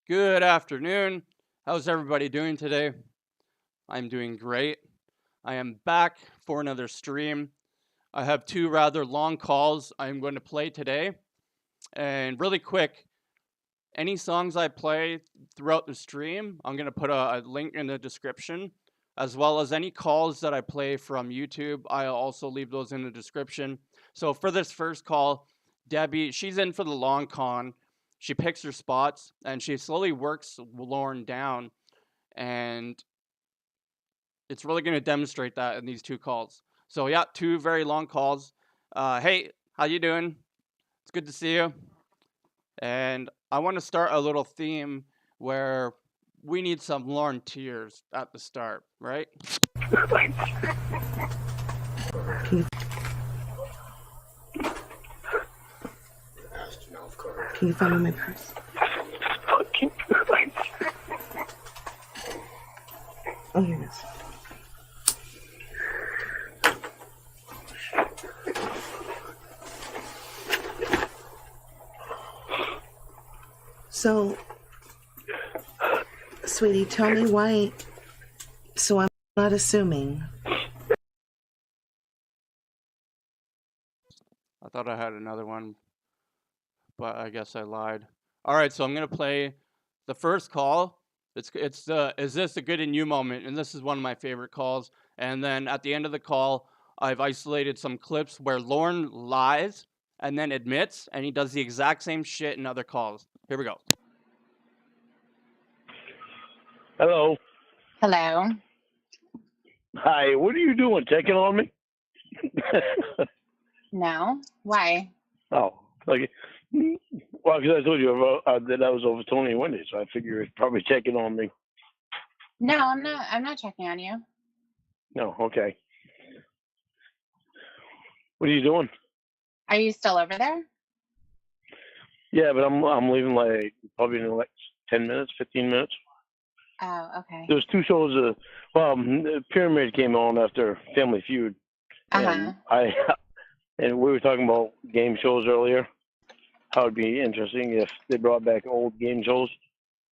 Good afternoon. How's everybody doing today? I'm doing great. I am back for another stream. I have two rather long calls I'm going to play today. And really quick, any songs I play throughout the stream, I'm going to put a link in the description, as well as any calls that I play from YouTube. I'll also leave those in the description. So for this first call, Debbie, she's in for the long con. She picks her spots and she slowly works Lauren down, and it's really going to demonstrate that in these two calls. So yeah, two very long calls. Hey, how you doing? It's good to see you. And I want to start a little theme where we need some Lauren tears at the start, right? Can you find my purse? Oh, here it is. So, sweetie, tell me why, so I'm not assuming. I thought I had another one, but I guess I lied. All right, so I'm gonna play the first call. It's the is this a good in you moment, and this is one of my favorite calls. And then at the end of the call, I've isolated some clips where Lauren lies and then admits, and he does the exact same shit in other calls. Here we go. Hello. Hello. Hi. What are you doing? Checking on me? No. Why? Oh, okay. Well, because I told you that I was over Tony and Wendy, so I figure it's probably checking on me. No, I'm not. I'm not checking on you. No, okay. What are you doing? Are you still over there? Yeah, but I'm leaving like probably in like 10 minutes, 15 minutes. Oh, okay. There's two shows. Pyramid came on after Family Feud, and and we were talking about game shows earlier. How it'd be interesting if they brought back old game shows.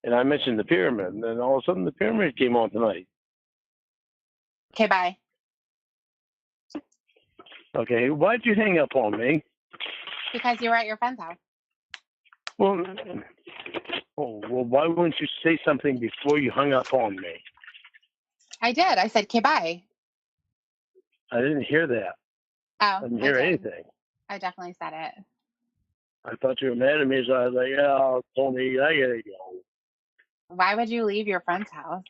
And I mentioned the Pyramid, and then all of a sudden the Pyramid came on tonight. Okay, bye. Okay, why'd you hang up on me? Because you were at your friend's house. Well, why wouldn't you say something before you hung up on me? I did. I said, okay, bye. I didn't hear that. Oh, I didn't hear anything. I definitely said it. I thought you were mad at me, so I was like, yeah, Tony, I gotta go. Why would you leave your friend's house?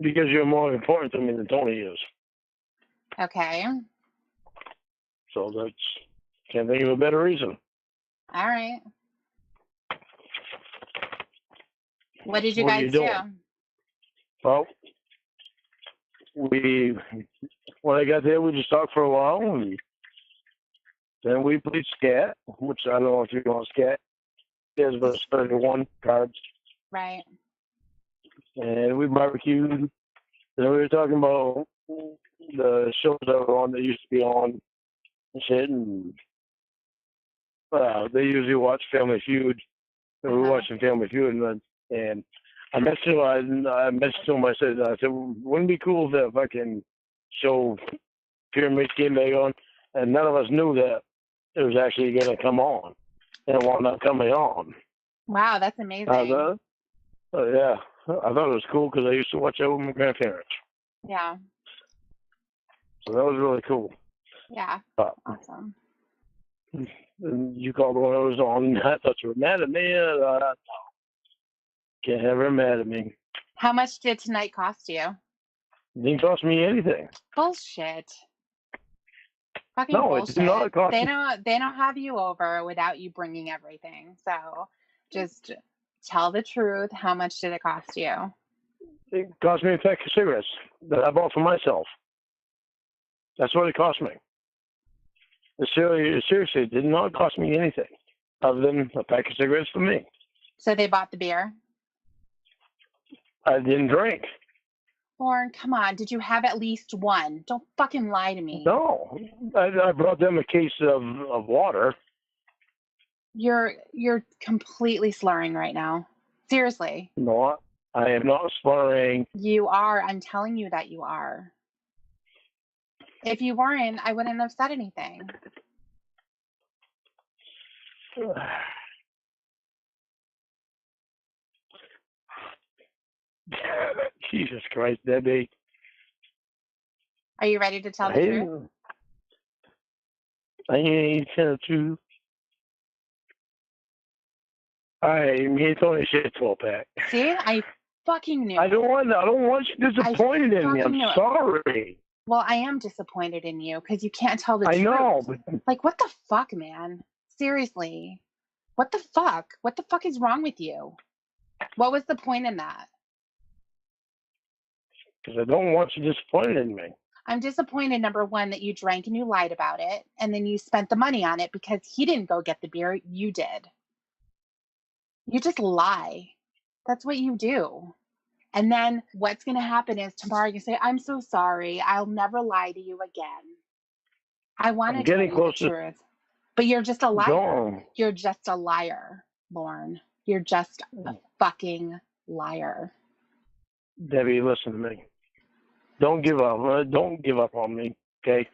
Because you're more important to me than Tony is. Okay. So can't think of a better reason. All right. What did you What are guys you do? doing? Well, when I got there, we just talked for a while, and then we played scat, which I don't know if you know scat. There's about 31 cards. Right. And we barbecued. Then we were talking about the shows that were on that used to be on and shit. And they usually watch Family Feud. And we were watching Family Feud, and I messaged him. I said, wouldn't it be cool if I can show Pyramid came back on? And none of us knew that it was actually going to come on. And it wound up coming on. Wow, that's amazing. Yeah, I thought it was cool because I used to watch that with my grandparents. Yeah. So that was really cool. Yeah. Awesome. And you called when I was on. I thought you were mad at me. No. Can't have her mad at me. How much did tonight cost you? It didn't cost me anything. Bullshit. Fucking no, bullshit. It did not cost they don't have you over without you bringing everything. So just tell the truth. How much did it cost you? It cost me a pack of cigarettes that I bought for myself. That's what it cost me. Seriously, it did not cost me anything other than a pack of cigarettes for me. So they bought the beer? I didn't drink. Lauren, come on. Did you have at least one? Don't fucking lie to me. No. I brought them a case of water. You're completely slurring right now. Seriously. No, I am not slurring. You are. I'm telling you that you are. If you weren't, I wouldn't have said anything. Jesus Christ, Debbie. Are you ready to tell the truth? I ain't telling the truth. Alright, me and Tony shit 12-pack. See, I fucking knew. I don't want you disappointed in me. I'm knew it. sorry. Well, I am disappointed in you because you can't tell the truth. I know, but Like, what the fuck, man? Seriously. What the fuck? What the fuck is wrong with you? What was the point in that? because I don't want you disappointed in me. I'm disappointed, number one, that you drank and you lied about it, and then you spent the money on it because he didn't go get the beer, you did. You just lie. That's what you do. And then what's going to happen is tomorrow you say, I'm so sorry. I'll never lie to you again. I want to tell you the truth. But you're just a liar. Don't. You're just a liar, Lauren. You're just a fucking liar. Debbie, listen to me. Don't give up. Don't give up on me, okay?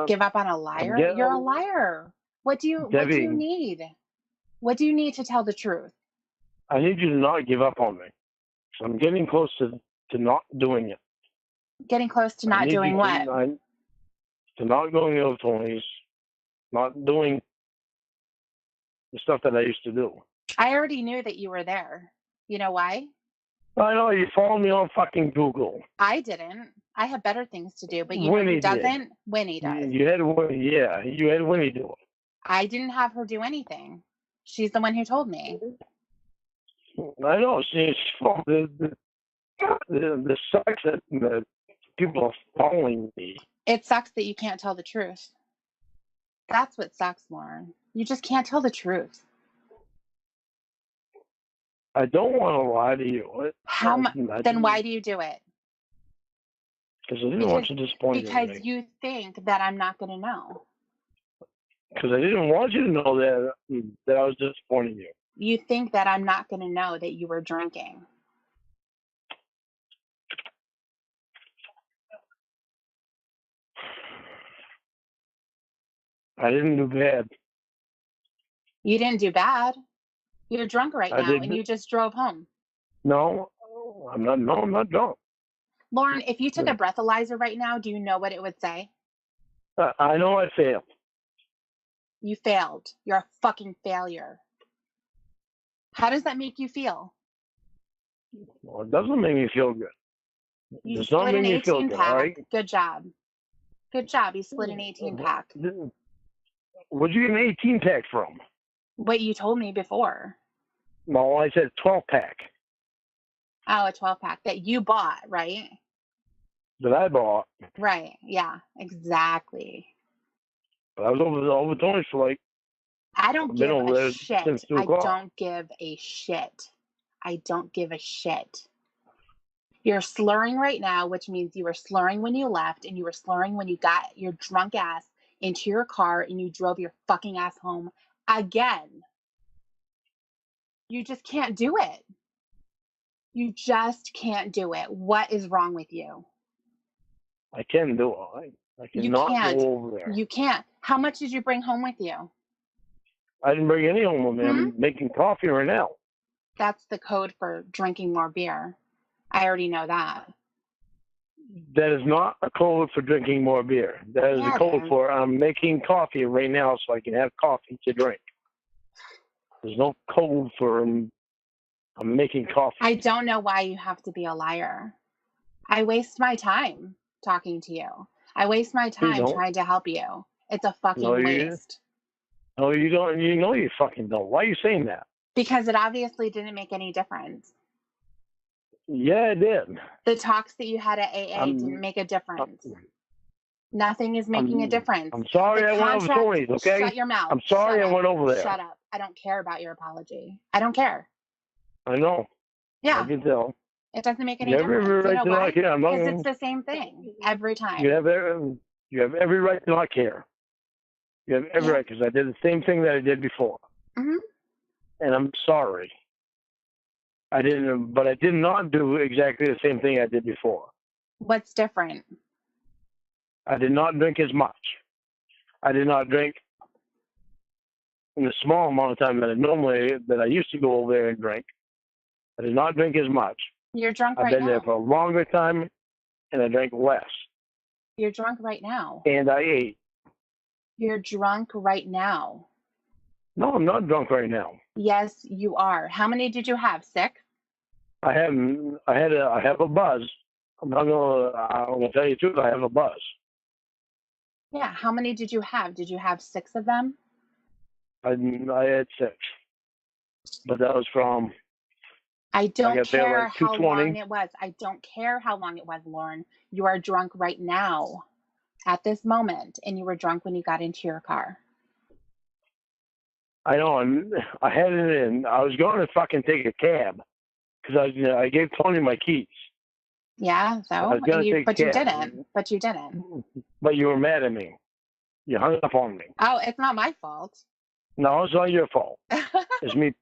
Give up on a liar? You're a liar. What do you need? What do you need to tell the truth? I need you to not give up on me. So I'm getting close to not doing it. Getting close to not doing what? To not going to Tony's, not doing the stuff that I used to do. I already knew that you were there. You know why? I know, you follow me on fucking Google. I didn't. I have better things to do, but you know who doesn't? Winnie does. You had Winnie, yeah. You had Winnie do it. I didn't have her do anything. She's the one who told me. I know. She's the sucks that the people are following me. It sucks that you can't tell the truth. That's what sucks, Lauren. You just can't tell the truth. I don't want to lie to you. Then why do you do it? Because I didn't want you disappointed. Because you think that I'm not going to know. Because I didn't want you to know that I was disappointing you. You think that I'm not going to know that you were drinking. I didn't do bad. You didn't do bad. You're drunk right now, and you just drove home. No, I'm not. No, I'm not drunk. Lauren, if you took a breathalyzer right now, do you know what it would say? I know I failed. You failed. You're a fucking failure. How does that make you feel? Well, it doesn't make me feel good. You split an 18-pack. Right? Good job. Good job. You split an 18-pack. Where'd you get an 18-pack from? What you told me before. No, I said 12-pack. Oh, a 12-pack that you bought, right? That I bought. Right. Yeah, exactly. But I was over Tony's for like. I don't give a shit. I don't give a shit. I don't give a shit. You're slurring right now, which means you were slurring when you left, and you were slurring when you got your drunk ass into your car and you drove your fucking ass home again. You just can't do it. You just can't do it. What is wrong with you? I can do it. I cannot go over there. You can't. How much did you bring home with you? I didn't bring any home with me. I'm making coffee right now. That's the code for drinking more beer. I already know that. That is not a code for drinking more beer. That is a code for I'm making coffee right now so I can have coffee to drink. There's no code for I'm making coffee. I don't know why you have to be a liar. I waste my time talking to you. I waste my time trying to help you. It's a fucking waste. No, you don't. You know you fucking don't. Why are you saying that? Because it obviously didn't make any difference. Yeah, it did. The talks that you had at AA didn't make a difference. Nothing is making a difference. I'm sorry I went over Tony's, okay? Shut your mouth. I'm sorry I went over there. Shut up. I don't care about your apology. I don't care. I know. Yeah. I can tell. It doesn't make any difference. You know why? Because it's the same thing every time. You have every right to not care. You have every right, because I did the same thing that I did before. Mm-hmm. And I'm sorry. I didn't, but I did not do exactly the same thing I did before. What's different? I did not drink as much. I did not drink in the small amount of time that I used to go over there and drink. I did not drink as much. You're drunk I've right been now. there for a longer time, and I drank less. You're drunk right now. And I ate. You're drunk right now. No, I'm not drunk right now. Yes, you are. How many did you have? 6? I have a buzz. I'm gonna tell you the truth. I have a buzz. Yeah. How many did you have? Did you have 6 of them? I had 6, but that was from. I don't got there care like how 2:20. long it was. I don't care how long it was, Lauren. You are drunk right now at this moment, and you were drunk when you got into your car. I know, and I had it in. I was going to fucking take a cab because I gave Tony my keys. Yeah, I so was gonna you, take but you cab. didn't. But you didn't. But you were mad at me. You hung up on me. Oh, it's not my fault. No, it's not your fault. It's me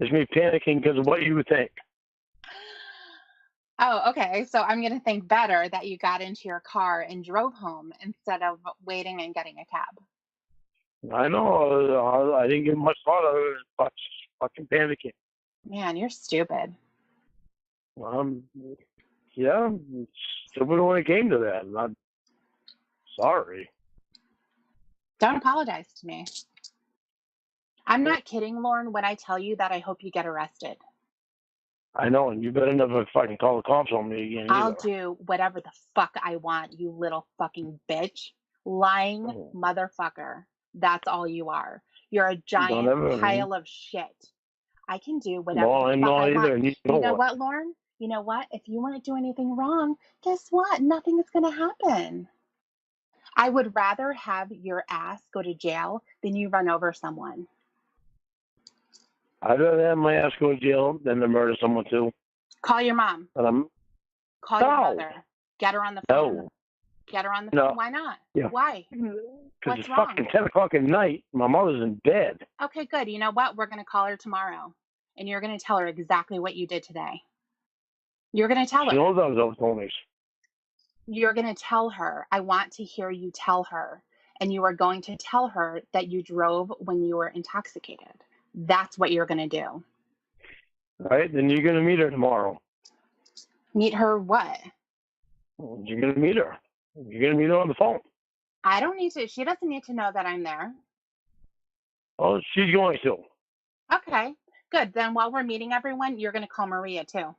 panicking because of what you would think. Oh, okay. So I'm going to think better that you got into your car and drove home instead of waiting and getting a cab. I know. I didn't give much thought of it. But fucking panicking. Man, you're stupid. Yeah, it's stupid when it came to that. I'm sorry. Don't apologize to me. I'm not kidding, Lauren, when I tell you that I hope you get arrested. I know, and you better never fucking call the cops on me again I'll either. do whatever the fuck I want, you little fucking bitch. Lying motherfucker. That's all you are. You're a giant pile of shit. I can do whatever No, the I'm fuck not I either. want. And You know what, Lauren? You know what? If you want to do anything wrong, guess what? Nothing is going to happen. I would rather have your ass go to jail than you run over someone. I'd rather have my ass go to jail than to murder someone too. Call your mom. But Call your mother. Get her on the phone. No. Get her on the phone. Why not? Yeah. Why? Because it's wrong? fucking 10 o'clock at night. My mother's in bed. Okay, good. You know what? We're going to call her tomorrow. And you're going to tell her exactly what you did today. You're going to tell her. She knows I was over ponies. You're going to tell her. I want to hear you tell her. And you are going to tell her that you drove when you were intoxicated. That's what you're going to do. All right? Then you're going to meet her tomorrow. Meet her what? You're going to meet her. You're going to meet her on the phone. I don't need to. She doesn't need to know that I'm there. Oh, she's going to. Okay, good. Then while we're meeting everyone, you're going to call Maria too.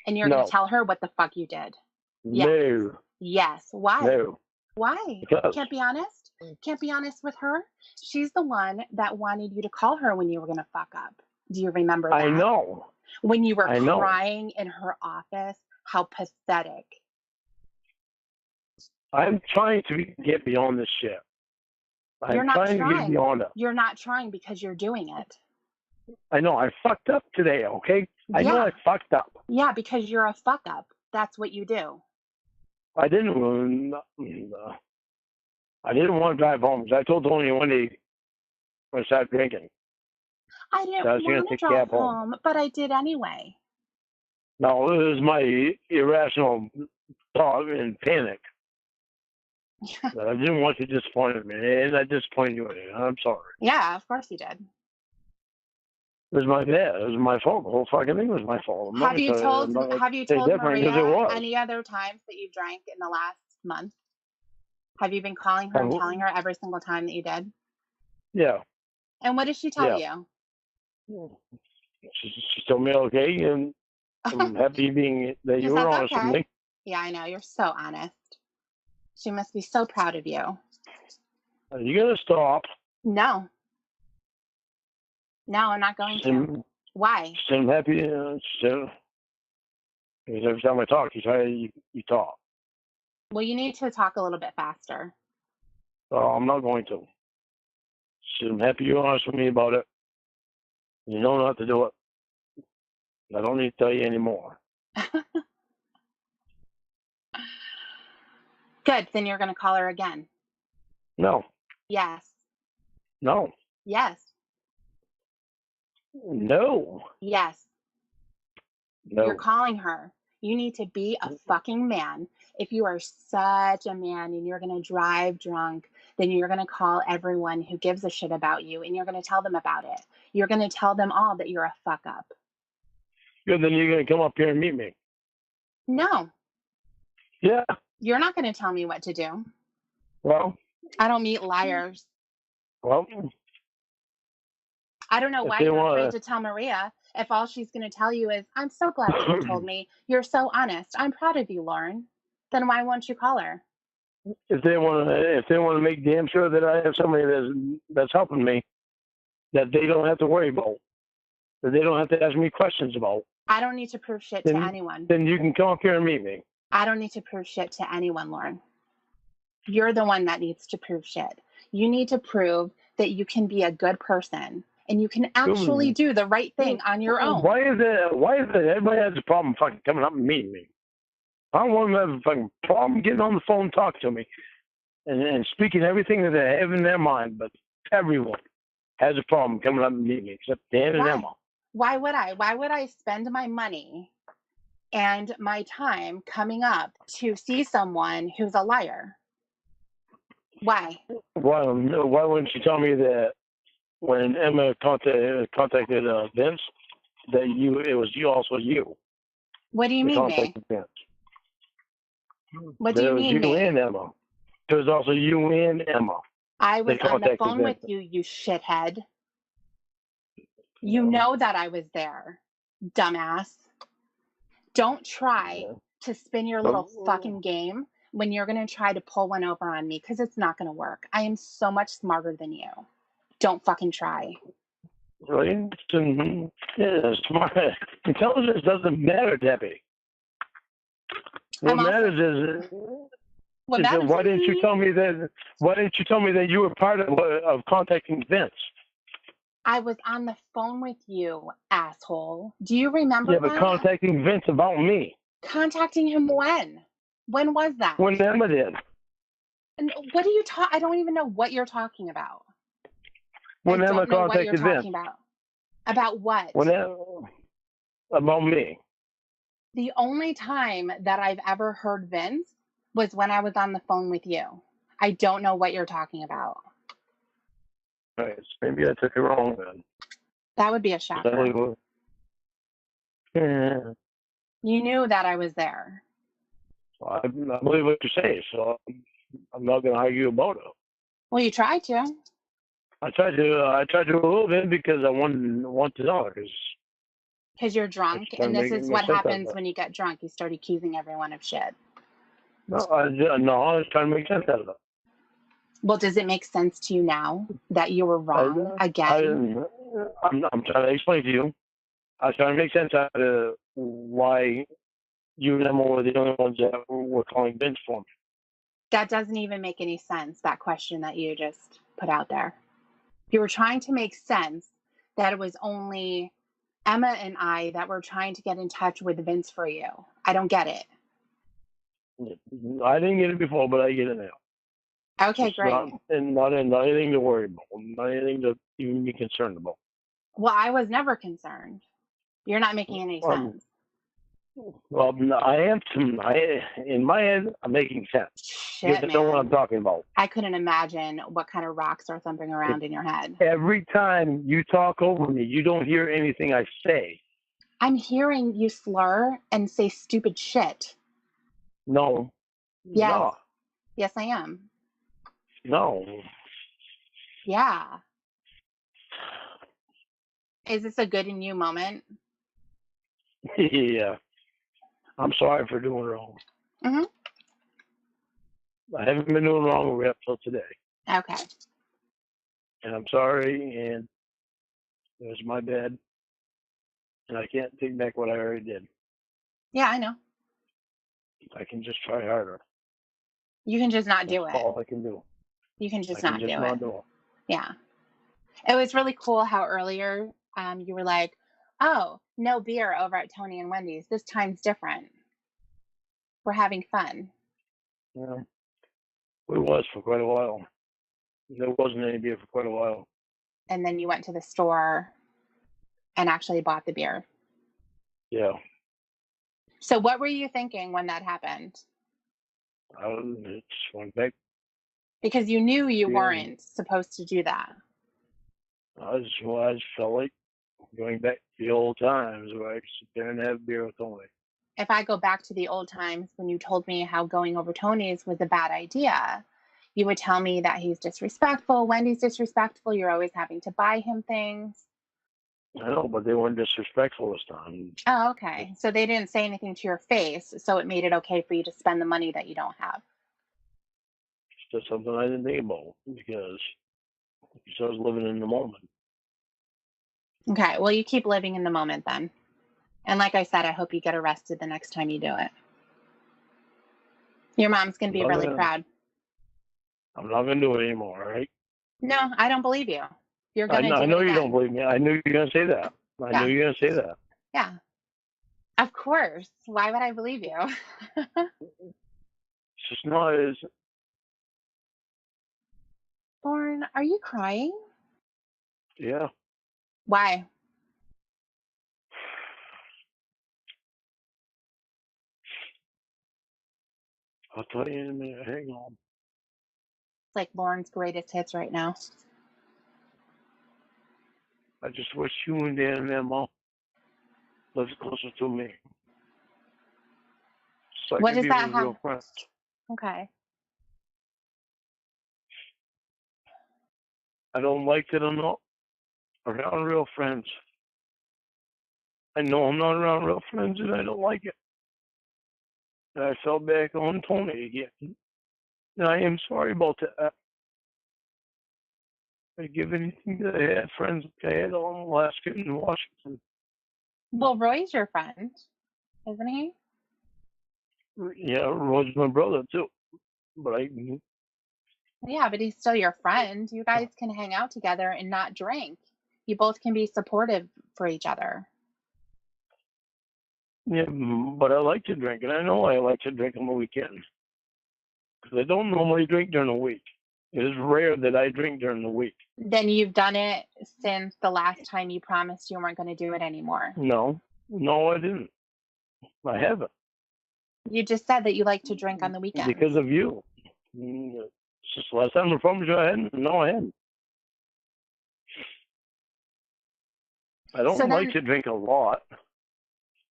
And you're going to tell her what the fuck you did. Yes. No. Yes. Why? No. Why? Because. Can't be honest? Can't be honest with her? She's the one that wanted you to call her when you were going to fuck up. Do you remember that? I know. When you were crying in her office? How pathetic. I'm trying to get beyond this shit. You're not trying. To get beyond it. You're not trying because you're doing it. I know. I fucked up today, okay? I know I fucked up. Yeah, because you're a fuck up. That's what you do. I didn't want to drive home because I told Tony one day when I started drinking. I didn't want to drive home, but I did anyway. No, it was my irrational thought and panic. That I didn't want to disappoint me, and I disappointed you. I'm sorry. Yeah, of course you did. It was my bad. It was my fault. The whole fucking thing was my fault. Have you told Maria any other times that you drank in the last month? Have you been calling her and telling her every single time that you did? Yeah. And what did she tell you? She told me okay, and I'm happy that you were honest with me. Yeah, I know. You're so honest. She must be so proud of you. Are you going to stop? No. No, I'm not going to. Why? I'm happy. Because every time I talk, you talk. Well, you need to talk a little bit faster. I'm not going to. I'm happy you're honest with me about it. You know not to do it. I don't need to tell you anymore. Good. Then you're going to call her again. No. Yes. No. Yes. No. Yes. No. You're calling her. You need to be a fucking man. If you are such a man and you're going to drive drunk, then you're going to call everyone who gives a shit about you and you're going to tell them about it. You're going to tell them all that you're a fuck up. Good, then you're going to come up here and meet me. No. Yeah. You're not going to tell me what to do. Well. I don't meet liars. Well. I don't know why you're afraid to tell Maria if all she's going to tell you is, I'm so glad that you told me. You're so honest. I'm proud of you, Lauren. Then why won't you call her? If they want to make damn sure that I have somebody that's helping me, that they don't have to worry about, that they don't have to ask me questions about. I don't need to prove shit to anyone. Then you can come up here and meet me. I don't need to prove shit to anyone, Lauren. You're the one that needs to prove shit. You need to prove that you can be a good person and you can actually do the right thing on your own. Why is it everybody has a problem fucking coming up and meeting me? I don't want them to have a fucking problem getting on the phone and talking to me and speaking everything that they have in their mind, but everyone has a problem coming up and meeting me except Dan and Emma. Why would I? Why would I spend my money and my time coming up to see someone who's a liar? Why? Why wouldn't you tell me that when Emma contacted Vince, that it was you? What do you mean, me? Vince. What do you mean, me? It was you and Emma. It was also you and Emma. I was on the phone with you, you shithead. You know that I was there, dumbass. Don't try to spin your little fucking game when you're going to try to pull one over on me, because it's not going to work. I am so much smarter than you. Don't fucking try. Really? Yeah, smart. Intelligence doesn't matter, Debbie. What matters is why didn't you tell me that? Why didn't you tell me that you were part of contacting Vince? I was on the phone with you, asshole. Do you remember? Yeah, but contacting Vince about me. Contacting him when? When was that? When Emma did. And what are you I don't even know what you're talking about. When Emma contacted Vince. About what? About me. The only time that I've ever heard Vince was when I was on the phone with you. I don't know what you're talking about. All right, so maybe I took it wrong then. That would be a shocker. Yeah. You knew that I was there. Well, I believe what you say, so I'm not going to argue about it. Well, you tried to. I tried to a little bit because I want to know. Because you're drunk, and this is what happens when you get drunk. You start accusing everyone of shit. No, I was trying to make sense out of it. Well, does it make sense to you now that you were wrong again? I'm trying to explain to you. I was trying to make sense out of why you and Emma were the only ones that were calling Vince for me. That doesn't even make any sense, that question that you just put out there. You were trying to make sense that it was only Emma and I that were trying to get in touch with Vince for you. I don't get it. I didn't get it before, but I get it now. Okay, great. Not anything to worry about. Not anything to even be concerned about. Well, I was never concerned. You're not making any sense. Well, I am. In my head, I'm making sense. Shit, you know what I'm talking about. I couldn't imagine what kind of rocks are thumping around in your head. Every time you talk over me, you don't hear anything I say. I'm hearing you slur and say stupid shit. No. Yes. No. Yes, I am. No. Yeah. Is this a good in you moment? Yeah. I'm sorry for doing wrong. Mm-hmm. I haven't been doing wrong up till today. Okay. And I'm sorry, and it was my bad. And I can't take back what I already did. Yeah, I know. I can just try harder. You can just not do it. That's all I can do. You can just not do it. it. Yeah. It was really cool how earlier you were like, oh, no beer over at Tony and Wendy's. This time's different. We're having fun. Yeah. It was for quite a while. There wasn't any beer for quite a while. and then you went to the store and actually bought the beer. Yeah. So what were you thinking when that happened? It just went back. Because you knew you Yeah. weren't supposed to do that. I just felt like going back to the old times where I could sit there and have beer with Tony. If I go back to the old times when you told me how going over Tony's was a bad idea, you would tell me that he's disrespectful, Wendy's disrespectful, you're always having to buy him things. I know, but they weren't disrespectful this time. Oh, okay. So they didn't say anything to your face, so it made it okay for you to spend the money that you don't have. It's just something I didn't think about because I was living in the moment. Okay, well, you keep living in the moment then. And like I said, I hope you get arrested the next time you do it. Your mom's going to be really proud. I'm not going to do it anymore, all right? No, I don't believe you. You're going to do it I know you again. don't believe me. I knew you were going to say that. I knew you were going to say that. Yeah. Of course. Why would I believe you? It's just not as... Lauren, are you crying? Yeah. Why? I'll tell you in a minute. Hang on. It's like Lauren's greatest hits right now. I just wish you and Dan and Emma lived closer to me. So What does that have? Real friends. Okay. I don't like that I'm not around real friends. I know I'm not around real friends and I don't like it. And I fell back on Tony again. And I am sorry about that. I'd give anything that I had friends like I had on Alaska and Washington. Well, Roy's your friend, isn't he? Yeah, Roy's my brother too. But Yeah, but he's still your friend. You guys can hang out together and not drink. You both can be supportive for each other. yeah, but I like to drink, and I know I like to drink on the weekends. Because I don't normally drink during the week. It is rare that I drink during the week. Then you've done it since the last time you promised you weren't going to do it anymore. No, I didn't. I haven't. You just said that you like to drink on the weekends. Because of you. It's just the last time I promised you I hadn't. No, I hadn't. I don't like to drink a lot.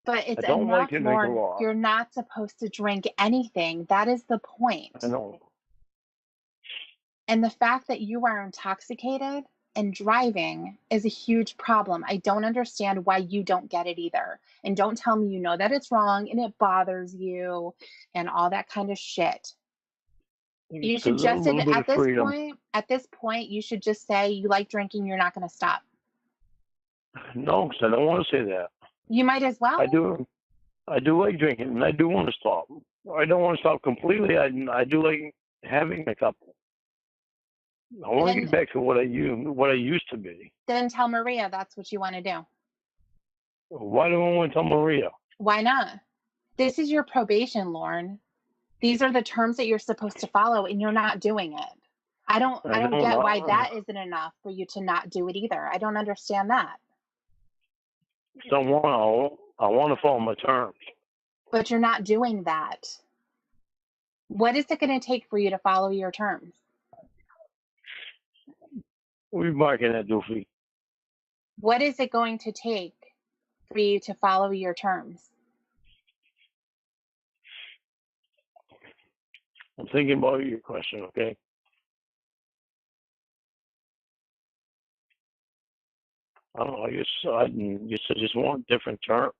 But it's I don't enough, like to drink Lauren. a lot. You're not supposed to drink anything. That is the point. I know. And the fact that you are intoxicated and driving is a huge problem. I don't understand why you don't get it either. And don't tell me you know that it's wrong and it bothers you and all that kind of shit. You should just at this point you should just say you like drinking, you're not going to stop. No, because I don't want to say that. You might as well. I do like drinking, and I do want to stop. I don't want to stop completely. I do like having a couple. I want to get back to what I used to be. Then tell Maria that's what you want to do. Why do I want to tell Maria? Why not? This is your probation, Lauren. These are the terms that you're supposed to follow, and you're not doing it. I don't get why that isn't enough for you to not do it either. I don't understand that. I want to follow my terms. But you're not doing that. What is it going to take for you to follow your terms? We're marking that doofy. What is it going to take for you to follow your terms? I'm thinking about your question, okay? I don't know. I just want different terms.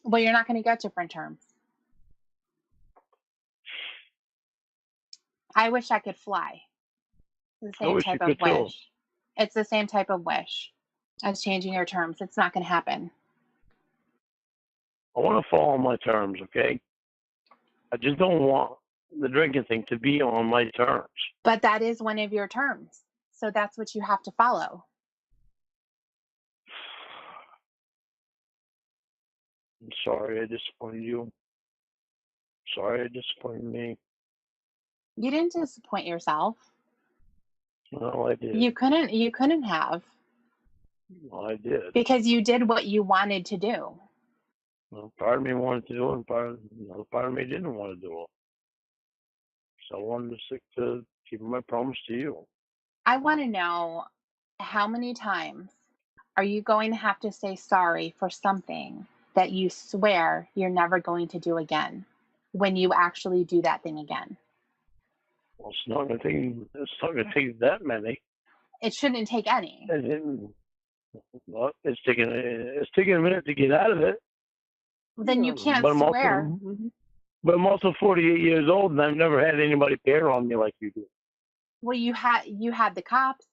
Well, you're not going to get different terms. I wish I could fly. It's the same type of wish. It's the same type of wish as changing your terms. It's not going to happen. I want to follow my terms, okay? I just don't want the drinking thing to be on my terms. But that is one of your terms. So that's what you have to follow. I'm sorry I disappointed you. Sorry I disappointed me. You didn't disappoint yourself. Well, I did. You couldn't have, Well, I did. because you did what you wanted to do. Well, part of me wanted to do it, and another part of me didn't want to do it. So I wanted to stick to keeping my promise to you. I want to know, how many times are you going to have to say sorry for something that you swear you're never going to do again when you actually do that thing again? Well, it's not going to take that many. It shouldn't take any. Well, it's taking a minute to get out of it. Then you can't But swear. I'm also 48 years old, and I've never had anybody pair on me like you do. Well, you had the cops,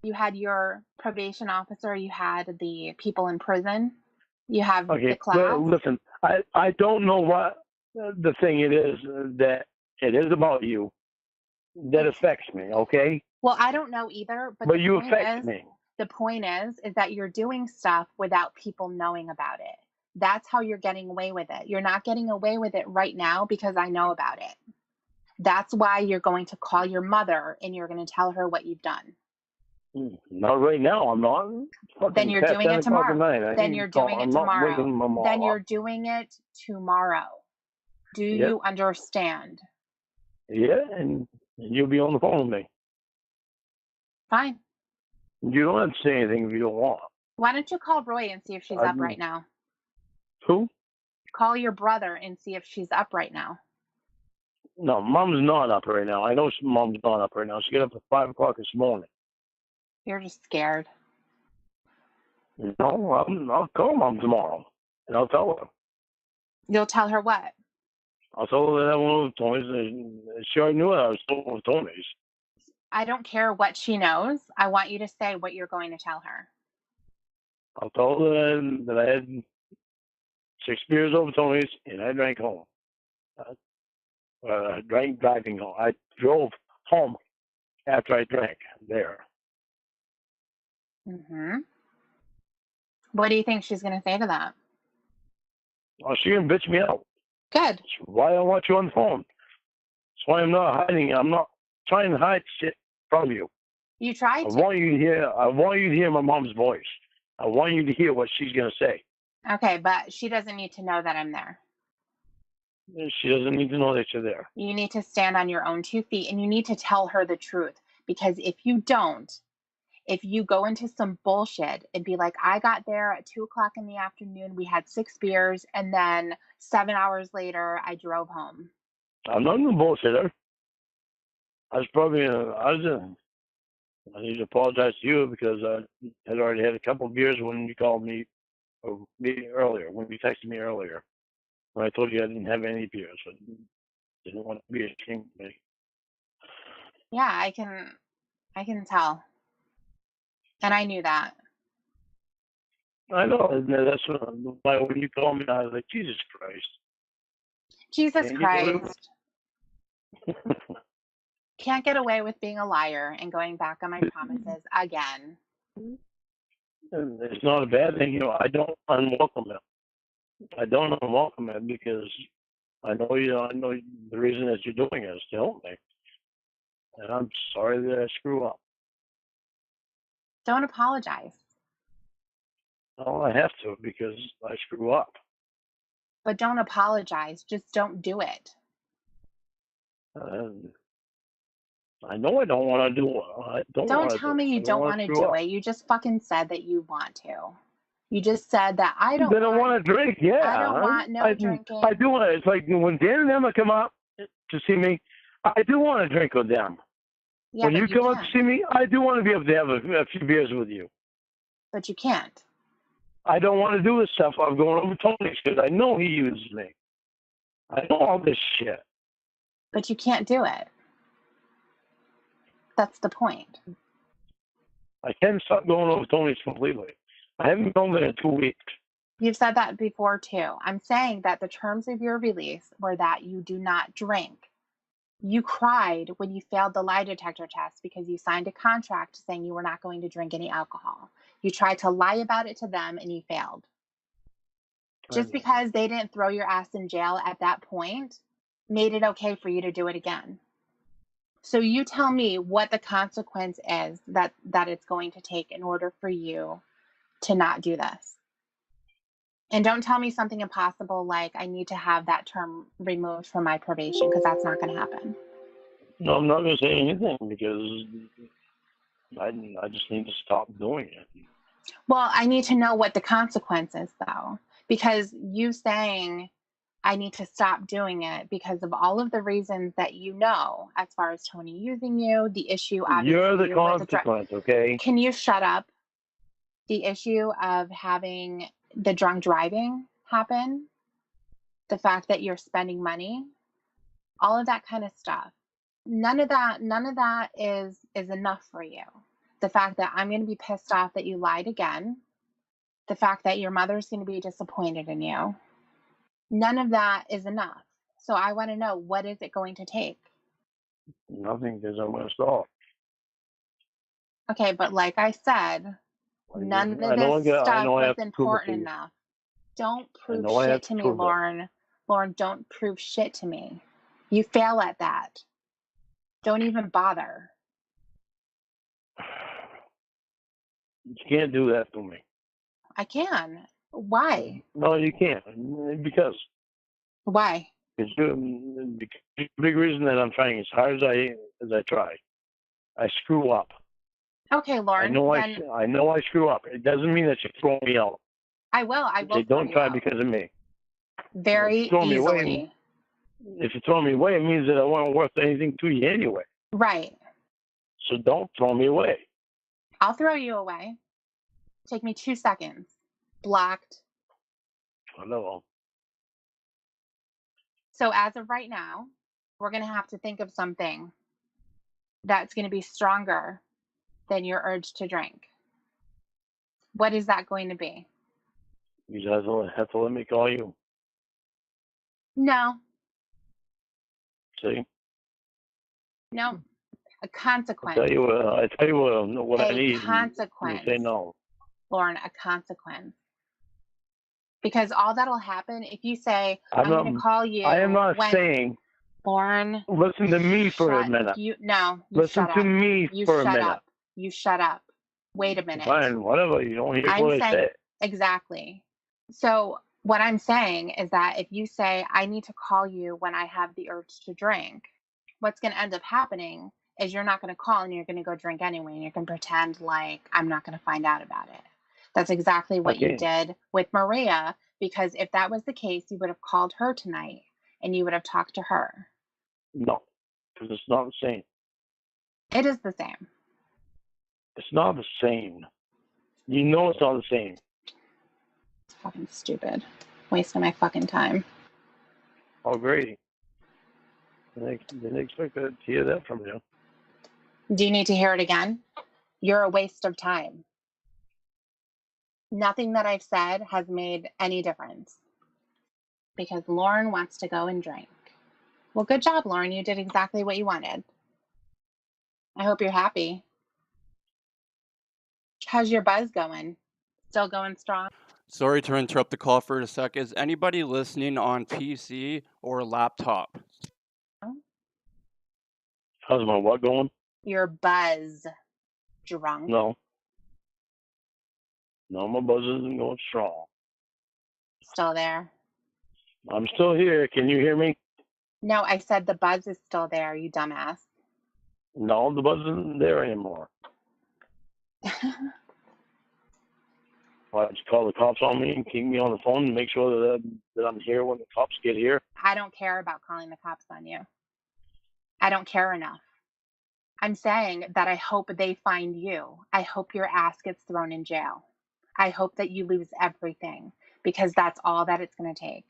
you had your probation officer, you had the people in prison, you have Okay, the class. well, listen, I don't know what the thing it is that it is about you that affects me, okay? Well, I don't know either, but But you affect me. the point is that you're doing stuff without people knowing about it. That's how you're getting away with it. You're not getting away with it right now because I know about it. That's why you're going to call your mother and you're going to tell her what you've done. Not right now. I'm not. Then you're doing it tomorrow. Then you're doing it tomorrow. Then you're up. doing it tomorrow. Do Yep. you understand? Yeah, and you'll be on the phone with me. Fine. You don't have to say anything if you don't want. Why don't you call Roy and see if she's up right now? Who? Call your brother and see if she's up right now. No, Mom's not up right now. I know Mom's not up right now. She got up at 5 o'clock this morning. You're just scared. No, I'll call Mom tomorrow, and I'll tell her. You'll tell her what? I'll tell her that I went with Tony's, and she already knew I was going with Tony's. I don't care what she knows. I want you to say what you're going to tell her. I'll tell her that I had 6 beers over Tony's, and I drank home. I drank driving home. I drove home after I drank there. Mm-hmm. What do you think she's going to say to that? Well, she can bitch me out. Good. That's why I want you on the phone. That's why I'm not hiding. I'm not trying to hide shit from you. You tried to. I want you to hear my mom's voice. I want you to hear what she's going to say. Okay, but she doesn't need to know that I'm there. She doesn't need to know that you're there. You need to stand on your own 2 feet, and you need to tell her the truth. Because if you don't, if you go into some bullshit and be like, I got there at 2 o'clock in the afternoon, we had 6 beers, and then 7 hours later, I drove home. I'm not a bullshitter. I need to apologize to you because I had already had a couple of beers when you called me earlier, when you texted me earlier. When I told you I didn't have any beers. I didn't want to be ashamed of me. Yeah, I can tell. And I knew that. I know. And that's why when you called me, I was like, Jesus Christ. Jesus Christ. Can't get away with being a liar and going back on my promises again. And it's not a bad thing. You know, I don't unwelcome it. I don't unwelcome it because I know the reason that you're doing it is to help me. And I'm sorry that I screw up. Don't apologize. Well, I have to because I screw up. But don't apologize. Just don't do it. I know I don't want to do it. Don't tell me you don't want to do it. You just fucking said that you want to. You just said that I don't. Then I want to drink. Yeah, I don't want no drinking. I do want to. It's like when Dan and Emma come up to see me, I do want to drink with them. Yeah, when you come up to see me, I do want to be able to have a few beers with you. But you can't. I don't want to do this stuff. I'm going over Tony's because I know he uses me. I know all this shit. But you can't do it. That's the point. I can stop going over Tony's completely. I haven't gone there in 2 weeks. You've said that before too. I'm saying that the terms of your release were that you do not drink. You cried when you failed the lie detector test because you signed a contract saying you were not going to drink any alcohol. You tried to lie about it to them and you failed. Just because they didn't throw your ass in jail at that point made it okay for you to do it again. So you tell me what the consequence is that it's going to take in order for you to not do this. And don't tell me something impossible like I need to have that term removed from my probation, because that's not going to happen. No, I'm not going to say anything because I just need to stop doing it. Well, I need to know what the consequence is, though, because you saying I need to stop doing it because of all of the reasons that you know, as far as Tony using you, the issue obviously You're the with consequence, okay? Can you shut up? The issue of having the drunk driving happen, the fact that you're spending money, all of that kind of stuff. None of that is enough for you. The fact that I'm going to be pissed off that you lied again, the fact that your mother's going to be disappointed in you, none of that is enough. So I want to know, what is it going to take? Nothing, because I'm going to stop. Okay, but like I said, none of this stuff was important enough. Don't prove shit to me, Lauren. Lauren, don't prove shit to me. You fail at that. Don't even bother. You can't do that to me. I can. Why? No, you can't. Because. Why? Because the big reason that I'm trying as hard as I try, I screw up. Okay, Lauren. I know I screw up. It doesn't mean that you throw me out. I will. Don't try because of me. Very easily. If you throw me away, it means that I wasn't worth anything to you anyway. Right. So don't throw me away. I'll throw you away. Take me 2 seconds. Blocked. I know. So as of right now, we're going to have to think of something that's going to be stronger than your urge to drink. What is that going to be? You guys have to let me call you. No. See? No. A consequence. I tell you what I need. A consequence. You say no. Lauren, a consequence. Because all that'll happen if you say, I'm going to call you. I am not saying. Lauren. Listen to me for a minute. Listen to me for a minute. You shut up. Wait a minute. Fine, whatever. You don't hear what I say. Exactly. So what I'm saying is that if you say, I need to call you when I have the urge to drink, what's going to end up happening is you're not going to call and you're going to go drink anyway, and you're going to pretend like I'm not going to find out about it. That's exactly what you did with Maria, because if that was the case, you would have called her tonight and you would have talked to her. No, because it's not the same. It is the same. It's not the same. You know it's not the same. It's fucking stupid. Wasting my fucking time. Oh, great. Didn't expect to hear that from you. Do you need to hear it again? You're a waste of time. Nothing that I've said has made any difference. Because Lauren wants to go and drink. Well, good job, Lauren. You did exactly what you wanted. I hope you're happy. How's your buzz going? Still going strong? Sorry to interrupt the call for a sec. Is anybody listening on PC or laptop? How's my what going? Your buzz. Drunk? No, my buzz isn't going strong. Still there? I'm still here. Can you hear me? No, I said the buzz is still there, you dumbass. No, the buzz isn't there anymore. Why don't you call the cops on me and keep me on the phone and make sure that I'm here when the cops get here? I don't care about calling the cops on you. I don't care enough. I'm saying that I hope they find you. I hope your ass gets thrown in jail. I hope that you lose everything, because that's all that it's going to take.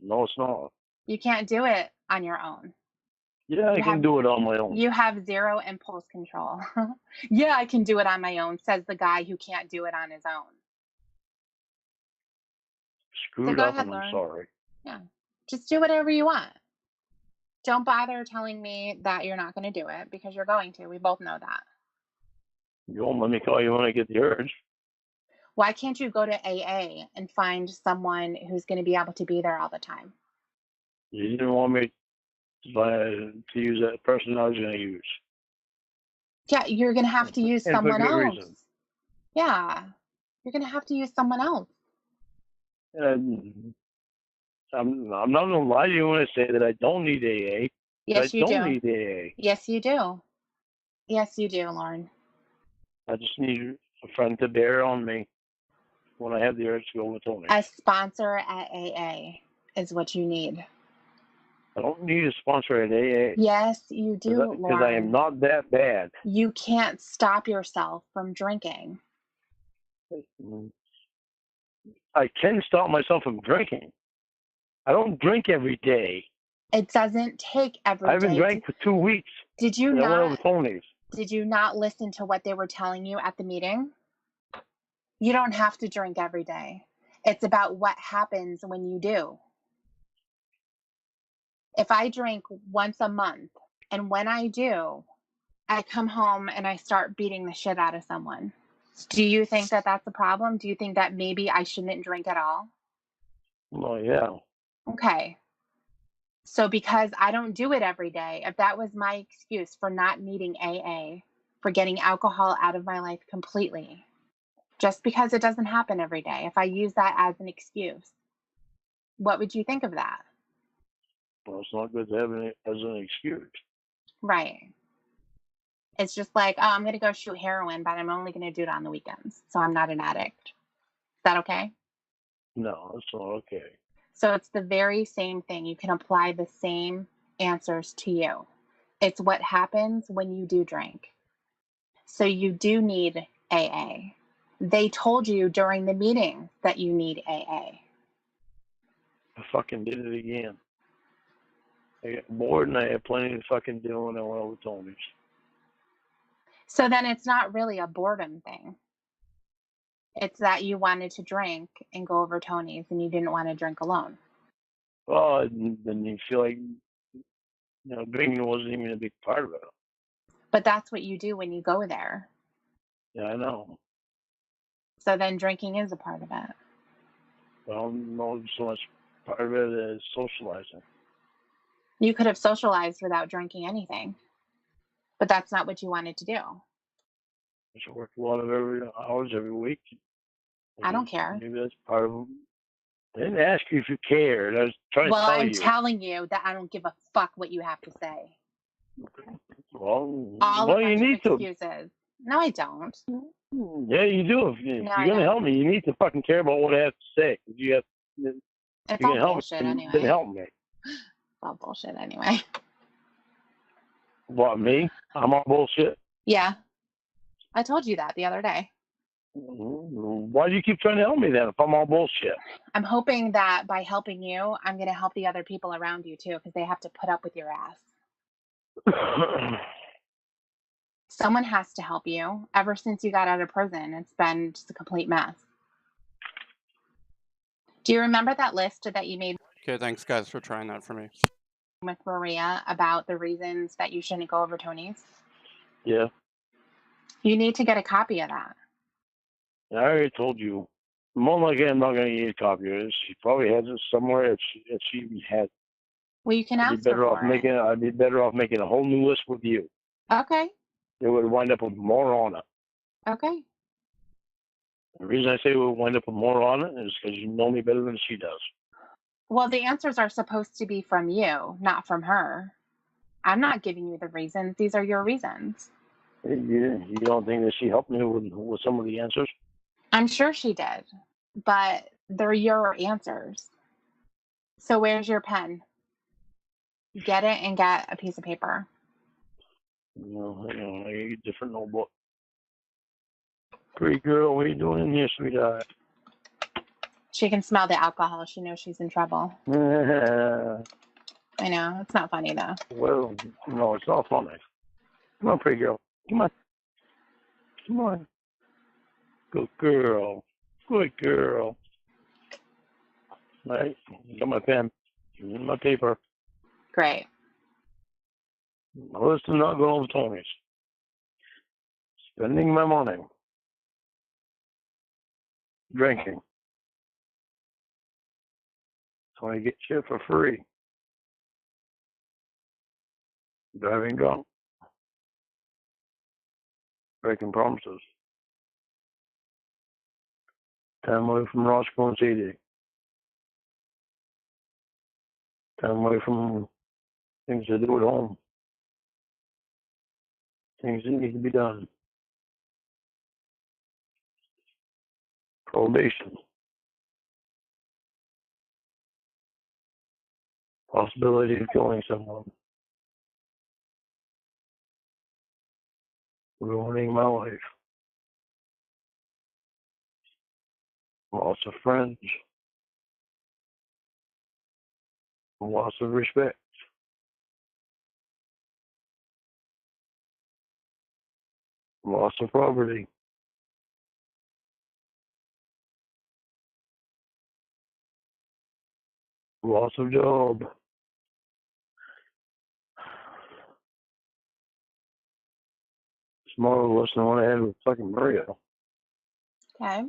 No, it's not. You can't do it on your own. Yeah, I can do it on my own. You have zero impulse control. Yeah, I can do it on my own, says the guy who can't do it on his own. Screwed up, and I'm sorry. Yeah, just do whatever you want. Don't bother telling me that you're not going to do it, because you're going to. We both know that. You won't let me call you when I get the urge. Why can't you go to AA and find someone who's going to be able to be there all the time? You didn't want me to use that person I was going to use. Yeah, you're going to have to use And for someone good else. reason. Yeah, you're going to have to use someone else. And I'm not going to lie to you when I say that I don't need AA. Yes, I you don't do. need AA. Yes, you do. Yes, you do, Lauren. I just need a friend to bear on me when I have the urge to go with Tony. A sponsor at AA is what you need. I don't need a sponsor at AA. Yes, you do, Lauren. Because I am not that bad. You can't stop yourself from drinking. I can stop myself from drinking. I don't drink every day. It doesn't take every I haven't day. drank for 2 weeks. Did you I went over not? Tony's. Did you not listen to what they were telling you at the meeting? You don't have to drink every day. It's about what happens when you do. If I drink once a month, and when I do, I come home and I start beating the shit out of someone. Do you think that that's a problem? Do you think that maybe I shouldn't drink at all? Well, yeah. Okay. So because I don't do it every day, if that was my excuse for not needing AA, for getting alcohol out of my life completely, just because it doesn't happen every day, if I use that as an excuse, what would you think of that? Well, it's not good to have it as an excuse. Right. It's just like, oh, I'm going to go shoot heroin, but I'm only going to do it on the weekends. So I'm not an addict. Is that okay? No, it's not okay. So it's the very same thing. You can apply the same answers to you. It's what happens when you do drink. So you do need AA. They told you during the meeting that you need AA. I fucking did it again. I got bored and I had plenty to fucking do when I went over Tony's. So then it's not really a boredom thing. It's that you wanted to drink and go over Tony's and you didn't want to drink alone. Well, then you feel like, drinking wasn't even a big part of it. But that's what you do when you go there. Yeah, I know. So then drinking is a part of it. Well, not so much part of it as socializing. You could have socialized without drinking anything. But that's not what you wanted to do. I should work a lot of hours every week. I don't care. Maybe that's part of. I didn't ask you if you cared. I was trying to tell I'm you. telling you that I don't give a fuck what you have to say. Well, All a bunch you need of excuses. No, I don't. Yeah, you do. If you're going to help me, you need to fucking care about what I have to say. You have, it's you all can help bullshit me, anyway. then help me. It's all bullshit anyway. What, me? I'm all bullshit? Yeah. I told you that the other day. Why do you keep trying to help me then if I'm all bullshit? I'm hoping that by helping you, I'm going to help the other people around you too, because they have to put up with your ass. Someone has to help you. Ever since you got out of prison, it's been just a complete mess. Do you remember that list that you made? Okay, thanks guys for trying that for me. With Maria about the reasons that you shouldn't go over Tony's? Yeah. You need to get a copy of that. I already told you. More likely I'm not going to get a copy of it. She probably has it somewhere if she even had. Well, you can ask her for it. I'd be better off making a whole new list with you. Okay. It would wind up with more on it. Okay. The reason I say it would wind up with more on it is because you know me better than she does. Well, the answers are supposed to be from you, not from her. I'm not giving you the reasons. These are your reasons. You don't think that she helped me with some of the answers? I'm sure she did, but they're your answers. So where's your pen? Get it and get a piece of paper. I get a different notebook. Pretty girl, what are you doing in here, sweetheart? She can smell the alcohol. She knows she's in trouble. I know. It's not funny, though. Well, no, it's not funny. Come on, pretty girl. Come on. Come on. Good girl. Good girl. All right. Got my pen. My paper. Great. My list is not going over Tony's. Spending my money. Drinking. So I get shit for free. driving drunk, breaking promises, time away from Roscoe and CD, time away from things to do at home, things that need to be done, probation, possibility of killing someone, ruining my life, loss of friends, loss of respect, loss of property, loss of job. It's more or less than what I had with fucking Maria. Okay.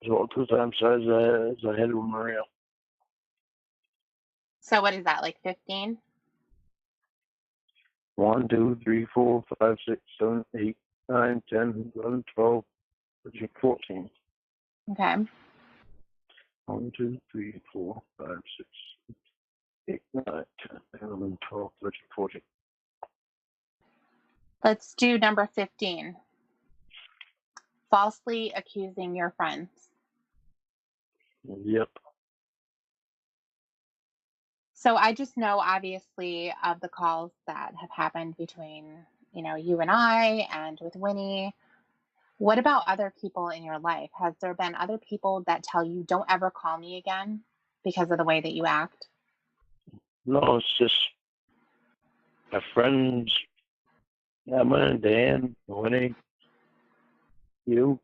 It's about 2 times size as I had with Maria. So what is that, like 15? 1, 2, 3, 4, 5, 6, 7, 8, 9, 10, 11, 12, 13, 14. Okay. 1, 2, 3, 4, 5, 6, 8, 9, 10, 11, 12, 13, 14. Let's do number 15. Falsely accusing your friends. Yep. So I just know, obviously, of the calls that have happened between, you and I and with Winnie. What about other people in your life? Has there been other people that tell you, don't ever call me again because of the way that you act? No, it's just my friends, Emma and Dan, Winnie, you.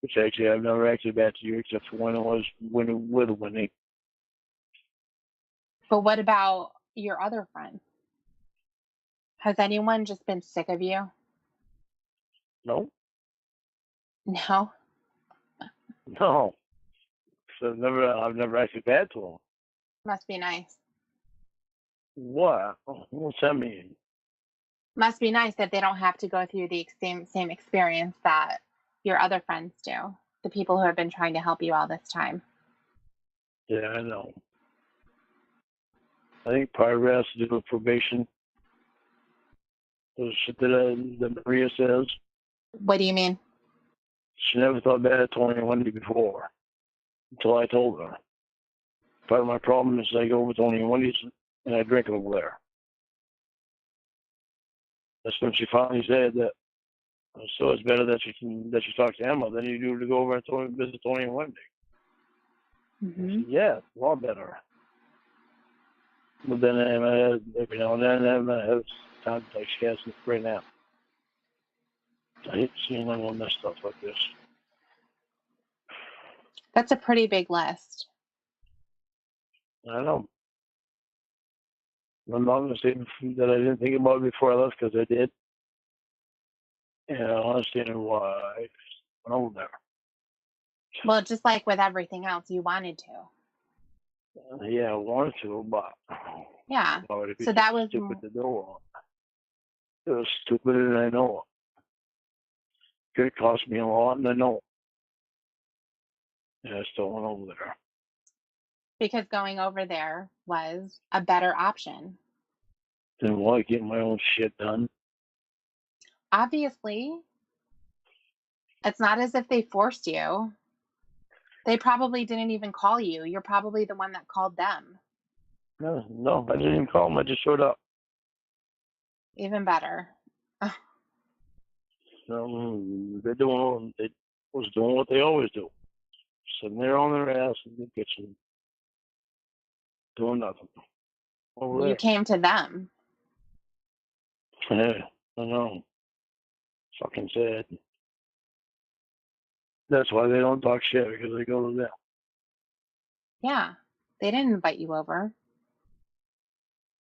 Which actually I've never actually been to you except for when I was with Winnie. But what about your other friends? Has anyone just been sick of you? No, No? no. So I've never actually been to them. Must be nice. What? What's that mean? Must be nice that they don't have to go through the same experience that your other friends do. The people who have been trying to help you all this time. Yeah, I know. I think part of it has to do with probation. The shit that Maria says. What do you mean? She never thought bad of Tony and Wendy before, until I told her. Part of my problem is I go with Tony and Wendy's and I drink over there. That's when she finally said that. So it's better that you talk to Emma than you do to go over and visit Tony and Wendy. Mm-hmm. Said, yeah, it's a lot better. But then every now and then Emma has time to take shots right now. I hate seeing anyone mess stuff like this. That's a pretty big list. I know. I'm not going to say that I didn't think about it before I left, because I did. And I understand why I went over there. Well, just like with everything else, you wanted to. Yeah, I wanted to, but Yeah. why would it be So that was stupid to do it? It was stupid, and I know it. Could cost me a lot, and I know it. And I still went over there. because going over there was a better option. Didn't want to get my own shit done. Obviously, it's not as if they forced you. They probably didn't even call you. You're probably the one that called them. No, I didn't even call them. I just showed up. Even better. They was doing what they always do. Sitting there on their ass in the kitchen, doing nothing. Over You there. came to them. Yeah, I know. Fucking sad. That's why they don't talk shit, because they go to them. Yeah. They didn't invite you over.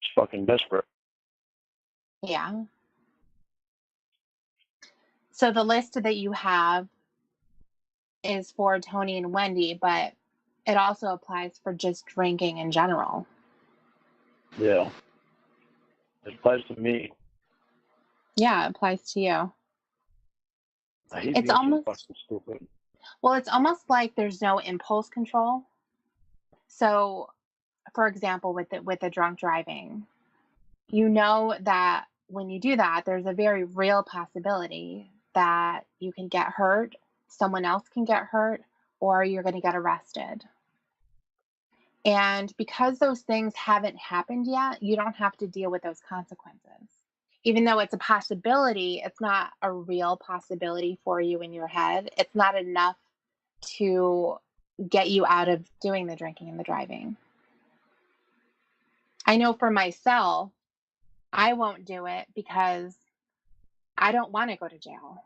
It's fucking desperate. Yeah. So the list that you have is for Tony and Wendy, but it also applies for just drinking in general. Yeah. It applies to me. Yeah, it applies to you. I hate It's being so almost, fucking stupid. well, it's almost like there's no impulse control. So, for example, with the drunk driving, you know that when you do that, there's a very real possibility that you can get hurt, someone else can get hurt, or you're going to get arrested. And because those things haven't happened yet, you don't have to deal with those consequences. Even though it's a possibility, it's not a real possibility for you in your head. It's not enough to get you out of doing the drinking and the driving. I know for myself, I won't do it because I don't want to go to jail.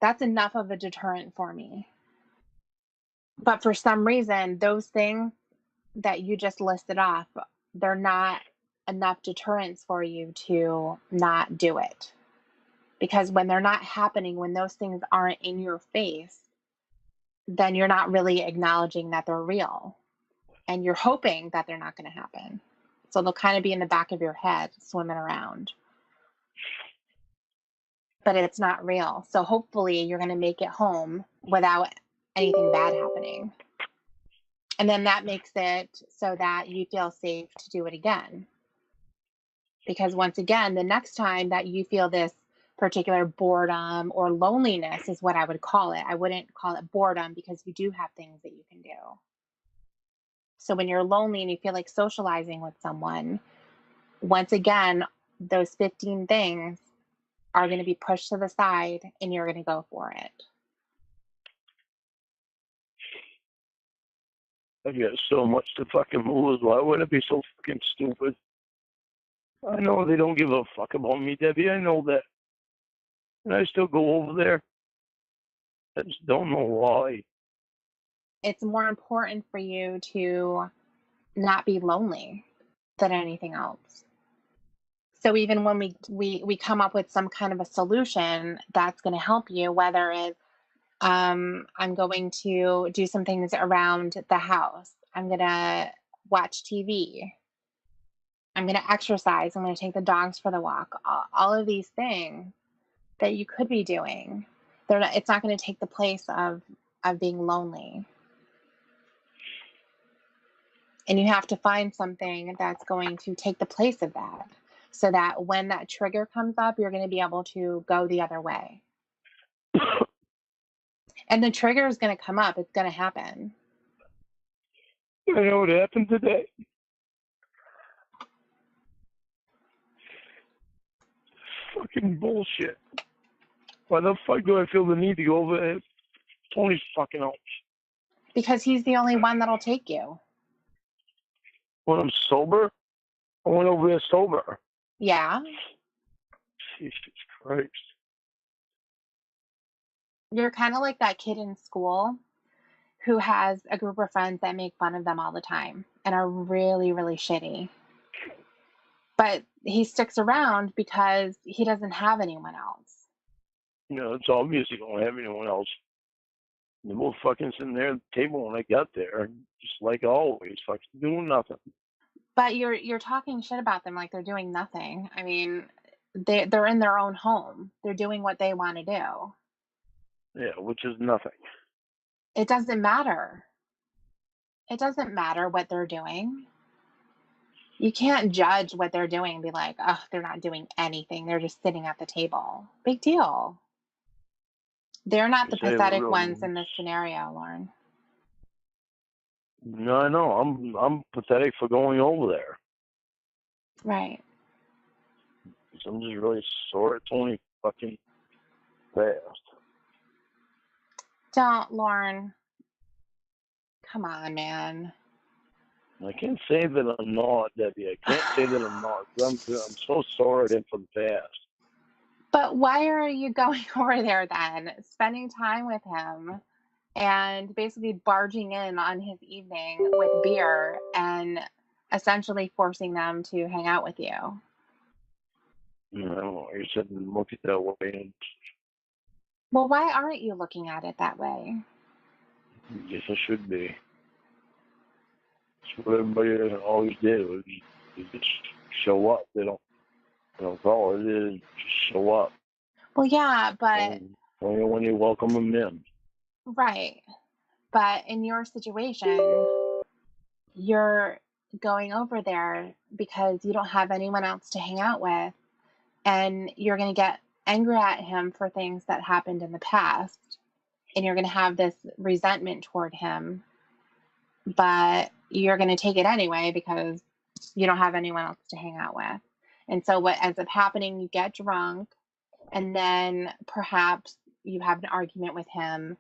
That's enough of a deterrent for me. But for some reason, those things that you just listed off, they're not enough deterrents for you to not do it. Because when they're not happening, when those things aren't in your face, then you're not really acknowledging that they're real. And you're hoping that they're not going to happen. So they'll kind of be in the back of your head, swimming around. But it's not real. So hopefully you're going to make it home without anything bad happening. And then that makes it so that you feel safe to do it again. Because once again, the next time that you feel this particular boredom or loneliness is what I would call it. I wouldn't call it boredom because you do have things that you can do. So when you're lonely and you feel like socializing with someone, once again, those 15 things are going to be pushed to the side and you're going to go for it. I've got so much to fucking lose. Why would I be so fucking stupid? I know they don't give a fuck about me, Debbie. I know that. And I still go over there. I just don't know why. It's more important for you to not be lonely than anything else. So even when we come up with some kind of a solution that's going to help you, whether it's I'm going to do some things around the house, I'm going to watch TV, I'm going to exercise, I'm going to take the dogs for the walk, all of these things that you could be doing, it's not going to take the place of being lonely. And you have to find something that's going to take the place of that so that when that trigger comes up, you're going to be able to go the other way. And the trigger is going to come up. It's going to happen. I know what happened today. Fucking bullshit. Why the fuck do I feel the need to go over there? Tony's fucking out. Because he's the only one that'll take you. When I'm sober? I went over there sober. Yeah. Jesus Christ. You're kind of like that kid in school who has a group of friends that make fun of them all the time and are really, really shitty. But he sticks around because he doesn't have anyone else. You know, it's obvious you don't have anyone else. They're both fucking sitting there at the table when I got there, just like always, fucking doing nothing. But you're talking shit about them like they're doing nothing. I mean, they're in their own home. They're doing what they want to do. Yeah, which is nothing. It doesn't matter. It doesn't matter what they're doing. You can't judge what they're doing and be like, oh, they're not doing anything. They're just sitting at the table. Big deal. They're not the pathetic ones in this scenario, Lauren. No, I know. I'm pathetic for going over there. Right. I'm just really sore. It's only fucking fast. Don't, Lauren. Come on, man. I can't say that I'm not, Debbie. I can't say that I'm not. I'm so sore at him for the past. But why are you going over there then? Spending time with him and basically barging in on his evening with beer and essentially forcing them to hang out with you. I don't know. You shouldn't look at it that way. Well, why aren't you looking at it that way? Yes, I should be. That's what everybody always did. Was just show up. They don't call it. They just show up. Well, yeah, but Only when you welcome them in. right. But in your situation, you're going over there because you don't have anyone else to hang out with, and you're going to get angry at him for things that happened in the past, and you're going to have this resentment toward him, but you're going to take it anyway because you don't have anyone else to hang out with. And so what ends up happening, you get drunk, and then perhaps you have an argument with him.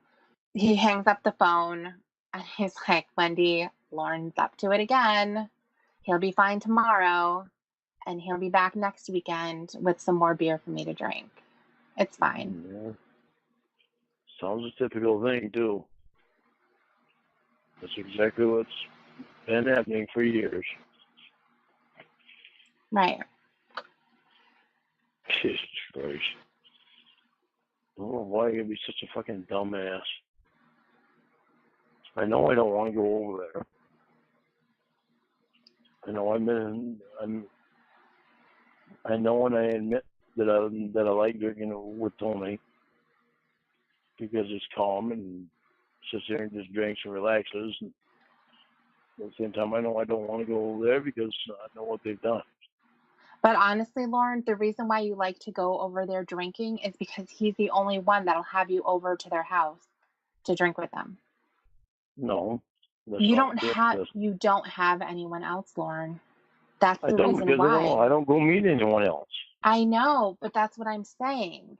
He hangs up the phone and he's like, Wendy, Lauren's up to it again. He'll be fine tomorrow, and he'll be back next weekend with some more beer for me to drink. It's fine. Yeah. Sounds a typical thing, too. That's exactly what's been happening for years. Right. Jesus Christ. I don't know why you'd be such a fucking dumbass. I know I don't want to go over there. I know I know and I admit that I like drinking with Tony because it's calm and sits there and just drinks and relaxes. And at the same time, I know I don't want to go over there because I know what they've done. But honestly, Lauren, the reason why you like to go over there drinking is because he's the only one that'll have you over to their house to drink with them. No. You don't have anyone else, Lauren. That's the reason why. I don't go meet anyone else. I know, but that's what I'm saying.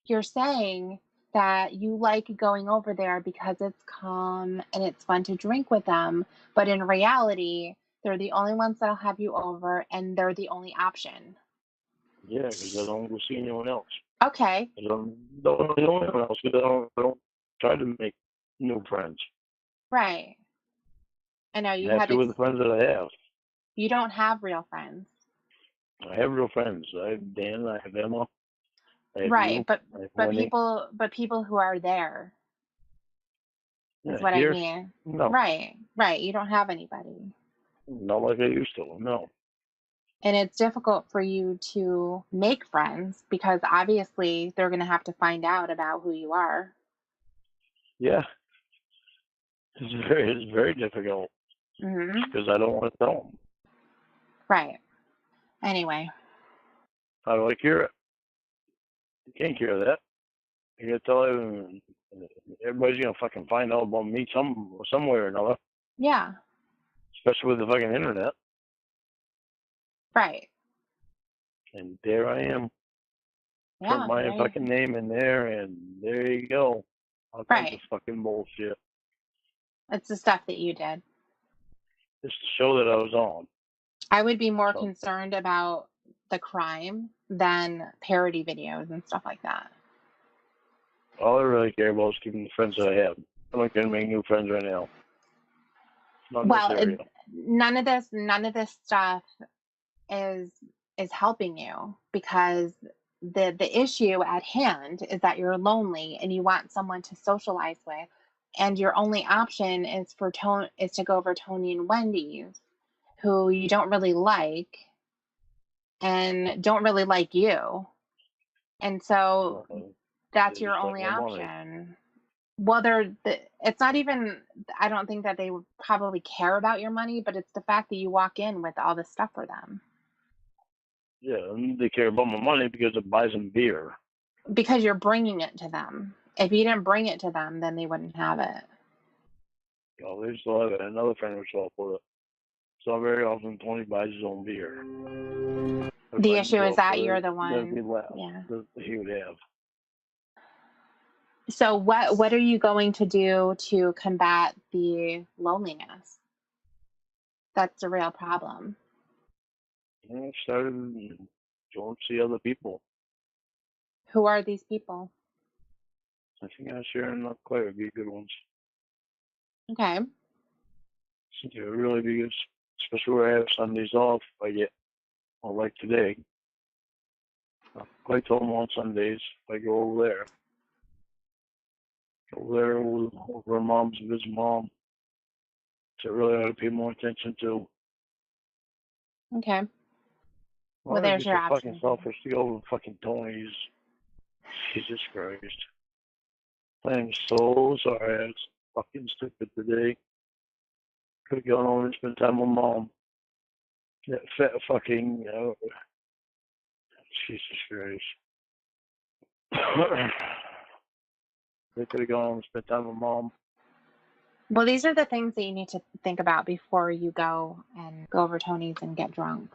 You're saying that you like going over there because it's calm and it's fun to drink with them, but in reality, they're the only ones that'll have you over, and they're the only option. Yeah, because I don't go see anyone else. Okay. I don't know anyone else because I don't try to make new friends. Right. I know you I'm happy with the friends that I have. You don't have real friends. I have real friends. I have Dan. I have Emma. I have right, you, but people who are there is what here, I mean. No. Right. You don't have anybody. Not like I used to. No. And it's difficult for you to make friends because obviously they're going to have to find out about who you are. Yeah. It's very difficult because I don't want to tell them. Right. Anyway. How do I cure it? You can't cure that. You got to tell everyone. Everybody's going to fucking find out about me some way or another. Yeah. Especially with the fucking internet. Right. And there I am. Yeah. Put my fucking name in there, and there you go. All kinds of fucking bullshit. It's the stuff that you did. Just to show that I was on. I would be more concerned about the crime than parody videos and stuff like that. All I really care about is keeping the friends that I have. I'm not going to make new friends right now. None of this stuff is helping you because the issue at hand is that you're lonely and you want someone to socialize with, and your only option is to go over Tony and Wendy's, who you don't really like and don't really like you, and so that's your only option. Well, it's not even, I don't think that they would probably care about your money, but it's the fact that you walk in with all this stuff for them. Yeah, they care about my money because it buys them beer. Because you're bringing it to them. If you didn't bring it to them, then they wouldn't have it. Oh, they still have it. Another friend would show up with it. So very often Tony buys his own beer. The issue is that you're the one. That he would have. So what are you going to do to combat the loneliness? That's the real problem. I started going to see other people. Who are these people? I think Sharon and Claire would be good ones. Okay. Since it would really be good, especially where I have Sundays off. Like today. I told them on Sundays I go over there. Over her mom's visit mom. So I really ought to pay more attention to. Okay. Why Well, are you there's your so fucking option. selfish to go to fucking Tony's? Jesus Christ. I'm so sorry. I was fucking stupid today. Could have gone home and spent time with Mom. That fat fucking, Jesus Christ. They could have gone home and spent time with Mom. Well, these are the things that you need to think about before you go and go over Tony's and get drunk.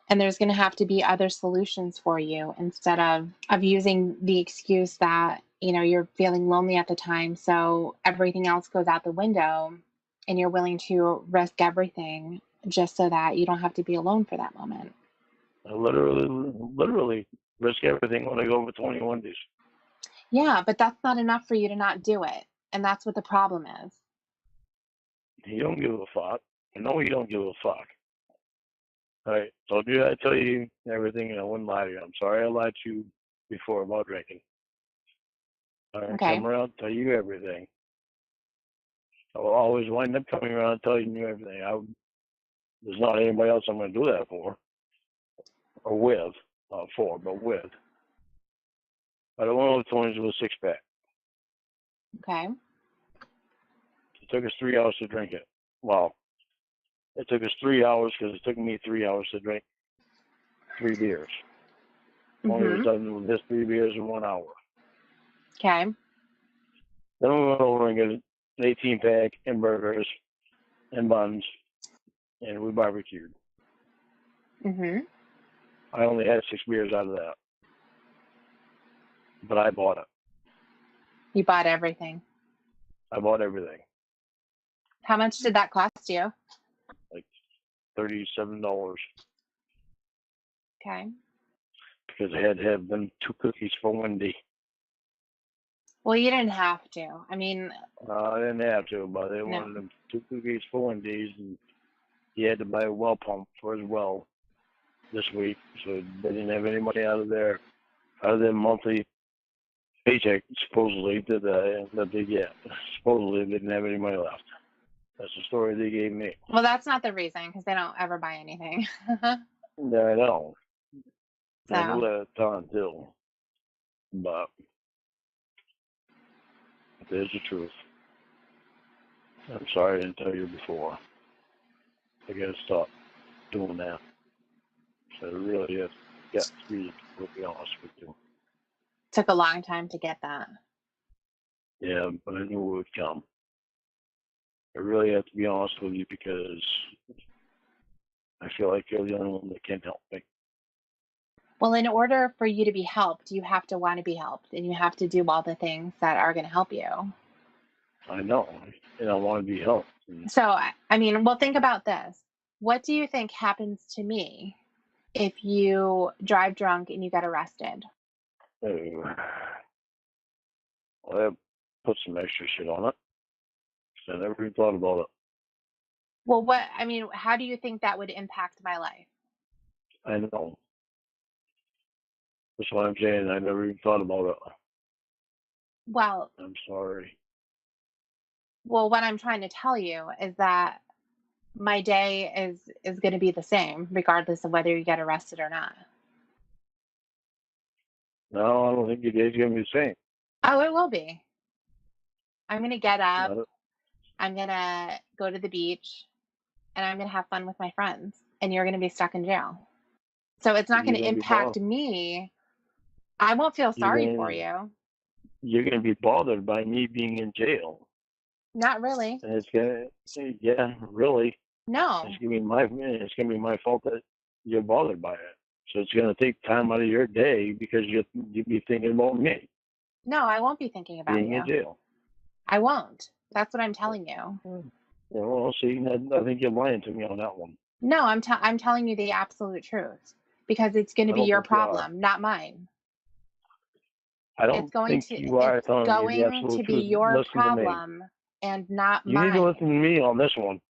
And there's going to have to be other solutions for you instead of using the excuse that, you're feeling lonely at the time. So everything else goes out the window and you're willing to risk everything just so that you don't have to be alone for that moment. I literally risk everything when I go over 21 days. Yeah, but that's not enough for you to not do it. And that's what the problem is. You don't give a fuck. I know you don't give a fuck. All right, so did I tell you everything and I wouldn't lie to you? I'm sorry I lied to you before about drinking. All right, Okay. come around and tell you everything. I will always wind up coming around and telling you everything. There's not anybody else I'm going to do that for. Or with. Not for, but with. I don't want to Tony's with a six-pack. Okay. It took us 3 hours to drink it. Well, it took us 3 hours because it took me 3 hours to drink 3 beers. Tony was done with his 3 beers in 1 hour. Okay. Then we went over and got an 18-pack and burgers and buns, and we barbecued. I only had 6 beers out of that. But I bought it. You bought everything. I bought everything. How much did that cost you? Like $37. Okay. Because I had to have them 2 cookies for Wendy. Well, you didn't have to. I mean, I didn't have to, but they wanted them 2 cookies for Wendy's, and he had to buy a well pump for his well this week, so they didn't have any money out of their monthly paycheck, supposedly, that they get. Supposedly, they didn't have any money left. That's the story they gave me. well, that's not the reason, because they don't ever buy anything. Yeah, I know. So. I knew that at the time, too. But there's the truth. I'm sorry I didn't tell you before. I gotta stop doing that. So it really has got to be honest with you. Took a long time to get that. Yeah, but I knew it would come. I really have to be honest with you because I feel like you're the only one that can help me. Well, in order for you to be helped, you have to want to be helped, and you have to do all the things that are going to help you. I know, and I want to be helped. So, I mean, well, think about this. What do you think happens to me if you drive drunk and you get arrested? Well, I put some extra shit on it. I never even thought about it. Well, how do you think that would impact my life? I know. That's what I'm saying. I never even thought about it. Well, I'm sorry. Well, what I'm trying to tell you is that my day is going to be the same, regardless of whether you get arrested or not. No, I don't think your day's going to be the same. Oh, it will be. I'm going to get up. No. I'm going to go to the beach, and I'm going to have fun with my friends, and you're going to be stuck in jail. So it's not going to impact me. I won't feel sorry for you. You're going to be bothered by me being in jail. Not really. And it's going to, yeah, really. No. It's going to be my fault that you're bothered by it. So it's going to take time out of your day because you'll be thinking about me. No, I won't be thinking about being you. in jail. I won't. That's what I'm telling you. Yeah, well, see, I think you're lying to me on that one. No, I'm telling you the absolute truth because it's going to be your problem, not mine. I don't think you are telling me the absolute truth. It's going to be your problem and not mine. You need to listen to me on this one.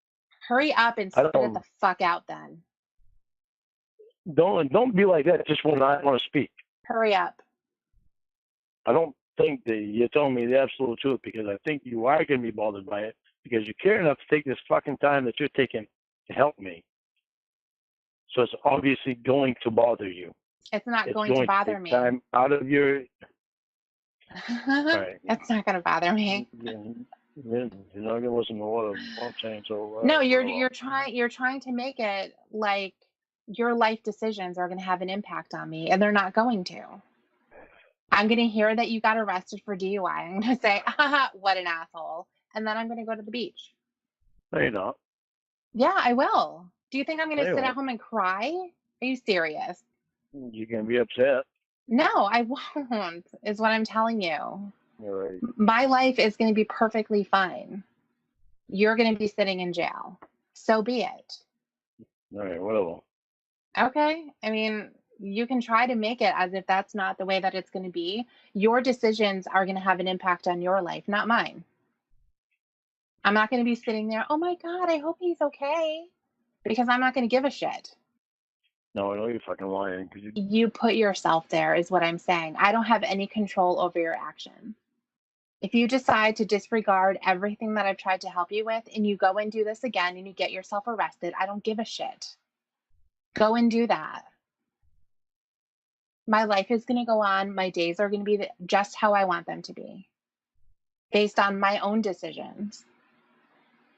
Hurry up and spit it the fuck out then. Don't be like that just when I want to speak. Hurry up. I don't think that you're telling me the absolute truth because I think you are going to be bothered by it because you care enough to take this fucking time that you're taking to help me. So it's obviously going to bother you. It's not It's going to bother take me. time out of your. Right. It's not going to bother me. You're not gonna listen to what I'm saying. So No, you're trying to make it like your life decisions are going to have an impact on me, and they're not going to. I'm going to hear that you got arrested for DUI. I'm going to say, haha, what an asshole. And then I'm going to go to the beach. No, you're not. Yeah, I will. Do you think I'm going to No, you sit at won't. home and cry? Are you serious? You're gonna be upset. No, I won't, is what I'm telling you. You're right. My life is going to be perfectly fine. You're going to be sitting in jail. So be it. All right, whatever. Okay. I mean, you can try to make it as if that's not the way that it's going to be. Your decisions are going to have an impact on your life, not mine. I'm not going to be sitting there, oh my God, I hope he's okay. Because I'm not going to give a shit. No, I know you're fucking lying. You put yourself there, is what I'm saying. I don't have any control over your actions. If you decide to disregard everything that I've tried to help you with and you go and do this again and you get yourself arrested, I don't give a shit. Go and do that. My life is going to go on. My days are going to be just how I want them to be, based on my own decisions.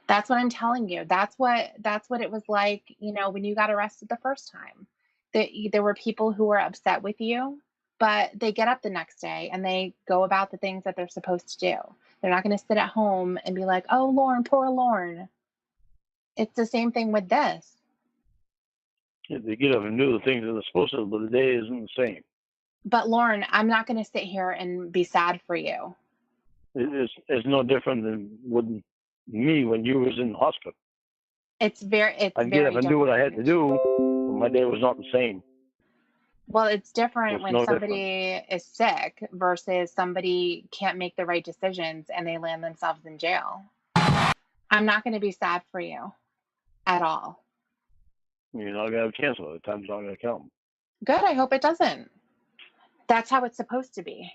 That's what I'm telling you. That's what it was like, when you got arrested the first time. There were people who were upset with you, but they get up the next day and they go about the things that they're supposed to do. They're not going to sit at home and be like, oh, Lauren, poor Lauren. It's the same thing with this. Yeah, they get up and do the things that they're supposed to, but the day isn't the same. But Lauren, I'm not going to sit here and be sad for you. It's no different than with me when you was in the hospital. It's very I'd get up and do what I had to do, but my day was not the same. Well, it's different It's when no somebody is sick versus somebody can't make the right decisions and they land themselves in jail. I'm not going to be sad for you at all. You're not going to cancel it. The time's not going to come. Good. I hope it doesn't. That's how it's supposed to be.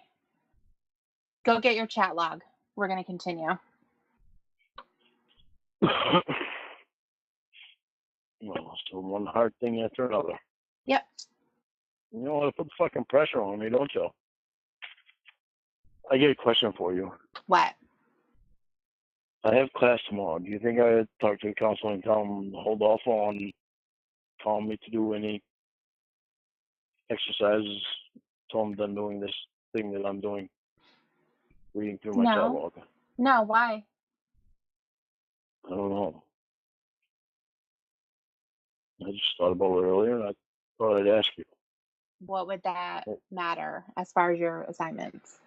Go get your chat log. We're going to continue. Well, so one hard thing after another. Yep. You know what? Put fucking pressure on me, don't you? I get a question for you. What? I have class tomorrow. Do you think I would talk to the counselor and tell them to hold off on telling me to do any exercises? Tell them I'm done doing this thing that I'm doing, reading through my chat log. No, why? I don't know. I just thought about it earlier, and I thought I'd ask you. What would that matter as far as your assignments?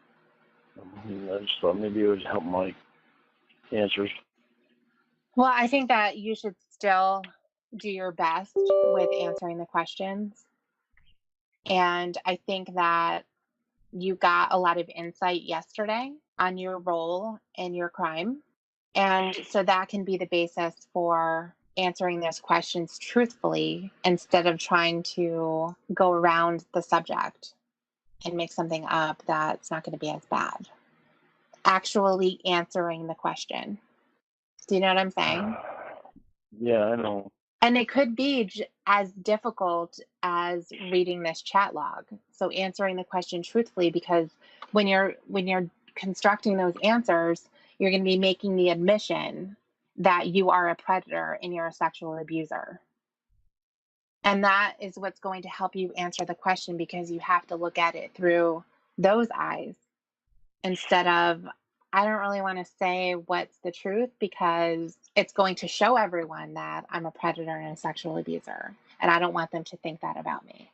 I just thought maybe it would help my answers. Well, I think that you should still do your best with answering the questions. And I think that you got a lot of insight yesterday on your role in your crime. And so that can be the basis for answering those questions truthfully instead of trying to go around the subject and make something up that's not going to be as bad. Actually answering the question. Do you know what I'm saying? Yeah, I know. And it could be as difficult as reading this chat log. So answering the question truthfully, because when you're constructing those answers, you're going to be making the admission that you are a predator and you're a sexual abuser. And that is what's going to help you answer the question, because you have to look at it through those eyes instead of, I don't really want to say what's the truth because it's going to show everyone that I'm a predator and a sexual abuser. And I don't want them to think that about me.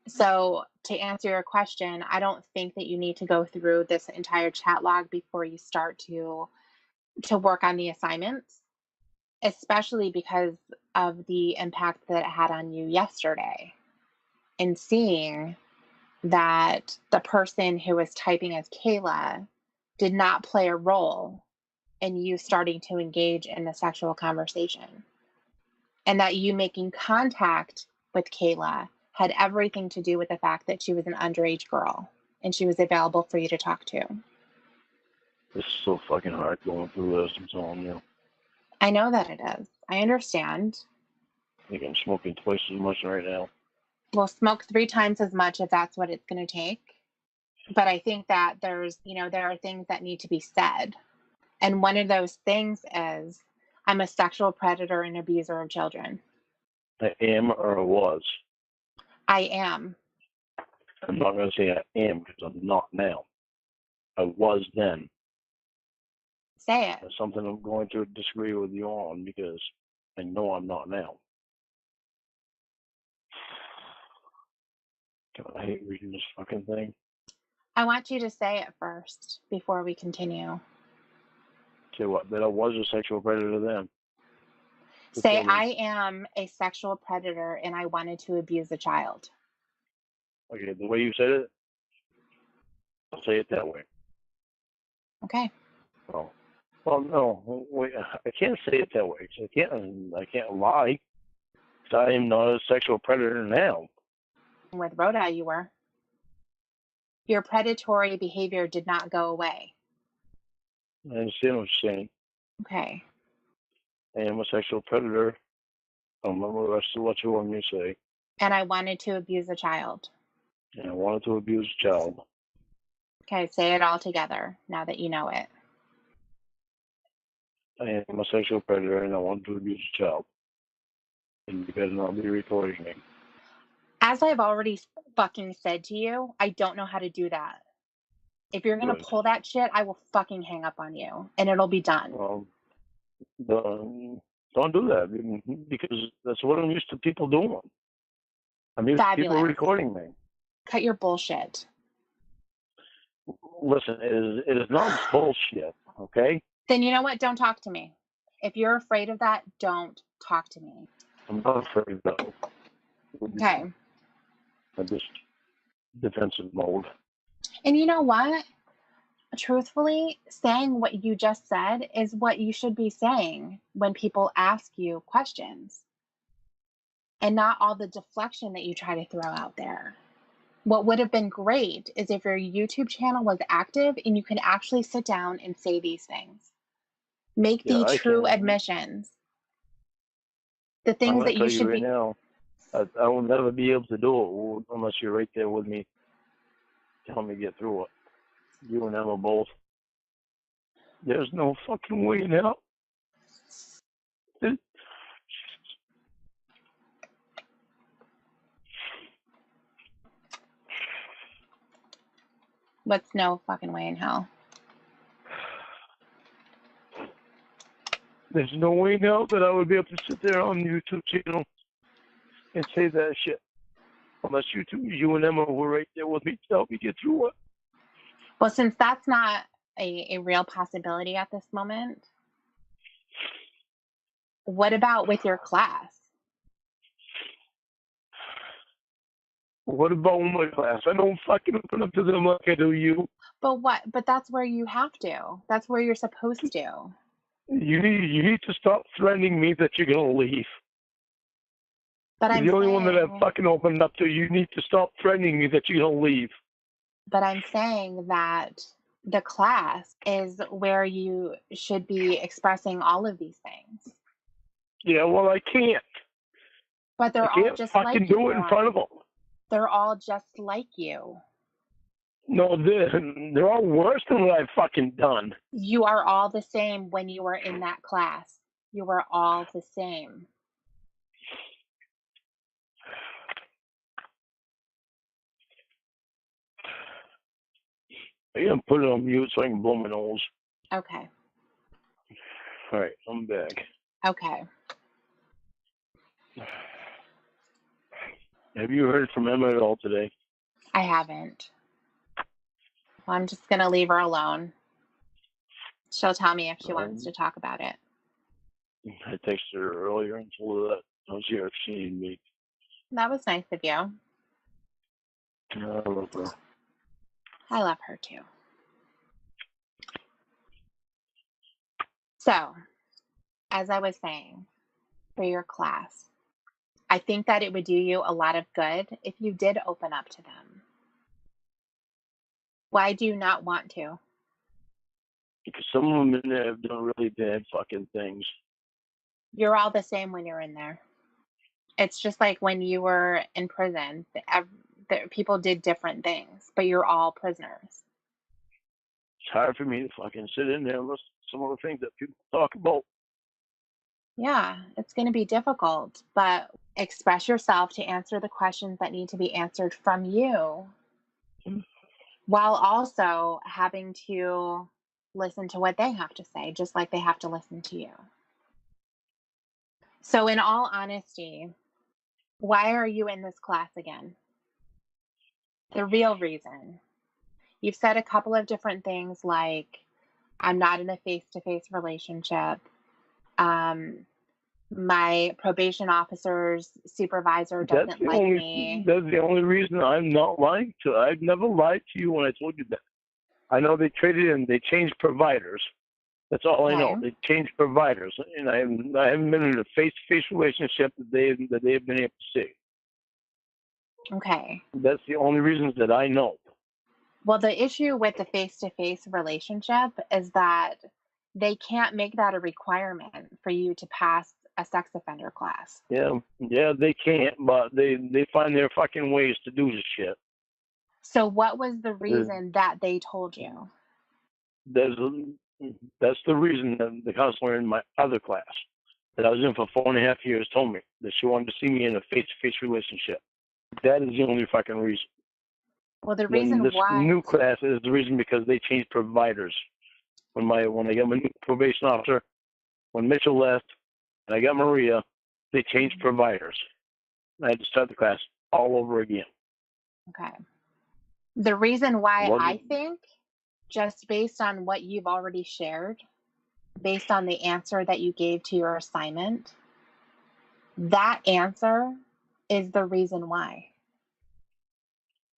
So to answer your question, I don't think that you need to go through this entire chat log before you start to work on the assignments, especially because of the impact that it had on you yesterday and seeing that the person who was typing as Kayla did not play a role in you starting to engage in the sexual conversation, and that you making contact with Kayla had everything to do with the fact that she was an underage girl and she was available for you to talk to. It's so fucking hard going through this, I'm telling you. I know that it is. I understand. I think I'm smoking twice as much right now. Well, smoke 3 times as much if that's what it's going to take. But I think that there are things that need to be said. And one of those things is I'm a sexual predator and abuser of children. I am or I was. I am. I'm not going to say I am because I'm not now. I was then. Say it. That's something I'm going to disagree with you on because I know I'm not now. God, I hate reading this fucking thing. I want you to say it first before we continue. Say what? That I was a sexual predator then. Say, I am a sexual predator and I wanted to abuse a child. Okay, the way you said it, I'll say it that way. Okay. Oh. Well, no, wait, I can't say it that way. I can't lie. I am not a sexual predator now. With Rhoda, you were. Your predatory behavior did not go away. I understand what you're saying. Okay. I am a sexual predator. I don't remember the rest of what you want me to say. And I wanted to abuse a child. And I wanted to abuse a child. Okay, say it all together now that you know it. I am a sexual predator and I wanted to abuse a child. And you better not be recording me. As I've already fucking said to you, I don't know how to do that. If you're going to pull that shit, I will fucking hang up on you and it'll be done. Well, don't do that because that's what I'm used to people doing. I'm used to people recording me. Cut your bullshit. Listen, it is not bullshit, okay? Then you know what? Don't talk to me. If you're afraid of that, don't talk to me. I'm not afraid though. Okay. I'm just defensive mode. And you know what? Truthfully, saying what you just said is what you should be saying when people ask you questions. And not all the deflection that you try to throw out there. What would have been great is if your YouTube channel was active and you could actually sit down and say these things. Make the true admissions. The things that you should be. Now, I will never be able to do it unless you're right there with me, telling me to get through it. You and Emma both. There's no fucking way now. What's no fucking way in hell? There's no way now that I would be able to sit there on the YouTube channel and say that shit. Unless you and Emma were right there with me to help me get through it. Well, since that's not a real possibility at this moment, what about with your class? What about my class? I don't fucking open up to them like I do you. But what? But that's where you have to. That's where you're supposed to. You need to stop threatening me that you're gonna leave. But I'm the only one that I've fucking opened up to. You need to stop threatening me that you're gonna leave. But I'm saying that the class is where you should be expressing all of these things. Yeah, well, I can't. But they're all just like you. I can't fucking do it in front of them. They're all just like you. No, they're all worse than what I've fucking done. You are all the same when you were in that class. You were all the same. I'm going to put it on mute so I can blow my nose. Okay. All right, I'm back. Okay. Have you heard from Emma at all today? I haven't. Well, I'm just going to leave her alone. She'll tell me if she wants to talk about it. I texted her earlier and told her that I was here if she needed me. That was nice of you. I love her. I love her too. So, as I was saying, for your class, I think that it would do you a lot of good if you did open up to them. Why do you not want to? Because some of them in there have done really bad fucking things. You're all the same when you're in there. It's just like when you were in prison, people did different things, but you're all prisoners. It's hard for me to fucking sit in there and listen to some of the things that people talk about. Yeah, it's going to be difficult, but express yourself to answer the questions that need to be answered from you, while also having to listen to what they have to say, just like they have to listen to you. So, in all honesty, why are you in this class again? The real reason. You've said a couple of different things like, I'm not in a face to face relationship. My probation officer's supervisor doesn't like me. That's the only reason I'm not lying to. I've never lied to you when I told you that. I know they changed providers. That's all I know. They changed providers, and I haven't been in a face-to-face relationship that they have been able to see. Okay. That's the only reasons that I know. Well, the issue with the face-to-face relationship is that they can't make that a requirement for you to pass a sex offender class. Yeah, they can't, but they find their fucking ways to do this shit. So what was the reason that they told you? That's the reason that the counselor in my other class that I was in for 4.5 years told me that she wanted to see me in a face-to-face relationship. That is the only fucking reason. Well, the reason this why new class is the reason because they changed providers. When I got my new probation officer, when Mitchell left, and I got Maria, they changed providers. I had to start the class all over again. Okay. The reason why I think, just based on what you've already shared, based on the answer that you gave to your assignment, that answer is the reason why.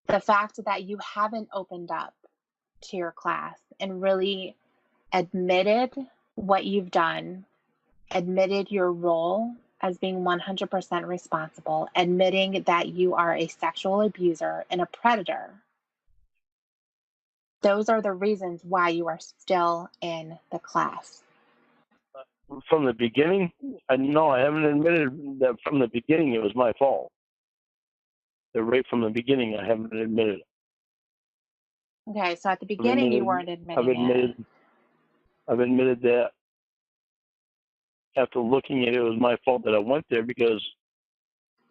The fact that you haven't opened up to your class and really admitted what you've done, admitted your role as being 100% responsible, admitting that you are a sexual abuser and a predator. Those are the reasons why you are still in the class. From the beginning, I haven't admitted that from the beginning it was my fault. Right from the beginning, I haven't admitted it. Okay, so at the beginning you weren't admitting it. I've admitted that after looking at it, it was my fault that I went there because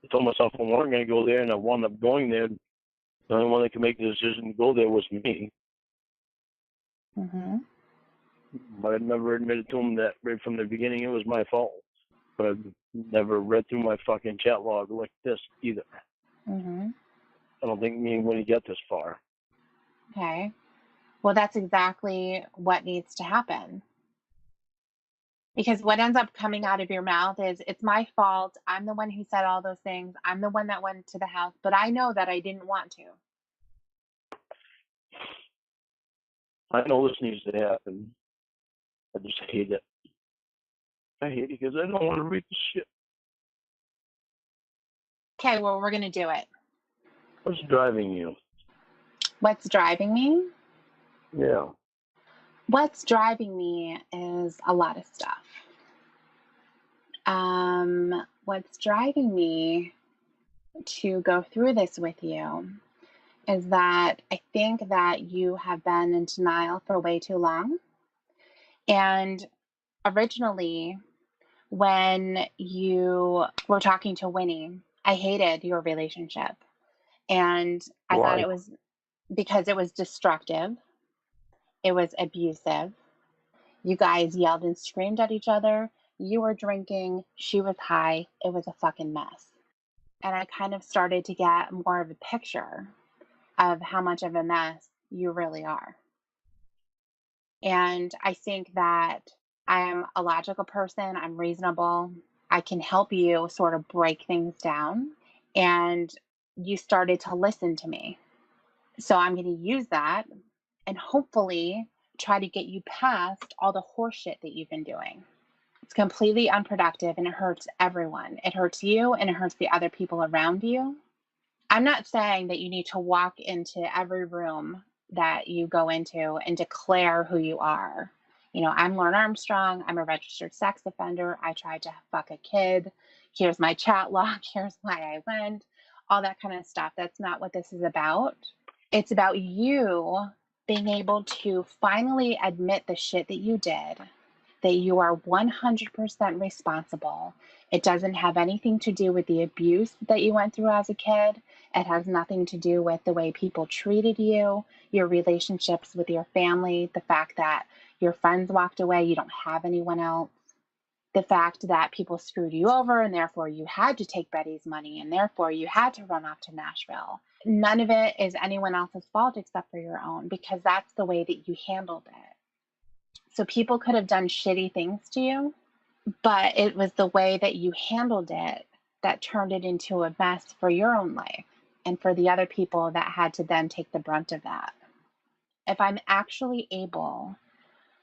I told myself I wasn't going to go there, and I wound up going there. The only one that could make the decision to go there was me. Mm-hmm. But I never admitted to him that right from the beginning it was my fault. But I've never read through my fucking chat log like this either. Mm-hmm. I don't think me and Winnie get this far. Okay. Well, that's exactly what needs to happen. Because what ends up coming out of your mouth is, it's my fault. I'm the one who said all those things. I'm the one that went to the house, but I know that I didn't want to. I know this needs to happen. I just hate it. I hate it because I don't want to read this shit. Okay, well, we're going to do it. What's driving you? What's driving me? Yeah. What's driving me is a lot of stuff. What's driving me to go through this with you is that I think that you have been in denial for way too long. And originally, when you were talking to Winnie, I hated your relationship. And I thought it was because it was destructive. It was abusive. You guys yelled and screamed at each other. You were drinking. She was high. It was a fucking mess. And I kind of started to get more of a picture of how much of a mess you really are. And I think that I am a logical person. I'm reasonable. I can help you sort of break things down. And you started to listen to me. So I'm going to use that and hopefully try to get you past all the horseshit that you've been doing. It's completely unproductive and it hurts everyone. It hurts you and it hurts the other people around you. I'm not saying that you need to walk into every room that you go into and declare who you are I'm Lauren Armstrong. I'm a registered sex offender. I tried to fuck a kid. Here's my chat log. Here's why I went. All that kind of stuff. That's not what this is about. It's about you being able to finally admit the shit that you did, that you are 100% responsible. It doesn't have anything to do with the abuse that you went through as a kid. It has nothing to do with the way people treated you, your relationships with your family, the fact that your friends walked away, you don't have anyone else, the fact that people screwed you over and therefore you had to take Betty's money and therefore you had to run off to Nashville. None of it is anyone else's fault except for your own, because that's the way that you handled it. So people could have done shitty things to you, but it was the way that you handled it that turned it into a mess for your own life and for the other people that had to then take the brunt of that. If I'm actually able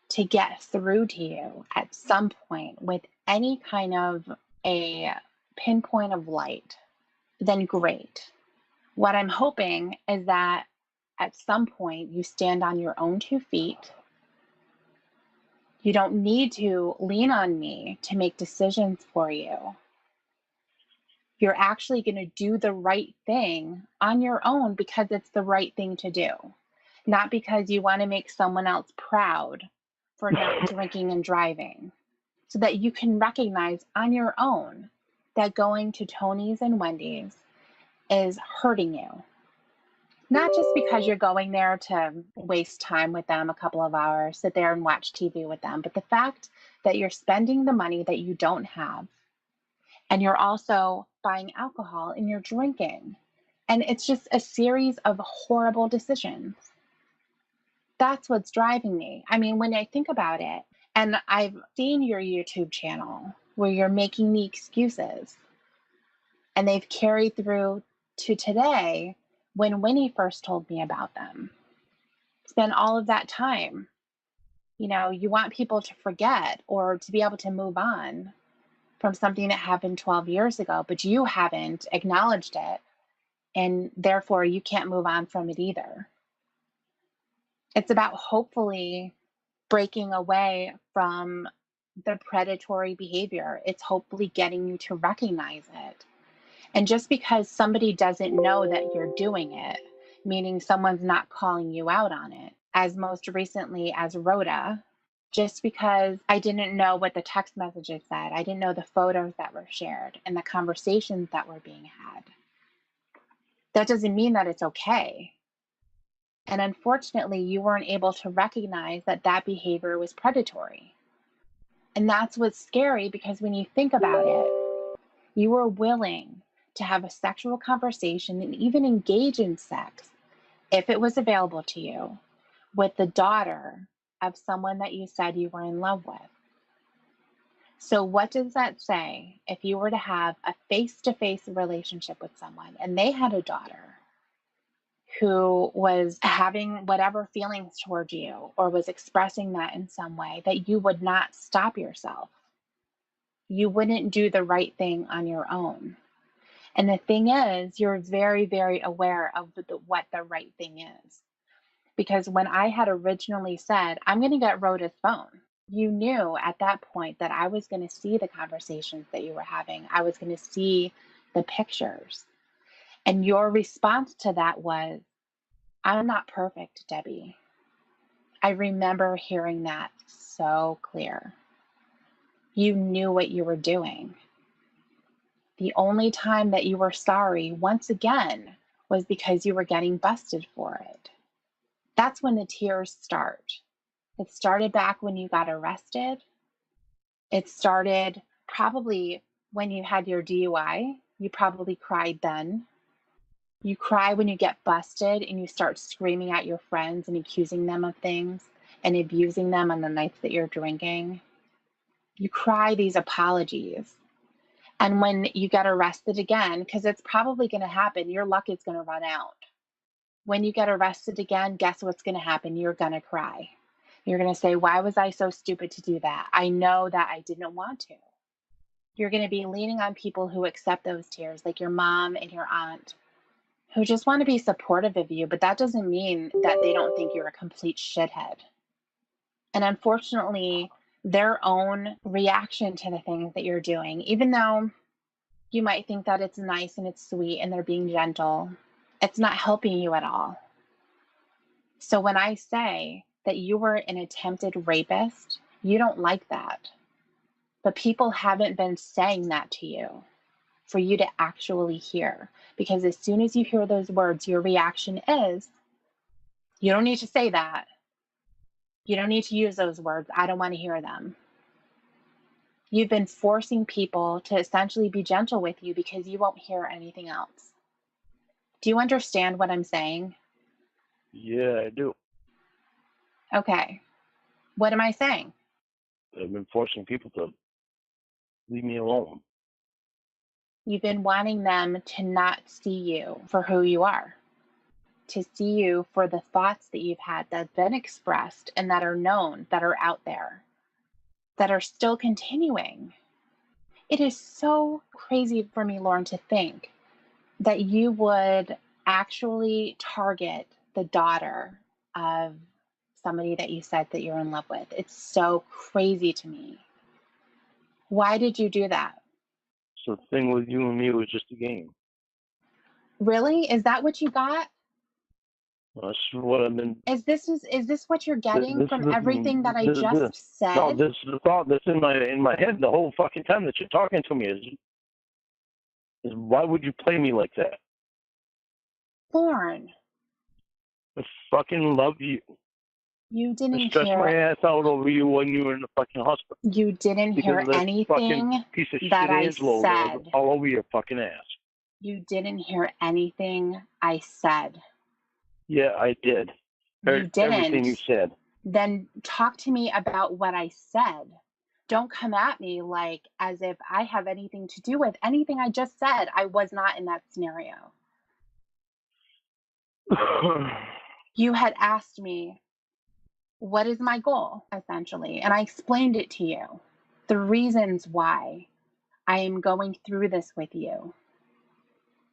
to get through to you at some point with any kind of a pinpoint of light, then great. What I'm hoping is that at some point you stand on your own 2 feet. You don't need to lean on me to make decisions for you. You're actually going to do the right thing on your own because it's the right thing to do, not because you want to make someone else proud for not drinking and driving, so that you can recognize on your own that going to Tony's and Wendy's is hurting you. Not just because you're going there to waste time with them a couple of hours, sit there and watch TV with them, but the fact that you're spending the money that you don't have, and you're also buying alcohol and you're drinking. And it's just a series of horrible decisions. That's what's driving me. I mean, when I think about it, and I've seen your YouTube channel where you're making the excuses, and they've carried through to today when Winnie first told me about them. It's been all of that time. You want people to forget or to be able to move on from something that happened 12 years ago, but you haven't acknowledged it, and therefore you can't move on from it either. It's about hopefully breaking away from the predatory behavior. It's hopefully getting you to recognize it. And just because somebody doesn't know that you're doing it, meaning someone's not calling you out on it, as most recently as Rhoda, just because I didn't know what the text messages said, I didn't know the photos that were shared and the conversations that were being had, that doesn't mean that it's okay. And unfortunately, you weren't able to recognize that that behavior was predatory. And that's what's scary, because when you think about it, you were willing to have a sexual conversation and even engage in sex, if it was available to you, with the daughter of someone that you said you were in love with. So what does that say if you were to have a face-to-face relationship with someone and they had a daughter who was having whatever feelings toward you or was expressing that in some way, that you would not stop yourself? You wouldn't do the right thing on your own. And the thing is, you're very, very aware of what the right thing is. Because when I had originally said, I'm going to get Rhoda's phone, you knew at that point that I was going to see the conversations that you were having. I was going to see the pictures. And your response to that was, I'm not perfect, Debbie. I remember hearing that so clear. You knew what you were doing. The only time that you were sorry, once again, was because you were getting busted for it. That's when the tears start. It started back when you got arrested. It started probably when you had your DUI. You probably cried then. You cry when you get busted and you start screaming at your friends and accusing them of things and abusing them on the nights that you're drinking. You cry these apologies. And when you get arrested again, because it's probably going to happen, your luck is going to run out. When you get arrested again, guess what's going to happen? You're going to cry. You're going to say, why was I so stupid to do that? I know that I didn't want to. You're going to be leaning on people who accept those tears, like your mom and your aunt, who just want to be supportive of you, but that doesn't mean that they don't think you're a complete shithead. And unfortunately, their own reaction to the things that you're doing, even though you might think that it's nice and it's sweet and they're being gentle, it's not helping you at all. So when I say that you were an attempted rapist, you don't like that. But people haven't been saying that to you for you to actually hear. Because as soon as you hear those words, your reaction is, you don't need to say that. You don't need to use those words. I don't want to hear them. You've been forcing people to essentially be gentle with you because you won't hear anything else. Do you understand what I'm saying? Yeah, I do. Okay. What am I saying? I've been forcing people to leave me alone. You've been wanting them to not see you for who you are, to see you for the thoughts that you've had that have been expressed and that are known, that are out there, that are still continuing. It is so crazy for me, Lauren, to think that you would actually target the daughter of somebody that you said that you're in love with. It's so crazy to me. Why did you do that? So the thing with you and me was just a game. Really? Is that what you got? That's what I've been. Is this what you're getting This from is everything that I this, just said? No, this is the thought that's in my head the whole fucking time that you're talking to me is why would you play me like that? Lauren, I fucking love you. you I didn't stressed my hear ass out over you when you were in the fucking hospital. you didn't hear Because of that anything fucking piece of that shit I Angelo there said. all over your fucking ass. You didn't hear anything I said. Yeah, I did. You Heard everything you didn't. said. Then talk to me about what I said. Don't come at me like as if I have anything to do with anything I just said. I was not in that scenario. You had asked me, what is my goal, essentially? And I explained it to you. The reasons why I am going through this with you.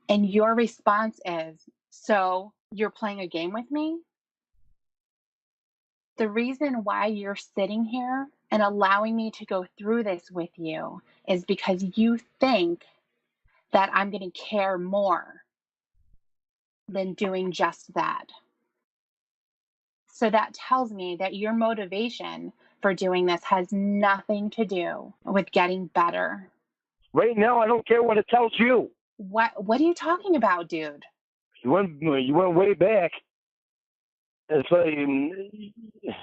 And your response is, so you're playing a game with me? The reason why you're sitting here and allowing me to go through this with you is because you think that I'm going to care more than doing just that. So that tells me that your motivation for doing this has nothing to do with getting better. Right now, I don't care what it tells you. What are you talking about, dude? You went way back. It's like it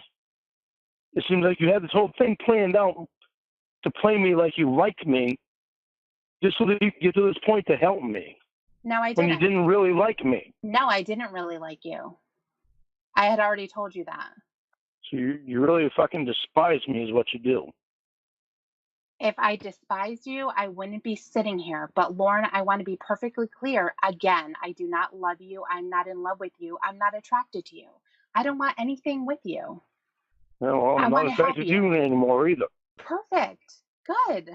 seems like you had this whole thing planned out to play me like you liked me, just so that you could get to this point to help me. No, I When didn't. you didn't really like me. No, I didn't really like you. I had already told you that. So you really fucking despise me is what you do. If I despised you, I wouldn't be sitting here. But Lauren, I want to be perfectly clear. Again, I do not love you. I'm not in love with you. I'm not attracted to you. I don't want anything with you. Well, I'm not attracted to you anymore either. Perfect. Good.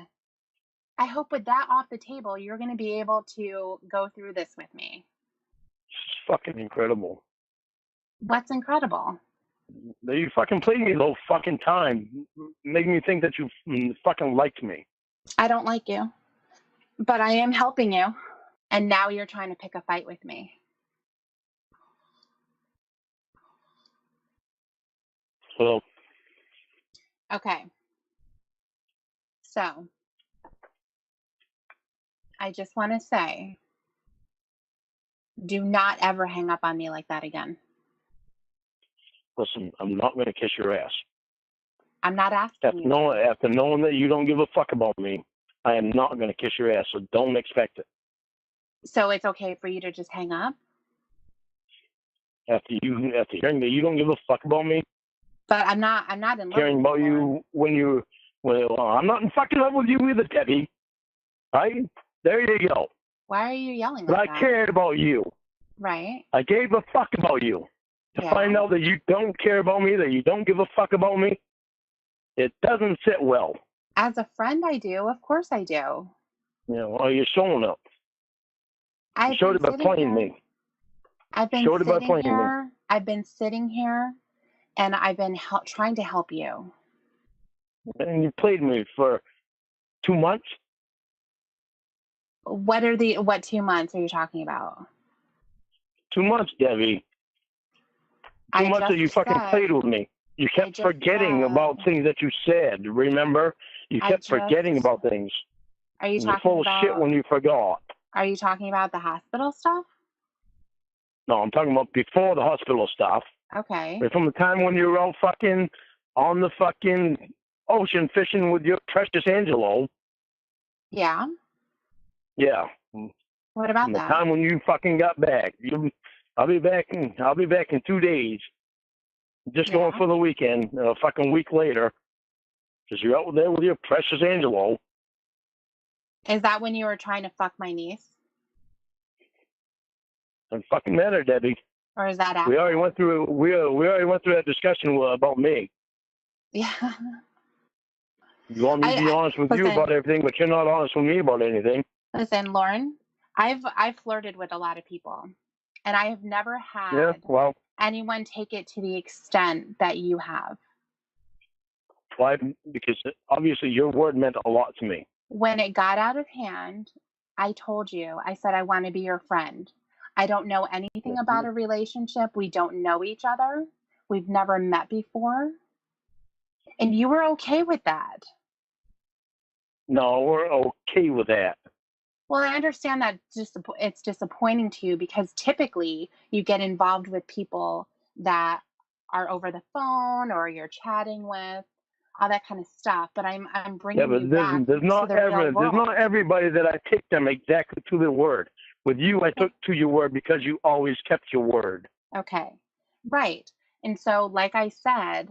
I hope with that off the table, you're going to be able to go through this with me. It's fucking incredible. What's incredible? That you fucking played me the whole fucking time, making me think that you fucking liked me. I don't like you, but I am helping you. And now you're trying to pick a fight with me. Hello. Okay. So, I just want to say, do not ever hang up on me like that again. Listen, I'm not going to kiss your ass. I'm not asking you. After knowing that you don't give a fuck about me, I am not going to kiss your ass, so don't expect it. So it's okay for you to just hang up? After hearing that you don't give a fuck about me, But I'm not in love caring with about you I'm not in fucking love with you either, Debbie. Right? There you go. Why are you yelling But like I that? cared about you. Right. I gave a fuck about you. To find out that you don't care about me, that you don't give a fuck about me, it doesn't sit well. As a friend, I do. Of course I do. Well, you're showing up. You showed it by playing me. I've been sitting here and I've been trying to help you. And you played me for 2 months. What 2 months are you talking about? 2 months, Debbie. 2 I months that you just fucking said, played with me. You I kept just forgetting about said, things that you said. Remember? You I kept forgetting just, about things. are you You're talking full of shit about, when you forgot. are you talking about the hospital stuff? No, I'm talking about before the hospital stuff. Okay. But from the time when you were out fucking on the fucking ocean fishing with your precious Angelo. Yeah. Yeah. What about From the that? time when you fucking got back. I'll be back in 2 days. Just going for the weekend, a fucking week later. Because you're out there with your precious Angelo. Is that when you were trying to fuck my niece? Doesn't fucking matter, Debbie. Or is that after? We already went through that discussion about me. Yeah. You want me to be honest with you about everything, but you're not honest with me about anything. Listen, Lauren, I've flirted with a lot of people, and I have never had anyone take it to the extent that you have. Why? Because obviously your word meant a lot to me. When it got out of hand, I told you, I said, I want to be your friend. I don't know anything about a relationship. We don't know each other. We've never met before. And you were okay with that. No, we're okay with that. Well, I understand that it's disappointing to you because typically you get involved with people that are over the phone or you're chatting with, all that kind of stuff. But I'm bringing you back to the real world. There's not everybody that I take them exactly to their word. With you, I took to your word because you always kept your word. Okay, right. And so, like I said,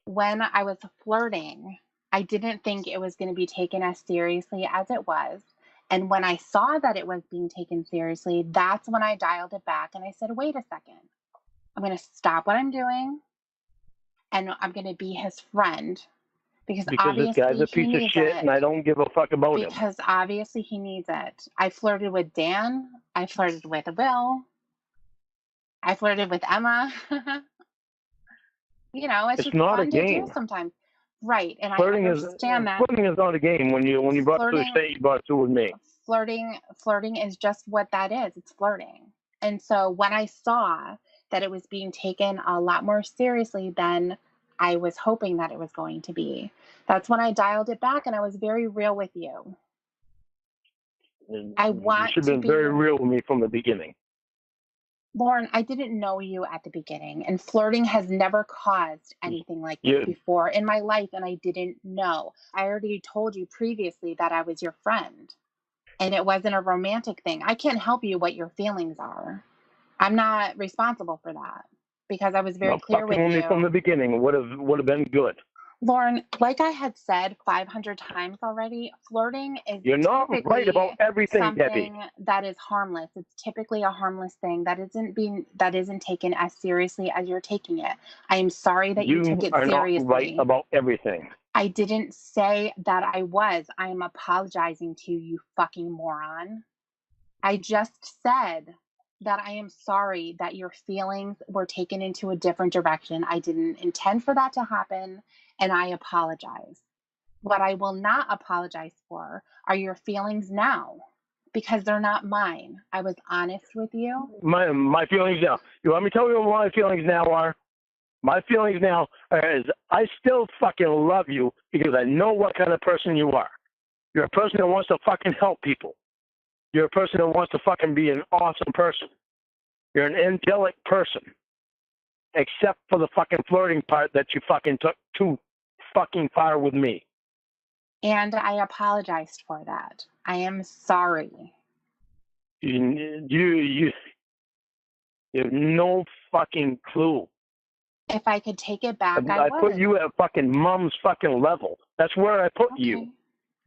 when I was flirting, I didn't think it was going to be taken as seriously as it was. And when I saw that it was being taken seriously, that's when I dialed it back and I said, wait a second. I'm going to stop what I'm doing and I'm going to be his friend because obviously this guy's a piece of shit and I don't give a fuck about him. Because obviously he needs it. I flirted with Dan. I flirted with Will. I flirted with Emma. You know, it's just not fun a game. to do sometimes. Right, and Flirting I understand that. Flirting is not a game. When you brought it to the state, you brought it to with me. Flirting is just what that is. It's flirting. And so when I saw that it was being taken a lot more seriously than I was hoping that it was going to be, that's when I dialed it back and I was very real with you. You should have been very real with me from the beginning. Lauren, I didn't know you at the beginning, and flirting has never caused anything like this before in my life, and I didn't know. I already told you previously that I was your friend, and it wasn't a romantic thing. I can't help you what your feelings are. I'm not responsible for that because I was very clear with you. From the beginning would have been good. Lauren, like I had said 500 times already, flirting is You're not right about everything, something Debbie. that is harmless. It's typically a harmless thing that isn't taken as seriously as you're taking it. I am sorry that you took it seriously. You are not right about everything. I didn't say that I was. I am apologizing to you, fucking moron. I just said that I am sorry that your feelings were taken into a different direction. I didn't intend for that to happen, and I apologize. What I will not apologize for are your feelings now, because they're not mine. I was honest with you. My feelings now. You want me to tell you what my feelings now are? My feelings now is I still fucking love you because I know what kind of person you are. You're a person that wants to fucking help people. You're a person that wants to fucking be an awesome person. You're an angelic person. Except for the fucking flirting part that you fucking took too fucking far with me. And I apologized for that. I am sorry. You have no fucking clue. If I could take it back, I would. I put you at fucking mom's fucking level. That's where I put you.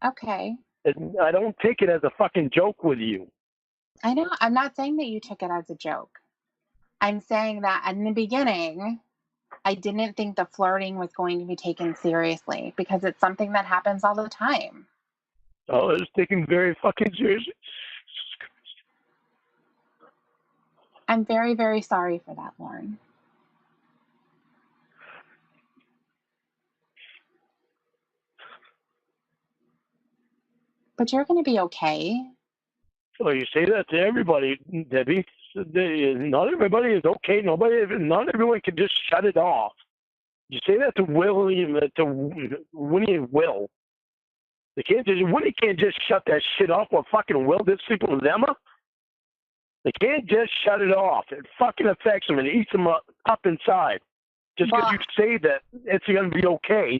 Okay. I don't take it as a fucking joke with you. I know. I'm not saying that you took it as a joke. I'm saying that in the beginning, I didn't think the flirting was going to be taken seriously because it's something that happens all the time. Oh, it's taken very fucking seriously. I'm very, very sorry for that, Lauren. But you're going to be okay. Well, you say that to everybody, Debbie. Not everybody is okay. Not everyone can just shut it off. You say that to Winnie and Will. Winnie can't just shut that shit off while fucking Will did sleep with Emma. They can't just shut it off. It fucking affects them and eats them up inside. Just because you say that it's going to be okay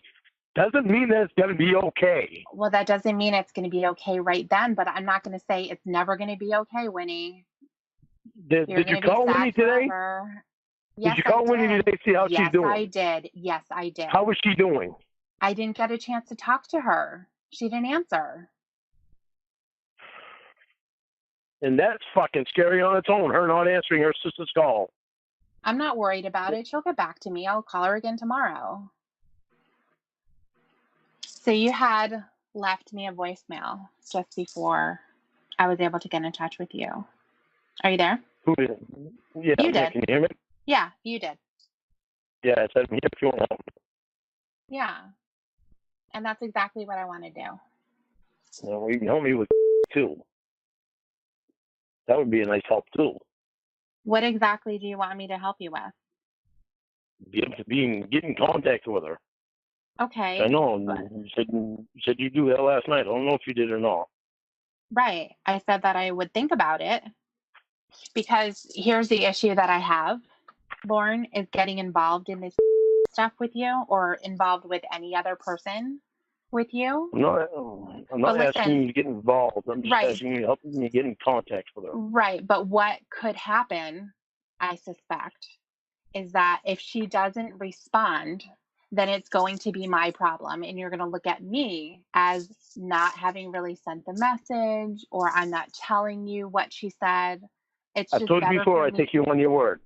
doesn't mean that it's going to be okay. Well, that doesn't mean it's going to be okay right then, but I'm not going to say it's never going to be okay, Winnie. Did you call Winnie today? Yes, did you call Winnie today to see how she's doing? Yes, I did. Yes, I did. How is she doing? I didn't get a chance to talk to her. She didn't answer. And that's fucking scary on its own, her not answering her sister's call. I'm not worried about it. She'll get back to me. I'll call her again tomorrow. So you had left me a voicemail just before I was able to get in touch with you. Are you there? Who did? Yeah, you did. Can you hear me? Yeah, you did. Yeah, I said, if you want. Yeah. And that's exactly what I want to do. Well, you can help me with too. That would be a nice help too. What exactly do you want me to help you with? Get in contact with her. Okay. I know. You said you do that last night. I don't know if you did or not. Right. I said that I would think about it because here's the issue that I have, Lauren, is getting involved in this stuff with you or involved with any other person with you. I'm not asking you to get involved. I'm just asking you to help me get in contact with her. Right. But what could happen, I suspect, is that if she doesn't respond, then it's going to be my problem. And you're going to look at me as not having really sent the message or I'm not telling you what she said. It's just I told you before, I take you on your word.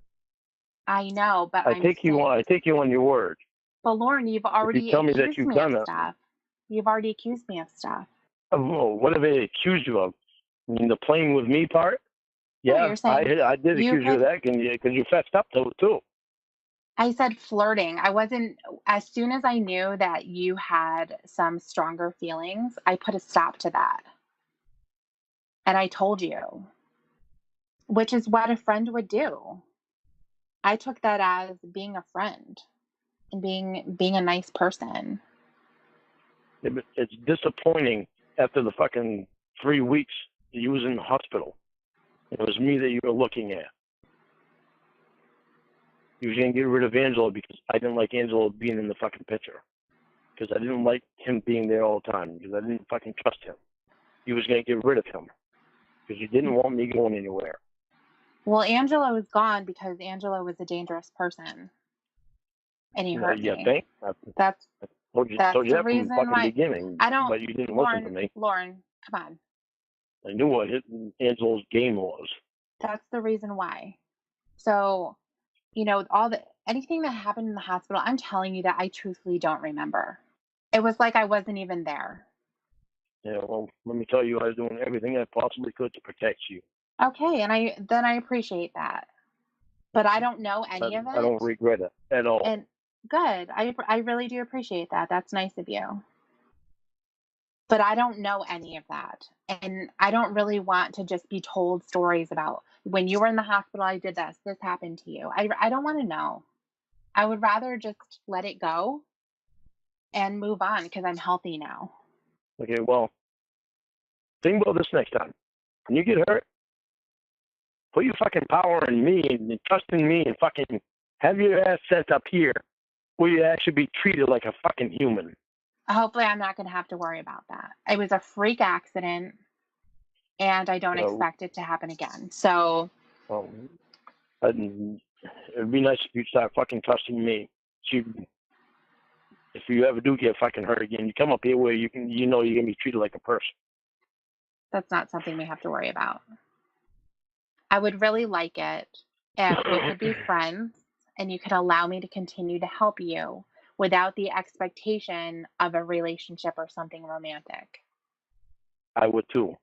I know, but I take you on your word. But Lauren, you've already accused me of stuff. You've already accused me of stuff. Oh, what have they accused you of? I mean, the playing with me part? Yeah, I did accuse you of that because you fessed up to it too. I said flirting. I wasn't, as soon as I knew that you had some stronger feelings, I put a stop to that. And I told you, which is what a friend would do. I took that as being a friend and being a nice person. It's disappointing after the fucking 3 weeks that you was in the hospital. It was me that you were looking at. You was going to get rid of Angelo because I didn't like Angelo being in the fucking picture. Because I didn't like him being there all the time. Because I didn't fucking trust him. You was going to get rid of him. Because you didn't want me going anywhere. Well, Angelo is gone because Angelo was a dangerous person. And he hurt me. That's the reason why. Beginning, but you didn't listen to me. Lauren, come on. I knew what Angelo's game was. That's the reason why. So, anything that happened in the hospital, I'm telling you that I truthfully don't remember. It was like I wasn't even there. Yeah, well, let me tell you, I was doing everything I possibly could to protect you. Okay, and I appreciate that. But I don't know any of it. I don't regret it at all. And good. I really do appreciate that. That's nice of you. But I don't know any of that. And I don't really want to just be told stories about when you were in the hospital, I did this happened to you. I don't want to know. I would rather just let it go and move on because I'm healthy now. Okay, well, think about this next time. When you get hurt, put your fucking power in me and trust in me and fucking have your ass sent up here where you actually be treated like a fucking human. Hopefully I'm not going to have to worry about that. It was a freak accident, and I don't expect it to happen again. So, it'd be nice if you start fucking trusting me. If you ever do get fucking hurt again, you come up here where you're gonna be treated like a person. That's not something we have to worry about. I would really like it if we could be friends and you could allow me to continue to help you without the expectation of a relationship or something romantic. I would too.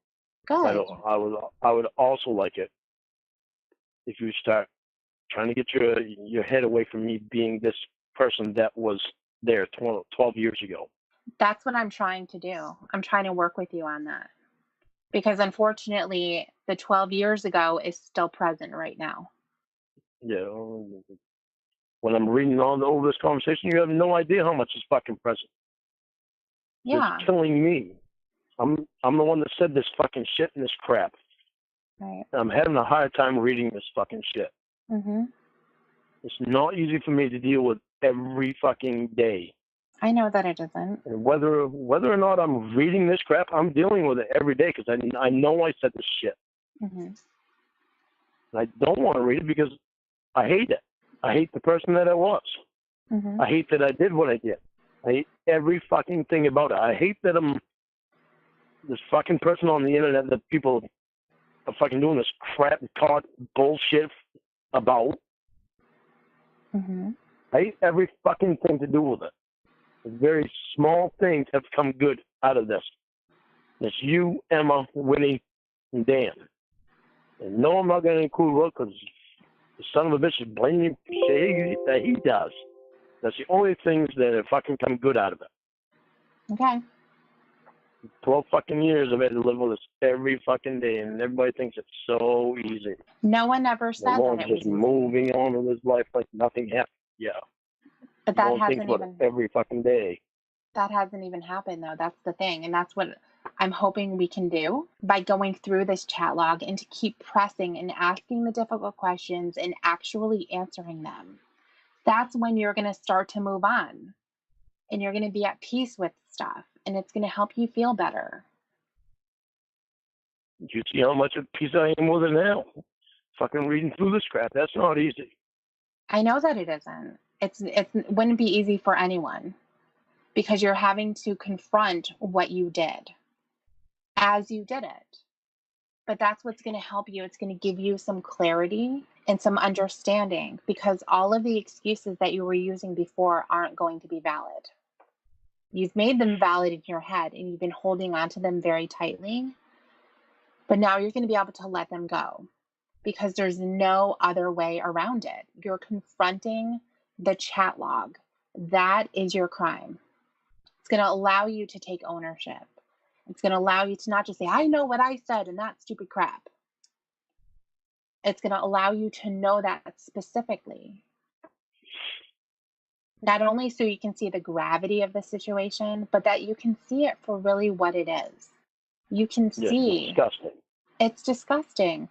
Good. I would also like it if you start trying to get your head away from me being this person that was there 12 years ago. That's what I'm trying to do. I'm trying to work with you on that. Because unfortunately, the 12 years ago is still present right now. Yeah. When I'm reading all this conversation, you have no idea how much is fucking present. Yeah. It's killing me. I'm the one that said this fucking shit and this crap. Right. I'm having a hard time reading this fucking shit. Mm-hmm. It's not easy for me to deal with every fucking day. I know that it isn't. And whether or not I'm reading this crap, I'm dealing with it every day because I know I said this shit. Mm-hmm. And I don't want to read it because I hate it. I hate the person that I was. Mm-hmm. I hate that I did what I did. I hate every fucking thing about it. I hate that I'm this fucking person on the internet that people are fucking doing this crap, talk, bullshit about. Mm-hmm. I hate every fucking thing to do with it. Very small things have come good out of this. It's you, Emma, Winnie, and Dan. And no, I'm not going to include Will because the son of a bitch is blaming shit that he does. That's the only things that have fucking come good out of it. Okay. 12 fucking years I've had to live with this every fucking day, and everybody thinks it's so easy. No one ever said that Everyone's it was just easy. moving on with his life like nothing happened. Yeah. But that Don't think hasn't about even it every fucking day. that hasn't even happened though. That's the thing. And that's what I'm hoping we can do by going through this chat log and to keep pressing and asking the difficult questions and actually answering them. That's when you're going to start to move on and you're going to be at peace with stuff and it's going to help you feel better. You see how much of peace I am with it now? Fucking reading through this crap. That's not easy. I know that it isn't. It wouldn't be easy for anyone because you're having to confront what you did as you did it. But that's what's going to help you. It's going to give you some clarity and some understanding because all of the excuses that you were using before aren't going to be valid. You've made them valid in your head and you've been holding on to them very tightly. But now you're going to be able to let them go because there's no other way around it. You're confronting the chat log. That is your crime. It's going to allow you to take ownership. It's going to allow you to not just say, I know what I said and that's stupid crap. It's going to allow you to know that specifically. Not only so you can see the gravity of the situation, but that you can see it for really what it is. You can see. It's disgusting. It's disgusting.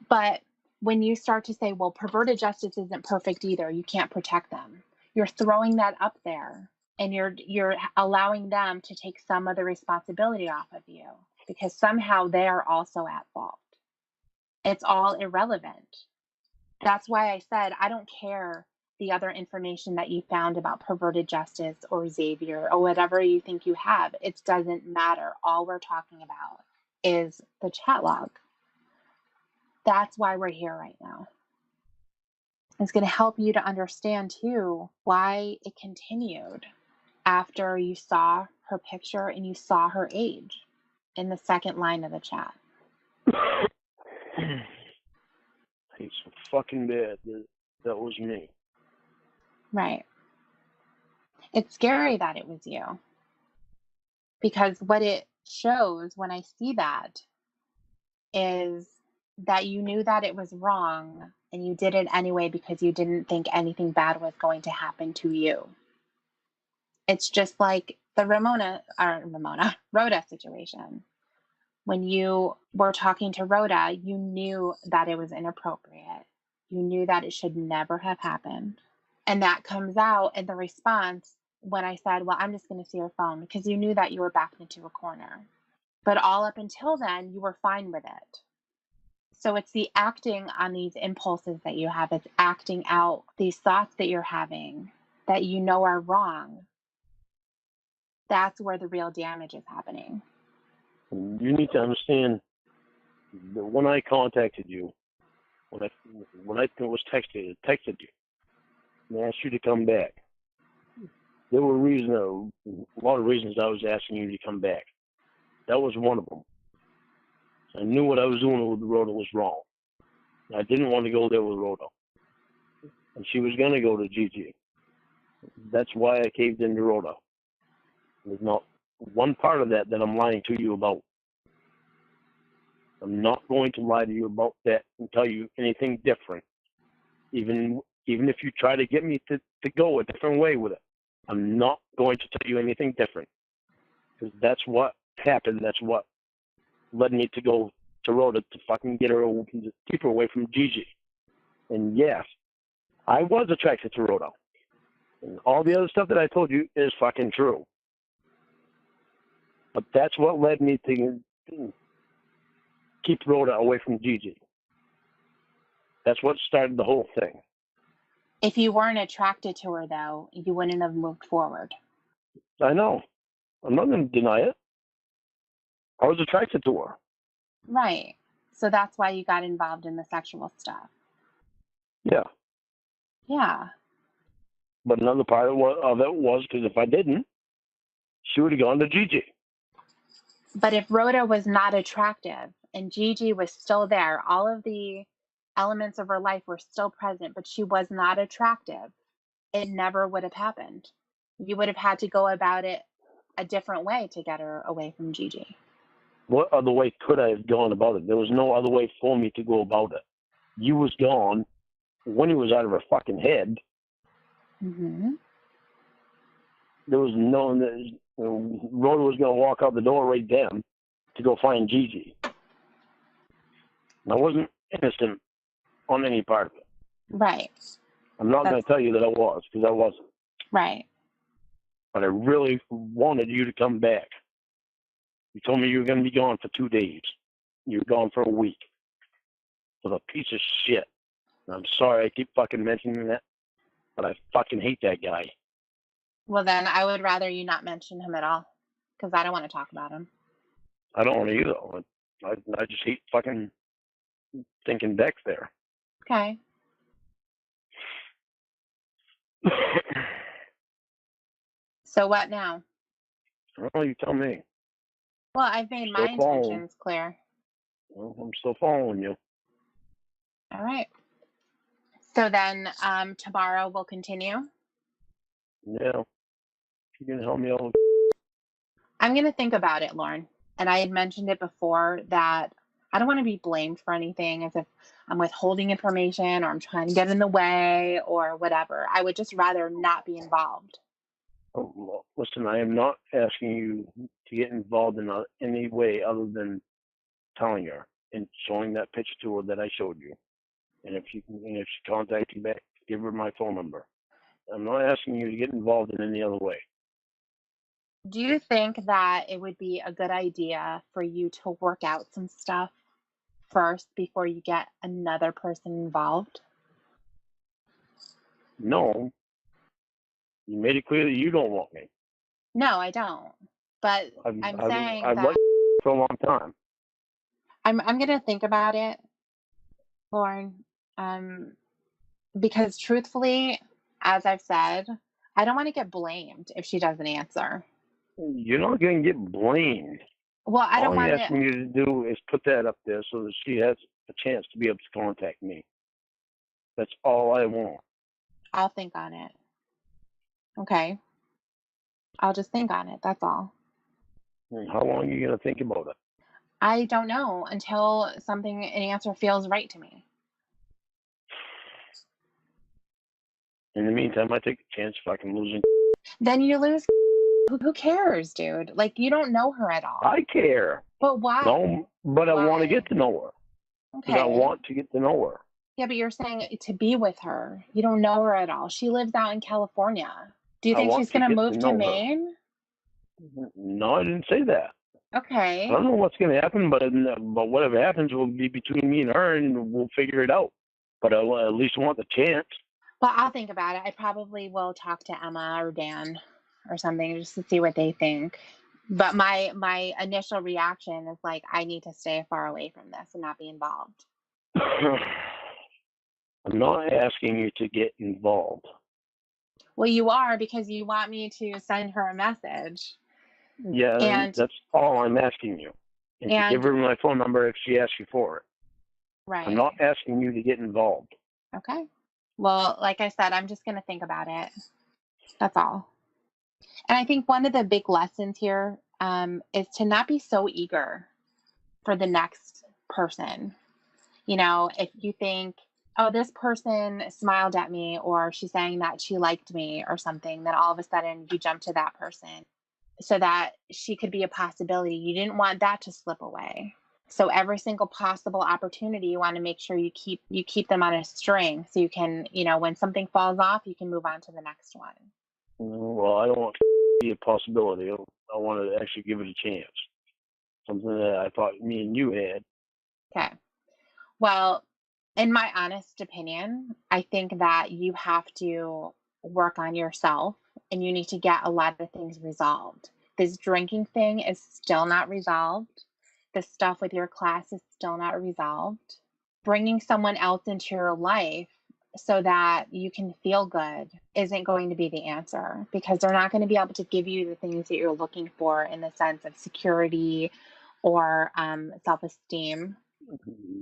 But when you start to say, well, perverted justice isn't perfect either, you can't protect them. You're throwing that up there and you're allowing them to take some of the responsibility off of you because somehow they are also at fault. It's all irrelevant. That's why I said, I don't care the other information that you found about perverted justice or Xavier or whatever you think you have. It doesn't matter. All we're talking about is the chat log. That's why we're here right now. It's going to help you to understand too why it continued after you saw her picture and you saw her age in the second line of the chat. It's so fucking bad that was me. Right. It's scary that it was you. Because what it shows when I see that is that you knew that it was wrong and you did it anyway because you didn't think anything bad was going to happen to you. It's just like the Rhoda situation. When you were talking to Rhoda, you knew that it was inappropriate. You knew that it should never have happened. And that comes out in the response when I said, well, I'm just going to see her phone because you knew that you were backed into a corner. But all up until then, you were fine with it. So it's the acting on these impulses that you have. It's acting out these thoughts that you're having that you know are wrong. That's where the real damage is happening. You need to understand that when I contacted you, when I was texted you, and asked you to come back, there were a lot of reasons I was asking you to come back. That was one of them. I knew what I was doing with Rhoda was wrong. I didn't want to go there with Rhoda. And she was going to go to Gigi. That's why I caved into Rhoda. There's not one part of that I'm lying to you about. I'm not going to lie to you about that and tell you anything different. Even if you try to get me to go a different way with it, I'm not going to tell you anything different. Because that's what happened. That's what led me to go to Rhoda to fucking get her, keep her away from Gigi. And yes, I was attracted to Rhoda. And all the other stuff that I told you is fucking true. But that's what led me to keep Rhoda away from Gigi. That's what started the whole thing. If you weren't attracted to her, though, you wouldn't have moved forward. I know. I'm not going to deny it. I was attracted to her. Right. So that's why you got involved in the sexual stuff. Yeah. Yeah. But another part of it was because if I didn't, she would have gone to Gigi. But if Rhoda was not attractive and Gigi was still there, all of the elements of her life were still present, but she was not attractive, it never would have happened. You would have had to go about it a different way to get her away from Gigi. What other way could I have gone about it? There was no other way for me to go about it. You was gone when he was out of her fucking head. Mm-hmm. There was no... Rhoda was going to walk out the door right then to go find Gigi. And I wasn't innocent on any part of it. Right. I'm not going to tell you that I was, because I wasn't. Right. But I really wanted you to come back. You told me you were going to be gone for 2 days. You were gone for a week. For a piece of shit. And I'm sorry I keep fucking mentioning that, but I fucking hate that guy. Well, then I would rather you not mention him at all, because I don't want to talk about him. I don't want to either. I just hate fucking thinking Beck's there. Okay. So what now? Well, you tell me. Well, I've made my intentions clear. Well, I'm still following you. All right. So then tomorrow we'll continue. Yeah. If you can help me out. I'm going to think about it, Lauren. And I had mentioned it before that I don't want to be blamed for anything as if I'm withholding information or I'm trying to get in the way or whatever. I would just rather not be involved. Oh, well, listen, I am not asking you to get involved in any way other than telling her and showing that picture to her that I showed you. And if she contacts you back, give her my phone number. I'm not asking you to get involved in any other way. Do you think that it would be a good idea for you to work out some stuff first before you get another person involved? No. You made it clear that you don't want me. No, I don't. But I've saying I've that liked you for a long time. I'm going to think about it, Lauren, because truthfully, as I've said, I don't want to get blamed if she doesn't answer. You're not going to get blamed. Well, I don't All want I'm to. asking you to do is put that up there so that she has a chance to be able to contact me. That's all I want. I'll think on it. Okay. I'll just think on it. That's all. And how long are you going to think about it? I don't know until an answer feels right to me. In the meantime, I take a chance if I can lose. Then you lose. Who cares, dude? Like, you don't know her at all. I care. But why? No, but I want to get to know her. Okay. Because I want to get to know her. Yeah, but you're saying to be with her. You don't know her at all. She lives out in California. Do you think she's going to move to Maine? No, I didn't say that. Okay. I don't know what's going to happen, but whatever happens will be between me and her, and we'll figure it out. But I'll at least want the chance. Well, I'll think about it. I probably will talk to Emma or Dan or something just to see what they think. But my initial reaction is like, I need to stay far away from this and not be involved. I'm not asking you to get involved. Well, you are, because you want me to send her a message. Yeah, and that's all I'm asking you. And to give her my phone number if she asks you for it. Right. I'm not asking you to get involved. Okay. Well, like I said, I'm just going to think about it. That's all. And I think one of the big lessons here is to not be so eager for the next person. You know, if you think, oh, this person smiled at me or she's saying that she liked me or something, then all of a sudden you jump to that person so that she could be a possibility. You didn't want that to slip away. So every single possible opportunity, you want to make sure you keep them on a string so you can, you know, when something falls off, you can move on to the next one. Well, I don't want to be a possibility. I want to actually give it a chance. Something that I thought me and you had. Okay. Well, in my honest opinion, I think that you have to work on yourself and you need to get a lot of things resolved. This drinking thing is still not resolved. The stuff with your class is still not resolved. Bringing someone else into your life so that you can feel good isn't going to be the answer because they're not going to be able to give you the things that you're looking for in the sense of security or self-esteem.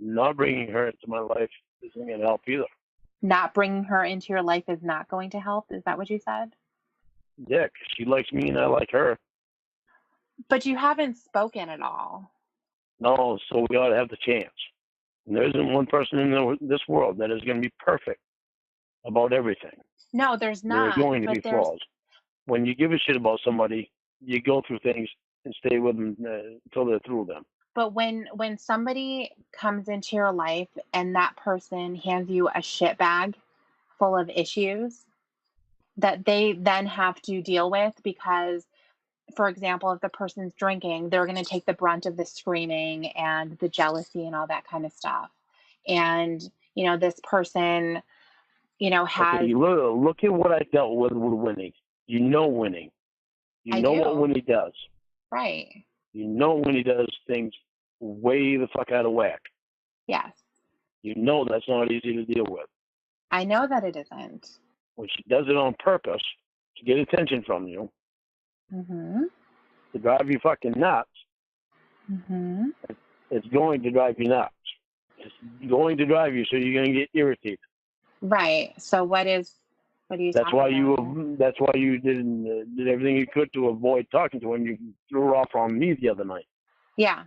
Not bringing her into my life isn't going to help either. Not bringing her into your life is not going to help. Is that what you said? Yeah, 'cause she likes me and I like her. But you haven't spoken at all. No, so we ought to have the chance. And there isn't one person in this world that is going to be perfect about everything. No, there's not. There are going to but be there's flaws. When you give a shit about somebody, you go through things and stay with them until they're through them. But when somebody comes into your life and that person hands you a shit bag full of issues that they then have to deal with because, for example, if the person's drinking, they're going to take the brunt of the screaming and the jealousy and all that kind of stuff. And, you know, this person, you know, has... Okay, look at what I dealt with Winnie. You know Winnie. You I know do. what Winnie does. Right. You know Winnie does things way the fuck out of whack. Yes. You know that's not easy to deal with. I know that it isn't. When she does it on purpose to get attention from you, Mm-hmm. to drive you fucking nuts, Mm-hmm. it's going to drive you nuts. It's going to drive you so you're going to get irritated. Right. So what are you That's talking why about? That's why you did everything you could to avoid talking to him. You threw her off on me the other night Yeah.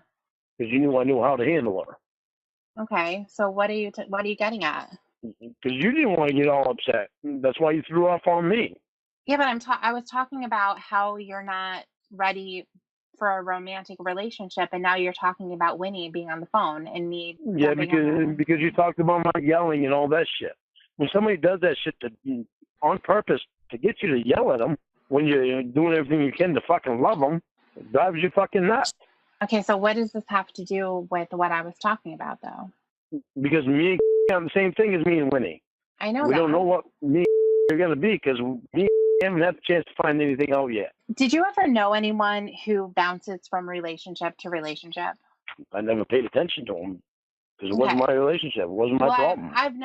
because you knew I knew how to handle her. Okay. So what are you getting at? Because you didn't want to get all upset. That's why you threw off on me. Yeah, but I was talking about how you're not ready for a romantic relationship, and now you're talking about Winnie being on the phone and me Yeah, jumping on her. because you talked about my yelling and all that shit. When somebody does that shit on purpose to get you to yell at them when you're doing everything you can to fucking love them, it drives you fucking nuts. Okay, so what does this have to do with what I was talking about, though? Because me and the same thing as me and Winnie. I know We that. don't know what me and are going to be because me haven't had the chance to find anything out yet. Did you ever know anyone who bounces from relationship to relationship? I never paid attention to them because it Okay. wasn't my relationship. It wasn't my problem. I've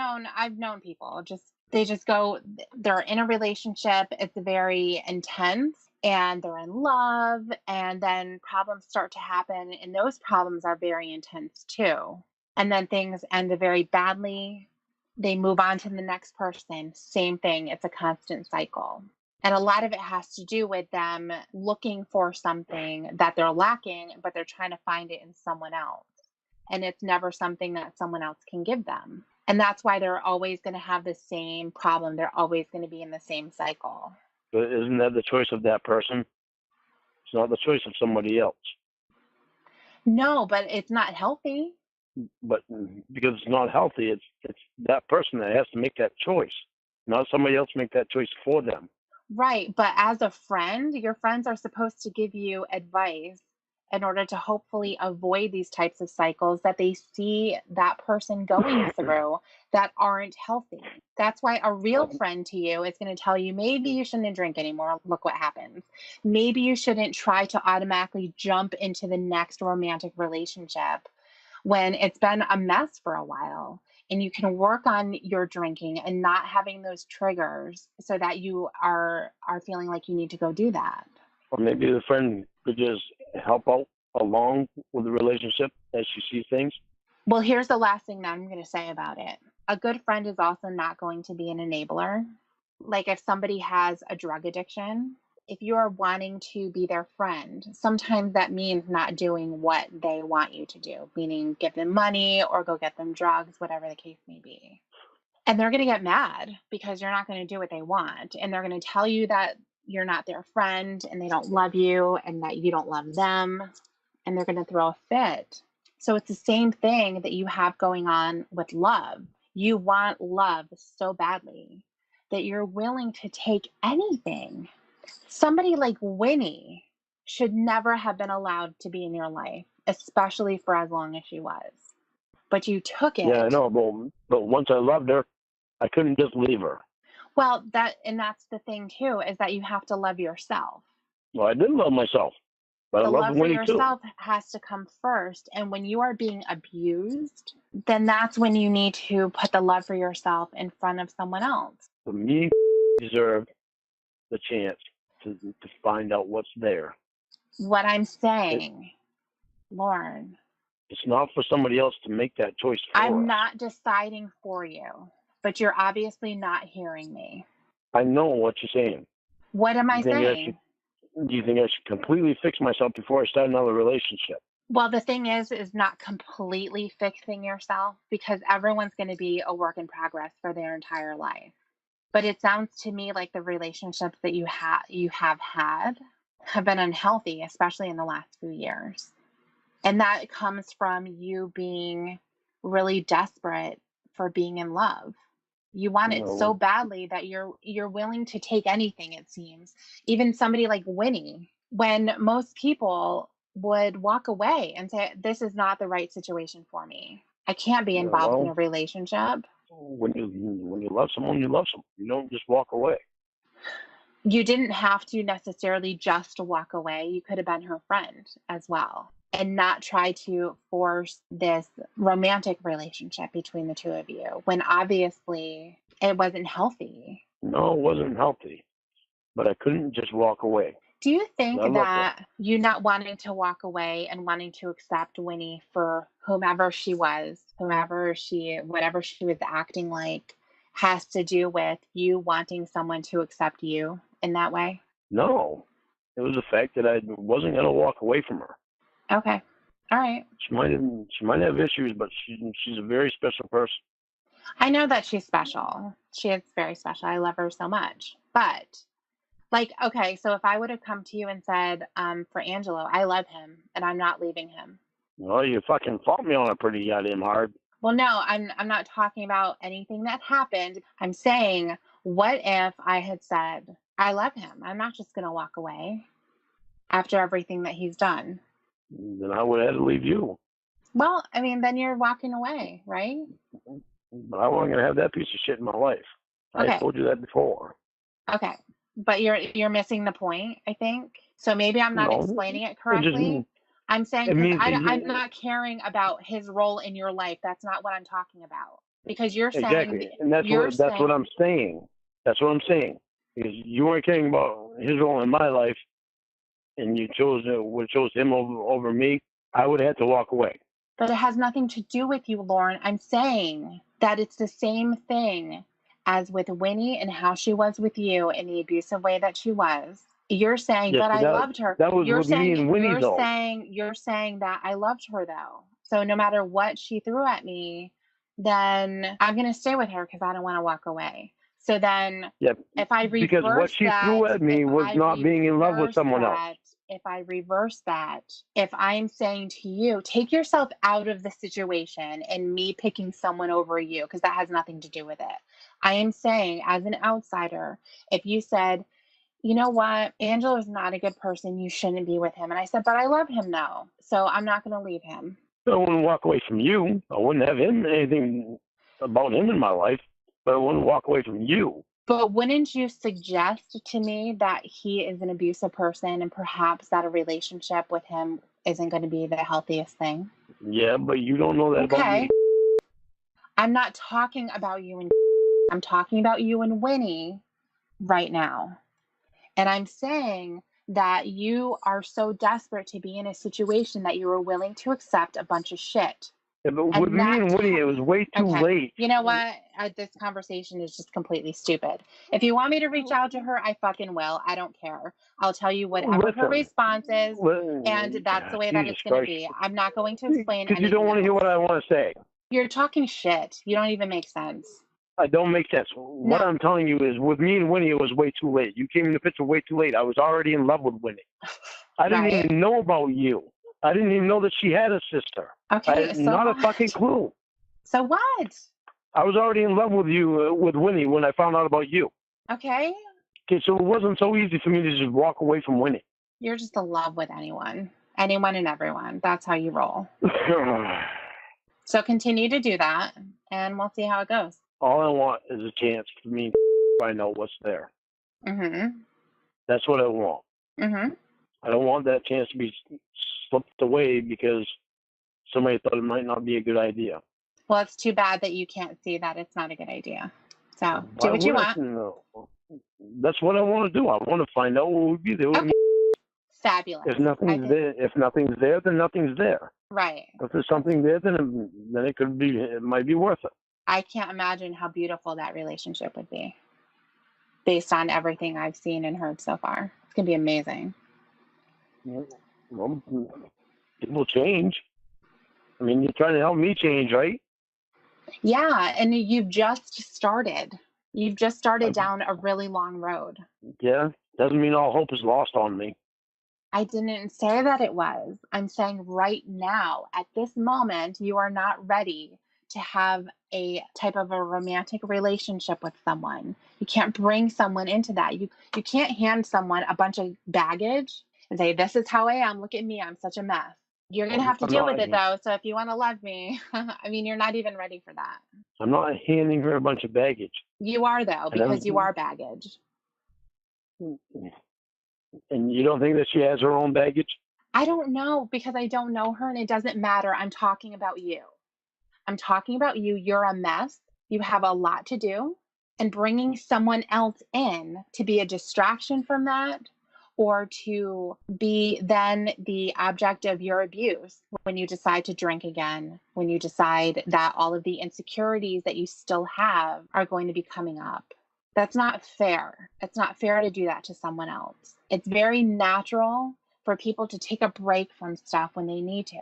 known people they just go, they're in a relationship, it's very intense and they're in love, and then problems start to happen and those problems are very intense too. And then things end very badly. They move on to the next person. Same thing. It's a constant cycle. And a lot of it has to do with them looking for something that they're lacking, but they're trying to find it in someone else. And it's never something that someone else can give them. And that's why they're always going to have the same problem. They're always going to be in the same cycle. But isn't that the choice of that person? It's not the choice of somebody else. No, but it's not healthy. But because it's not healthy, it's that person that has to make that choice, not somebody else make that choice for them. Right. But as a friend, your friends are supposed to give you advice in order to hopefully avoid these types of cycles that they see that person going through that aren't healthy. That's why a real friend to you is going to tell you, maybe you shouldn't drink anymore. Look what happens. Maybe you shouldn't try to automatically jump into the next romantic relationship when it's been a mess for a while. And you can work on your drinking and not having those triggers so that you are feeling like you need to go do that. Or maybe the friend could just help out along with the relationship as she sees things. Well, here's the last thing that I'm going to say about it. A good friend is also not going to be an enabler. Like if somebody has a drug addiction, if you're wanting to be their friend, sometimes that means not doing what they want you to do, meaning give them money or go get them drugs, whatever the case may be. And they're going to get mad because you're not going to do what they want. And they're going to tell you that you're not their friend and they don't love you and that you don't love them. And they're going to throw a fit. So it's the same thing that you have going on with love. You want love so badly that you're willing to take anything. Somebody like Winnie should never have been allowed to be in your life, especially for as long as she was. But you took it. Yeah, I know, but once I loved her, I couldn't just leave her. Well, that's the thing too, is that you have to love yourself. Well, I did love myself, but The I love loved for Winnie too. yourself has to come first. And when you are being abused, then that's when you need to put the love for yourself in front of someone else. But me deserved the chance to find out what's there. What I'm saying, Lauren, it's not for somebody else to make that choice for I'm us. not deciding for you, but you're obviously not hearing me. I know what you're saying. What am I saying? Do you think I should completely fix myself before I start another relationship? Well, the thing is not completely fixing yourself, because everyone's going to be a work in progress for their entire life. But it sounds to me like the relationships that you have had have been unhealthy, especially in the last few years. And that comes from you being really desperate for being in love. You want it so badly that you're willing to take anything, it seems. Even somebody like Winnie, when most people would walk away and say, this is not the right situation for me. I can't be involved in a relationship. When you love someone, you love someone. You don't just walk away. You didn't have to necessarily just walk away. You could have been her friend as well and not try to force this romantic relationship between the two of you when obviously it wasn't healthy. No, it wasn't healthy, but I couldn't just walk away. Do you think that you not wanting to walk away and wanting to accept Winnie for whomever she was, whatever she was acting like, has to do with you wanting someone to accept you in that way? No, it was the fact that I wasn't going to walk away from her. Okay. All right. She might have issues, but she's a very special person. I know that she's special. She is very special. I love her so much. But, like, okay, so if I would have come to you and said, for Angelo, I love him and I'm not leaving him. Well, you fucking fought me on it pretty goddamn hard. Well, no, I'm not talking about anything that happened. I'm saying, what if I had said, I love him. I'm not just going to walk away after everything that he's done. Then I would have had to leave you. Well, I mean, then you're walking away, right? But I wasn't going to have that piece of shit in my life. Okay. I told you that before. Okay. But you're missing the point, I think. So maybe I'm not explaining it correctly. I'm saying I'm not caring about his role in your life. That's not what I'm talking about. Because you're saying... Exactly. And that's what I'm saying. That's what I'm saying. Because you weren't caring about his role in my life, and you chose him over me, I would have had to walk away. But it has nothing to do with you, Lauren. I'm saying that it's the same thing as with Winnie and how she was with you in the abusive way that she was. You're saying, yes, but I loved her. That was with me and Winnie, though. You're saying that I loved her, though. So no matter what she threw at me, then I'm going to stay with her because I don't want to walk away. So then if I reverse because what she threw at me was not being in love with someone else. If I reverse that, if I'm saying to you, take yourself out of the situation and me picking someone over you, because that has nothing to do with it. I am saying, as an outsider, if you said, you know what, Angelo is not a good person, you shouldn't be with him. And I said, but I love him now, so I'm not going to leave him. I wouldn't walk away from you. I wouldn't have anything about him in my life, but I wouldn't walk away from you. But wouldn't you suggest to me that he is an abusive person and perhaps that a relationship with him isn't going to be the healthiest thing? Yeah, but you don't know that about me. I'm not talking about you and I'm talking about you and Winnie right now. And I'm saying that you are so desperate to be in a situation that you are willing to accept a bunch of shit. Yeah, but And with me not and Woody, it was way too okay. late. You know what? This conversation is just completely stupid. If you want me to reach out to her, I fucking will. I don't care. I'll tell you whatever her Listen, response is, and that's the way that Jesus it's going to Christ. be. I'm not going to explain Because you don't anything want to hear else. what I want to say. You're talking shit. You don't even make sense. I don't make sense. What No. I'm telling you is, with me and Winnie, it was way too late. You came in the picture way too late. I was already in love with Winnie. I didn't Right. even know about you. I didn't even know that she had a sister. Okay, so Not what? a fucking clue. So what? I was already in love with you, with Winnie, when I found out about you. Okay. Okay, so it wasn't so easy for me to just walk away from Winnie. You're just in love with anyone and everyone. That's how you roll. So continue to do that, and we'll see how it goes. All I want is a chance for me to find out what's there. Mm-hmm. That's what I want. Mm-hmm. I don't want that chance to be slipped away because somebody thought it might not be a good idea. Well, it's too bad that you can't see that it's not a good idea. So do Why what you would I want. know? That's what I want to do. I want to find out what would be there. Okay. Fabulous. If nothing's there, then nothing's there. Right. If there's something there, then it might be worth it. I can't imagine how beautiful that relationship would be based on everything I've seen and heard so far. It's going to be amazing. Well, people change. I mean, you're trying to help me change, right? Yeah, and you've just started. You've just started down a really long road. Yeah, doesn't mean all hope is lost on me. I didn't say that it was. I'm saying right now, at this moment, you are not ready to have a type of a romantic relationship with someone. You can't bring someone into that. You can't hand someone a bunch of baggage and say, this is how I am. Look at me. I'm such a mess. You're going to have to deal with it, though. So if you want to love me, I mean, you're not even ready for that. I'm not handing her a bunch of baggage. You are, though, because you are baggage. And you don't think that she has her own baggage? I don't know, because I don't know her, and it doesn't matter. I'm talking about you. I'm talking about you. You're a mess. You have a lot to do. And bringing someone else in to be a distraction from that, or to be then the object of your abuse when you decide to drink again, when you decide that all of the insecurities that you still have are going to be coming up. That's not fair. It's not fair to do that to someone else. It's very natural for people to take a break from stuff when they need to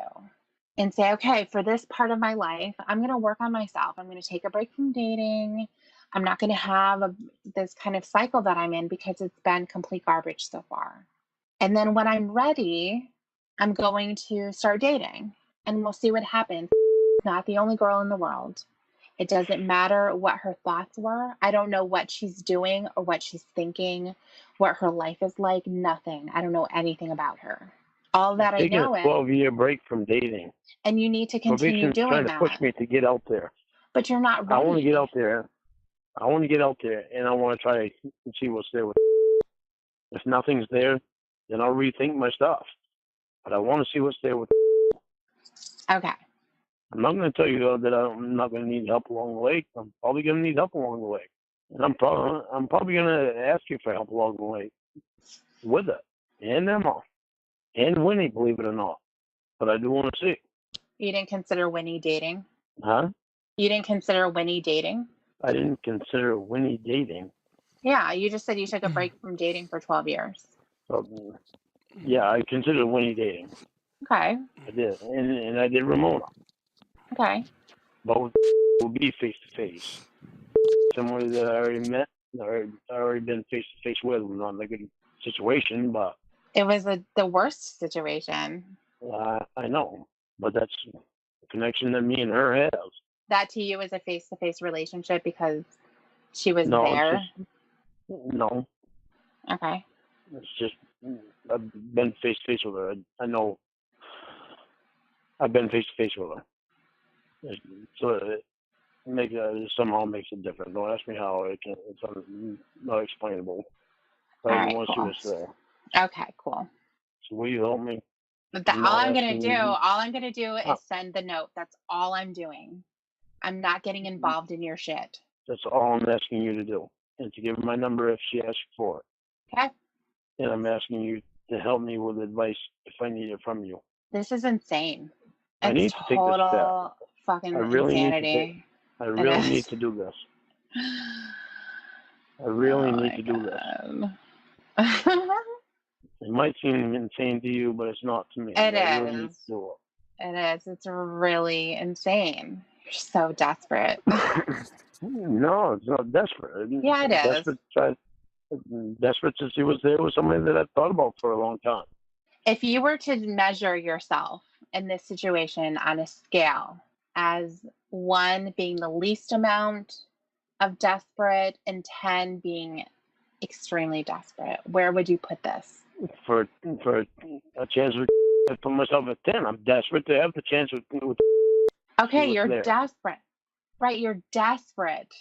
and say, okay, for this part of my life, I'm going to work on myself. I'm going to take a break from dating. I'm not going to have this kind of cycle that I'm in because it's been complete garbage so far. And then when I'm ready, I'm going to start dating and we'll see what happens. Not the only girl in the world. It doesn't matter what her thoughts were. I don't know what she's doing or what she's thinking, what her life is like, nothing. I don't know anything about her. All that I know is taking a 12-year break from dating. And you need to continue Probation's doing trying that. to push me to get out there. But you're not ready. I want to get out there. And I want to try and see what's there. If nothing's there, then I'll rethink my stuff. But I want to see what's there with. Okay. I'm not going to tell you, though, that I'm not going to need help along the way. I'm probably going to need help along the way. And I'm probably going to ask you for help along the way with it. And Emma. And Winnie, believe it or not. But I do want to see. You didn't consider Winnie dating? Huh? You didn't consider Winnie dating? I didn't consider Winnie dating. Yeah, you just said you took a break from dating for 12 years. So, yeah, I considered Winnie dating. Okay. I did. And I did Ramona. Okay. Both will be face-to-face. Somebody that I already met, I already been face-to-face with. Not in a good situation, but... It was the worst situation. I know. But that's the connection that me and her have. That to you is a face-to-face relationship because she was No, there? No. Okay. It's just, I've been face-to-face with her. I know I've been face-to-face with her. So it somehow makes it different. Don't ask me how. It's not explainable. But All I right, want to see cool. what's there. Okay, cool. So will you help me? All I'm going to do is send the note. That's all I'm doing. I'm not getting involved in your shit. That's all I'm asking you to do. And to give her my number if she asks for it. Okay. And I'm asking you to help me with advice if I need it from you. This is insane. I need to take this step. fucking I really insanity. I really is. need to do this. I really Oh need my to do this. God. It might seem insane to you, but it's not to me. It I really need is. to do It is. It's really insane. You're so desperate. it. No, it's not desperate. Yeah, it is. Desperate to see what's there with somebody that I've thought about for a long time. If you were to measure yourself in this situation on a scale as 1 being the least amount of desperate and 10 being extremely desperate, where would you put this? For a chance with, I put myself at 10. I'm desperate to have the chance with Okay, what's you're there. desperate. Right, you're desperate.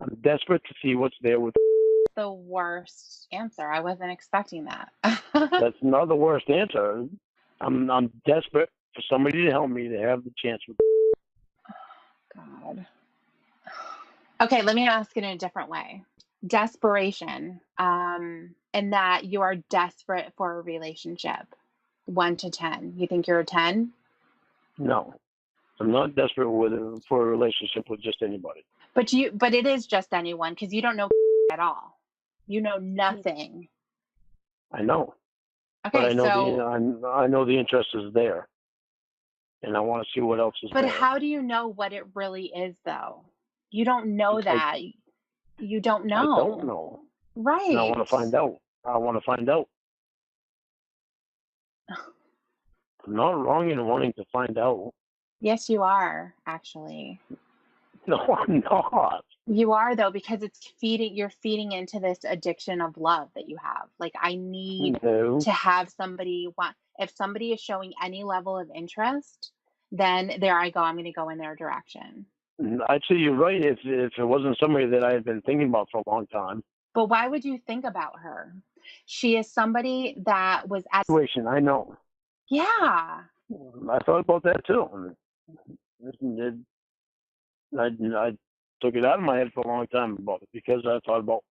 I'm desperate to see what's there with. The worst answer. I wasn't expecting that. That's not the worst answer. I'm desperate for somebody to help me to have the chance with. God. Okay, let me ask it in a different way. Desperation, in that you are desperate for a relationship. 1 to 10. You think you're a 10? No, I'm not desperate for a relationship with just anybody. But it is just anyone because you don't know at all. You know nothing. I know, Okay, but I know so I know the interest is there, and I want to see what else is but there. how do you know what it really is though? You don't know that. You don't know. I don't know. Right. And I want to find out. I'm not wrong in wanting to find out. Yes, you are, actually. No, I'm not. You are though, because you're feeding into this addiction of love that you have. Like, I need No. to have somebody if somebody is showing any level of interest, then there I go. I'm going to go in their direction. I'd say you're right if it wasn't somebody that I had been thinking about for a long time. But why would you think about her? She is somebody that was at Situation, I know. Yeah. I thought about that too. I took it out of my head for a long time about it because I thought about,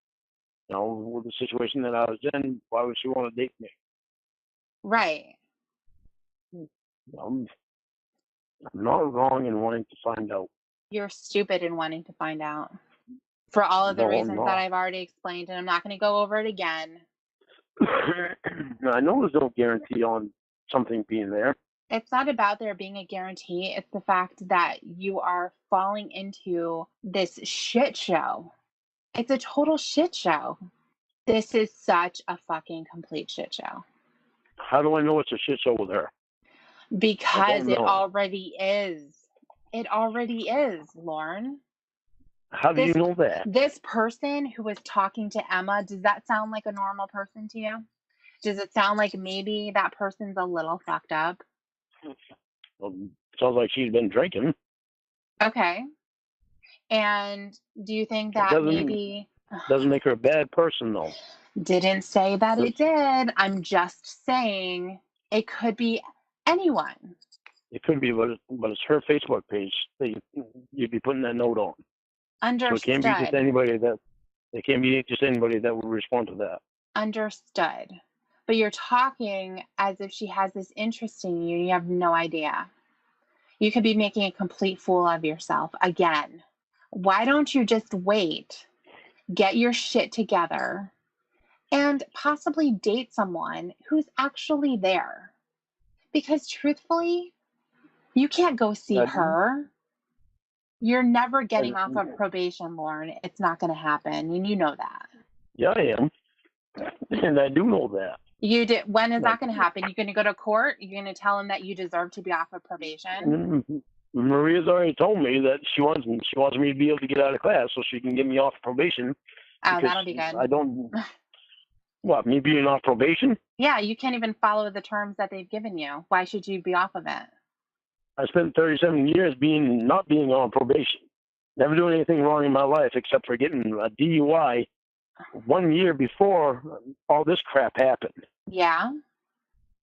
with the situation that I was in, why would she want to date me? Right. I'm not wrong in wanting to find out. You're stupid in wanting to find out. For all of the No, I'm reasons not. that I've already explained, and I'm not going to go over it again. I know there's no guarantee on something being there. It's not about there being a guarantee. It's the fact that you are falling into this shit show. It's a total shit show. This is such a fucking complete shit show. How do I know it's a shit show with her? Because it already is. It already is, Lauren. How do you know that? This person who was talking to Emma, does that sound like a normal person to you? Does it sound like maybe that person's a little fucked up? Well, sounds like she's been drinking. Okay. And do you think that maybe... Doesn't make her a bad person, though. Didn't say that it did. I'm just saying it could be anyone. It could be, but it's her Facebook page that you'd be putting that note on. Understood. So it can't be just anybody that would respond to that. Understood. But you're talking as if she has this interest in you and you have no idea. You could be making a complete fool of yourself again. Why don't you just wait, get your shit together, and possibly date someone who's actually there? Because truthfully, you can't go see her. You're never getting off of probation, Lauren. It's not going to happen, and you know that. Yeah, I am. And I do know that. You did. When is that going to happen? You're going to go to court? You're going to tell him that you deserve to be off of probation? Maria's already told me that she wants me to be able to get out of class so she can get me off probation. Oh, that'll be good. I don't... What, me being off probation? Yeah, you can't even follow the terms that they've given you. Why should you be off of it? I spent 37 years not being on probation. Never doing anything wrong in my life except for getting a DUI 1 year before all this crap happened. Yeah?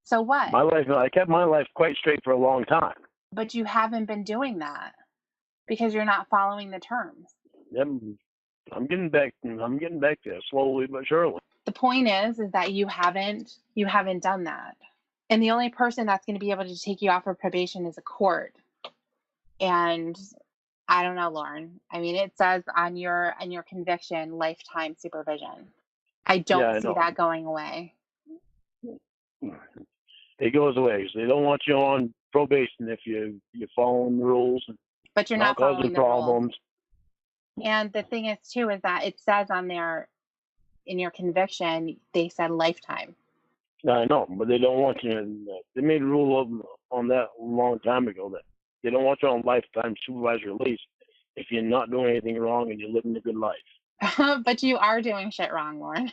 So what? I kept my life quite straight for a long time. But you haven't been doing that because you're not following the terms. I'm getting back there slowly but surely. The point is that you haven't done that. And the only person that's going to be able to take you off of probation is a court. And I don't know, Lauren. I mean, it says on your conviction, lifetime supervision. I Yeah, don't I see know. that going away. It goes away. So they don't want you on probation if you're following the rules and But you're not not causing following the rules. problems. And the thing is, too, is that it says on there in your conviction, they said lifetime. I know, but they don't want you. They made a rule on that a long time ago that they don't want you on lifetime supervisor release if you're not doing anything wrong and you're living a good life. But you are doing shit wrong, Lauren.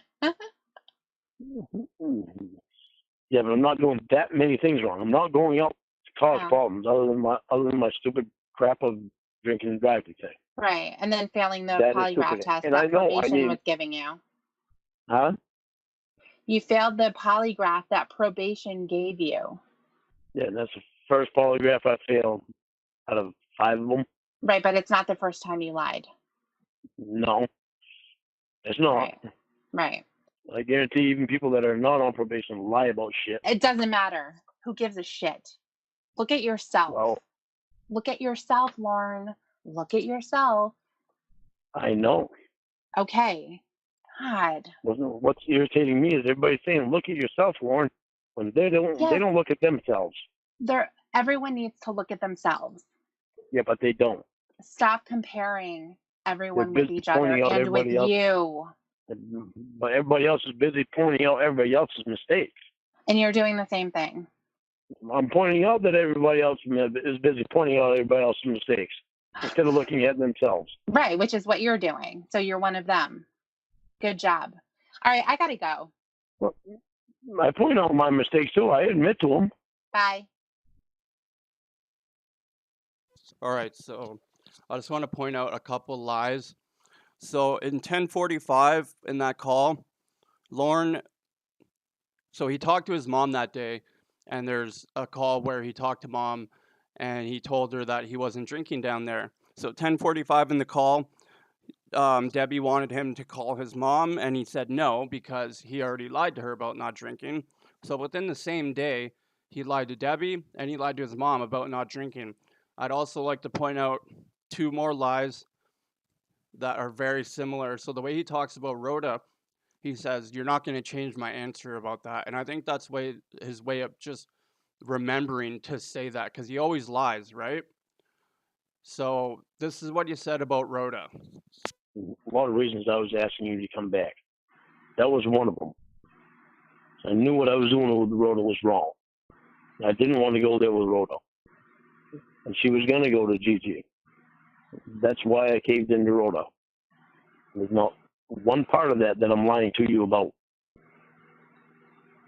Yeah, but I'm not doing that many things wrong. I'm not going out to cause Oh, problems other than my stupid crap of drinking and driving thing. right. And then failing the That is polygraph stupid. test And I that know I probation need, was giving you. huh? You failed the polygraph that probation gave you. Yeah, that's the first polygraph I failed out of 5 of them. Right, but it's not the first time you lied. No, it's not. Right. Right. I guarantee even people that are not on probation lie about shit. It doesn't matter. Who gives a shit? Look at yourself. Well, Look at yourself, Lauren. Look at yourself. I know. Okay. God. What's irritating me is everybody saying, "Look at yourself, Warren," when they Yes, don't look at themselves. everyone needs to look at themselves. Yeah, but they don't. Stop comparing They're everyone with busy each other pointing out and with everybody else, you. but everybody else is busy pointing out everybody else's mistakes. And you're doing the same thing. I'm pointing out that everybody else is busy pointing out everybody else's mistakes instead of looking at themselves. Right, which is what you're doing. So you're one of them. Good job. All right, I got to go. Well, I point out my mistakes too. I admit to them. Bye. All right, so I just want to point out a couple lies. So in 10:45 in that call, Lauren, so he talked to his mom that day, and there's a call where he talked to mom and he told her that he wasn't drinking down there. So 10:45 in the call, Debbie wanted him to call his mom, and he said no because he already lied to her about not drinking. So within the same day, he lied to Debbie and he lied to his mom about not drinking. I'd also like to point out two more lies that are very similar. So the way he talks about Rhoda, he says, "You're not going to change my answer about that." And I think that's his way of just remembering to say that because he always lies, right? So this is what you said about Rhoda. A lot of reasons I was asking you to come back. That was one of them. I knew what I was doing with Rhoda was wrong. I didn't want to go there with Rhoda. And she was going to go to Gigi. That's why I caved into Rhoda. There's not one part of that I'm lying to you about.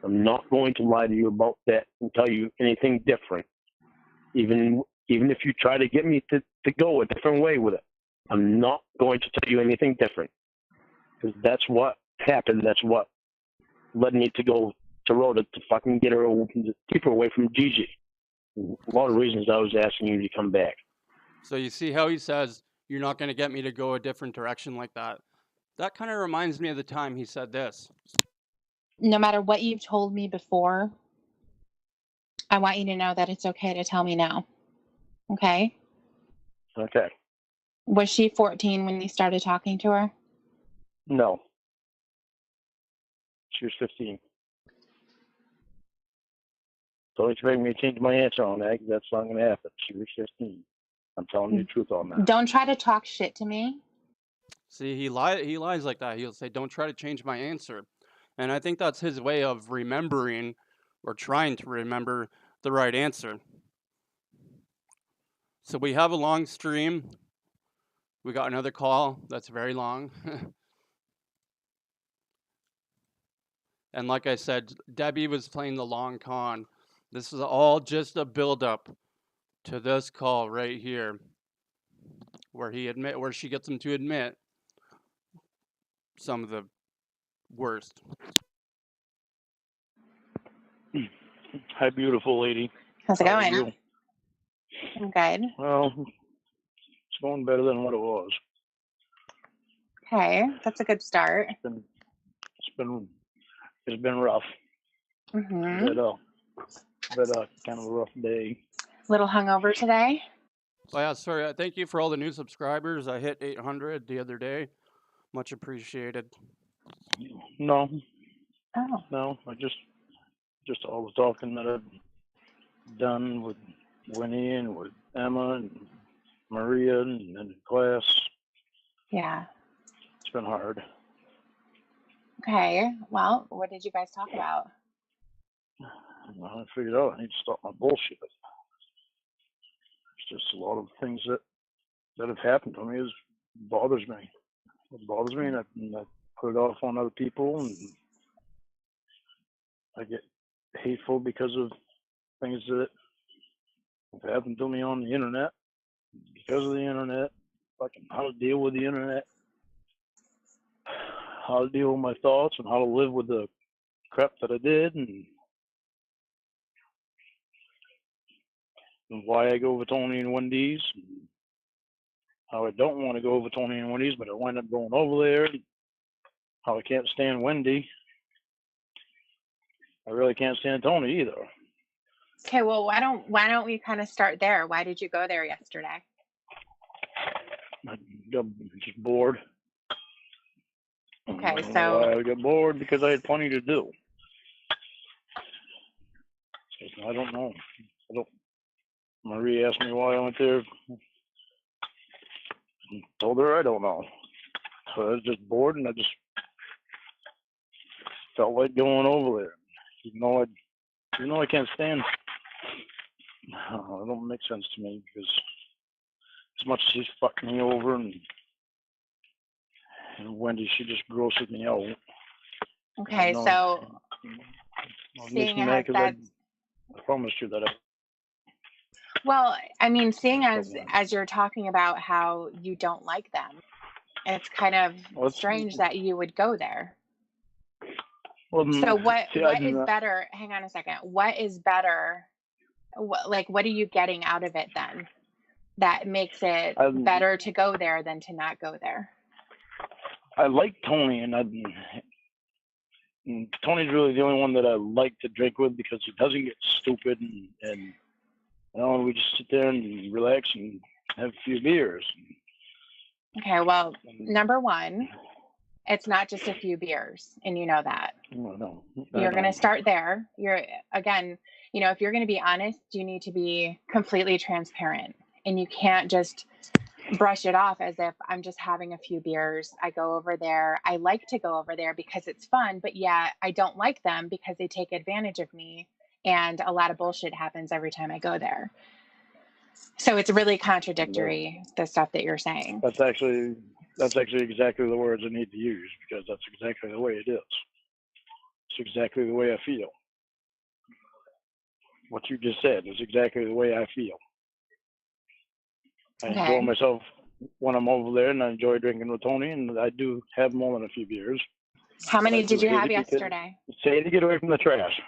I'm not going to lie to you about that and tell you anything different. Even if you try to get me to go a different way with it, I'm not going to tell you anything different. Because that's what happened. That's what led me to go to Rhoda to fucking get her, keep her away from Gigi. A lot of reasons I was asking you to come back. So you see how he says, "You're not going to get me to go a different direction like that." That kind of reminds me of the time he said this. No matter what you've told me before, I want you to know that it's okay to tell me now. Okay? Okay. Was she 14 when you started talking to her? No. She was 15. Don't expect me to change my answer on that, 'cause that's not going to happen. She was 15. I'm telling you the truth on that. Don't try to talk shit to me. See, he lies like that. He'll say, "Don't try to change my answer." And I think that's his way of remembering or trying to remember the right answer. So we have a long stream. We got another call that's very long. And like I said, Debbie was playing the long con. This is all just a build-up to this call right here, where she gets him to admit some of the worst. Hi, beautiful lady. How's it How are going? you? I'm good. Well, it's going better than what it was. Okay, that's a good start. It's been rough. Mm-hmm. But kind of a rough day. Little hungover today? Oh yeah, sorry. Thank you for all the new subscribers. I hit 800 the other day. Much appreciated. No, Oh, no, I just all the talking that I've done with Winnie and with Emma and Maria and class. yeah. It's been hard. Okay. Well, what did you guys talk about? I figured out I need to stop my bullshit. It's just a lot of things that have happened to me bothers me. It bothers me, and I put it off on other people, and I get hateful because of things that have happened to me on the internet. Because of the internet, fucking how to deal with the internet, how to deal with my thoughts, and how to live with the crap that I did, and why I go with Tony and Wendy's, and how I don't want to go with Tony and Wendy's, but I wind up going over there, how I can't stand Wendy. I really can't stand Tony either. Okay, well, why don't we kind of start there? Why did you go there yesterday? I got just bored. Okay, I so got bored because I had plenty to do. I don't know. Marie asked me why I went there. I told her I don't know. So I was just bored, and I just felt like going over there. Even though I can't stand. It don't make sense to me because as much as she's fucked me over and Wendy, she just grosses me out. okay, No, so it makes seeing me as mad because that's I promised you that well, I mean, seeing I as you're talking about how you don't like them, it's kind of well, strange that you would go there. well, So what see, what is better? Hang on a second. What is better? What are you getting out of it then that makes it better to go there than to not go there? I like Tony, and Tony's really the only one that I like to drink with because he doesn't get stupid, and we just sit there and relax and have a few beers. Okay, well, number one, it's not just a few beers, and you know that. No, you're going to start there. If you're going to be honest, you need to be completely transparent, and you can't just brush it off as if I'm just having a few beers. I go over there. I like to go over there because it's fun, but yeah, I don't like them because they take advantage of me, and a lot of bullshit happens every time I go there. So it's really contradictory, the stuff that you're saying. That's actually exactly the words I need to use because that's exactly the way it is. It's exactly the way I feel. What you just said is exactly the way I feel. I enjoy myself when I'm over there, and I enjoy drinking with Tony, and I do have more than a few beers. How many did you have yesterday? Say to get away from the trash.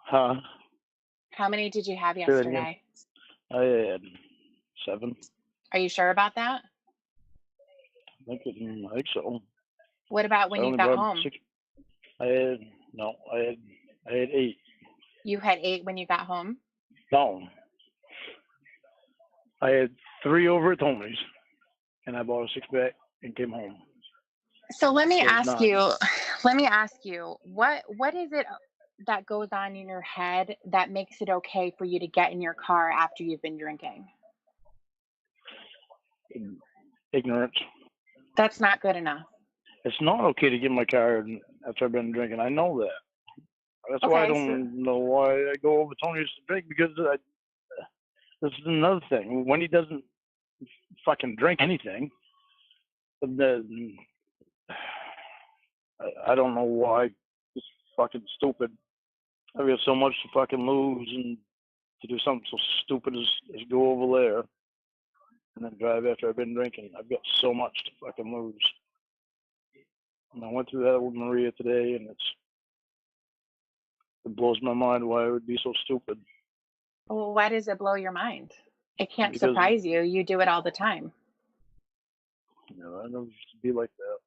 Huh? How many did you have yesterday? I had 7. Are you sure about that? I think so. What about when you got home? 6. I had 8. You had 8 when you got home? No. I had 3 over at Tony's, and I bought a 6-pack and came home. So let me ask you, what is it that goes on in your head that makes it okay for you to get in your car after you've been drinking? Ignorance. That's not good enough. It's not okay to get in my car after I've been drinking. I know that. That's why I don't know why I go over Tony's to drink, because this is another thing. When he doesn't fucking drink anything, I don't know why. It's fucking stupid. I've got so much to fucking lose, and to do something so stupid as go over there and then drive after I've been drinking. I've got so much to fucking lose. And I went through that with Maria today, and it blows my mind why I would be so stupid. Well, why does it blow your mind? It can't surprise you. You do it all the time. I never used to be like that.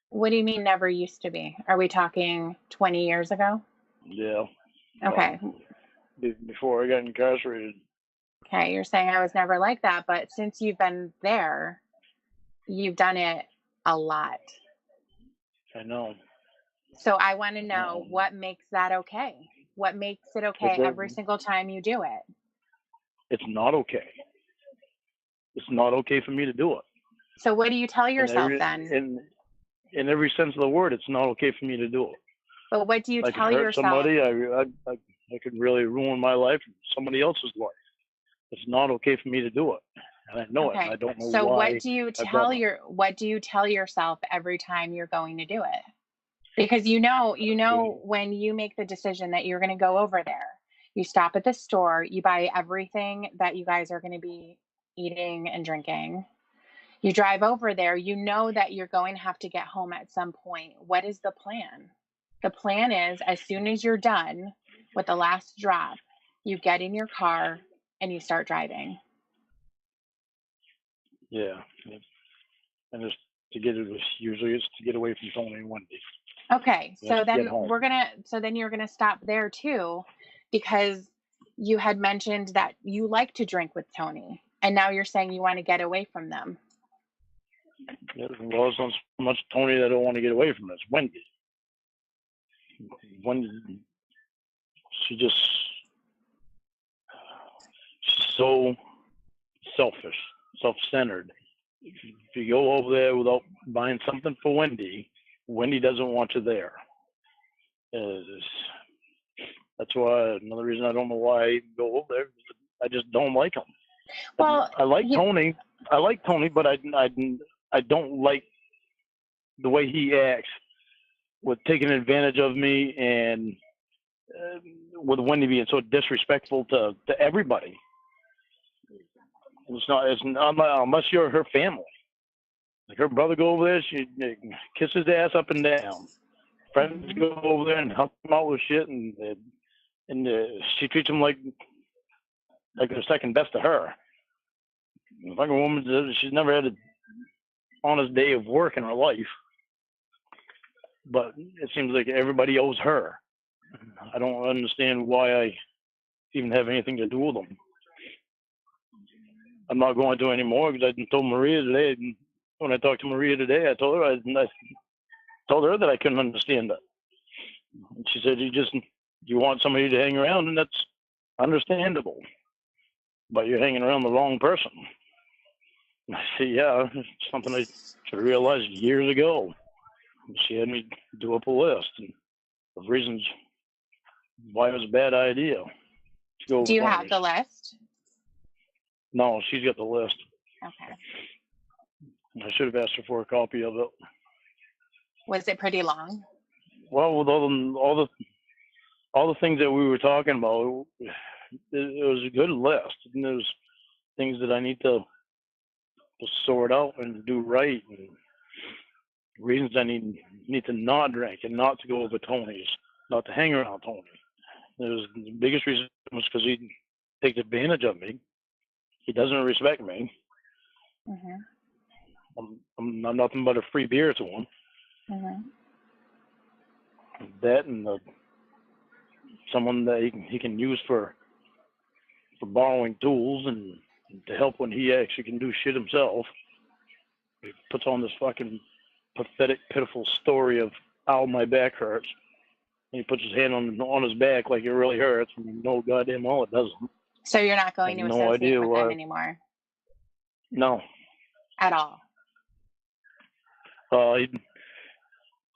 What do you mean never used to be? Are we talking 20 years ago? Yeah. Okay. Before I got incarcerated. Okay, you're saying I was never like that, but since you've been there, you've done it a lot. I know. So I want to know Um, what makes that okay? What makes it it, okay every single time you do it? it's not okay. It's not okay for me to do it. So what do you tell In yourself every then? in every sense of the word, it's not okay for me to do it. But what do you I could tell hurt yourself? somebody. I could really ruin my life, somebody else's life. It's not okay for me to do it, and I know it. And I Okay. don't know So why I've done it. what do you tell yourself every time you're going to do it? Because you know when you make the decision that you're going to go over there, you stop at the store, you buy everything that you guys are going to be eating and drinking. You drive over there, you know that you're going to have to get home at some point. What is the plan? The plan is as soon as you're done with the last drop, you get in your car and you start driving. Yeah, and just to get it usually it's to get away from Tony and Wendy. Okay, Just so to get then home. you're gonna stop there too, because you had mentioned that you like to drink with Tony, and now you're saying you want to get away from them. Yeah, well, it's not so much Tony that I don't want to get away from. It's Wendy. Wendy, she just she's so selfish, self-centered. If you go over there without buying something for Wendy, Wendy doesn't want you there. That's why another reason I don't know why I go over there. I just don't like him. Well, I like you, Tony. I like Tony, but I don't like the way he acts with taking advantage of me and with Wendy being so disrespectful to everybody. It's not unless you're her family. Like her brother go over there, she kiss his ass up and down. Friends mhm. go over there and help him out with shit, and she treats him like they're second best to her. Like a woman, she's never had an honest day of work in her life, but it seems like everybody owes her. I don't understand why I even have anything to do with them. I'm not going to anymore because I told Maria today. When I talked to Maria today, I told her that I couldn't understand it. And she said, you want somebody to hang around, and that's understandable, but you're hanging around the wrong person. And I said, yeah, it's something I should have realized years ago. She had me do up a list of reasons why it was a bad idea to go Do over you have Tony's. the list? No, she's got the list. Okay. I should have asked her for a copy of it. Was it pretty long? Well, with all the things that we were talking about, it was a good list, and there's things that I need to sort out and do right, and reasons I need to not drink and not to go over Tony's, not to hang around Tony. The biggest reason was because he takes advantage of me. He doesn't respect me. Mhm. I'm nothing but a free beer to him. Mhm. That and someone that he can use for borrowing tools and to help when he actually can do shit himself. He puts on this fucking pathetic, pitiful story of how my back hurts. And he puts his hand on his back like it really hurts. And no goddamn well it doesn't. So you're not I going have to no associate idea with them why. anymore No. at all.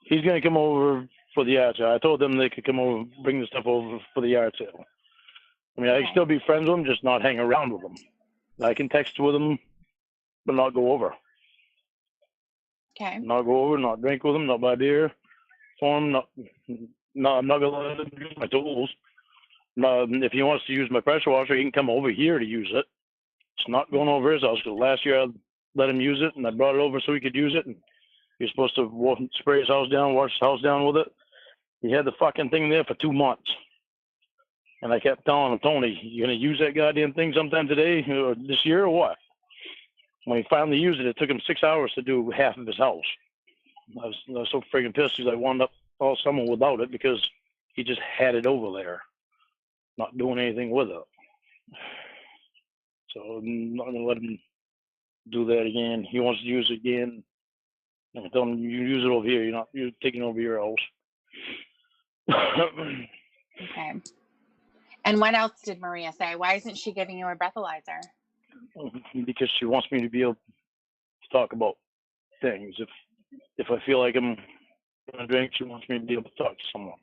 He's going to come over for the yard sale. I told them they could come over, bring the stuff over for the yard sale. I mean, I can Okay. still be friends with them, just not hang around with them. I can text with them, but not go over. Okay. Not go over, not drink with them, not buy beer for them. No, I'm not going to let him use my tools. If he wants to use my pressure washer, he can come over here to use it. It's not going over his house because last year I let him use it and I brought it over so he could use it. And he was supposed to spray his house down, wash his house down with it. He had the fucking thing there for 2 months. And I kept telling him, Tony, you going to use that goddamn thing sometime today or this year or what? When he finally used it, it took him 6 hours to do half of his house. I was so friggin' pissed because I wound up all summer without it because he just had it over there, not doing anything with it. So I'm not gonna let him do that again. He wants to use it again. I'm gonna tell him, you use it over here. You're taking over your house. Okay. And what else did Maria say? Why isn't she giving you a breathalyzer? Because she wants me to be able to talk about things. If I feel like I'm gonna drink, she wants me to be able to talk to someone.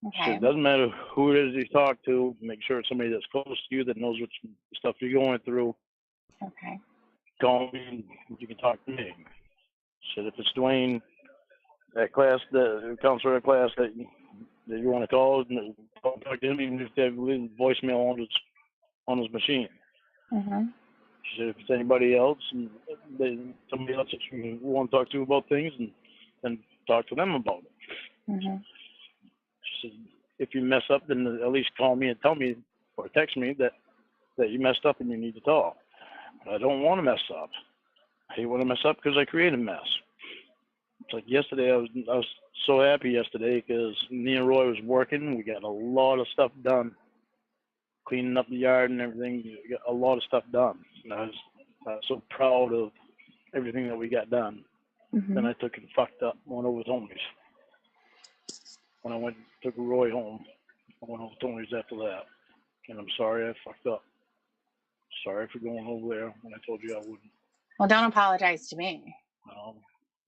Okay. So it doesn't matter who it is you talk to. Make sure it's somebody that's close to you that knows what stuff you're going through. Okay. Call me and you can talk to me. Said if it's Dwayne, that class, the counselor at class that you want to call, talk to him, even if they have voicemail on his machine. Mhm. She said if it's anybody else, and somebody else that you want to talk to about things, and then talk to them about it. Mhm. She said if you mess up, then at least call me and tell me or text me that you messed up and you need to talk. But I don't want to mess up. I hate when I mess up because I create a mess. It's like yesterday, I was so happy yesterday because me and Roy was working. We got a lot of stuff done, cleaning up the yard and everything. We got a lot of stuff done. And I was so proud of everything that we got done. Mhm. Then I took and fucked up, went over to Tony's. When I took Roy home, I went over to Tony's after that. And I'm sorry I fucked up. Sorry for going over there when I told you I wouldn't. Well, don't apologize to me.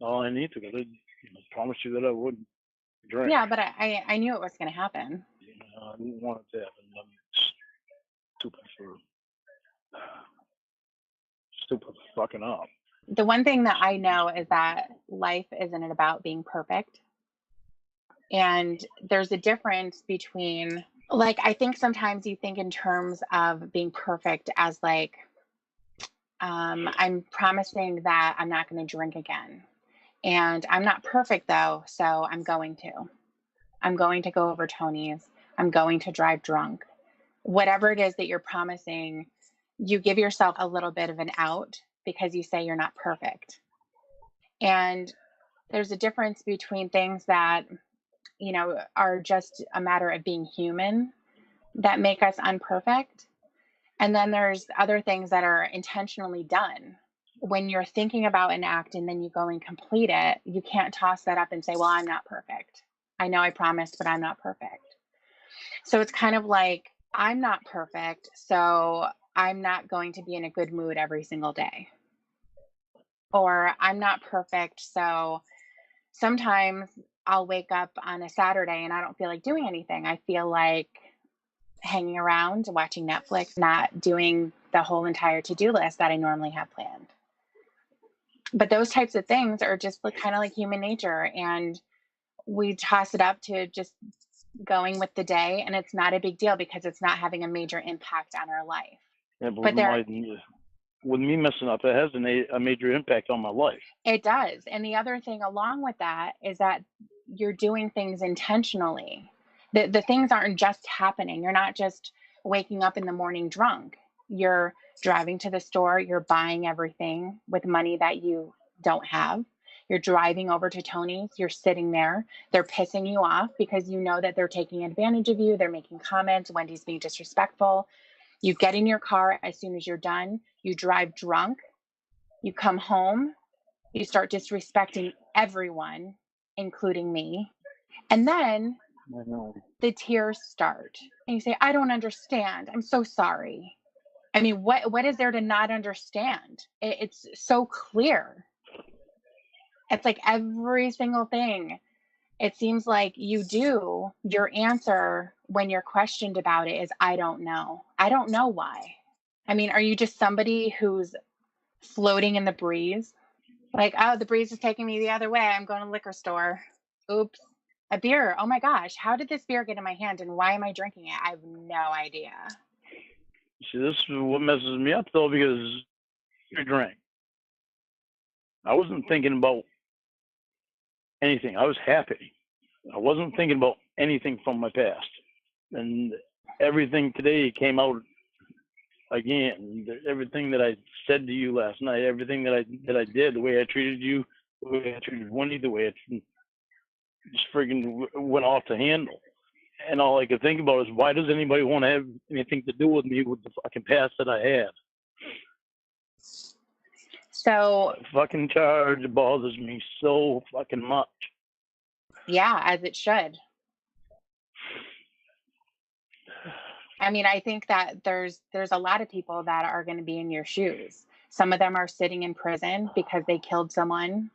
All I need to, because I promised you that I wouldn't drink. Yeah, but I knew it was going to happen. I didn't want it to happen. I'm stupid for fucking up. The one thing that I know is that life isn't about being perfect. And there's a difference between, like, I think sometimes you think in terms of being perfect as like, I'm promising that I'm not going to drink again. And I'm not perfect though, so I'm going to. I'm going to go over Tony's. I'm going to drive drunk. Whatever it is that you're promising, you give yourself a little bit of an out because you say you're not perfect. And there's a difference between things that, are just a matter of being human that make us unperfect. And then there's other things that are intentionally done. When you're thinking about an act and then you go and complete it, you can't toss that up and say, well, I'm not perfect. I know I promised, but I'm not perfect. So it's kind of like, I'm not perfect, so I'm not going to be in a good mood every single day. Or I'm not perfect, so sometimes I'll wake up on a Saturday and I don't feel like doing anything. I feel like hanging around, watching Netflix, not doing the whole entire to-do list that I normally have planned. But those types of things are just kind of like human nature. And we toss it up to just going with the day. And it's not a big deal because it's not having a major impact on our life. Yeah, But with me messing up, it has a major impact on my life. It does. And the other thing along with that is that you're doing things intentionally. The things aren't just happening. You're not just waking up in the morning drunk. You're driving to the store, you're buying everything with money that you don't have. You're driving over to Tony's, you're sitting there, they're pissing you off because you know that they're taking advantage of you, they're making comments, Wendy's being disrespectful. You get in your car as soon as you're done, you drive drunk, you come home, you start disrespecting everyone, including me. And then I know. the tears start. And you say, I don't understand. I'm so sorry. I mean, what is there to not understand? It's so clear. It's like every single thing. It seems like your answer when you're questioned about it is, I don't know. I don't know why. I mean, are you just somebody who's floating in the breeze? Like, oh, the breeze is taking me the other way. I'm going to the liquor store. Oops. A beer. Oh my gosh. How did this beer get in my hand and why am I drinking it? I have no idea. See, this is what messes me up, though, because I drank. I wasn't thinking about anything. I was happy. I wasn't thinking about anything from my past. And everything today came out again. Everything that I said to you last night, everything that I did, the way I treated you, the way I treated Wendy, the way it just friggin' went off the handle. And all I could think about is, why does anybody want to have anything to do with me with the fucking past that I had? So, That fucking charge bothers me so fucking much. yeah, as it should. I mean, I think that there's a lot of people that are going to be in your shoes. Some of them are sitting in prison because they killed someone.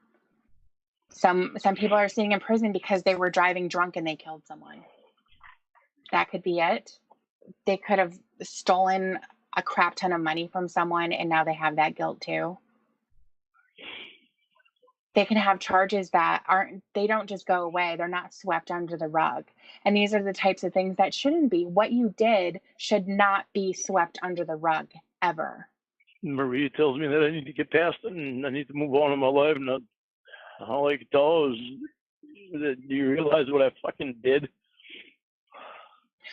Some people are sitting in prison because they were driving drunk and they killed someone. That could be it. They could have stolen a crap ton of money from someone and now they have that guilt too. They can have charges that they don't just go away. They're not swept under the rug. And these are the types of things that shouldn't be. What you did should not be swept under the rug ever. Marie tells me that I need to get past it and I need to move on in my life. And all I can tell is, do you realize what I fucking did?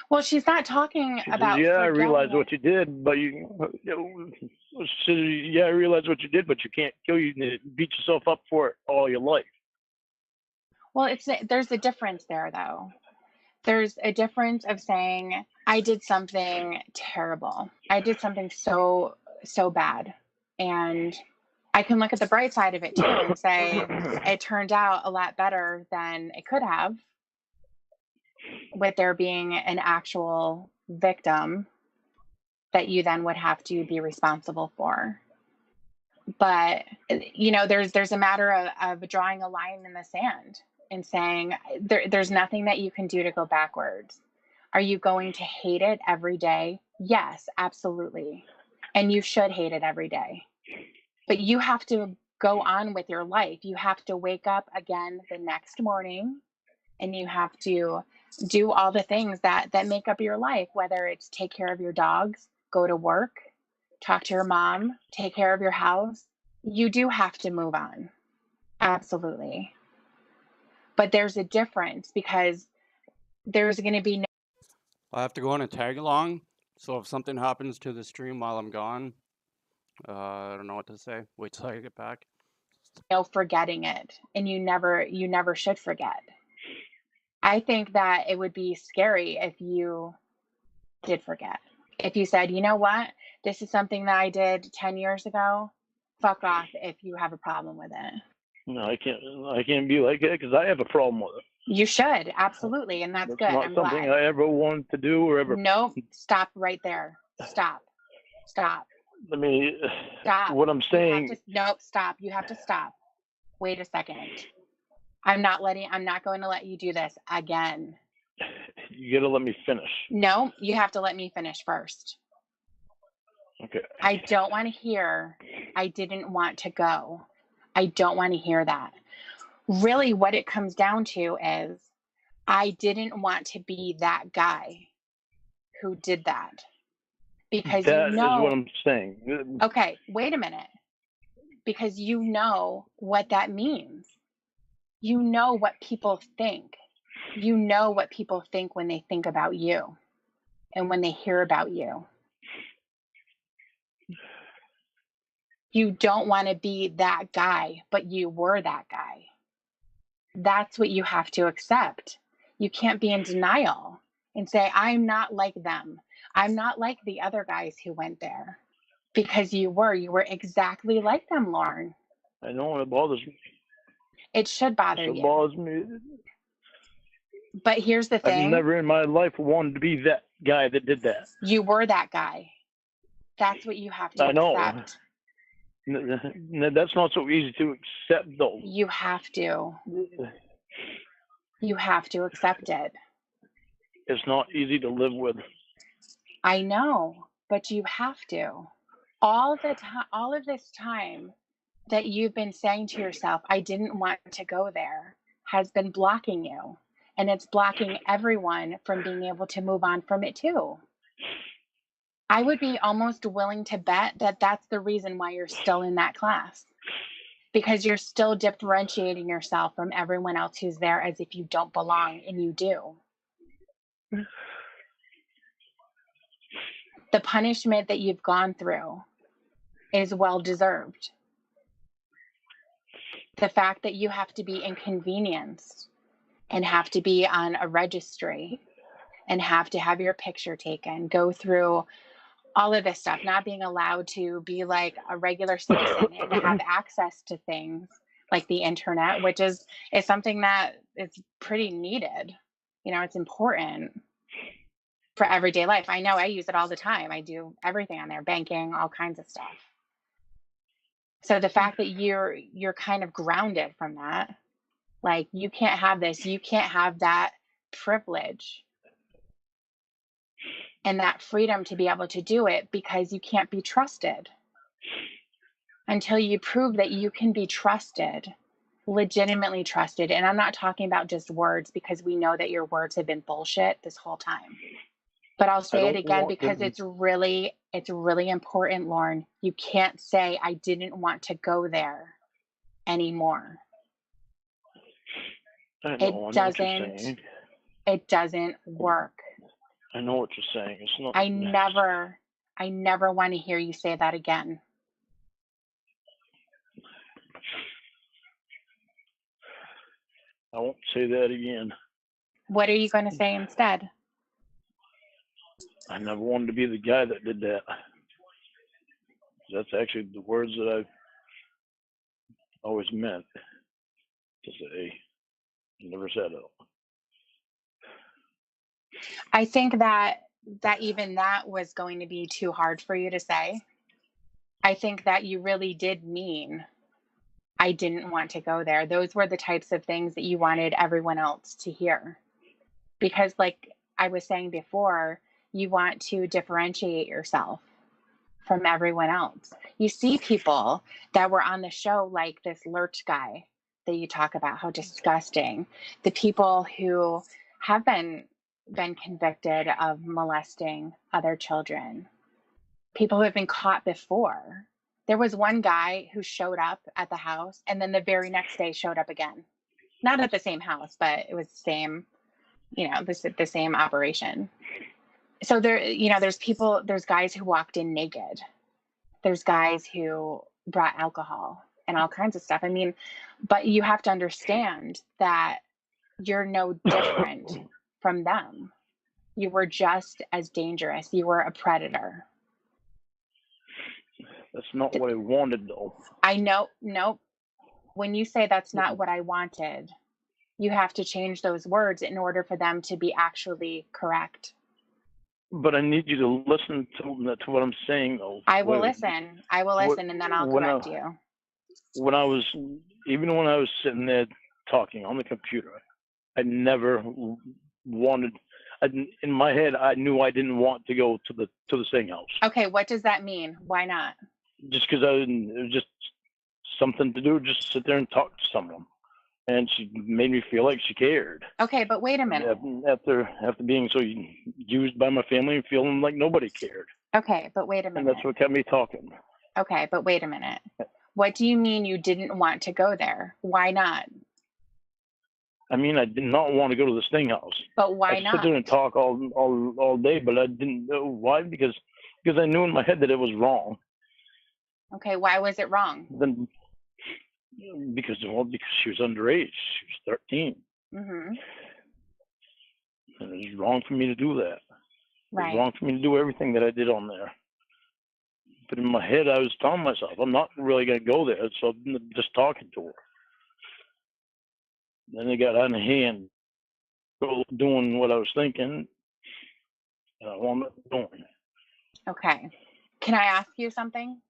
Well, she's not talking about. Yeah, I realize what you did, but yeah, I realize what you did, but you can't kill you and beat yourself up for it all your life. Well, there's a difference there, though. There's a difference of saying, I did something terrible. I did something so bad. And I can look at the bright side of it, too, and say, it turned out a lot better than it could have, with there being an actual victim that you then would have to be responsible for. But, there's a matter of drawing a line in the sand and saying there's nothing that you can do to go backwards. Are you going to hate it every day? Yes, absolutely. And you should hate it every day. But you have to go on with your life. You have to wake up again the next morning and you have to do all the things that make up your life, whether it's take care of your dogs, go to work, talk to your mom, take care of your house. You do have to move on. Absolutely. But there's a difference because there's going to be I have to go on a tag along, so if something happens to the stream while I'm gone, I don't know what to say. Wait till I get back. no forgetting it, and you never should forget. I think that it would be scary if you did forget. If you said, you know what, this is something that I did 10 years ago, fuck off if you have a problem with it. No, I can't be like that because I have a problem with it. You should, absolutely, and that's good. Not I'm something glad. I ever wanted to do or ever. Nope, stop right there. Stop. I mean, Stop. What I'm saying. Stop. You have to stop. Wait a second. I'm not going to let you do this again. You gotta let me finish. No, you have to let me finish first. Okay. I don't want to hear, I didn't want to go. I don't want to hear that. Really, what it comes down to is, I didn't want to be that guy who did that. Because that is what I'm saying. Okay, wait a minute. Because you know what that means. You know what people think. You know what people think when they think about you and when they hear about you. You don't want to be that guy, but you were that guy. That's what you have to accept. You can't be in denial and say, I'm not like them. I'm not like the other guys who went there. Because you were exactly like them, Lauren. I know, and it bothers me. It should bother you. It bothers me. But here's the thing. I've never in my life wanted to be that guy that did that. You were that guy. That's what you have to accept. That's not so easy to accept, though. You have to. You have to accept it. It's not easy to live with. I know, but you have to. All of this time that you've been saying to yourself, I didn't want to go there, has been blocking you. And it's blocking everyone from being able to move on from it too. I would be almost willing to bet that that's the reason why you're still in that class. Because you're still differentiating yourself from everyone else who's there as if you don't belong, and you do. The punishment that you've gone through is well deserved. The fact that you have to be inconvenienced and have to be on a registry and have to have your picture taken, go through all of this stuff, not being allowed to be like a regular citizen and have access to things like the internet, which is something that is pretty needed. You know, it's important for everyday life. I know I use it all the time. I do everything on there, banking, all kinds of stuff. So the fact that you're kind of grounded from that, like you can't have this, you can't have that privilege and that freedom to be able to do it because you can't be trusted. Until you prove that you can be trusted, legitimately trusted. And I'm not talking about just words, because we know that your words have been bullshit this whole time. But I'll say it again because it's really important, Lauren. You can't say I didn't want to go there anymore. I know what you're saying. It doesn't work. I know what you're saying. It's not. I never want to hear you say that again. I won't say that again. What are you going to say instead? I never wanted to be the guy that did that. That's actually the words that I've always meant to say. I never said it. I think that even that was going to be too hard for you to say. I think that you really did mean I didn't want to go there. Those were the types of things that you wanted everyone else to hear. Because like I was saying before, you want to differentiate yourself from everyone else. You see people that were on the show, like this Lurch guy that you talk about, how disgusting. The people who have been convicted of molesting other children. People who have been caught before. There was one guy who showed up at the house and then the very next day showed up again. Not at the same house, but it was the same, the same operation. So there's guys who walked in naked. There's guys who brought alcohol and all kinds of stuff. I mean, but you have to understand that you're no different from them. You were just as dangerous. You were a predator. That's not what I wanted, though. I know. Nope. When you say that's not what I wanted, you have to change those words in order for them to be actually correct. But I need you to listen to what I'm saying, though. I will listen. I will listen, and then I'll correct you. When I was sitting there talking on the computer, I never wanted. In my head, I knew I didn't want to go to the sing house. Okay, what does that mean? Why not? Just because it was just something to do, just sit there and talk to someone, and she made me feel like she cared. Okay, but wait a minute. After being so used by my family and feeling like nobody cared. Okay, but wait a minute. And that's what kept me talking. Okay, but wait a minute. What do you mean you didn't want to go there? Why not? I mean, I did not want to go to the Sting House. But why I'd not? sit there and talk all day, but I didn't know why, because I knew in my head that it was wrong. Okay, why was it wrong? Then because she was underage. She was 13. Mm-hmm. And it was wrong for me to do that. Right. It was wrong for me to do everything that I did on there. But in my head, I was telling myself, I'm not really going to go there, so I'm just talking to her. Then it got out of hand, doing what I was thinking, and I wound up doing it. Okay. Can I ask you something?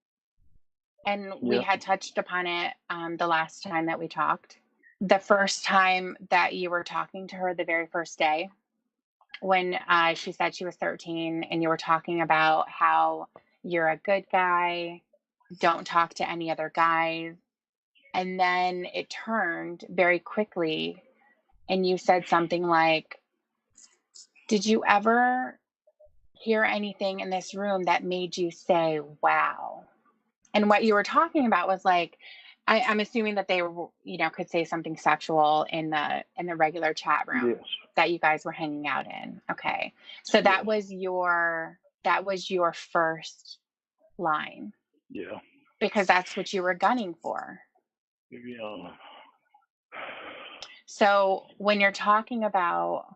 And we Yeah. had touched upon it the last time that we talked. The first time that you were talking to her, the very first day, when she said she was 13, and you were talking about how you're a good guy, don't talk to any other guys. And then it turned very quickly, and you said something like, did you ever hear anything in this room that made you say, wow? And what you were talking about was like, I'm assuming that they were, could say something sexual in the regular chat room. Yes. That you guys were hanging out in. Okay. So that was your first line. Yeah. Because that's what you were gunning for. Yeah. So when you're talking about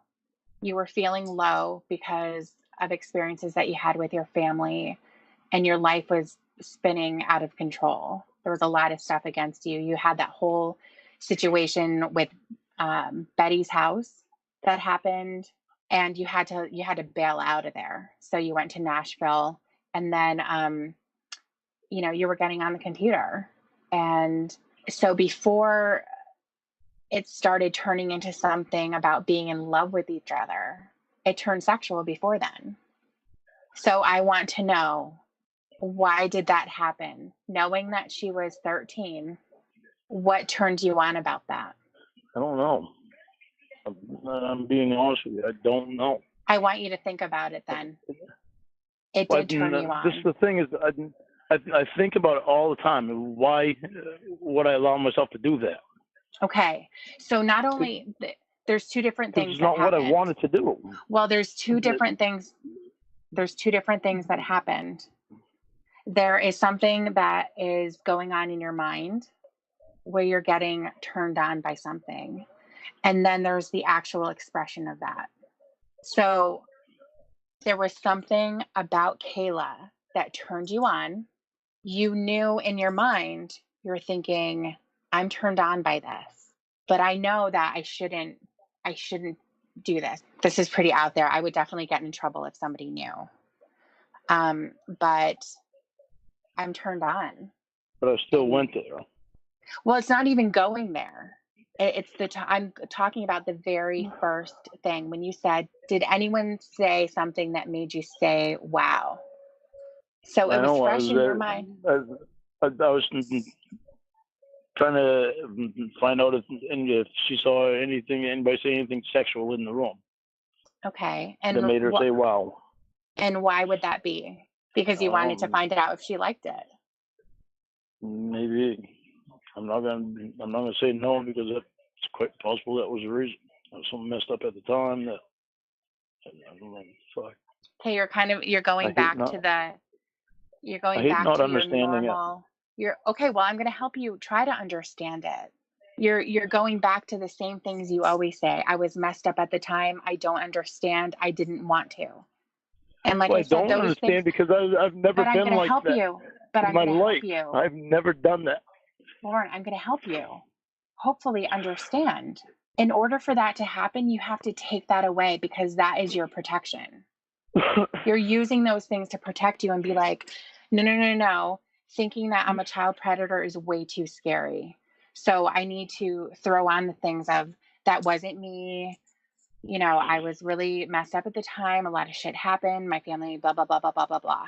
You were feeling low because of experiences that you had with your family, and your life was spinning out of control. There was a lot of stuff against you. You had that whole situation with Betty's house that happened, and you had to bail out of there. So you went to Nashville, and then you were getting on the computer, and so before it started turning into something about being in love with each other, it turned sexual before then. So I want to know, why did that happen? Knowing that she was 13, what turned you on about that? I don't know. I'm being honest with you. I don't know. I want you to think about it then. It did turn you on. This is the thing is, I think about it all the time. Why would I allow myself to do that? Okay. So not only, there's two different things It's that not what I happened. wanted to do. Well, there's two different things. There's two different things that happened. There is something that is going on in your mind where you're getting turned on by something. And then there's the actual expression of that. So there was something about Kayla that turned you on. You knew in your mind, you're thinking, I'm turned on by this, but I know that I shouldn't do this. This is pretty out there. I would definitely get in trouble if somebody knew. But I'm turned on. But I still went there. Well, it's not even going there. It's I'm talking about the very first thing when you said, did anyone say something that made you say, wow? So it was fresh in your mind. I was trying to find out if she saw anybody say anything sexual in the room. Okay. And that made her say, wow. And why would that be? Because you wanted to find out if she liked it. Maybe. I'm not gonna say no, because it's quite possible that was the reason. I was so messed up at the time that I don't know. Fuck. Okay, you're going back to your normal. Okay, well, I'm going to help you try to understand it. You're going back to the same things you always say. I was messed up at the time. I don't understand. I didn't want to. And like I said, don't understand because I've never been like that. But I'm going to help you. I've never done that. Lauren, I'm going to help you. Hopefully understand. In order for that to happen, you have to take that away, because that is your protection. You're using those things to protect you and be like, no. Thinking that I'm a child predator is way too scary. So I need to throw on the things of, that wasn't me. I was really messed up at the time. A lot of shit happened. My family, blah, blah, blah, blah, blah, blah, blah.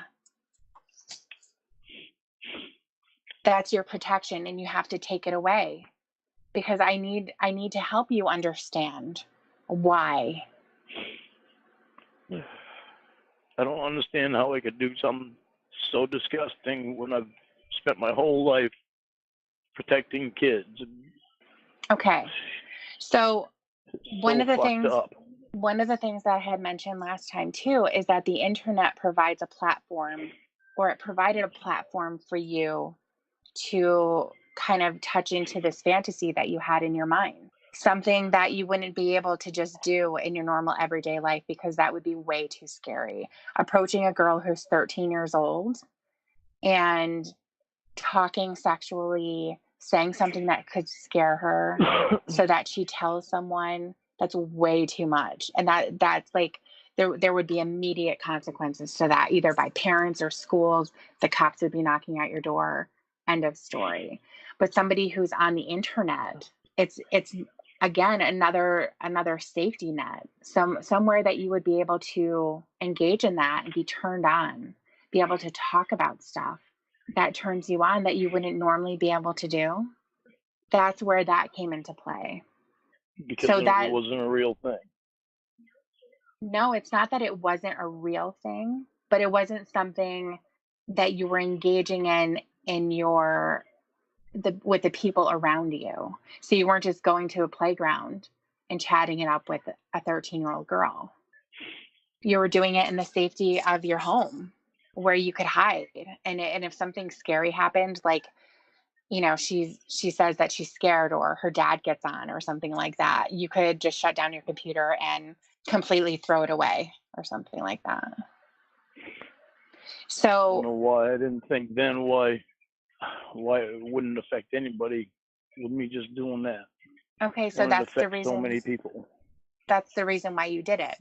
That's your protection, and you have to take it away, because I need to help you understand why. I don't understand how I could do something so disgusting when I've spent my whole life protecting kids. Okay. So one of the things that I had mentioned last time too is that the internet provides a platform, or it provided a platform for you to kind of touch into this fantasy that you had in your mind. Something that you wouldn't be able to just do in your normal everyday life, because that would be way too scary. Approaching a girl who's 13 years old and talking sexually, saying something that could scare her so that she tells someone, that's way too much. And that's like, there would be immediate consequences to that, either by parents or schools. The cops would be knocking at your door. End of story. But somebody who's on the internet, it's again another safety net, somewhere that you would be able to engage in that and be turned on, be able to talk about stuff that turns you on that you wouldn't normally be able to do. That's where that came into play. Because it wasn't a real thing. No, it's not that it wasn't a real thing, but it wasn't something that you were engaging in with the people around you. So you weren't just going to a playground and chatting it up with a 13-year-old girl. You were doing it in the safety of your home, where you could hide. And if something scary happened, like, she says that she's scared, or her dad gets on or something like that, you could just shut down your computer and completely throw it away or something like that. I So don't know why I didn't think then why it wouldn't affect anybody with me just doing that. okay, so When it that's the affects so many reason. people. That's the reason why you did it.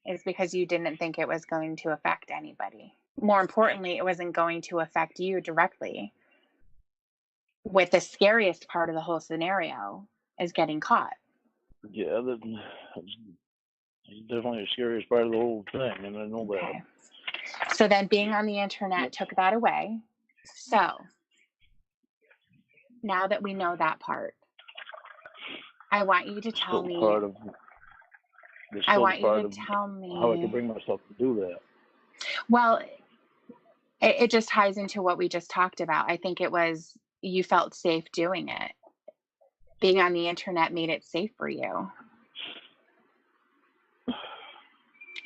Is because you didn't think it was going to affect anybody. More importantly, it wasn't going to affect you directly. With the scariest part of the whole scenario is getting caught. Yeah, that's definitely the scariest part of the whole thing, and I know that. Okay. So then being on the internet took that away. So now that we know that part, I want you to tell Still me. part of. There's I still want you part to of tell how I could me. bring myself to do that. Well, it just ties into what we just talked about. I think it was you felt safe doing it. Being on the internet made it safe for you.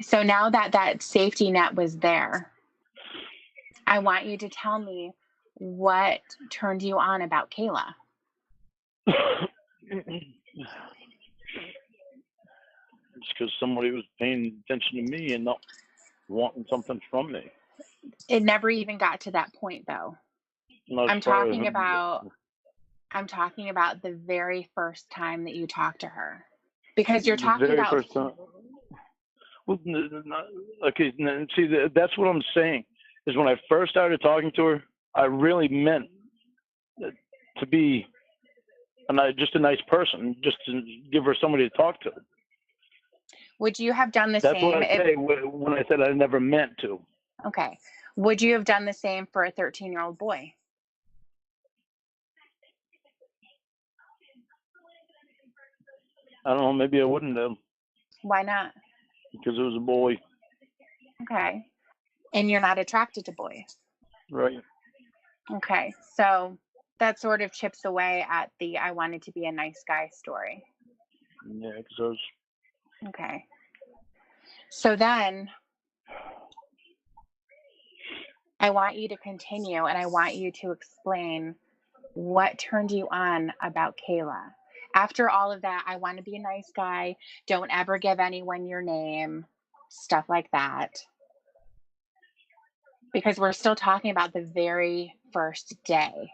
So now that that safety net was there, I want you to tell me what turned you on about Kayla. It's because somebody was paying attention to me and not wanting something from me. It never even got to that point, though. Not I'm as far as talking about the very first time that you talked to her, because you're the talking very about. first time. Well, okay, see, that's what I'm saying. Is when I first started talking to her, I really meant to be just a nice person, just to give her somebody to talk to. Would you have done the That's same what I if? say when I said I never meant to. Okay. Would you have done the same for a 13-year-old boy? I don't know. Maybe I wouldn't have Why not? because it was a boy, Okay. And you're not attracted to boys. right? Okay. So that sort of chips away at the I wanted to be a nice guy story. Yeah, because I was. Okay. So then I want you to continue and I want you to explain what turned you on about Kayla. After all of that, I want to be a nice guy. Don't ever give anyone your name, stuff like that. Because we're still talking about the very first day.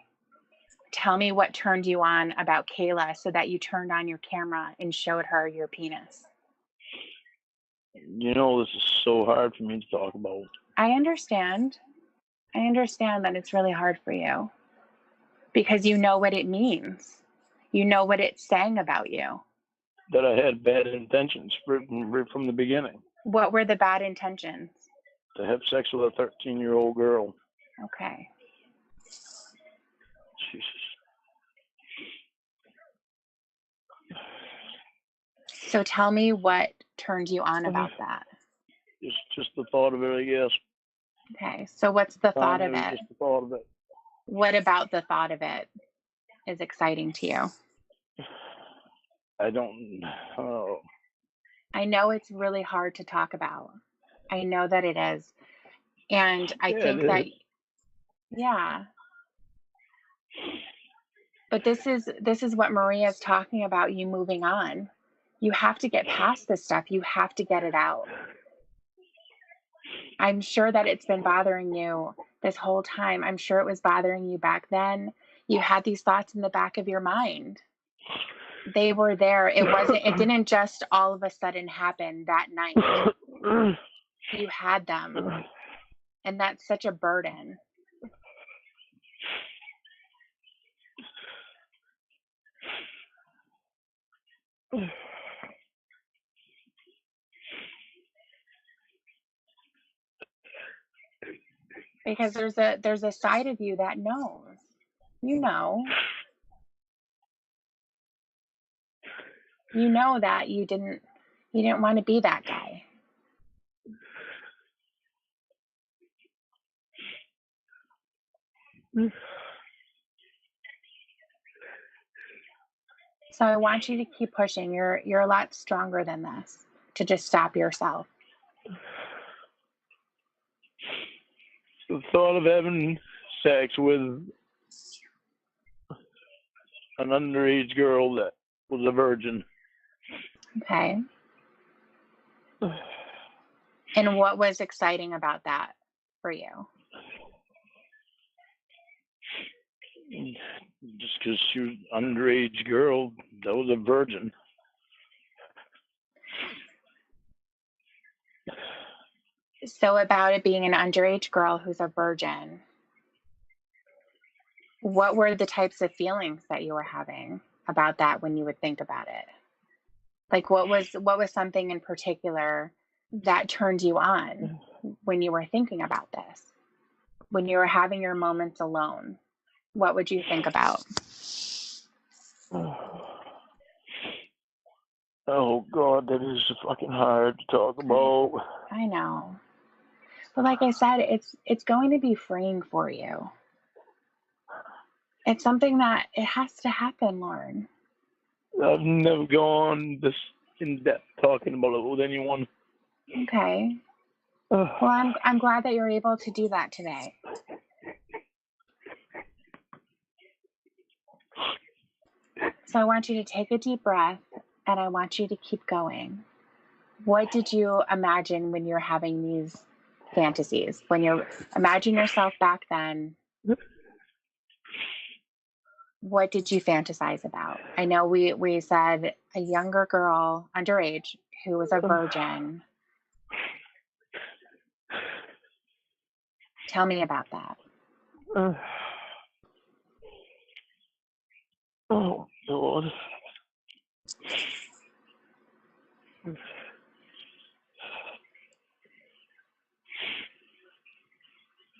Tell me what turned you on about Kayla so that you turned on your camera and showed her your penis. You know, this is so hard for me to talk about. I understand. I understand that it's really hard for you because you know what it means. You know what it's saying about you. That I had bad intentions right from the beginning. What were the bad intentions? To have sex with a 13-year-old girl. Okay. Jesus. So tell me what turned you on about that. Just the thought of it, I guess. Okay. So what's the thought of it? Just the thought of it. What about the thought of it is exciting to you? I don't. I know it's really hard to talk about. I know that it is. And I think that, yeah. But this is what Maria's talking about, you moving on. You have to get past this stuff. You have to get it out. I'm sure that it's been bothering you this whole time. I'm sure it was bothering you back then. You had these thoughts in the back of your mind. They were there. It didn't just all of a sudden happen that night. You had them. And that's such a burden. Because there's a side of you that knows. You know. You know that you didn't want to be that guy. So I want you to keep pushing. You're a lot stronger than this to just stop yourself. The thought of having sex with an underage girl that was a virgin. Okay. And what was exciting about that for you? Just because she was an underage girl that was a virgin. So about it being an underage girl who's a virgin, what were the types of feelings that you were having about that when you would think about it? Like what was something in particular that turned you on when you were thinking about this? When you were having your moments alone, what would you think about? Oh God, that is fucking hard to talk about. I know. But like I said, it's going to be freeing for you. It's something that it has to happen, Lauren. I've never gone this in depth talking about it with anyone. Okay. Well, I'm glad that you're able to do that today. So I want you to take a deep breath and I want you to keep going. What did you imagine when you're having these fantasies? When you imagine yourself back then, what did you fantasize about? I know we said a younger girl, underage, who was a virgin. Tell me about that. Oh God.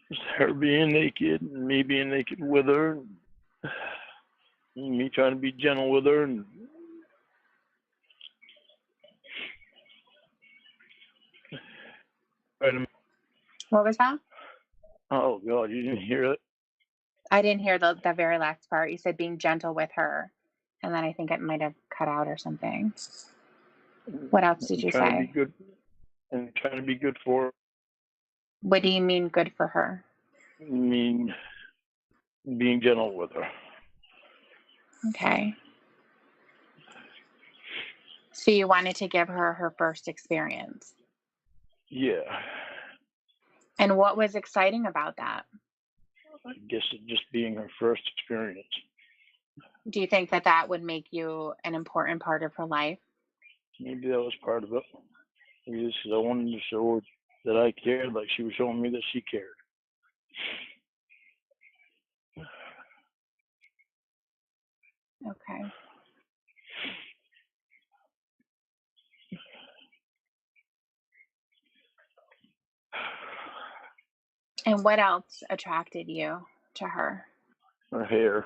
Just her being naked and me being naked with her, and me trying to be gentle with her, and What was that? oh God, you didn't hear it? I didn't hear the very last part. You said being gentle with her, and then I think it might have cut out or something. What else did you Trying to say? be good and trying to be good for her. What do you mean good for her? I mean, being gentle with her. Okay. So you wanted to give her her first experience. Yeah. And what was exciting about that? I guess it just being her first experience. Do you think that that would make you an important part of her life? Maybe that was part of it. Maybe because I wanted to show her that I cared, like she was showing me that she cared. Okay. And what else attracted you to her? Her hair.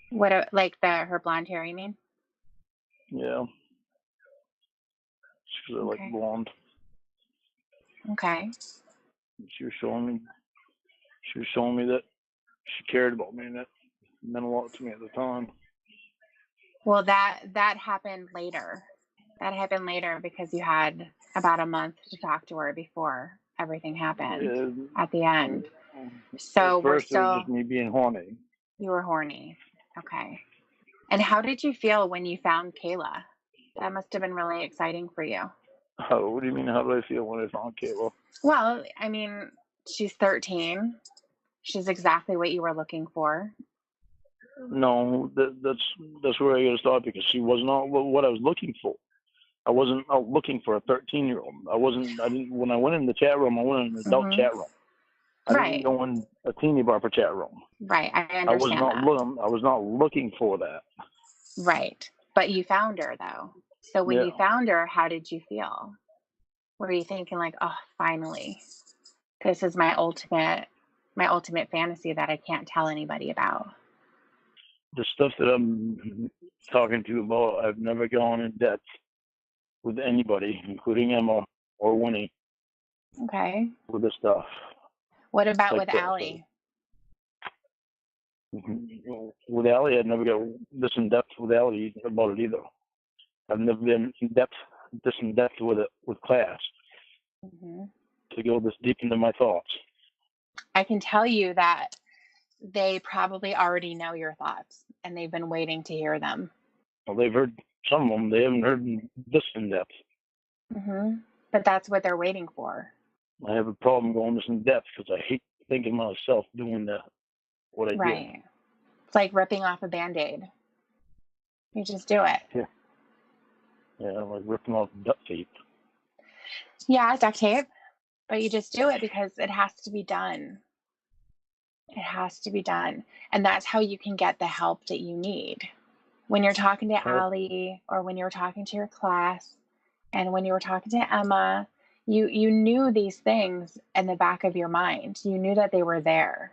What, like her blonde hair, you mean? Yeah. Because I like Okay. blonde. Okay. She was showing me that she cared about me, and that meant a lot to me at the time. Well, that happened later. That happened later because you had about a month to talk to her before everything happened at the end. So At we're first, it was still, just me being horny. you were horny. Okay. And how did you feel when you found Kayla? That must have been really exciting for you. What do you mean? How do I feel when I found Cawl? Well, I mean, she's 13. She's exactly what you were looking for. No, that's where I got to start, because she was not what I was looking for. I wasn't out looking for a 13-year-old. I didn't. When I went in the chat room, I went in an adult chat room. I didn't go in a teeny bopper chat room. Right. I understand that. I was not looking for that. Right. But you found her though. So when you found her, how did you feel? Were you thinking like, oh, finally, this is my ultimate fantasy that I can't tell anybody about? The stuff that I'm talking to you about, I've never gone in depth with anybody, including Emma or Winnie, Okay. with this stuff. What about Like with Allie? With Allie, I'd never go this in depth with Allie about it either. I've never been this in depth with it with class to go this deep into my thoughts. I can tell you that they probably already know your thoughts and they've been waiting to hear them. Well, they've heard some of them, they haven't heard this in depth. But that's what they're waiting for. I have a problem going this in depth because I hate thinking myself doing what I did. Right. It's like ripping off a Band-Aid. You just do it. Yeah, like ripping off duct tape. Yeah, duct tape. But you just do it because it has to be done. It has to be done. And that's how you can get the help that you need. When you're talking to Allie, or when you're talking to your class, and when you were talking to Emma, you knew these things in the back of your mind. You knew that they were there.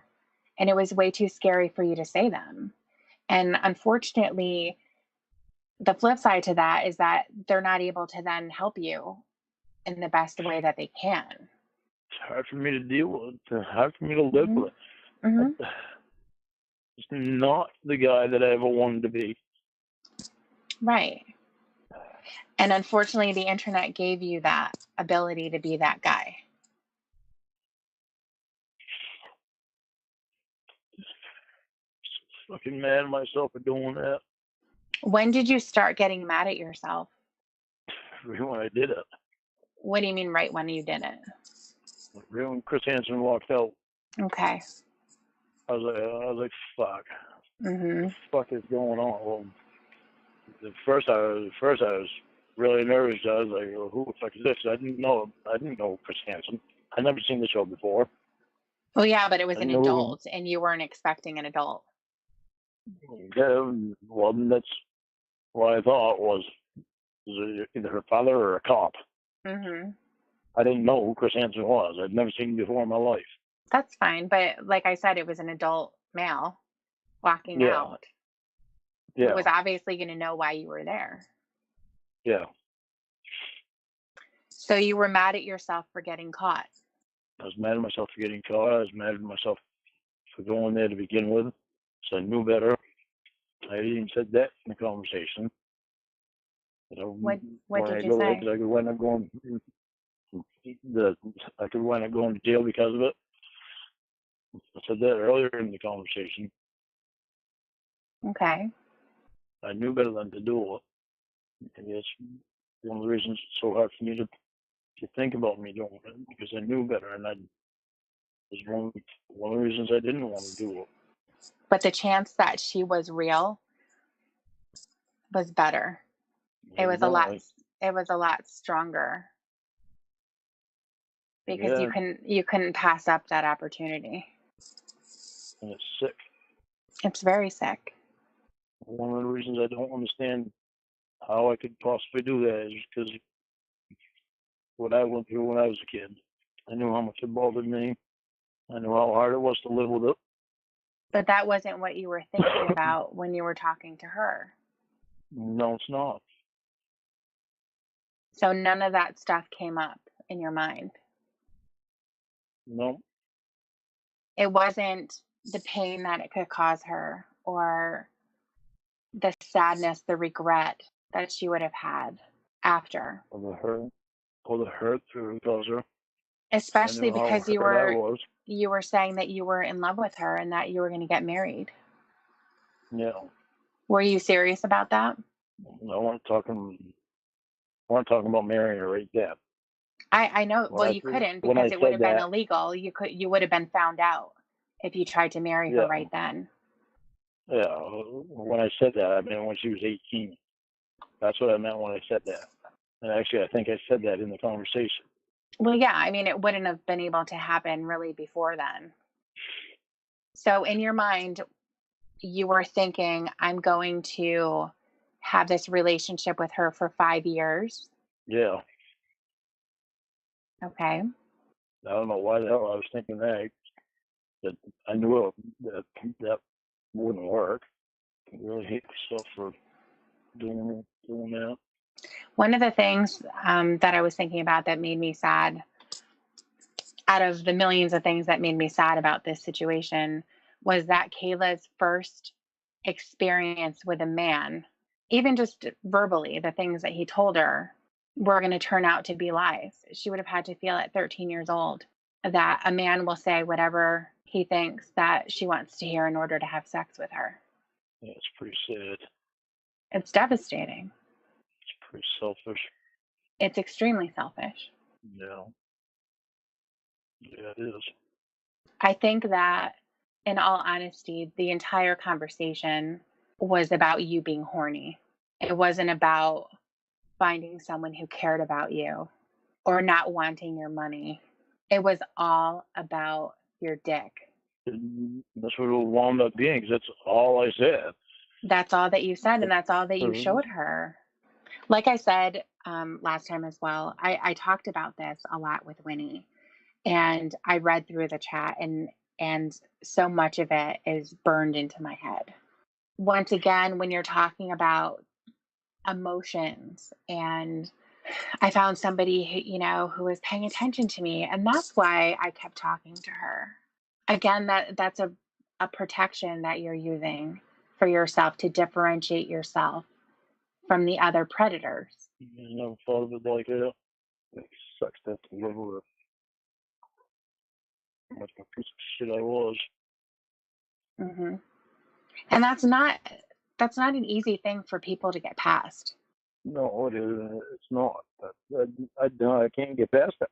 And it was way too scary for you to say them. And unfortunately, the flip side to that is that they're not able to then help you in the best way that they can. It's hard for me to deal with. It's hard for me to live with. It's not the guy that I ever wanted to be. Right. And unfortunately, the internet gave you that ability to be that guy. I'm fucking mad at myself for doing that. When did you start getting mad at yourself? When I did it. What do you mean right when you did it? When Chris Hansen walked out. Okay. I was like, fuck. What the fuck is going on? Well, at first I was really nervous. I was like, well, who the fuck is this? I didn't know Chris Hansen. I'd never seen the show before. Well, yeah, but it was an adult, and you weren't expecting an adult. Yeah, well, that's what I thought was either her father or a cop. I didn't know who Chris Hansen was. I'd never seen him before in my life. That's fine, but like I said, it was an adult male walking out. Yeah. It was obviously going to know why you were there. Yeah. So you were mad at yourself for getting caught. I was mad at myself for getting caught. I was mad at myself for going there to begin with. So I knew better. I even said that in the conversation. What did you say? I could wind up going. I could wind up going to jail because of it. I said that earlier in the conversation. Okay. I knew better than to do it. And that's one of the reasons it's so hard for me to think about me doing it, because I knew better, and it was one of the reasons I didn't want to do it. But the chance that she was real was better. It was a lot stronger. Because you couldn't pass up that opportunity. And it's sick. It's very sick. One of the reasons I don't understand how I could possibly do that is because what I went through when I was a kid. I knew how much it bothered me. I knew how hard it was to live with it. But that wasn't what you were thinking about when you were talking to her. No, it's not. So none of that stuff came up in your mind. No. It wasn't the pain that it could cause her, or the sadness, the regret that she would have had after. Or the hurt that it caused her. Especially because you were saying that you were in love with her and that you were going to get married. Yeah. Were you serious about that? I wasn't talking about marrying her right then. I know. Well, you couldn't, because it would have been illegal. You would have been found out if you tried to marry her right then. Yeah. When I said that, I meant when she was 18. That's what I meant when I said that. And actually, I think I said that in the conversation. Well, yeah. I mean, it wouldn't have been able to happen really before then. So in your mind, you were thinking, I'm going to have this relationship with her for 5 years. Yeah. Okay. I don't know why the hell I was thinking that. That I knew that wouldn't work. I really hate myself for doing that. One of the things that I was thinking about that made me sad, out of the millions of things that made me sad about this situation, was that Kayla's first experience with a man, even just verbally, the things that he told her were going to turn out to be lies. She would have had to feel at 13 years old that a man will say whatever he thinks that she wants to hear in order to have sex with her. Yeah, it's pretty sad. It's devastating. Pretty selfish. It's extremely selfish. Yeah. Yeah, it is. I think that, in all honesty, the entire conversation was about you being horny. It wasn't about finding someone who cared about you or not wanting your money. It was all about your dick. And that's what it wound up being, 'cause that's all I said. That's all that you said, and that's all that you showed her. Like I said last time as well, I talked about this a lot with Winnie, and I read through the chat, and so much of it is burned into my head. Once again, when you're talking about emotions, and I found somebody who was paying attention to me, and that's why I kept talking to her. Again, that's a protection that you're using for yourself to differentiate yourself from the other predators. I never thought of it like that. It sucks to have to live with how much of a piece of shit I was. hmm And that's not an easy thing for people to get past. No, it isn't. It's not. I can't get past that.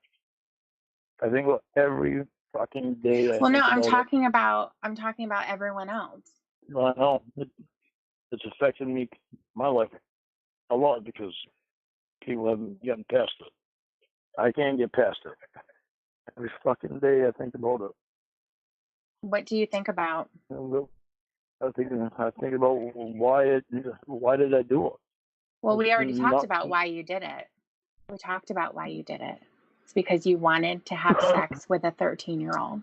I think about every fucking day. Well, no, I'm about talking about everyone else. it. I know it's affected me, my life, a lot because people haven't gotten past it. I can't get past it. Every fucking day I think about it. What do you think about? I think about why did I do it? Well, we already talked Not- about why you did it. We talked about why you did it. It's because you wanted to have sex with a 13-year-old.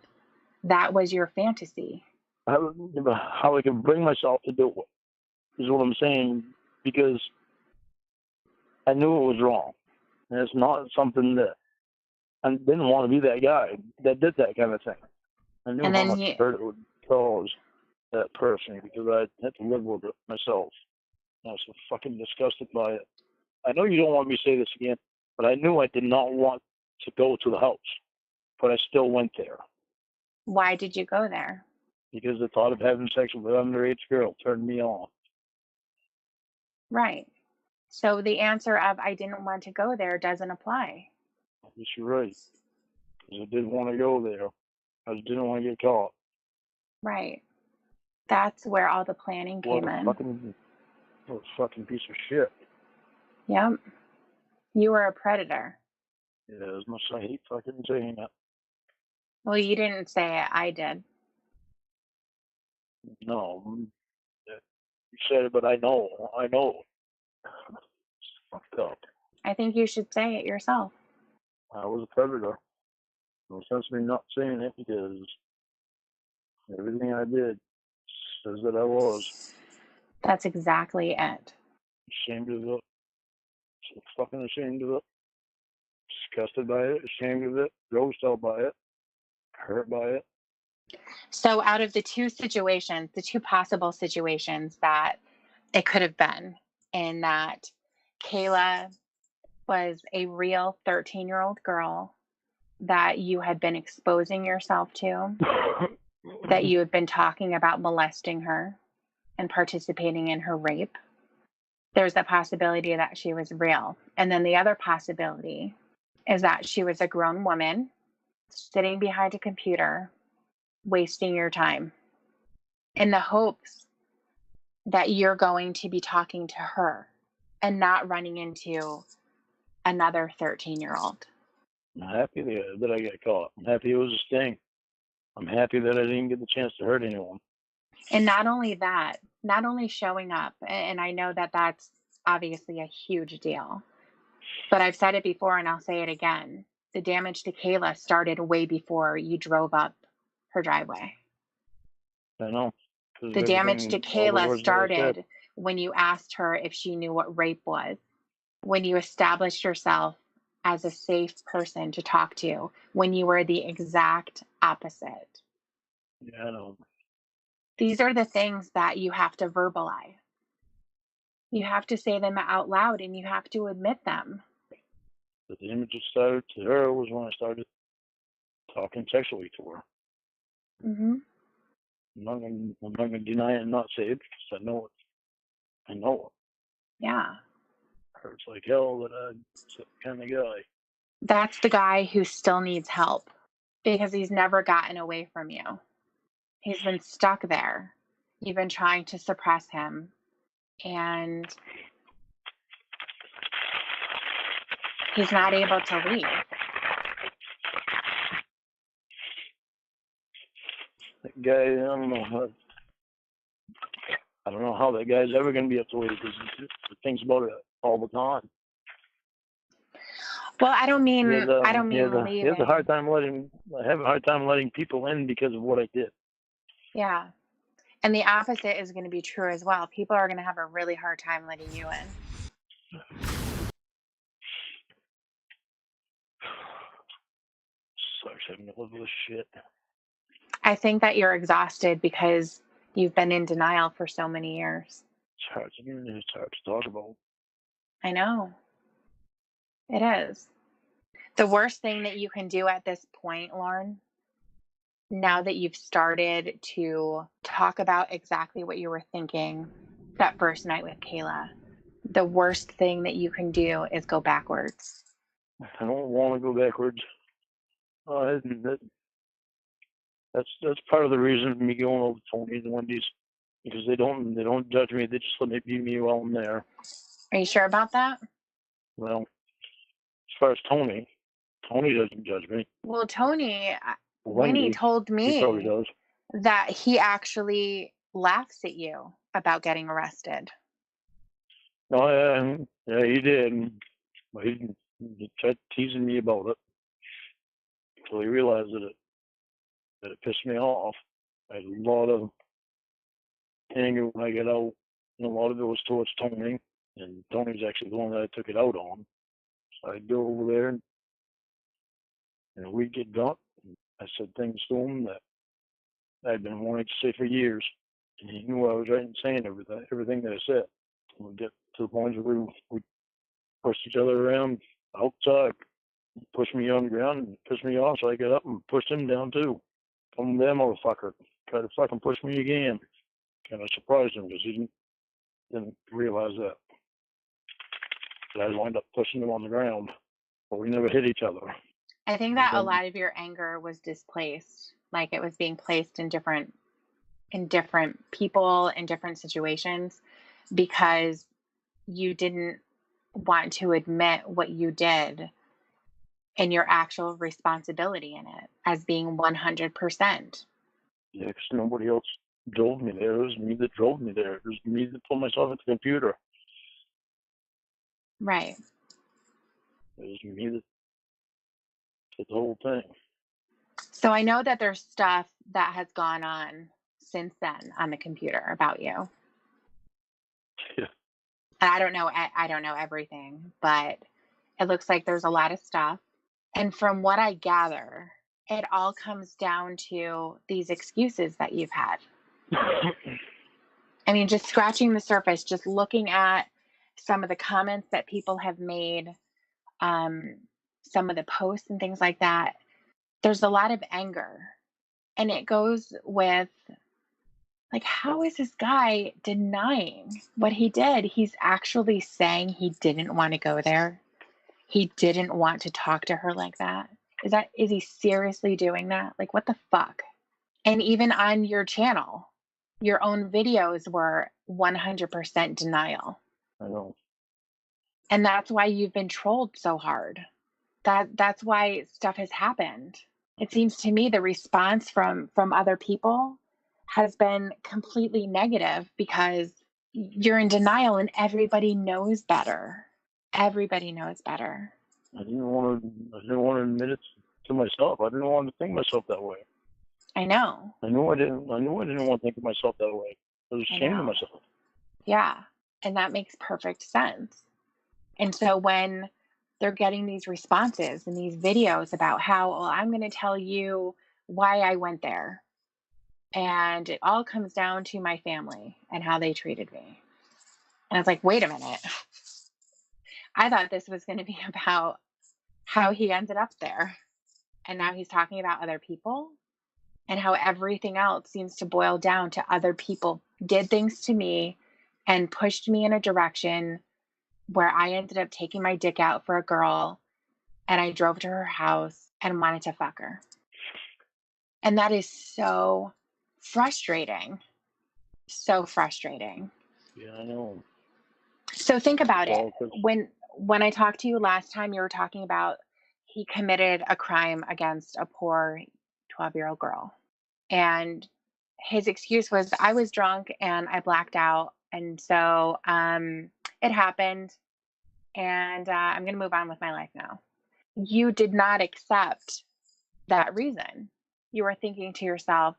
That was your fantasy. How I can bring myself to do it is what I'm saying, because I knew it was wrong, and it's not something that I didn't want to be that guy that did that kind of thing. I knew And how then much hurt it would cause that person because I had to live with it myself. I was so fucking disgusted by it. I know you don't want me to say this again, but I knew I did not want to go to the house, but I still went there Why did you go there? because the thought of having sex with an underage girl turned me on. Right. So the answer of I didn't want to go there doesn't apply. Yes, you're right. Because I didn't want to go there. I just didn't want to get caught. Right. That's where all the planning What came a in. fucking piece of shit. Yep. You were a predator. Yeah, as much as I hate fucking saying that. Well, you didn't say it. I did. No. You said it, but I know. It's fucked up. I think you should say it yourself. I was a predator. No sense of me not saying it because everything I did says that I was. That's exactly it. Ashamed of it. So fucking ashamed of it. Disgusted by it. Ashamed of it. Grossed out by it. Hurt by it. So, out of the two situations, the two possible situations that it could have been, in that Kayla was a real 13-year-old girl that you had been exposing yourself to, that you had been talking about molesting her and participating in her rape. There's the possibility that she was real. And then the other possibility is that she was a grown woman sitting behind a computer, wasting your time in the hopes that you're going to be talking to her and not running into another 13-year-old. I'm happy that I got caught. I'm happy it was a sting. I'm happy that I didn't get the chance to hurt anyone. And not only that, not only showing up, and I know that that's obviously a huge deal, but I've said it before and I'll say it again. The damage to Kayla started way before you drove up her driveway. I know. The damage to Kayla started when you asked her if she knew what rape was, when you established yourself as a safe person to talk to, when you were the exact opposite. Yeah, I know. These are the things that you have to verbalize. You have to say them out loud and you have to admit them. But the image that started to her was when I started talking sexually to her. Mm-hmm. I'm not gonna deny it and not say it because I know it. I know it. Yeah. Hurts like hell that I'm that kind of guy. That's the guy who still needs help because he's never gotten away from you. He's been stuck there. You've been trying to suppress him, and he's not able to leave. That guy, I don't know how that guy's ever going to be up to leave because he thinks about it all the time. Well, I don't mean He has a leaving. hard time letting people in because of what I did. Yeah. And the opposite is going to be true as well. People are going to have a really hard time letting you in. Sucks having to live with this shit. I think that you're exhausted because you've been in denial for so many years. It's hard to talk about. I know. It is. The worst thing that you can do at this point, Lauren, now that you've started to talk about exactly what you were thinking that first night with Kayla, the worst thing that you can do is go backwards. I don't want to go backwards. That's part of the reason me going over to Tony and Wendy's, because they don't judge me. They just let me be me while I'm there. Are you sure about that? Well, as far as Tony doesn't judge me. Well, Tony, Wendy, Winnie told he probably me does. that he actually laughs at you about getting arrested. No, yeah, he did. But he tried teasing me about it until he realized that it pissed me off. I had a lot of anger when I got out, and a lot of it was towards Tony, and Tony's actually the one that I took it out on. So I'd go over there, and we'd get drunk, and I said things to him that I'd been wanting to say for years, and he knew I was right in saying everything that I said. And we'd get to the point where we pushed each other around outside, pushed me on the ground, and pissed me off, so I got up and pushed him down too. Come there, motherfucker. Tried to fucking push me again. Kind of surprised him because he didn't realize that. But I wound up pushing him on the ground, but we never hit each other. I think that a lot of your anger was displaced, like it was being placed in different people, in different situations, because you didn't want to admit what you did and your actual responsibility in it as being 100%. Yeah, because nobody else drove me there. It was me that drove me there. It was me that put myself at the computer. Right. It was me that did the whole thing. So I know that there's stuff that has gone on since then on the computer about you. Yeah. And I don't know everything, but it looks like there's a lot of stuff. And from what I gather, it all comes down to these excuses that you've had. I mean, just scratching the surface, just looking at some of the comments that people have made, some of the posts and things like that, there's a lot of anger. And it goes with, like, how is this guy denying what he did? He's actually saying he didn't want to go there. He didn't want to talk to her like that. Is he seriously doing that? Like, what the fuck? And even on your channel, your own videos were 100% denial. I know. And that's why you've been trolled so hard. That's why stuff has happened. It seems to me the response from other people has been completely negative because you're in denial and everybody knows better. Everybody knows better. I didn't want to admit it to myself. I didn't want to think myself that way. I know. I knew I didn't want to think of myself that way. I was ashamed of myself. Yeah. And that makes perfect sense. And so when they're getting these responses and these videos about how, well, I'm going to tell you why I went there. And it all comes down to my family and how they treated me. And I was like, wait a minute. I thought this was going to be about how he ended up there. And now he's talking about other people and how everything else seems to boil down to other people did things to me and pushed me in a direction where I ended up taking my dick out for a girl and I drove to her house and wanted to fuck her. And that is so frustrating. So frustrating. Yeah, I know. So think about it. Well, 'cause- When I talked to you last time, you were talking about he committed a crime against a poor 12-year-old girl. And his excuse was, I was drunk and I blacked out. And so it happened. And I'm going to move on with my life now. You did not accept that reason. You were thinking to yourself,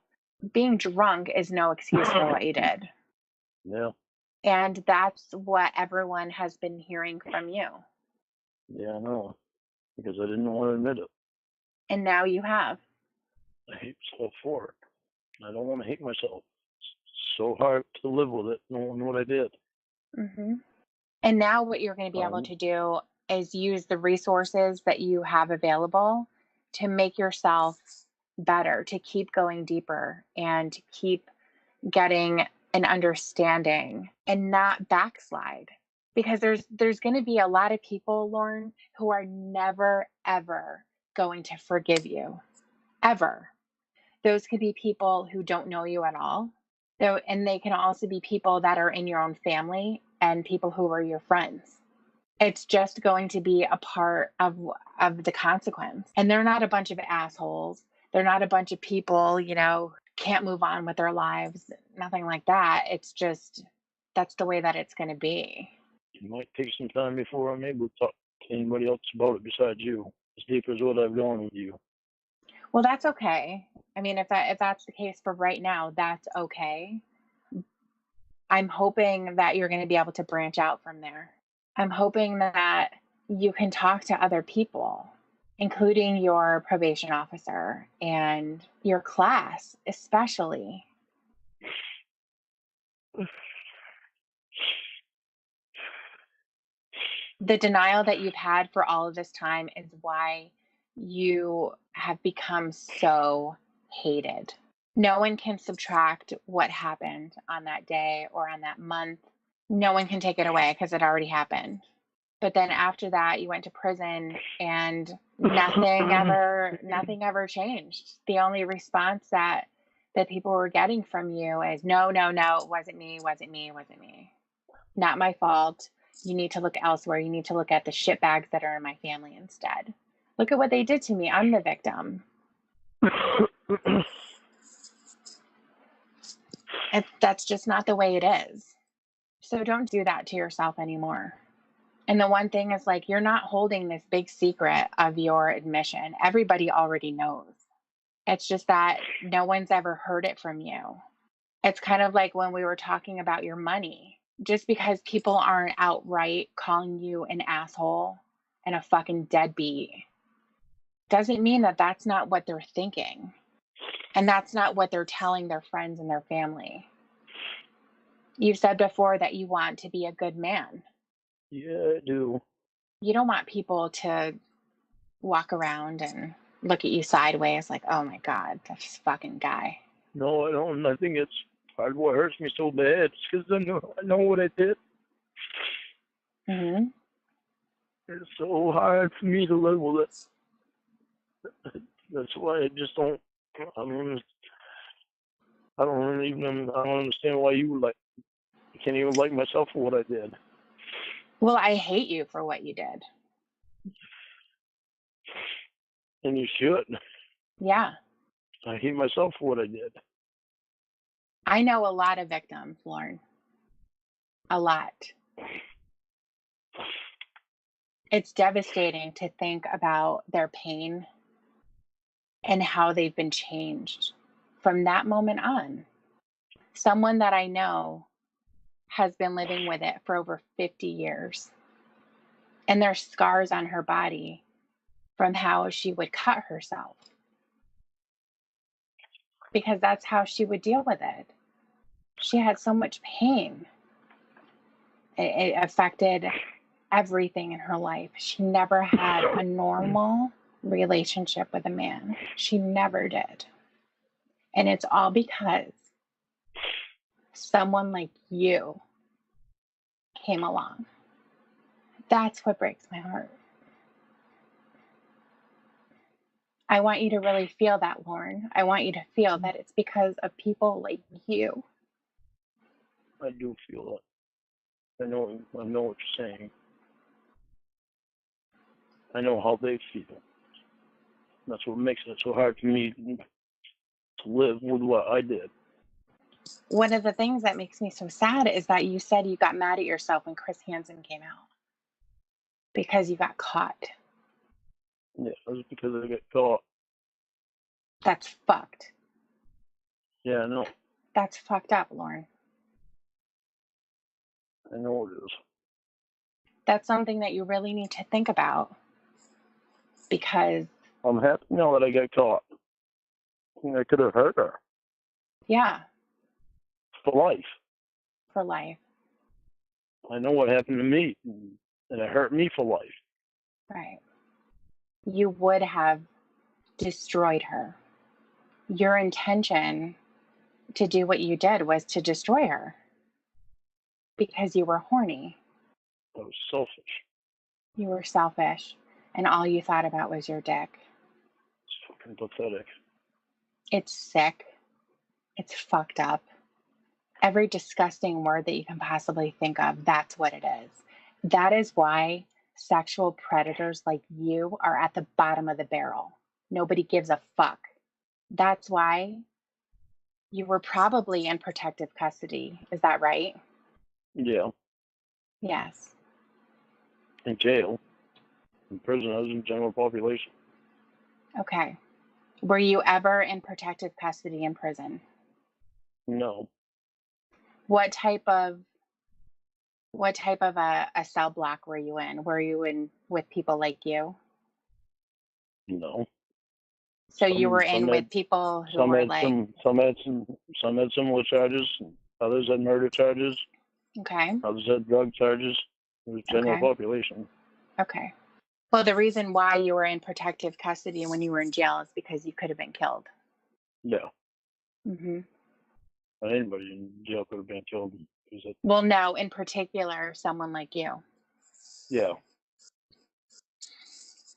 being drunk is no excuse for what you did. Yeah. And that's what everyone has been hearing from you. Yeah, I know. Because I didn't want to admit it. And now you have. I hate myself for it. I don't want to hate myself. It's so hard to live with it, knowing what I did. Mm-hmm. And now what you're going to be able to do is use the resources that you have available to make yourself better, to keep going deeper and to keep getting an understanding and not backslide. Because there's going to be a lot of people, Lauren, who are never, ever going to forgive you. Ever. Those could be people who don't know you at all. And they can also be people that are in your own family and people who are your friends. It's just going to be a part of the consequence. And they're not a bunch of assholes. They're not a bunch of people, can't move on with their lives. Nothing like that. It's just, that's the way that it's going to be. It might take some time before I'm able to talk to anybody else about it besides you. As deep as what I've gone with you. Well, that's okay. I mean, if that's the case for right now, that's okay. I'm hoping that you're going to be able to branch out from there. I'm hoping that you can talk to other people, including your probation officer and your class, especially. The denial that you've had for all of this time is why you have become so hated. No one can subtract what happened on that day or on that month. No one can take it away because it already happened. But then after that, you went to prison and nothing ever changed. The only response that people were getting from you is no, it wasn't me. Not my fault. You need to look elsewhere. You need to look at the shitbags that are in my family instead. Look at what they did to me. I'm the victim. That's just not the way it is. So don't do that to yourself anymore. And the one thing is, like, you're not holding this big secret of your admission. Everybody already knows. It's just that no one's ever heard it from you. It's kind of like when we were talking about your money. Just because people aren't outright calling you an asshole and a fucking deadbeat doesn't mean that that's not what they're thinking. And that's not what they're telling their friends and their family. You've said before that you want to be a good man. Yeah, I do. You don't want people to walk around and look at you sideways like, oh my God, this fucking guy. No, I don't. I think it's part of what hurts me so bad. It's because I know what I did. Mm-hmm. It's so hard for me to live with it. That's why I just don't. I don't understand why I can't even like myself for what I did. Well, I hate you for what you did. And you should. Yeah. I hate myself for what I did. I know a lot of victims, Lauren. A lot. It's devastating to think about their pain and how they've been changed from that moment on. Someone that I know has been living with it for over 50 years. And there's scars on her body from how she would cut herself. Because that's how she would deal with it. She had so much pain. It affected everything in her life. She never had a normal relationship with a man. She never did. And it's all because someone like you came along. That's what breaks my heart. I want you to really feel that, Lauren. I want you to feel that it's because of people like you. I do feel it. I know what you're saying. I know how they feel. That's what makes it so hard for me to live with what I did. One of the things that makes me so sad is that you said you got mad at yourself when Chris Hansen came out because you got caught. Yeah, it was because I got caught. That's fucked. Yeah, I know. That's fucked up, Lauren. I know it is. That's something that you really need to think about because, I'm happy now that I got caught. I could have hurt her yeah, for life. for life. I know what happened to me, and it hurt me for life. Right. You would have destroyed her. Your intention to do what you did was to destroy her because you were horny. I was selfish. You were selfish, and all you thought about was your dick. It's fucking pathetic. It's sick. It's fucked up. Every disgusting word that you can possibly think of, that's what it is. That is why sexual predators like you are at the bottom of the barrel. Nobody gives a fuck. That's why you were probably in protective custody. Is that right? Yeah, Yes. in jail. In prison, I was in general population. Okay. Were you ever in protective custody in prison? No, What type of a cell block were you in? Were you in with people like you? no. So you were Some in with had people who some were had like, some had similar charges. Others had murder charges. okay, Others had drug charges. It was general okay, population. okay. Well, the reason why you were in protective custody when you were in jail is because you could have been killed. Yeah, Hmm. anybody in jail could have been killed. Well, no, in particular, someone like you. Yeah,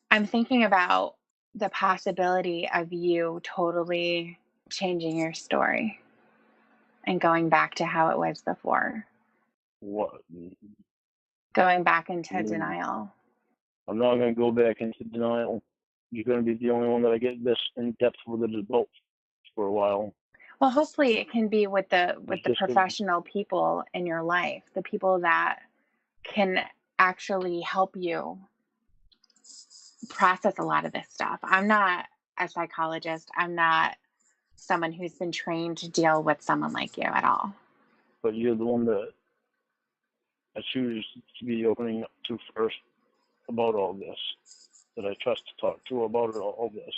I'm thinking about the possibility of you totally changing your story and going back to how it was before, what? going back into Mm, denial. I'm not going to go back into denial. You're going to be the only one that I get this in depth with it both for a while. Well, hopefully it can be with the It's just professional people in your life, the people that can actually help you process a lot of this stuff. I'm not a psychologist. I'm not someone who's been trained to deal with someone like you at all. but you're the one that I choose to be opening up to first about all this, that I trust to talk to about all this.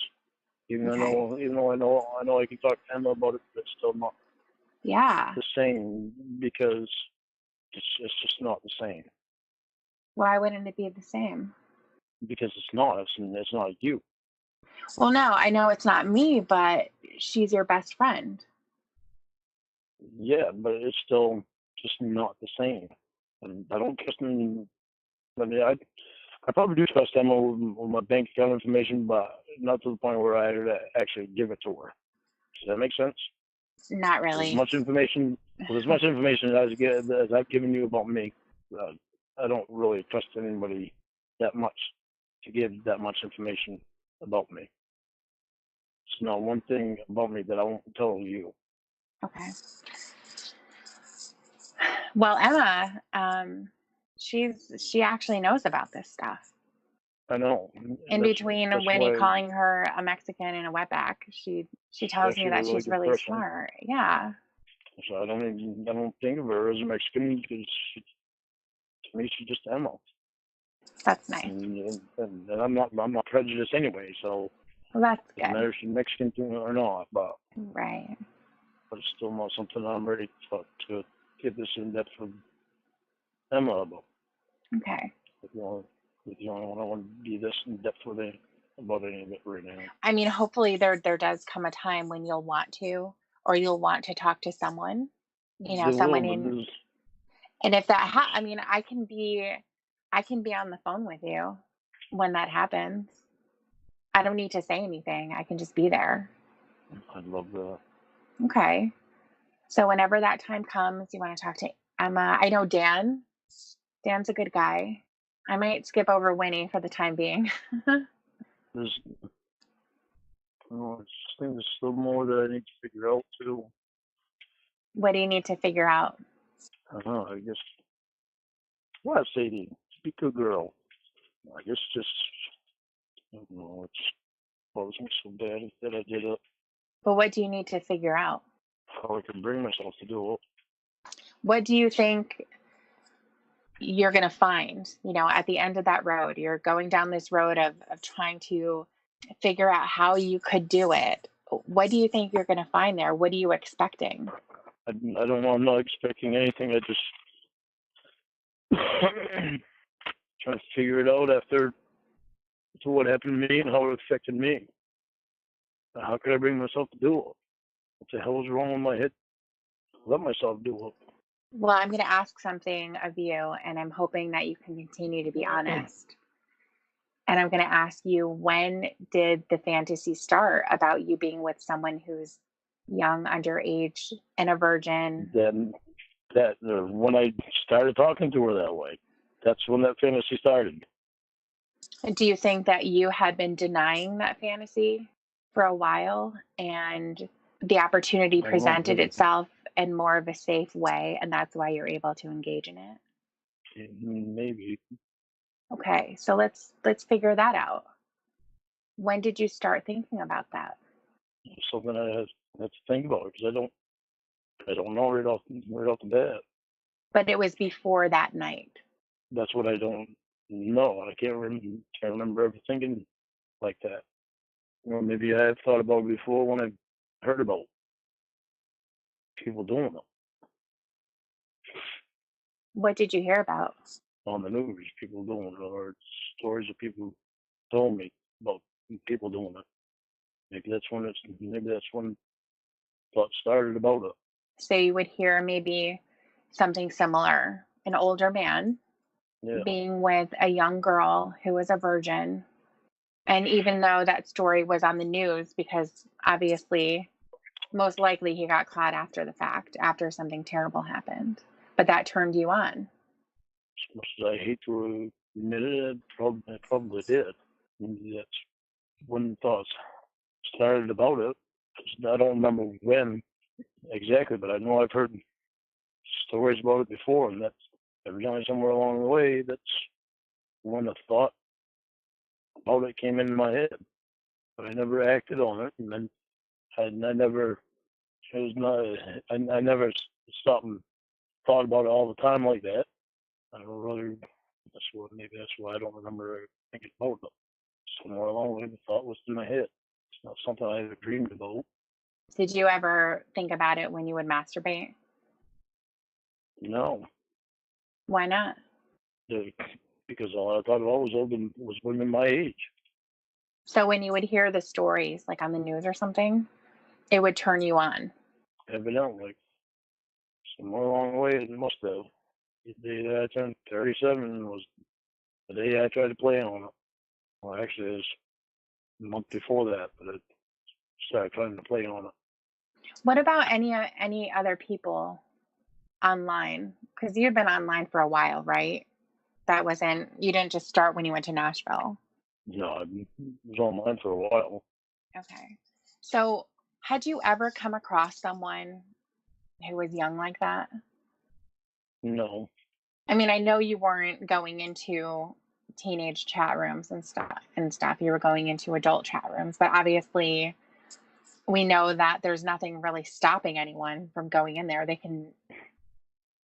Even Okay. though I know I can talk to Emma about it, but it's still not Yeah. the same because it's just not the same. Why wouldn't it be the same? Because it's not. It's not you. Well, no, I know it's not me, but she's your best friend. Yeah, but it's still just not the same. And I don't trust them. I mean, I probably do trust Emma with my bank account information, but not to the point where I had to actually give it to her. Does that make sense? Not With as really. much information as I've given you about me, I don't really trust anybody that much to give that much information about me. It's not one thing about me that I won't tell you. Okay. Well, Emma, she actually knows about this stuff. I know. In between That's Winnie why calling her a Mexican and a wetback, she tells me she's a that really she's good really person. smart. Yeah. So I don't think of her as a Mexican because to me she's just Emma. That's nice. And I'm not prejudiced anyway, so Well, that's it doesn't matter good. if she's Mexican or not, but Right. it's still not something I'm ready to give this in depth with Emma about. Okay. If you want, I want to be this in depth with it about any of it right now. I mean, hopefully there does come a time when you'll want to, or you'll want to talk to someone, There will, someone but in, there's and if that I mean, I can be on the phone with you when that happens. I don't need to say anything. I can just be there. I'd love that. Okay. So whenever that time comes, you want to talk to Emma. I know Dan. Dan's a good guy. I might skip over Winnie for the time being. There's, I think there's still more that I need to figure out too. What do you need to figure out? I don't know. I guess. What, Sadie? Be a good girl. I guess just. I don't know. It wasn't so bad that I did it. But what do you need to figure out? How I can bring myself to do it. What do you think you're going to find, at the end of that road? You're going down this road of trying to figure out how you could do it. What do you think you're going to find there? What are you expecting? I don't know. I'm not expecting anything. I just trying to figure it out after what happened to me and how it affected me. How could I bring myself to do it? What the hell is wrong with my head? Let myself do it. Well, I'm going to ask something of you, and I'm hoping that you can continue to be honest. And I'm going to ask you, when did the fantasy start about you being with someone who's young, underage, and a virgin? Then when I started talking to her that way, that's when that fantasy started. Do you think that you had been denying that fantasy for a while, and the opportunity presented itself in more of a safe way, and that's why you're able to engage in it? Maybe. Okay, so let's figure that out. When did you start thinking about that? Something I have to think about because I don't know right off the bat. But it was before that night. That's what I don't know. I can't remember ever thinking like that. Or maybe I have thought about it before when I heard about people doing it What did you hear about? on the news. People doing it, or stories of people told me about people doing it. Maybe that's when thoughts started about it. So you would hear maybe something similar, an older man being with a young girl who was a virgin. And even though that story was on the news, because obviously, most likely he got caught after the fact, after something terrible happened. But that turned you on. As much as I hate to admit it, I probably did. Maybe that's when thoughts started about it. I don't remember when exactly, but I know I've heard stories about it before, and that's every time somewhere along the way, that's when the thought about it came into my head. But I never acted on it, and then I never stopped and thought about it all the time like that. I don't really. Maybe that's why I don't remember thinking about it. Somewhere along the way, the thought was in my head. It's not something I ever dreamed about. Did you ever think about it when you would masturbate? No. Why not? Because all I thought about was women my age. So when you would hear the stories, like on the news or something, it would turn you on. Evidently. Somewhere along the way, it must have. The day that I turned 37 was the day I tried to play on it. Well, actually, it was a month before that, but I started trying to play on it. What about any other people online? Because you've been online for a while, right? You didn't just start when you went to Nashville. No, I was online for a while. Okay. So had you ever come across someone who was young like that? No. I mean, I know you weren't going into teenage chat rooms and stuff. You were going into adult chat rooms, but obviously we know that there's nothing really stopping anyone from going in there. They can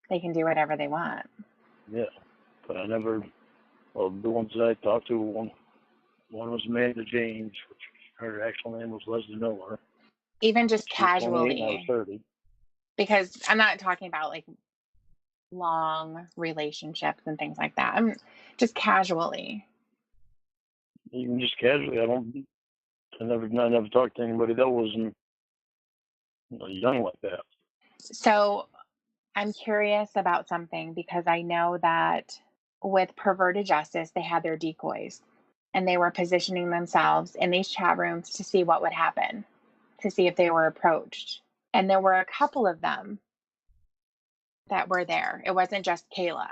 do whatever they want. Yeah. But I never, well, the ones that I talked to, one was Amanda James, which her actual name was Leslie Miller. Even just She was 28 and I was casually. 30. Because I'm not talking about like long relationships and things like that. I'm just casually. Even just casually, I never talked to anybody that wasn't young like that. So I'm curious about something because I know that with perverted justice, they had their decoys and they were positioning themselves in these chat rooms to see what would happen, to see if they were approached. And there were a couple of them that were there. It wasn't just Kayla.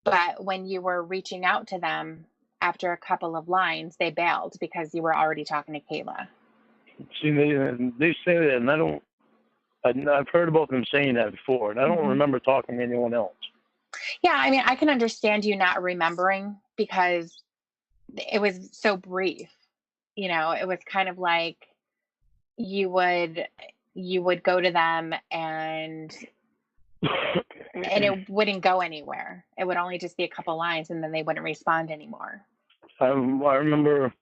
But when you were reaching out to them after a couple of lines, they bailed because you were already talking to Kayla. See, they say that, and I've heard about them saying that before, and I don't remember talking to anyone else. Yeah, I mean, I can understand you not remembering because it was so brief. You know, it was kind of like you would go to them and it wouldn't go anywhere. It would only just be a couple lines and then they wouldn't respond anymore. I remember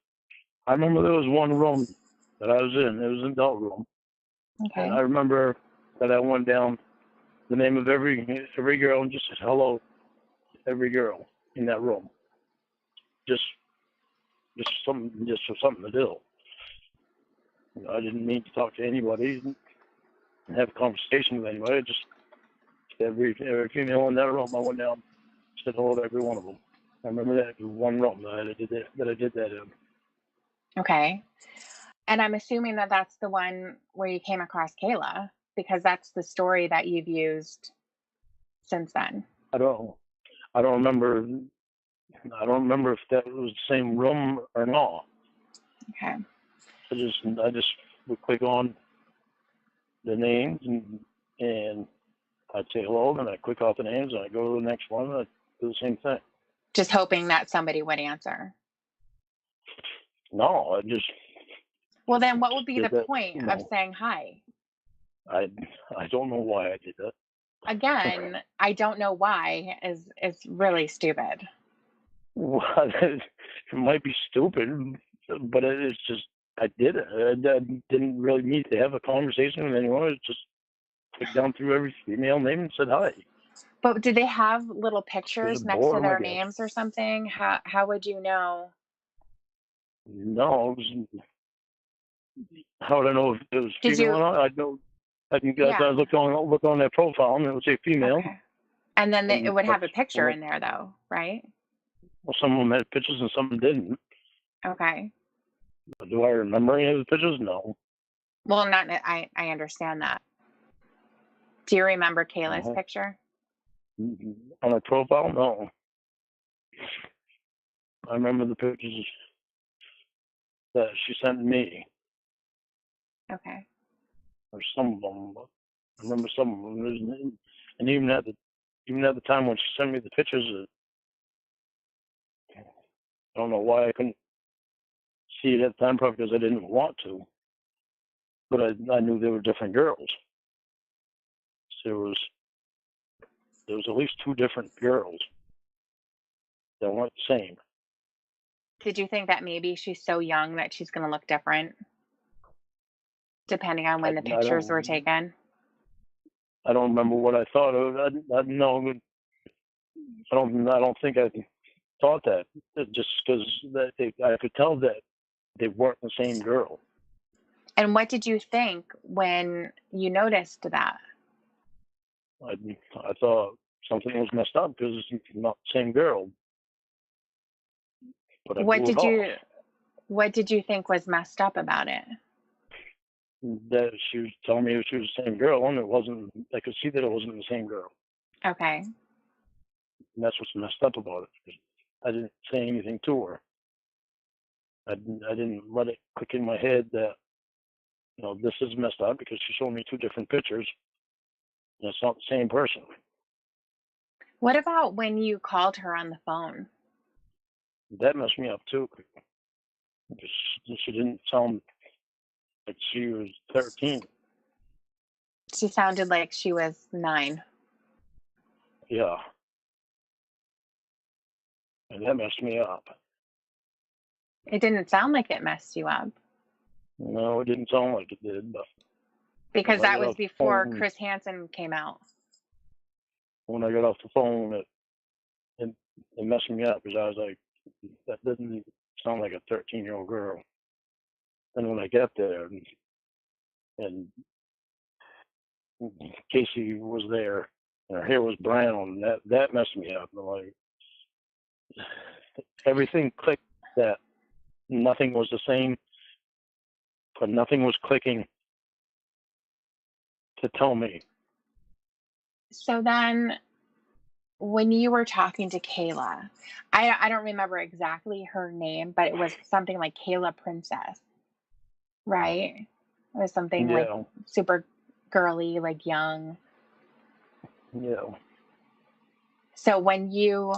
there was one room that I was in. It was an adult room. Okay. And I remember that I went down the name of every girl and just said hello to every girl in that room. Just for something to do. You know, I didn't mean to talk to anybody and have a conversation with anybody. Just every female in that room, I went down, said hello to every one of them. I remember that one room that I did that in. Okay. And I'm assuming that that's the one where you came across Kayla because that's the story that you've used since then. I don't remember if that was the same room or not. Okay. I just would click on the names and I'd say hello, then I'd click off the names and I'd go to the next one and I'd do the same thing. Just hoping that somebody would answer. No, I just. Well, then what would be the that, point of saying hi? I don't know why I did that. Again, I don't know why is really stupid. Well, it might be stupid, but it's just I did it. I didn't really need to have a conversation with anyone. I just clicked down through every female name and said hi. But did they have little pictures next to boredom, their I guess. names or something? How would you know? No, how would I know if it was Did female you- or not? I know. I can Yeah. look on their profile and it would say female. Okay. And then it would have a picture well- in there, though, right? Well, some of them had pictures and some didn't. Okay. Do I remember any of the pictures? No. Well, not. I understand that. Do you remember Kayla's Uh-huh. picture? On her profile? No. I remember the pictures that she sent me, Okay. or some of them. I remember some of them. And even at the time when she sent me the pictures, I don't know why I couldn't see it at the time, probably because I didn't want to. But I knew they were different girls. So there was at least two different girls that weren't the same. Did you think that maybe she's so young that she's going to look different, depending on when the pictures were taken? I don't remember what I thought of. I don't think I thought that. Just because I could tell that they weren't the same girl. And what did you think when you noticed that? I thought something was messed up because it's not the same girl. But What did you think was messed up about it? That she was telling me she was the same girl, and it wasn't. I could see that it wasn't the same girl. Okay. And that's what's messed up about it. I didn't say anything to her. I didn't let it click in my head that, this is messed up because she showed me two different pictures. And it's not the same person. What about when you called her on the phone? That messed me up too. Because she didn't sound like she was 13. She sounded like she was 9. Yeah. And that messed me up. It didn't sound like it messed you up. No, it didn't sound like it did, but because that was before phone, Chris Hansen came out. When I got off the phone, it messed me up because I was like, that doesn't sound like a 13-year-old girl. And when I got there, and Casey was there, and her hair was brown, that messed me up. I'm like, everything clicked that nothing was the same, but nothing was clicking to tell me. So then when you were talking to Kayla, I don't remember exactly her name, but it was something like Kayla Princess, right? It was something like Yeah, super girly, like young. yeah. So when you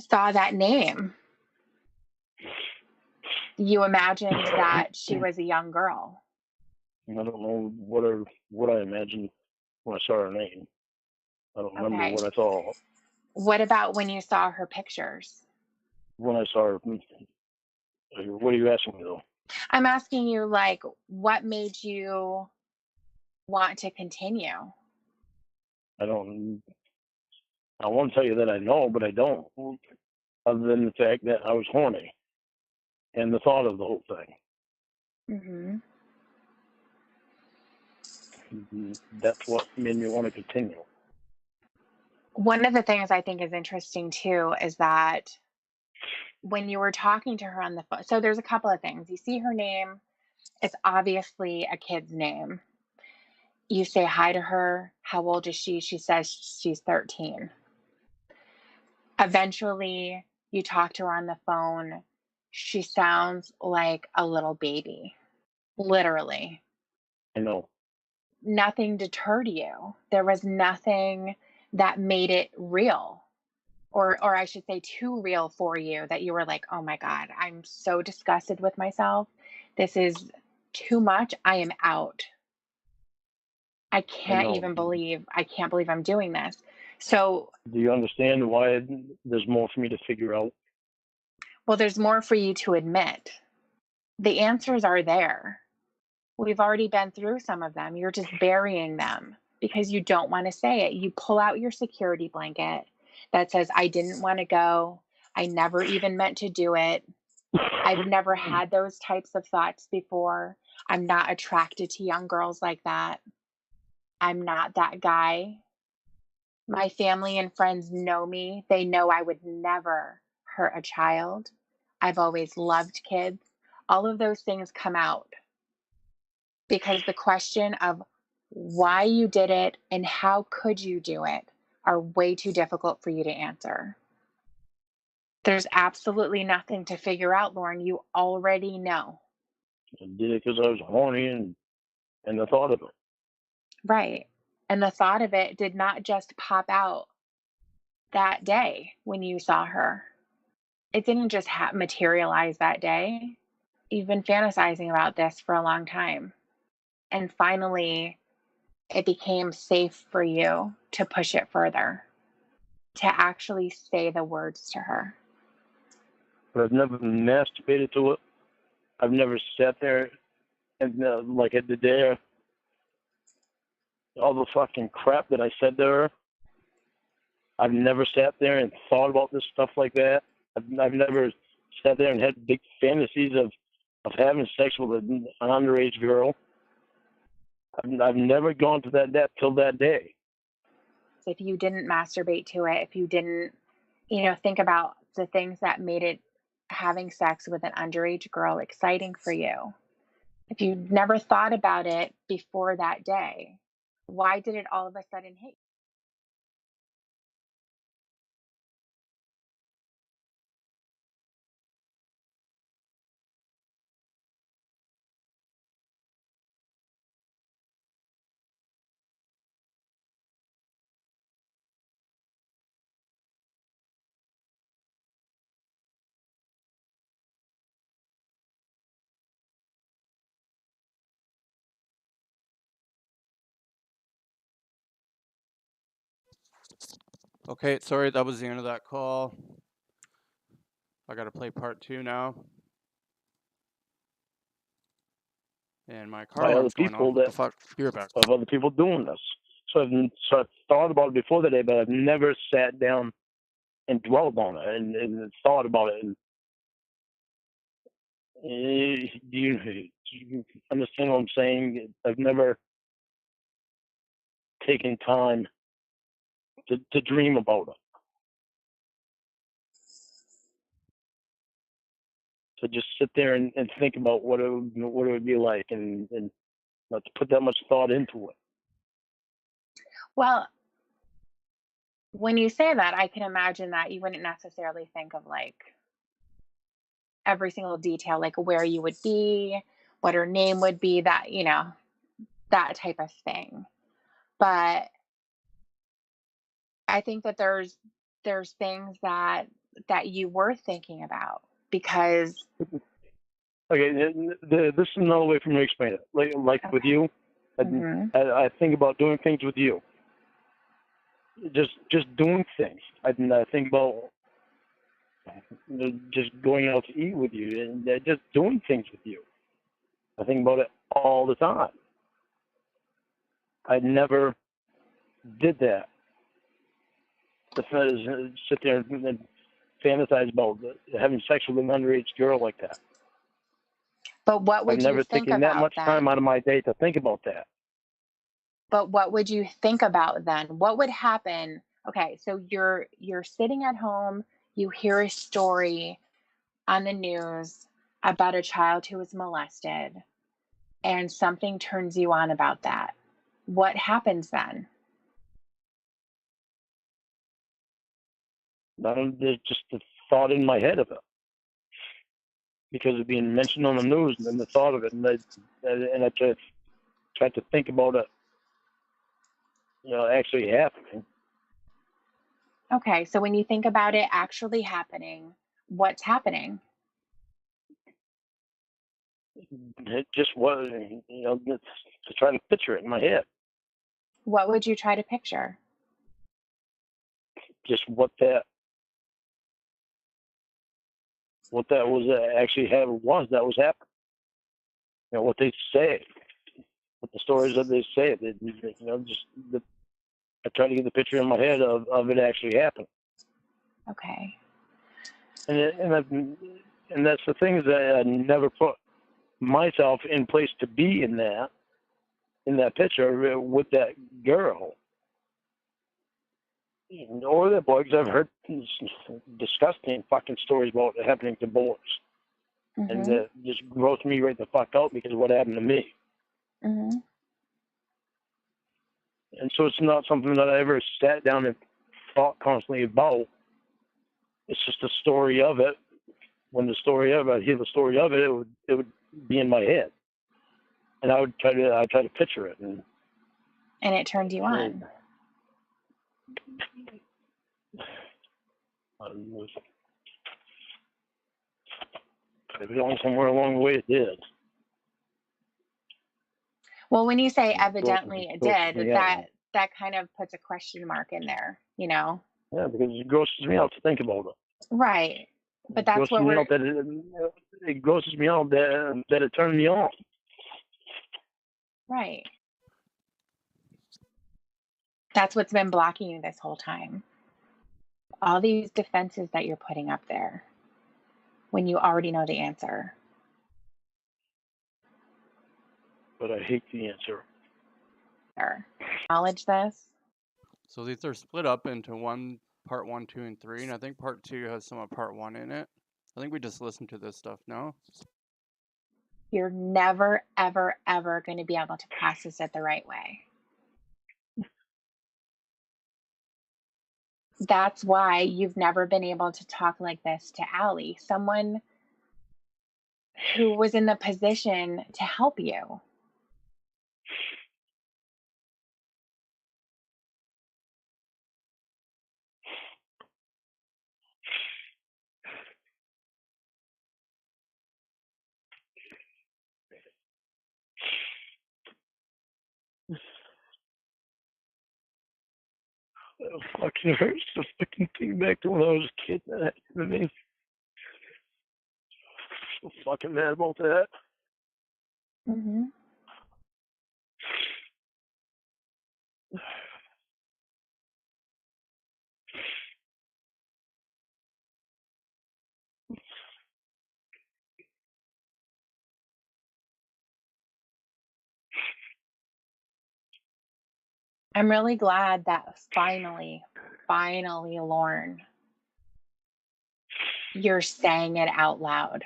saw that name, you imagined that she was a young girl. I don't know what I imagined when I saw her name. I don't remember Okay. what I thought What about when you saw her pictures? when I saw her. What are you asking me though? I'm asking you, like, what made you want to continue? I don't. I want to tell you that I know, but I don't. Other than the fact that I was horny and the thought of the whole Hmm. thing. That's what made me want to continue. One of the things I think is interesting too is that when you were talking to her on the phone, so there's a couple of things. You see her name, it's obviously a kid's name. You say hi to her. How old is she? She says she's 13. Eventually, you talk to her on the phone. She sounds like a little baby, literally. I know. Nothing deterred you. There was nothing that made it real, or I should say too real for you, that you were like, "Oh my god, I'm so disgusted with myself. This is too much. I am out. I know. I can't believe I'm doing this." So, Do you understand why there's more for me to figure out? well, there's more for you to admit. The answers are there. We've already been through some of them. You're just burying them because you don't want to say it. You pull out your security blanket that says, I didn't want to go. I never even meant to do it. I've never had those types of thoughts before. I'm not attracted to young girls like that. I'm not that guy. My family and friends know me. They know I would never hurt a child. I've always loved kids. All of those things come out because the question of why you did it and how could you do it are way too difficult for you to answer. There's absolutely nothing to figure out, Lauren. You already know. I did it because I was horny and the thought of it. Right. And the thought of it did not just pop out that day when you saw her. It didn't just materialize that day. You've been fantasizing about this for a long time. And finally, it became safe for you to push it further, to actually say the words to her. But I've never masturbated to it. I've never sat there and like at the day, all the fucking crap that I said to her. I've never sat there and thought about this stuff like that. I've never sat there and had big fantasies of having sex with an underage girl. I've never gone to that till that day. So if you didn't masturbate to it, if you didn't, think about the things that made it, having sex with an underage girl, exciting for you. If you never thought about it before that day, why did it all of a sudden hit you? Okay, sorry, that was the end of that call. I gotta play part 2 now. And my car By other alarm's going off. people What the that fuck? You're back. of other people doing this. So I've thought about it before the day, but I've never sat down and dwelled on it and thought about it. And do you understand what I'm saying? I've never taken time to dream about it. to just sit there and think about what it would be like, and not to put that much thought into it. Well, when you say that, I can imagine that you wouldn't necessarily think of like every single detail, like where you would be, what her name would be, that, that type of thing. But I think that there's things that you were thinking about because Okay, this is another way for me to explain it. Like with you, Mhm. I think about doing things with you. Just doing things. I think about just going out to eat with you, and just doing things with you. I think about it all the time. I never did that. The sit there and fantasize about having sex with an underage girl like that. But what I've would you never think taken that about much time then? out of my day to think about that. But what would you think about then? What would happen? Okay, so you're sitting at home, you hear a story on the news about a child who was molested, and something turns you on about that. What happens then? There's just the thought in my head of it because of being mentioned on the news, and then the thought of it, and I tried to think about it, actually happening. Okay, so when you think about it actually happening, what's happening? It just was, to try to picture it in my head, What would you try to picture? just what that was actually that was happening. What they say, what the stories that they say, I try to get the picture in my head of it actually happening. Okay. And that's the thing, is that I never put myself in place to be in that picture with that girl or that boy, because I've heard disgusting fucking stories about it happening to boys, and Mhm. just grossed me right the fuck out because of what happened to me. Mhm. And so it's not something that I ever sat down and thought constantly about. It's just a story of it. When I hear the story of it, it would be in my head, and I try to picture it. And it turned you on. Maybe only somewhere along the way it did. Well, when you say It evidently it grosses did, me out. that kind of puts a question mark in there, you know? Yeah, because it grosses me out to think about it. Right. But It that's grosses what me we're out that it grosses me out that it turned me on. right. That's what's been blocking you this whole time. All these defenses that you're putting up there when you already know the answer. But I hate the answer. Acknowledge this. So these are split up into part 1, 2, and 3, and I think part 2 has some of part 1 in it. I think we just listened to this stuff, no? You're never, ever, ever going to be able to process it the right way. That's why you've never been able to talk like this to Allie, someone who was in the position to help you. It fucking hurts to fucking think back to when I was a kid. That happened to me. So fucking mad about that. Mm-hmm. I'm really glad that finally, Lauren, you're saying it out loud.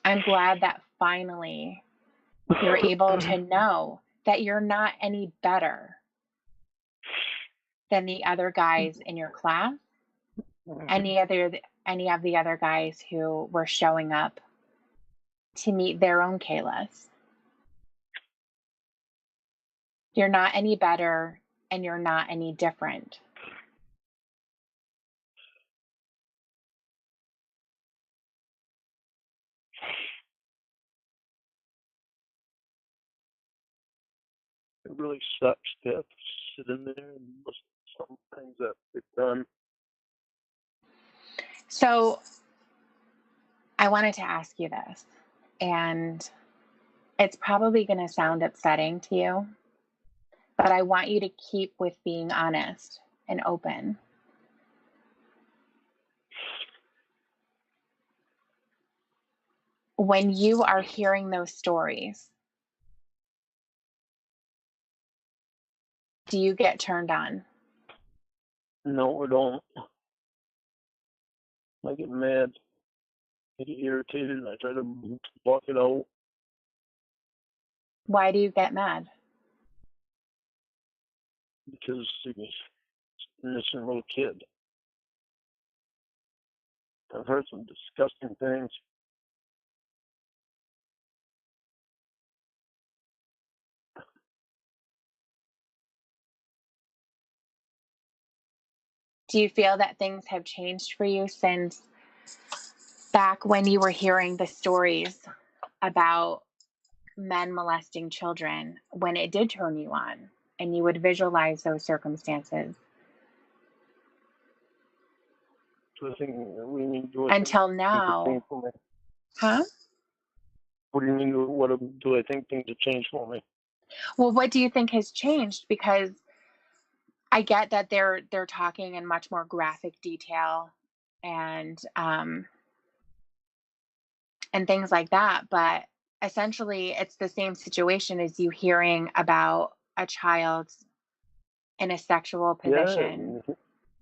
I'm glad that finally you're able to know that you're not any better than the other guys in your class, any of the other guys who were showing up to meet their own Kaylas. You're not any better and you're not any different. It really sucks to have to sit in there and listen to some things that they've done. So I wanted to ask you this, and it's probably going to sound upsetting to you, but I want you to keep with being honest and open. When you are hearing those stories, do you get turned on? No, I don't. I get mad. I get irritated and I try to block it out. Why do you get mad? Because he's an innocent little kid. I've heard some disgusting things. Do you feel that things have changed for you since back when you were hearing the stories about men molesting children, when it did turn you on and you would visualize those circumstances? So I think, what do you mean? Until now. Huh? What do you mean? What do I think things have changed for me? Well, what do you think has changed? Because I get that they're talking in much more graphic detail and things like that, but essentially it's the same situation as you hearing about a child in a sexual position.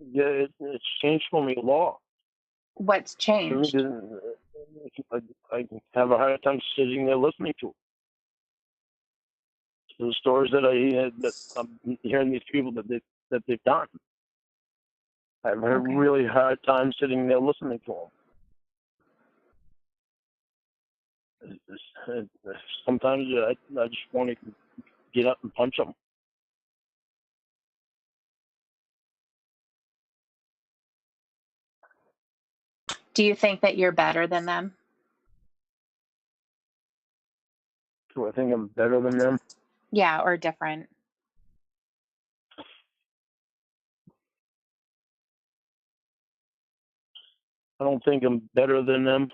Yeah, it's changed for me a lot. What's changed? I have a hard time sitting there listening to the stories that I'm hearing these people that they've done. I have a really hard time sitting there listening to them. Sometimes I just want to get up and punch them. Do you think that you're better than them? Do I think I'm better than them? Yeah, or different? I don't think I'm better than them.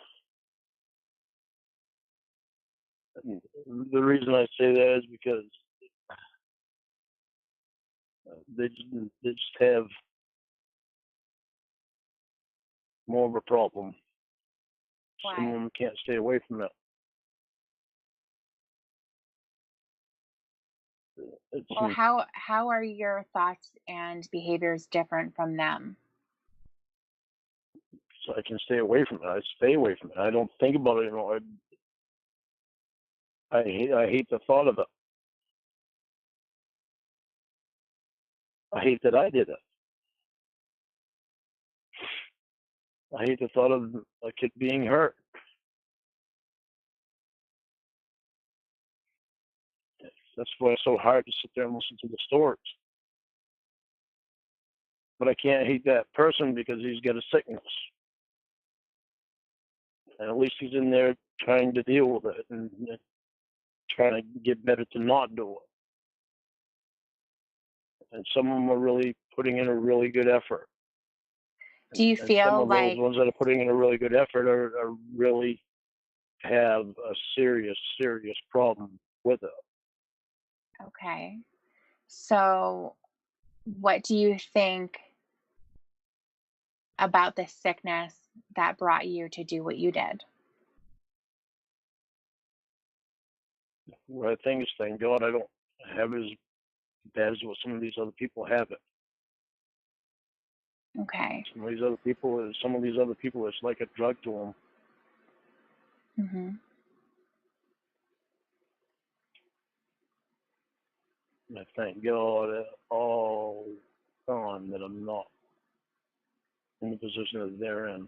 The reason I say that is because they just have more of a problem. Why? Some of them can't stay away from it. Well, how are your thoughts and behaviors different from them? So I can stay away from it. I stay away from it. I don't think about it anymore. I hate the thought of it. I hate that I did it. I hate the thought of a kid being hurt. That's why it's so hard to sit there and listen to the stories. But I can't hate that person because he's got a sickness. And at least he's in there trying to deal with it and trying to get better to not do it. And some of them are really putting in a really good effort. Do you feel some of like those ones that are putting in a really good effort are really have a serious problem with it. okay. So what do you think about the sickness that brought you to do what you did? What I think is, thank God I don't have it as bad as what some of these other people have it. Okay. Some of these other people, it's like a drug to them. Mm-hmm. And I thank God all the time that I'm not in the position that they're in.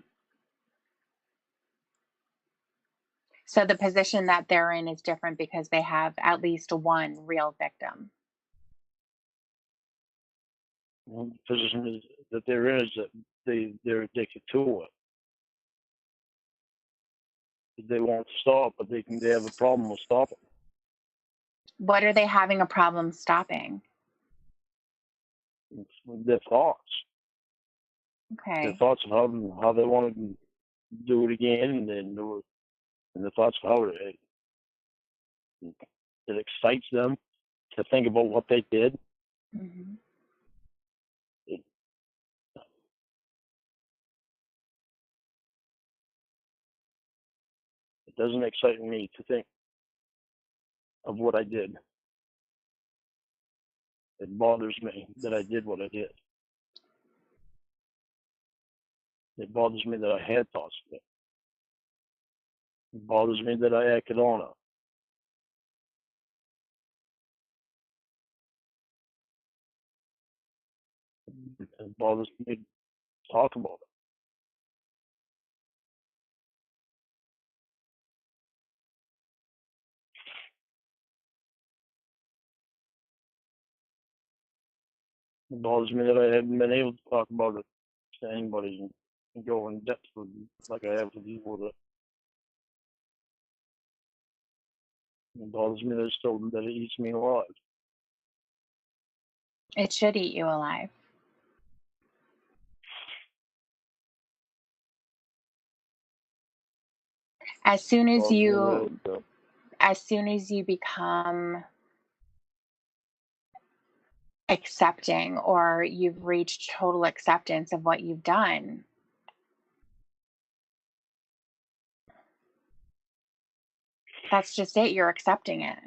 So the position that they're in is different because they have at least one real victim. The position that they're in is that they're addicted to it. They won't stop, but they have a problem with stopping. What are they having a problem stopping? It's their thoughts. Their Okay. thoughts of how they want to do it again, and then do it, and the thoughts of how it excites them to think about what they did. Mm-hmm. It doesn't excite me to think of what I did. It bothers me that I did what I did. It bothers me that I had thoughts of it. It bothers me that I acted on it. It bothers me to talk about it. It bothers me that I haven't been able to talk about it to anybody and go in depth with like I have with you with it. It bothers me that it eats me alive. It should eat you alive. As soon as you become accepting, or you've reached total acceptance of what you've done, that's just it. You're accepting it.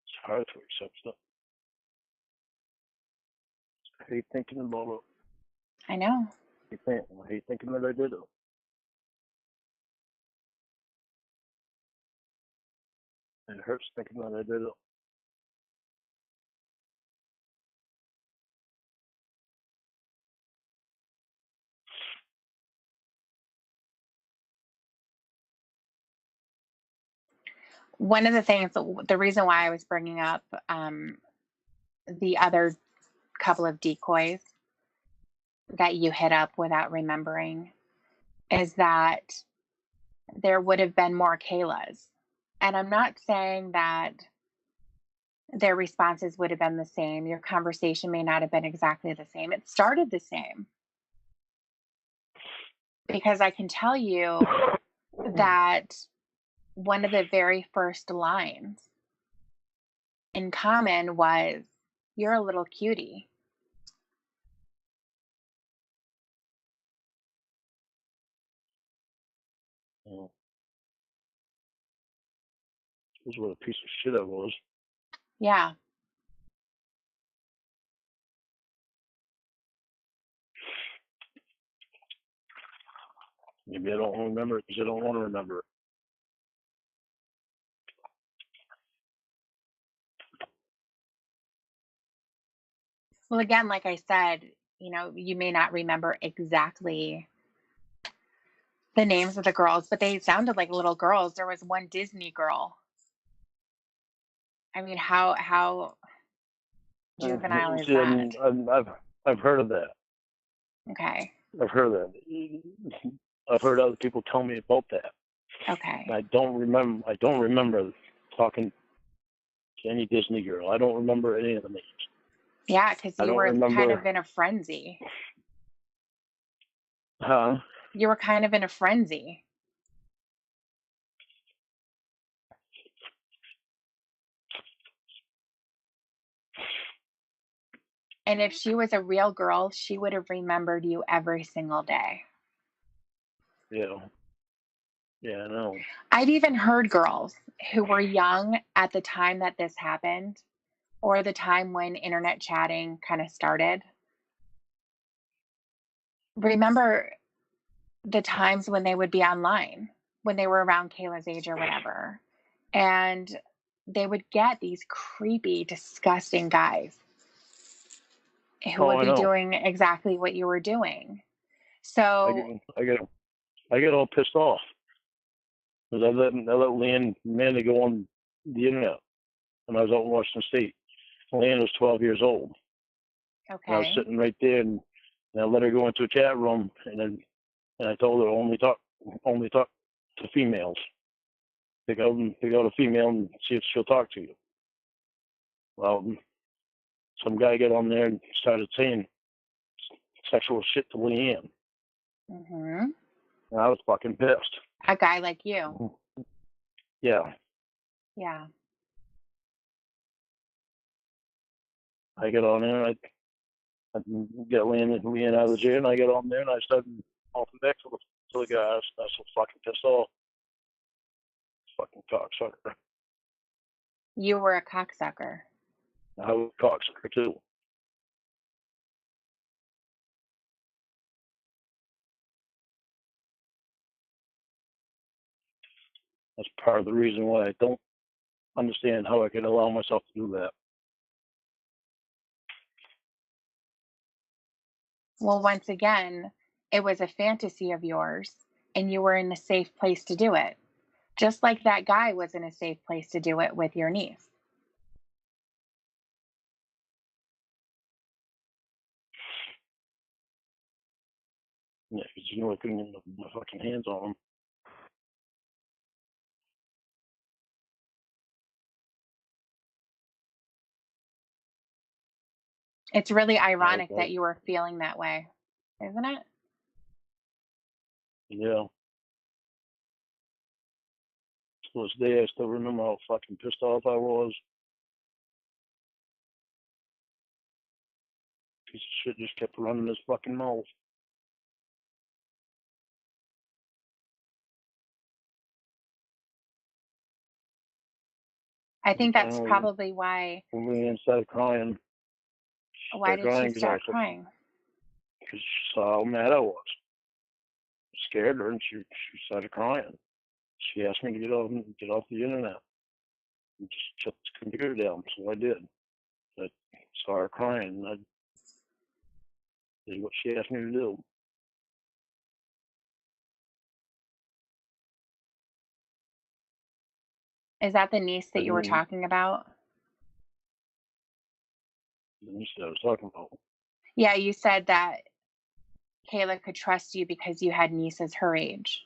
It's hard to accept stuff. I hate thinking about it. I know. I hate thinking that I did it. It hurts thinking that I did it. One of the things, the reason why I was bringing up the other couple of decoys that you hit up without remembering is that there would have been more Kaylas. And I'm not saying that their responses would have been the same. Your conversation may not have been exactly the same. It started the same. Because I can tell you that one of the very first lines in common was, "You're a little cutie." Oh, this was what a piece of shit I was. Yeah. Maybe I don't remember it because I don't want to remember it. Well, again, like I said, you may not remember exactly the names of the girls, but they sounded like little girls. There was one Disney girl. I mean, how juvenile is See, that? I've heard of that. Okay. I've heard of that. I've heard other people tell me about that. Okay. I don't remember talking to any Disney girl. I don't remember any of the names. Yeah, because I you don't were kind of remember. in a frenzy. Huh? You were kind of in a frenzy. And if she was a real girl, she would have remembered you every single day. Yeah. Yeah, I know. I've even heard girls who were young at the time that this happened, or the time when internet chatting kind of started. Remember the times when they would be online, when they were around Kayla's age or whatever, and they would get these creepy, disgusting guys who Oh, would I be know. doing exactly what you were doing. I So, get all pissed off because I let Mandy go on the internet when I was out in Washington State. Leanne was 12 years old, and I was okay. sitting right there, and I let her go into a chat room, and I told her only talk to females. Pick out a female and see if she'll talk to you. Well, some guy got on there and started saying sexual shit to Leanne, Hmm. and I was fucking pissed. A guy like you. Yeah, Yeah. I get on there, and I get Leanne out of the chair, and I get on there, and I started talking back to the guy. I was so fucking pissed off. Fucking cocksucker. You were a cocksucker. I was a cocksucker too. That's part of the reason why I don't understand how I could allow myself to do that. Well, once again, it was a fantasy of yours, and you were in a safe place to do it. Just like that guy was in a safe place to do it with your niece. Yeah, because you know I couldn't get my fucking hands on them. It's really I, ironic I, that you were feeling that way, isn't it? yeah. To this day, I still remember how fucking pissed off I was. Piece of shit just kept running his fucking mouth. I And think that's finally, probably why. Leanne started crying. She Why started did she crying because start crying? she saw how mad I was. It scared her, and she started crying. She asked me to get off the internet and just shut the computer down. So I did. I saw her crying, and I did what she asked me to do. Is that the niece that I you were didn't. talking about? You said I was talking about. Yeah, you said that Kayla could trust you because you had nieces her age.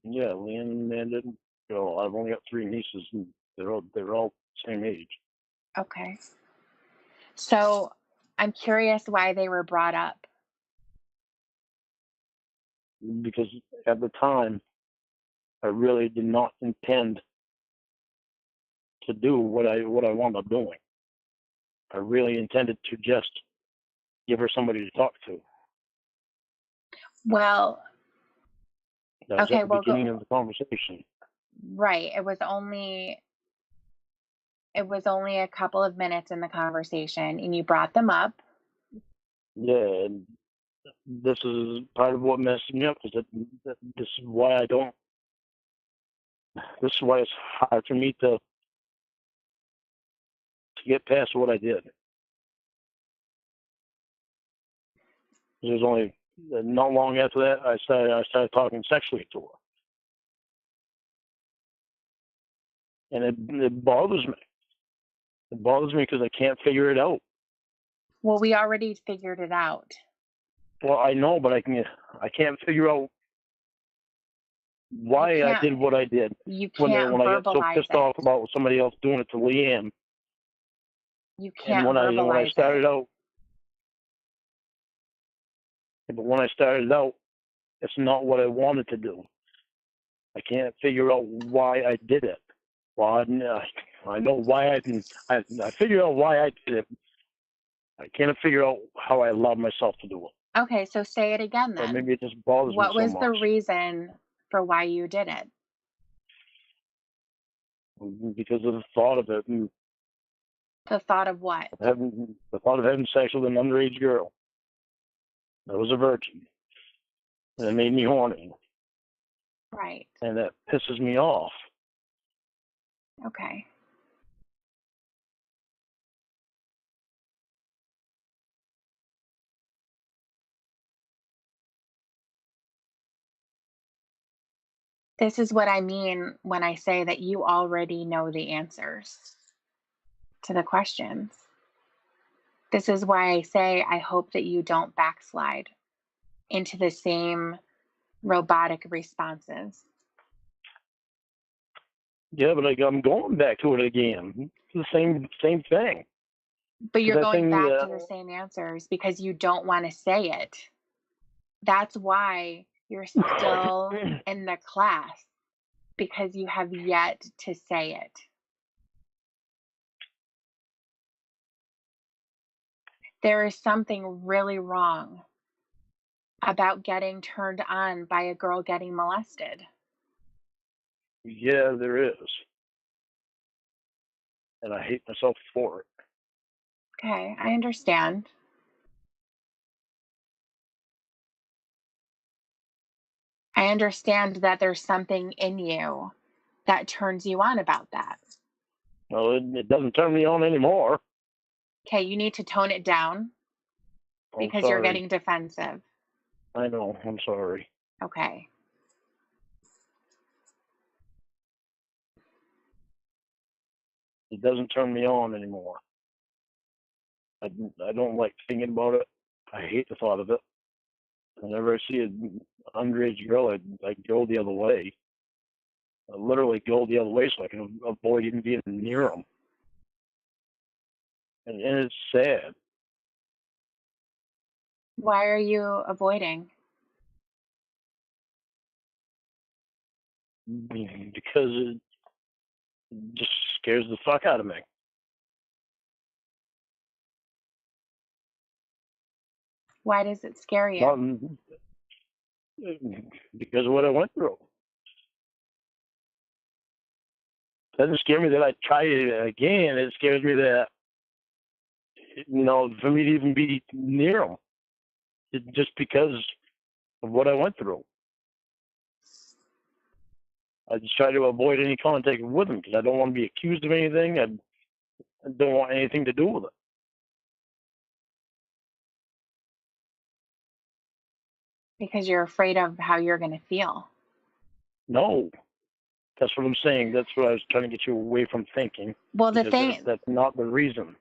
Yeah, Leanne and Nan didn't. I've only got 3 nieces, and they're all same age. Okay. So I'm curious why they were brought up. Because at the time, I really did not intend to do what I wound up doing. I really intended to just give her somebody to talk to. Well, That was at okay, the well, beginning of the conversation. right. It was only a couple of minutes in the conversation, and you brought them up. Yeah, and this is part of what messed me up. Because this is why I don't. This is why it's hard for me to get past what I did. It was only not long after that I started talking sexually to her, and it bothers me. It bothers me because I can't figure it out. Well, we already figured it out. Well, I know, but I can't figure out You why I can't did what I did you when can't I got so verbalize pissed off it. about somebody else doing it to Leanne. You And can't when I verbalize started it. out, but when I started out, it's not what I wanted to do. I can't figure out why I did it. Well, I know why I didn't. I figured out why I did it. I can't figure out how I allowed myself to do it. Okay, so say it again Or then. maybe it just bothers me What so was the much reason for why you did it? because of the thought of it. And The thought of what? The thought of having sex with an underage girl that was a virgin. And it made me horny. Right. And that pisses me off. Okay. This is what I mean when I say that you already know the answers to the questions. This is why I say I hope that you don't backslide into the same robotic responses. Yeah, but I'm going back to it again. It's the same thing. But you're That going thing, back to the same answers because you don't want to say it. That's why you're still in the class, because you have yet to say it. There is something really wrong about getting turned on by a girl getting molested. Yeah, there is. And I hate myself for it. Okay, I understand. I understand that there's something in you that turns you on about that. No, it doesn't turn me on anymore. Okay, you need to tone it down I'm because you're sorry. getting defensive. I know. I'm sorry. Okay. It doesn't turn me on anymore. I don't like thinking about it. I hate the thought of it. Whenever I see an underage girl, I go the other way. I literally go the other way so I can avoid even being near them. And it's sad. Why are you avoiding? Because it just scares the fuck out of me. Why does it scare you? Because of what I went through. It doesn't scare me that I try it again. It scares me that, for me to even be near them. Just because of what I went through. I just try to avoid any contact with them because I don't want to be accused of anything. I don't want anything to do with it. Because you're afraid of how you're going to feel. No. That's what I'm saying. That's what I was trying to get you away from thinking. Well, the thing... That's not the reason.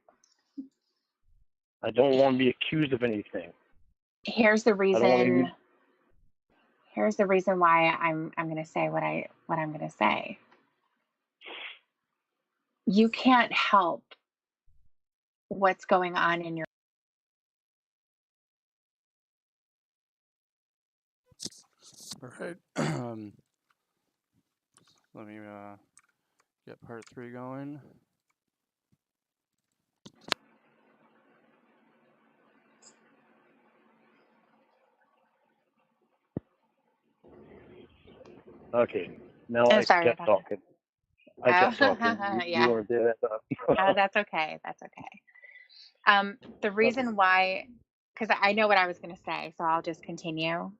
I don't want to be accused of anything. Here's the reason... Here's the reason why I'm going to say what I'm going to say. You can't help what's going on in your... All right. Let me get part 3 going. Okay. Now I'm I sorry kept about talking. I kept talking. Yeah. You weren't there. Oh, that's okay. That's okay. The reason why, because I know what I was going to say, so I'll just continue.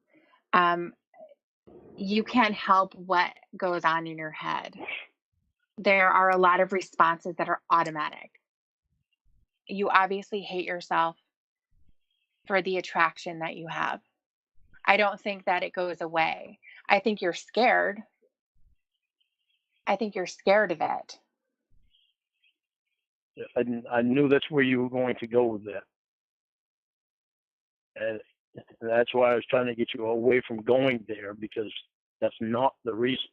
You can't help what goes on in your head. There are a lot of responses that are automatic. You obviously hate yourself for the attraction that you have. I don't think that it goes away. I think you're scared. I think you're scared of it. I knew that's where you were going to go with that. And that's why I was trying to get you away from going there, because that's not the reason.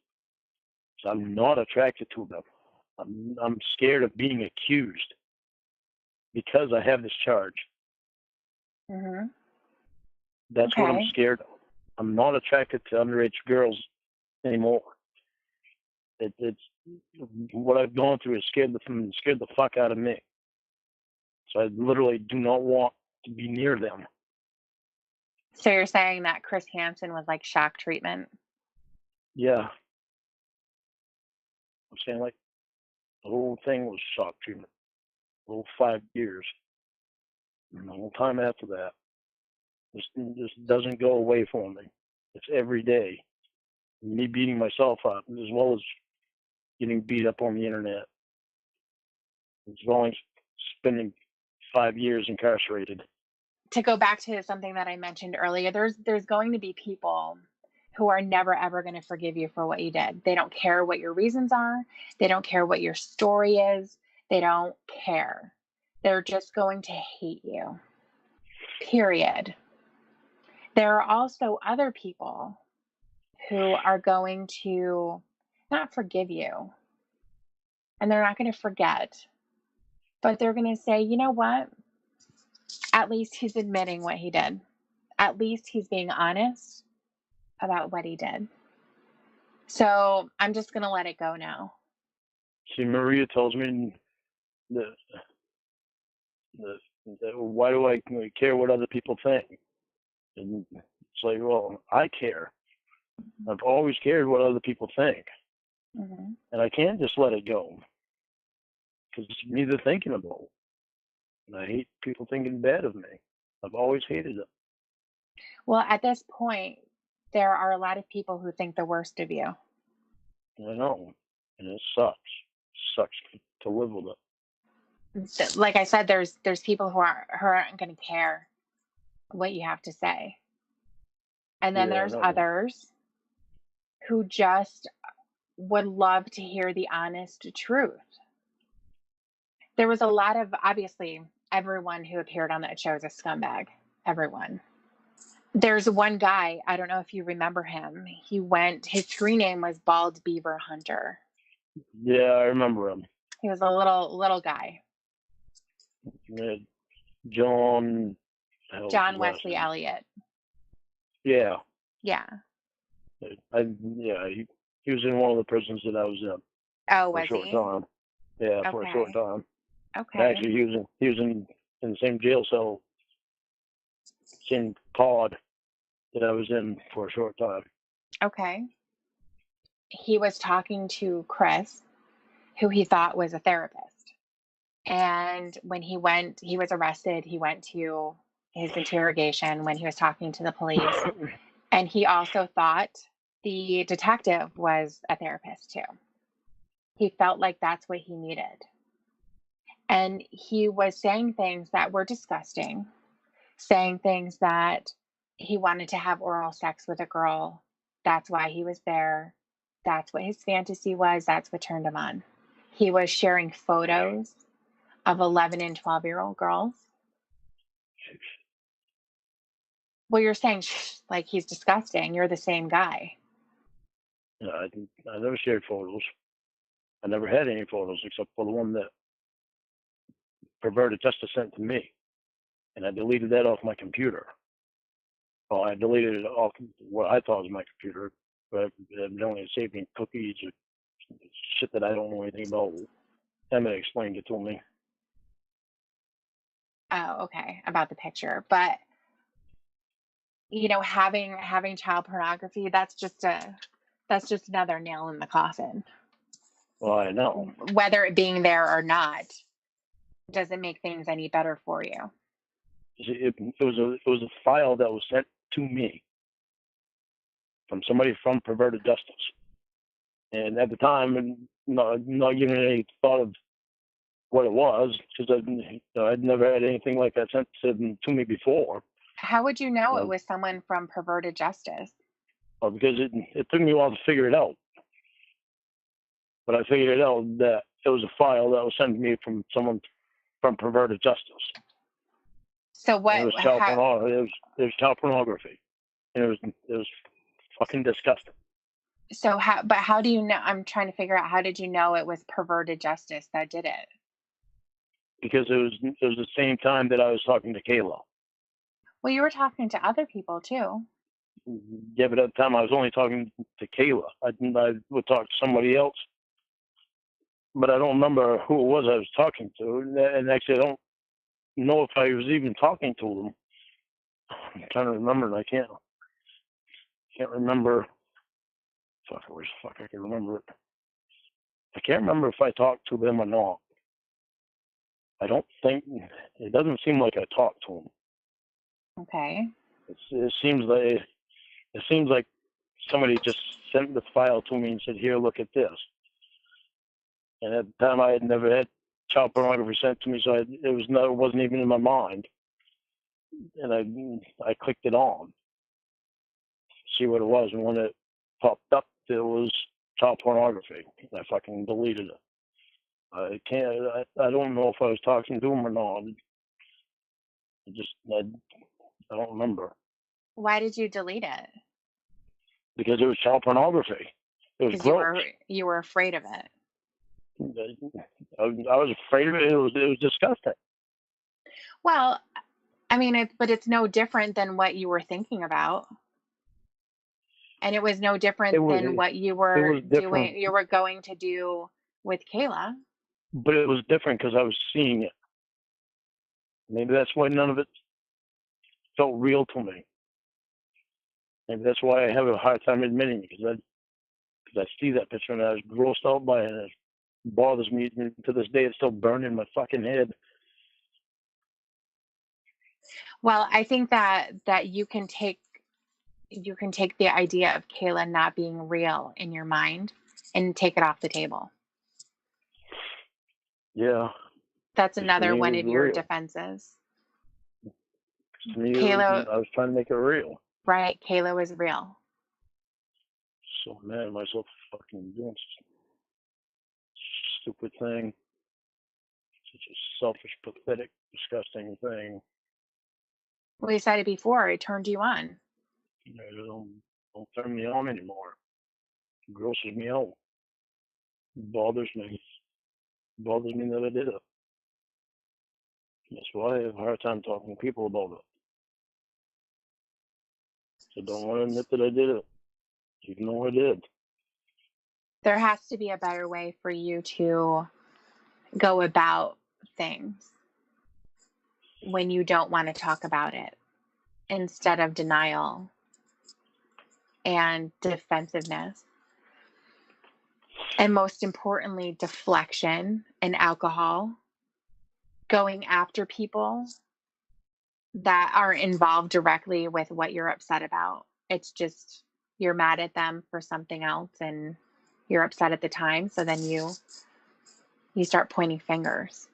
So I'm not attracted to them. I'm scared of being accused because I have this charge. Mm-hmm. That's what I'm Okay. scared of. I'm not attracted to underage girls anymore. It's what I've gone through has scared the fuck out of me. So I literally do not want to be near them. So you're saying that Chris Hansen was like shock treatment? Yeah. I'm saying, like, the whole thing was shock treatment. little 5 years. And the whole time after that, this doesn't go away for me. It's every day. Me beating myself up, as well as getting beat up on the internet, as well as spending 5 years incarcerated. To go back to something that I mentioned earlier, there's going to be people who are never ever going to forgive you for what you did. They don't care what your reasons are. They don't care what your story is. They don't care. They're just going to hate you. Period. There are also other people who are going to not forgive you, and they're not going to forget, but they're going to say, you know what? At least he's admitting what he did. At least he's being honest about what he did. So I'm just going to let it go now. See, Maria tells me that why do I care what other people think? And it's like, well, I care. I've always cared what other people think. Mm-hmm. And I can't just let it go. Because it's me they're thinking about. And I hate people thinking bad of me. I've always hated it. Well, at this point, there are a lot of people who think the worst of you. I know. And it sucks. It sucks to live with it. Like I said, there's people who aren't going to care what you have to say. And then there's others who just would love to hear the honest truth. There was a lot of, obviously, everyone who appeared on that show is a scumbag. Everyone. There's one guy, I don't know if you remember him. His screen name was Bald Beaver Hunter. Yeah, I remember him. He was a little guy. John Wesley Elliott. Yeah. Yeah. He was in one of the prisons that I was in. Oh, for was a short he? time. Yeah, for a short time. Okay. Actually, he was in the same jail cell, same pod that I was in for a short time. Okay. He was talking to Chris, who he thought was a therapist. And when he was arrested, he went to his interrogation when he was talking to the police. And he also thought the detective was a therapist too. He felt like that's what he needed. And he was saying things that were disgusting, saying things that he wanted to have oral sex with a girl. That's why he was there. That's what his fantasy was. That's what turned him on. He was sharing photos of 11 and 12-year-old girls. Well, you're saying like he's disgusting. You're the same guy. Yeah, I never shared photos. I never had any photos except for the one that Perverted Justice sent to me. And I deleted that off my computer. Well, I deleted it off what I thought was my computer, but evidently it saved me cookies or shit that I don't know anything about. Emma explained it to me. Oh, okay. About the picture. But having child pornography, that's just another nail in the coffin. Well, I know. Whether it being there or not doesn't make things any better for you. It was a file that was sent to me from somebody from Perverted Justice, and at the time, not giving any thought of what it was, because I'd never had anything like that sent to me before. How would you know it was someone from Perverted Justice? Well, because it took me a while to figure it out, but I figured it out that it was a file that was sent to me from someone from Perverted Justice. So what? It was child pornography, and it was fucking disgusting. So how do you know? I'm trying to figure out, how did you know it was Perverted Justice that did it? Because it was the same time that I was talking to Kayla. Well, you were talking to other people too. Yeah, but at the time I was only talking to Kayla. I would talk to somebody else, but I don't remember who it was I was talking to, and actually I don't know if I was even talking to them. I'm trying to remember, and I can't remember. Fuck, I wish I could remember it. I can't remember if I talked to them or not. I don't think it doesn't seem like I talked to him. Okay. It seems like somebody just sent the file to me and said, "Here, look at this." And at the time, I had never had child pornography sent to me, so it wasn't even in my mind. And I clicked it on, see what it was, and when it popped up, it was child pornography. And I fucking deleted it. I don't know if I was talking to him or not. I don't remember. Why did you delete it? Because it was child pornography. It was Because gross. you were afraid of it. I was afraid of it. It was disgusting. Well, I mean, but it's no different than what you were thinking about. And it was no different than what you were doing, you were going to do with Kayla. But it was different because I was seeing it. Maybe that's why none of it felt real to me. Maybe that's why I have a hard time admitting it, because I see that picture and I was grossed out by it. And it bothers me to this day. It's still burned in my fucking head. Well, I think that you can take the idea of Kayla not being real in your mind and take it off the table. Yeah. That's another one of your defenses. To me, Kayla, I was trying to make it real. Right. Kayla was real. So mad at myself for fucking doing such a stupid thing. Such a selfish, pathetic, disgusting thing. Well, you said it before. It turned you on. Don't turn me on anymore. It grosses me out. It bothers me. It bothers me that I did it. That's why I have a hard time talking to people about it. I don't want to admit that I did it, even though I did. There has to be a better way for you to go about things when you don't want to talk about it, instead of denial and defensiveness. And most importantly, deflection and alcohol, going after people that are involved directly with what you're upset about. It's just you're mad at them for something else and you're upset at the time, so then you start pointing fingers.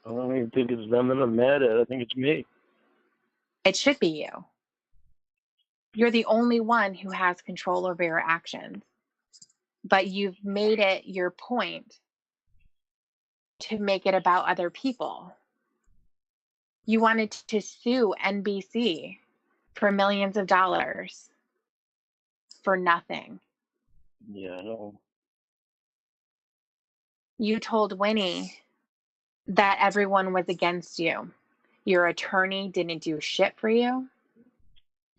I don't even think it's them that I'm mad at. I think it's me. It should be you. You're the only one who has control over your actions. But you've made it your point to make it about other people. You wanted to sue NBC for millions of dollars for nothing. Yeah, I know. You told Winnie that everyone was against you. Your attorney didn't do shit for you.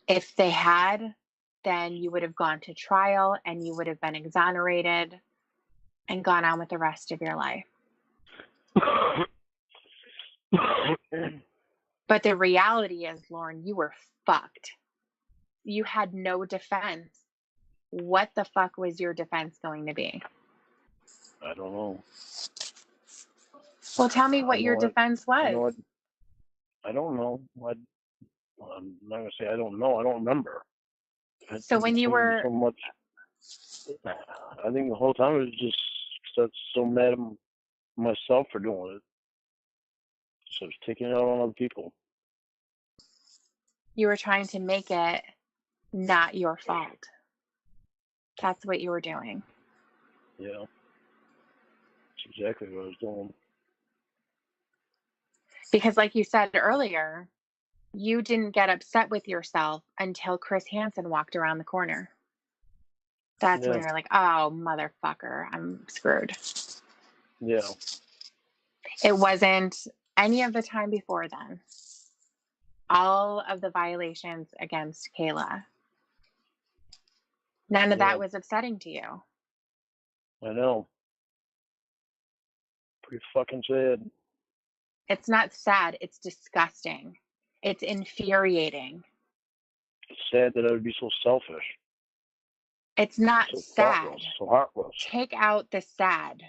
If they had, then you would have gone to trial and you would have been exonerated and gone on with the rest of your life. But the reality is, Lauren, you were fucked. You had no defense. What the fuck was your defense going to be? I don't know. Well, tell me what your defense was. I don't know. I'm not going to say I don't know. I don't remember. So when you were... So much, I think the whole time it was just because I was so mad at myself for doing it. So I was taking it out on other people. You were trying to make it not your fault. That's what you were doing. Yeah. That's exactly what I was doing. Because like you said earlier, you didn't get upset with yourself until Chris Hansen walked around the corner. That's when you're like, oh, motherfucker, I'm screwed. Yeah. It wasn't any of the time before then. All of the violations against Kayla. None of that was upsetting to you. I know. Pretty fucking sad. It's not sad. It's disgusting. It's infuriating. It's sad that I would be so selfish. It's not so sad. Thoughtless, so heartless. Take out the sad.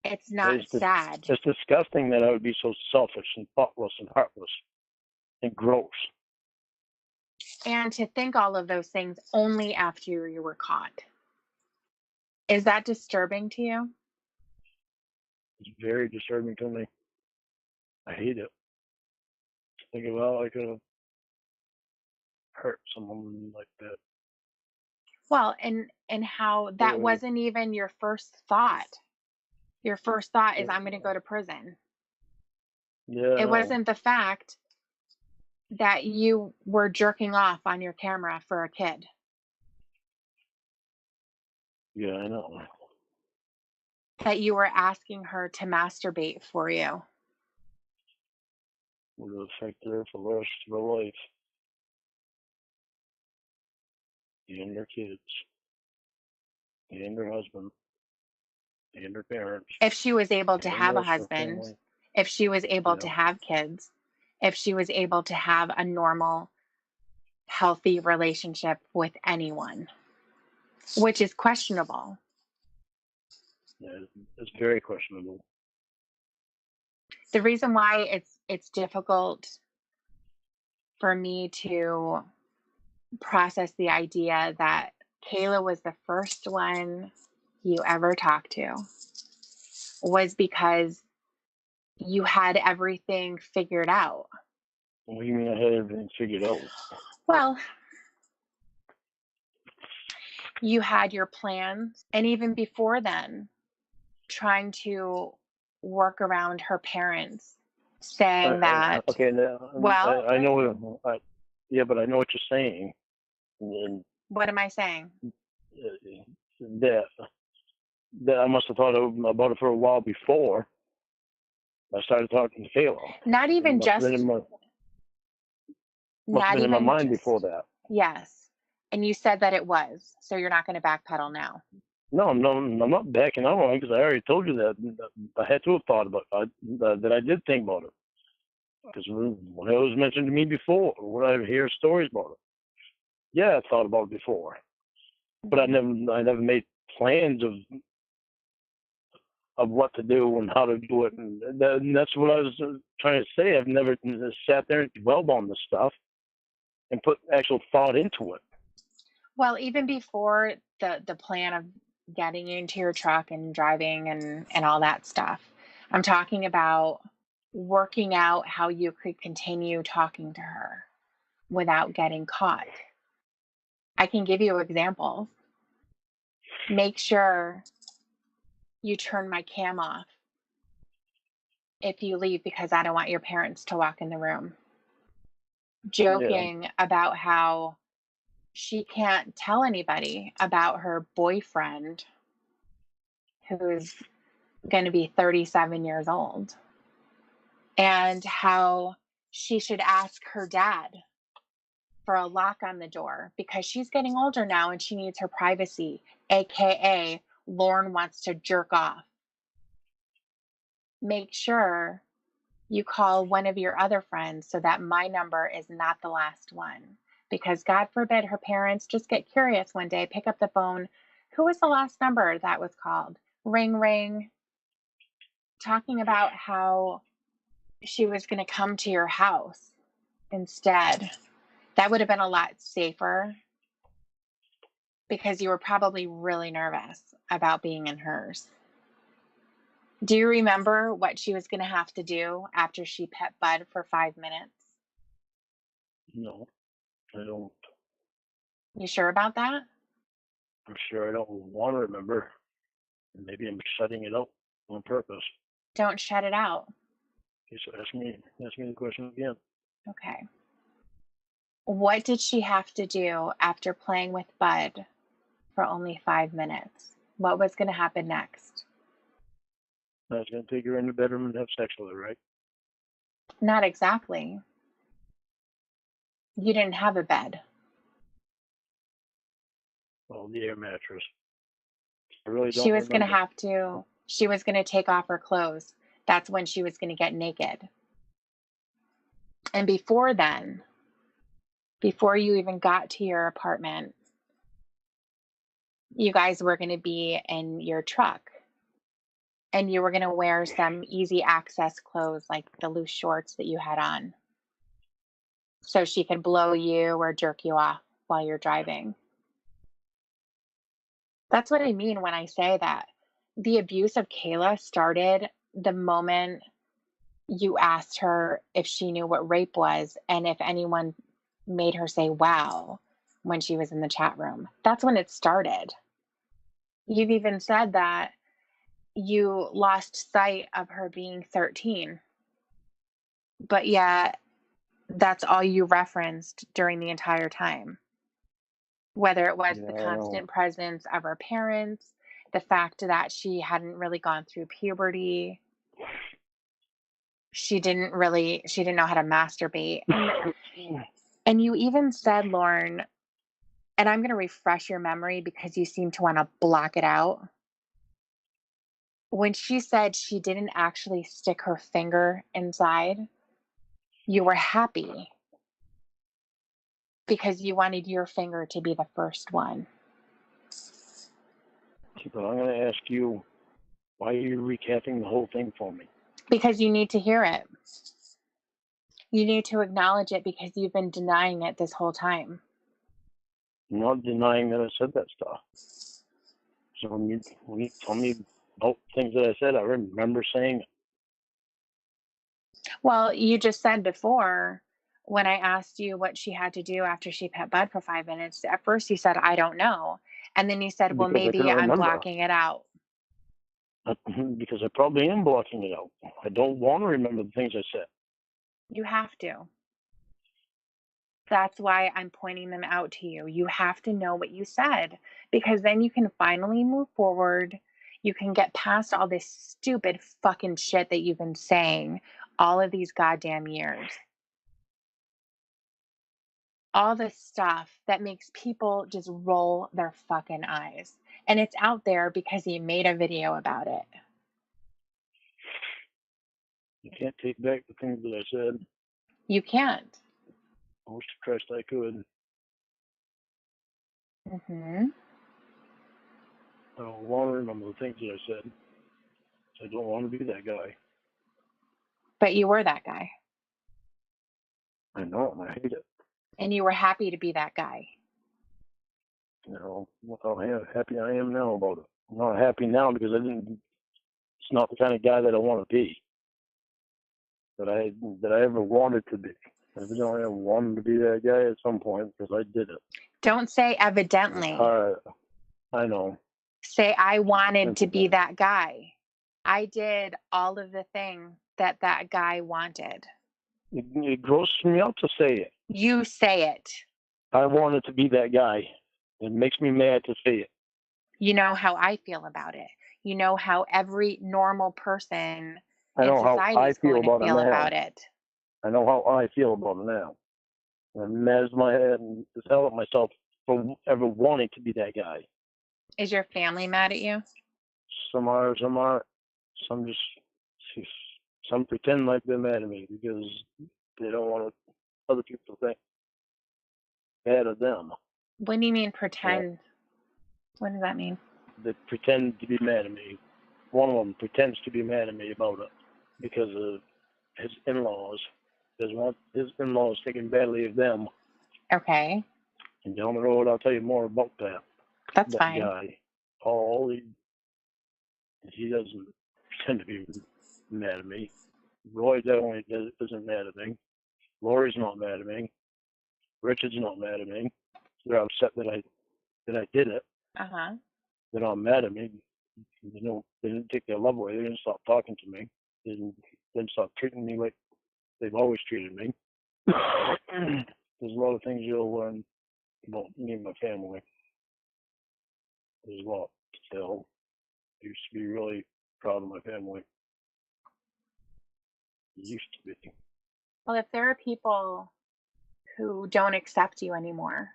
It's not It's just, sad. it's disgusting that I would be so selfish and thoughtless and heartless and gross. And to think all of those things only after you were caught. Is that disturbing to you? It's very disturbing to me. I hate it. Thinking, well, I could have hurt someone like that. Well, and how that Uh, wasn't even your first thought. Your first thought is, I'm going to yeah, go to prison. I It know. wasn't the fact that you were jerking off on your camera for a kid. Yeah, I know. That you were asking her to masturbate for you. Would have affected her for the rest of her life. And her kids. And her husband. And her parents. If she was able to And the have a rest of her husband, family. if she was able to Yeah. have kids, if she was able to have a normal, healthy relationship with anyone, which is questionable. Yeah, it's very questionable. The reason why it's difficult for me to process the idea that Kayla was the first one you ever talked to was because you had everything figured out. What do you mean I had everything figured out? Well, you had your plans, and even before then, trying to work around her parents saying that, Okay, now, well, I know. Yeah, but I know what you're saying. And what am I saying? that I must have thought about it for a while before I started talking to Kayla. Not even Must have just, been in my not even mind just, before that. yes. And you said that it was, so you're not going to backpedal now. No, I'm not backing out on it because I already told you that I had to have thought about that I did think about it. Because when it was mentioned to me before, when I hear stories about it, yeah, I thought about it before, but I never made plans of what to do and how to do it, and that's what I was trying to say. I've never sat there and dwelled on this stuff and put actual thought into it. Well, even before the plan of getting into your truck and driving and all that stuff, I'm talking about working out how you could continue talking to her without getting caught. I can give you examples. Make sure you turn my cam off if you leave because I don't want your parents to walk in the room. Yeah, Joking about how she can't tell anybody about her boyfriend who's going to be 37 years old, and how she should ask her dad for a lock on the door because she's getting older now and she needs her privacy, aka Lauren wants to jerk off. Make sure you call one of your other friends so that my number is not the last one, because God forbid her parents just get curious one day, pick up the phone, who was the last number that was called? Ring ring. Talking about how she was going to come to your house instead. That would have been a lot safer because you were probably really nervous about being in hers. Do you remember what she was going to have to do after she pet Bud for 5 minutes? no, I don't. You sure about that? I'm sure I don't want to remember. Maybe I'm shutting it out on purpose. Don't shut it out. Okay, so ask me the question again. Okay. What did she have to do after playing with Bud for only 5 minutes? What was going to happen next? I was going to take her in the bedroom and have sex with her, right? Not exactly. You didn't have a bed. Well, the air mattress. I really don't She was going to remember. have to, she was going to take off her clothes. That's when she was going to get naked. And before then, before you even got to your apartment, you guys were going to be in your truck and you were going to wear some easy access clothes like the loose shorts that you had on so she could blow you or jerk you off while you're driving. That's what I mean when I say that. The abuse of Kayla started the moment you asked her if she knew what rape was and if anyone made her say wow when she was in the chat room. That's when it started. You've even said that you lost sight of her being 13, but yet that's all you referenced during the entire time. Whether it was Yeah, the I know. constant presence of her parents, the fact that she hadn't really gone through puberty, she didn't know how to masturbate. And you even said, Lauren, and I'm going to refresh your memory because you seem to want to block it out. When she said she didn't actually stick her finger inside, you were happy because you wanted your finger to be the first one. But I'm going to ask you, why are you recapping the whole thing for me? Because you need to hear it. You need to acknowledge it because you've been denying it this whole time. I'm not denying that I said that stuff. So when you tell me about things that I said, I remember saying it. Well, you just said before when I asked you what she had to do after she pet Bud for 5 minutes, at first you said, I don't know. And then you said, well, Because I maybe couldn't I'm remember. blocking it out. Because I probably am blocking it out. I don't want to remember the things I said. You have to. That's why I'm pointing them out to you. You have to know what you said because then you can finally move forward. You can get past all this stupid fucking shit that you've been saying all of these goddamn years. All this stuff that makes people just roll their fucking eyes. And it's out there because he made a video about it. You can't take back the things that I said. You can't. I wish to Christ I could. Mm-hmm. I don't want to remember the things that I said. I don't want to be that guy. But you were that guy. I know, and I hate it. And you were happy to be that guy. You know, look how happy I am now about it. I'm not happy now because it's not the kind of guy that I want to be. That I ever wanted to be. Evidently, I wanted to be that guy at some point because I did it. Don't say evidently. I know. Say, I wanted to be that guy. I did all of the things that guy wanted. It grosses me out to say it. You say it. I wanted to be that guy. It makes me mad to say it. You know how I feel about it. You know how every normal person I know in how society I is feel going to about feel it now. about it. I know how I feel about it now. I'm mad as my head and as hell at myself for ever wanting to be that guy. Is your family mad at you? Some are, some aren't. Some pretend like they're mad at me because they don't want other people to think bad of them. What do you mean pretend? What does that mean? They pretend to be mad at me. One of them pretends to be mad at me about it because of his in-laws. Doesn't want his in-laws taking badly of them. Okay. And down the road, I'll tell you more about that. That's that fine. Guy, Paul, he doesn't pretend to be mad at me. Roy definitely isn't mad at me. Lori's not mad at me. Richard's not mad at me. They're upset that I did it. Uh-huh. They're not mad at me. They didn't take their love away. They didn't stop talking to me. They didn't stop treating me like they've always treated me. There's a lot of things you'll learn about me and my family. There's a lot to tell. I used to be really proud of my family. I used to be. Well, if there are people who don't accept you anymore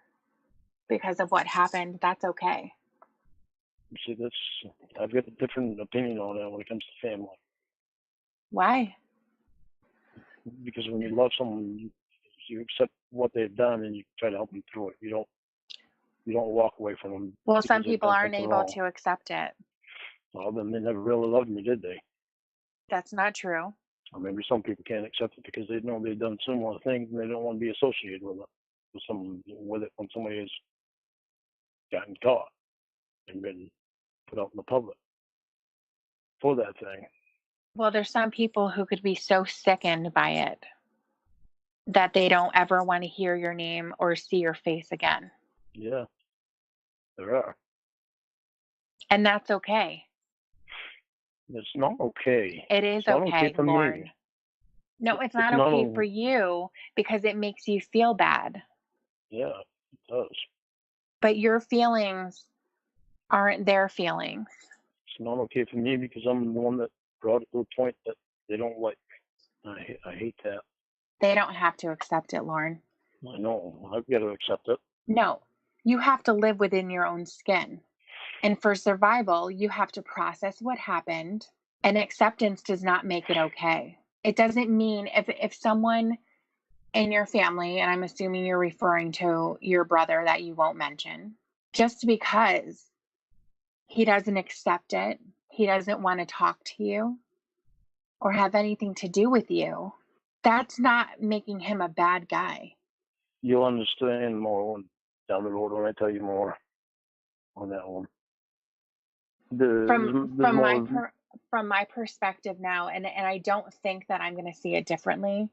because of what happened, that's okay. See, I've got a different opinion on that when it comes to family. Why? Because when you love someone, you accept what they've done and you try to help them through it. You don't walk away from them. Well, some people aren't able to accept it. Well, then they never really loved me, did they? That's not true. Or maybe some people can't accept it because they know they've done similar things and they don't want to be associated with it. With it when somebody has gotten caught and been put out in the public for that thing. Well, there's some people who could be so sickened by it that they don't ever want to hear your name or see your face again. Yeah, there are. And that's okay. It's not okay. It is It's not okay, okay for Lauren. me. No, it's It's not not okay o- for you because it makes you feel bad. Yeah, it does. But your feelings aren't their feelings. It's not okay for me because I'm the one that brought it to the point that they don't like. I hate that. They don't have to accept it, Lauren. I know. I've got to accept it. No, you have to live within your own skin. And for survival, you have to process what happened, and acceptance does not make it okay. It doesn't mean if someone in your family, and I'm assuming you're referring to your brother that you won't mention, just because he doesn't accept it, he doesn't want to talk to you or have anything to do with you, that's not making him a bad guy. You'll understand more down the road when I tell you more on that one. From my perspective now, and I don't think that I'm going to see it differently.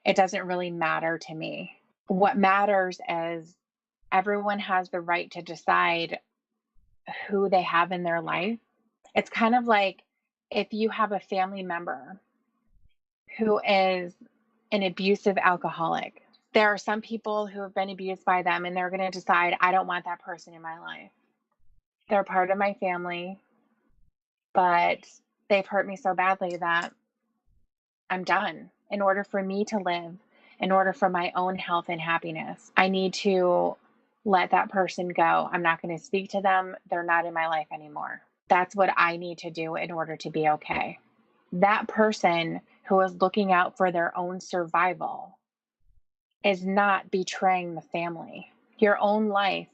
It doesn't really matter to me. What matters is everyone has the right to decide who they have in their life. It's kind of like if you have a family member who is an abusive alcoholic. There are some people who have been abused by them and they're going to decide, I don't want that person in my life. They're part of my family, but they've hurt me so badly that I'm done. In order for me to live, in order for my own health and happiness, I need to let that person go. I'm not going to speak to them. They're not in my life anymore. That's what I need to do in order to be okay. That person who is looking out for their own survival is not betraying the family. Your own life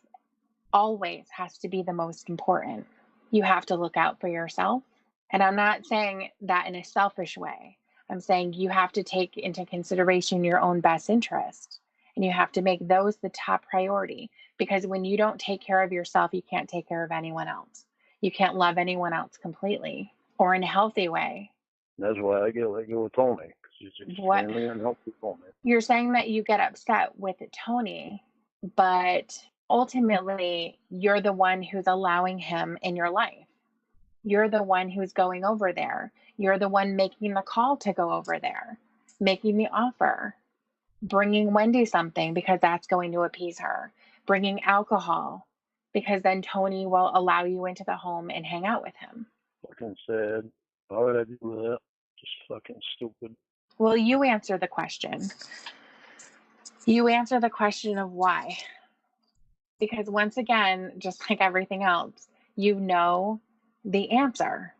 always has to be the most important. You have to look out for yourself. And I'm not saying that in a selfish way. I'm saying you have to take into consideration your own best interest. And you have to make those the top priority. Because when you don't take care of yourself, you can't take care of anyone else. You can't love anyone else completely or in a healthy way. That's why I get let go with Tony, because he's extremely unhealthy for me. You're saying that you get upset with Tony, but ultimately you're the one who's allowing him in your life. You're the one who's going over there. You're the one making the call to go over there, making the offer, bringing Wendy something because that's going to appease her, bringing alcohol because then Tony will allow you into the home and hang out with him. Fucking sad. Why would I do that? Just fucking stupid. Well, you answer the question. You answer the question of why. Because once again, just like everything else, you know the answer.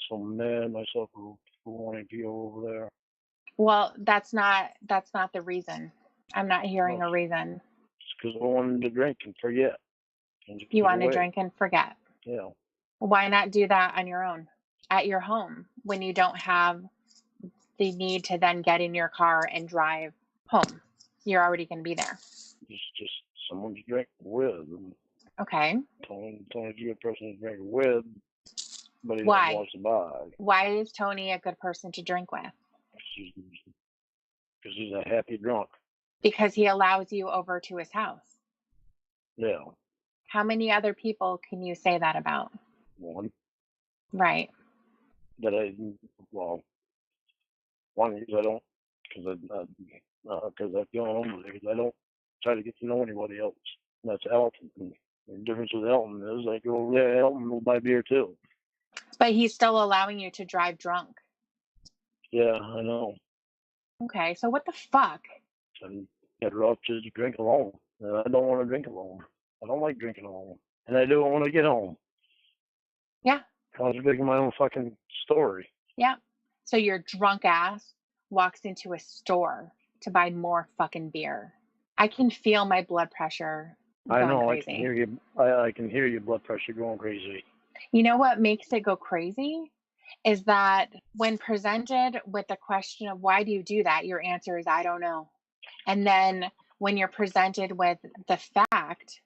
So mad at myself for wanting to go over there. Well, that's not the reason. I'm not hearing a reason. Just because I wanted to drink and forget. And You want to drink and forget. Yeah. Why not do that on your own at your home when you don't have the need to then get in your car and drive home? You're already going to be there. Just someone to drink with. Okay. Tony's a good person to drink with, but he Why? wants to buy. Why is Tony a good person to drink with? Because he's a happy drunk. Because he allows you over to his house. Yeah. How many other people can you say that about? One. Right. One is I don't, because I've gone over there, because I don't try to get to know anybody else. And that's Elton. And the difference with Elton is I go over there, Elton will buy beer too. But he's still allowing you to drive drunk. Yeah, I know. Okay, so what the fuck? I'm better off just to drink alone. And I don't want to drink alone. I don't like drinking alone. And I don't want to get home. Yeah. Contradicting my own fucking story. Yeah. So your drunk ass walks into a store to buy more fucking beer. I can feel my blood pressure going crazy. I can hear you. I can hear your blood pressure going crazy. You know what makes it go crazy is that when presented with the question of why do you do that, your answer is I don't know. And then when you're presented with the fact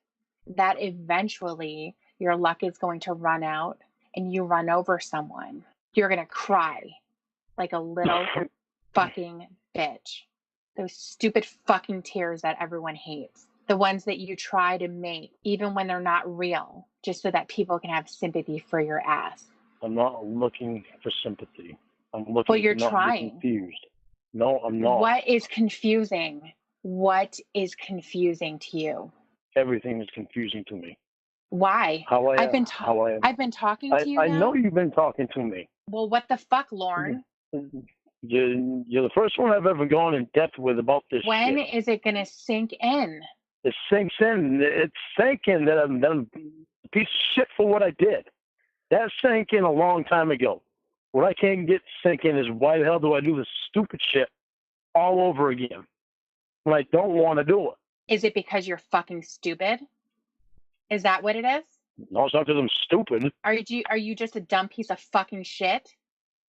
that eventually your luck is going to run out and you run over someone, you're going to cry like a little fucking bitch. Those stupid fucking tears that everyone hates. The ones that you try to make, even when they're not real, just so that people can have sympathy for your ass. I'm not looking for sympathy. I'm looking Well, you're to not trying. be confused. No, I'm not. What is confusing? What is confusing to you? Everything is confusing to me. Why? How I I've been talking to you I now. know you've been talking to me. Well, what the fuck, Lauren? You're the first one I've ever gone in depth with about this When shit. is it gonna sink in? It sinks in. It's sinking that I'm a piece of shit for what I did. That sank in a long time ago. What I can't get to sink in is why the hell do I do this stupid shit all over again when I don't want to do it? Is it because you're fucking stupid? Is that what it is? No, it's not because I'm stupid. Are you just a dumb piece of fucking shit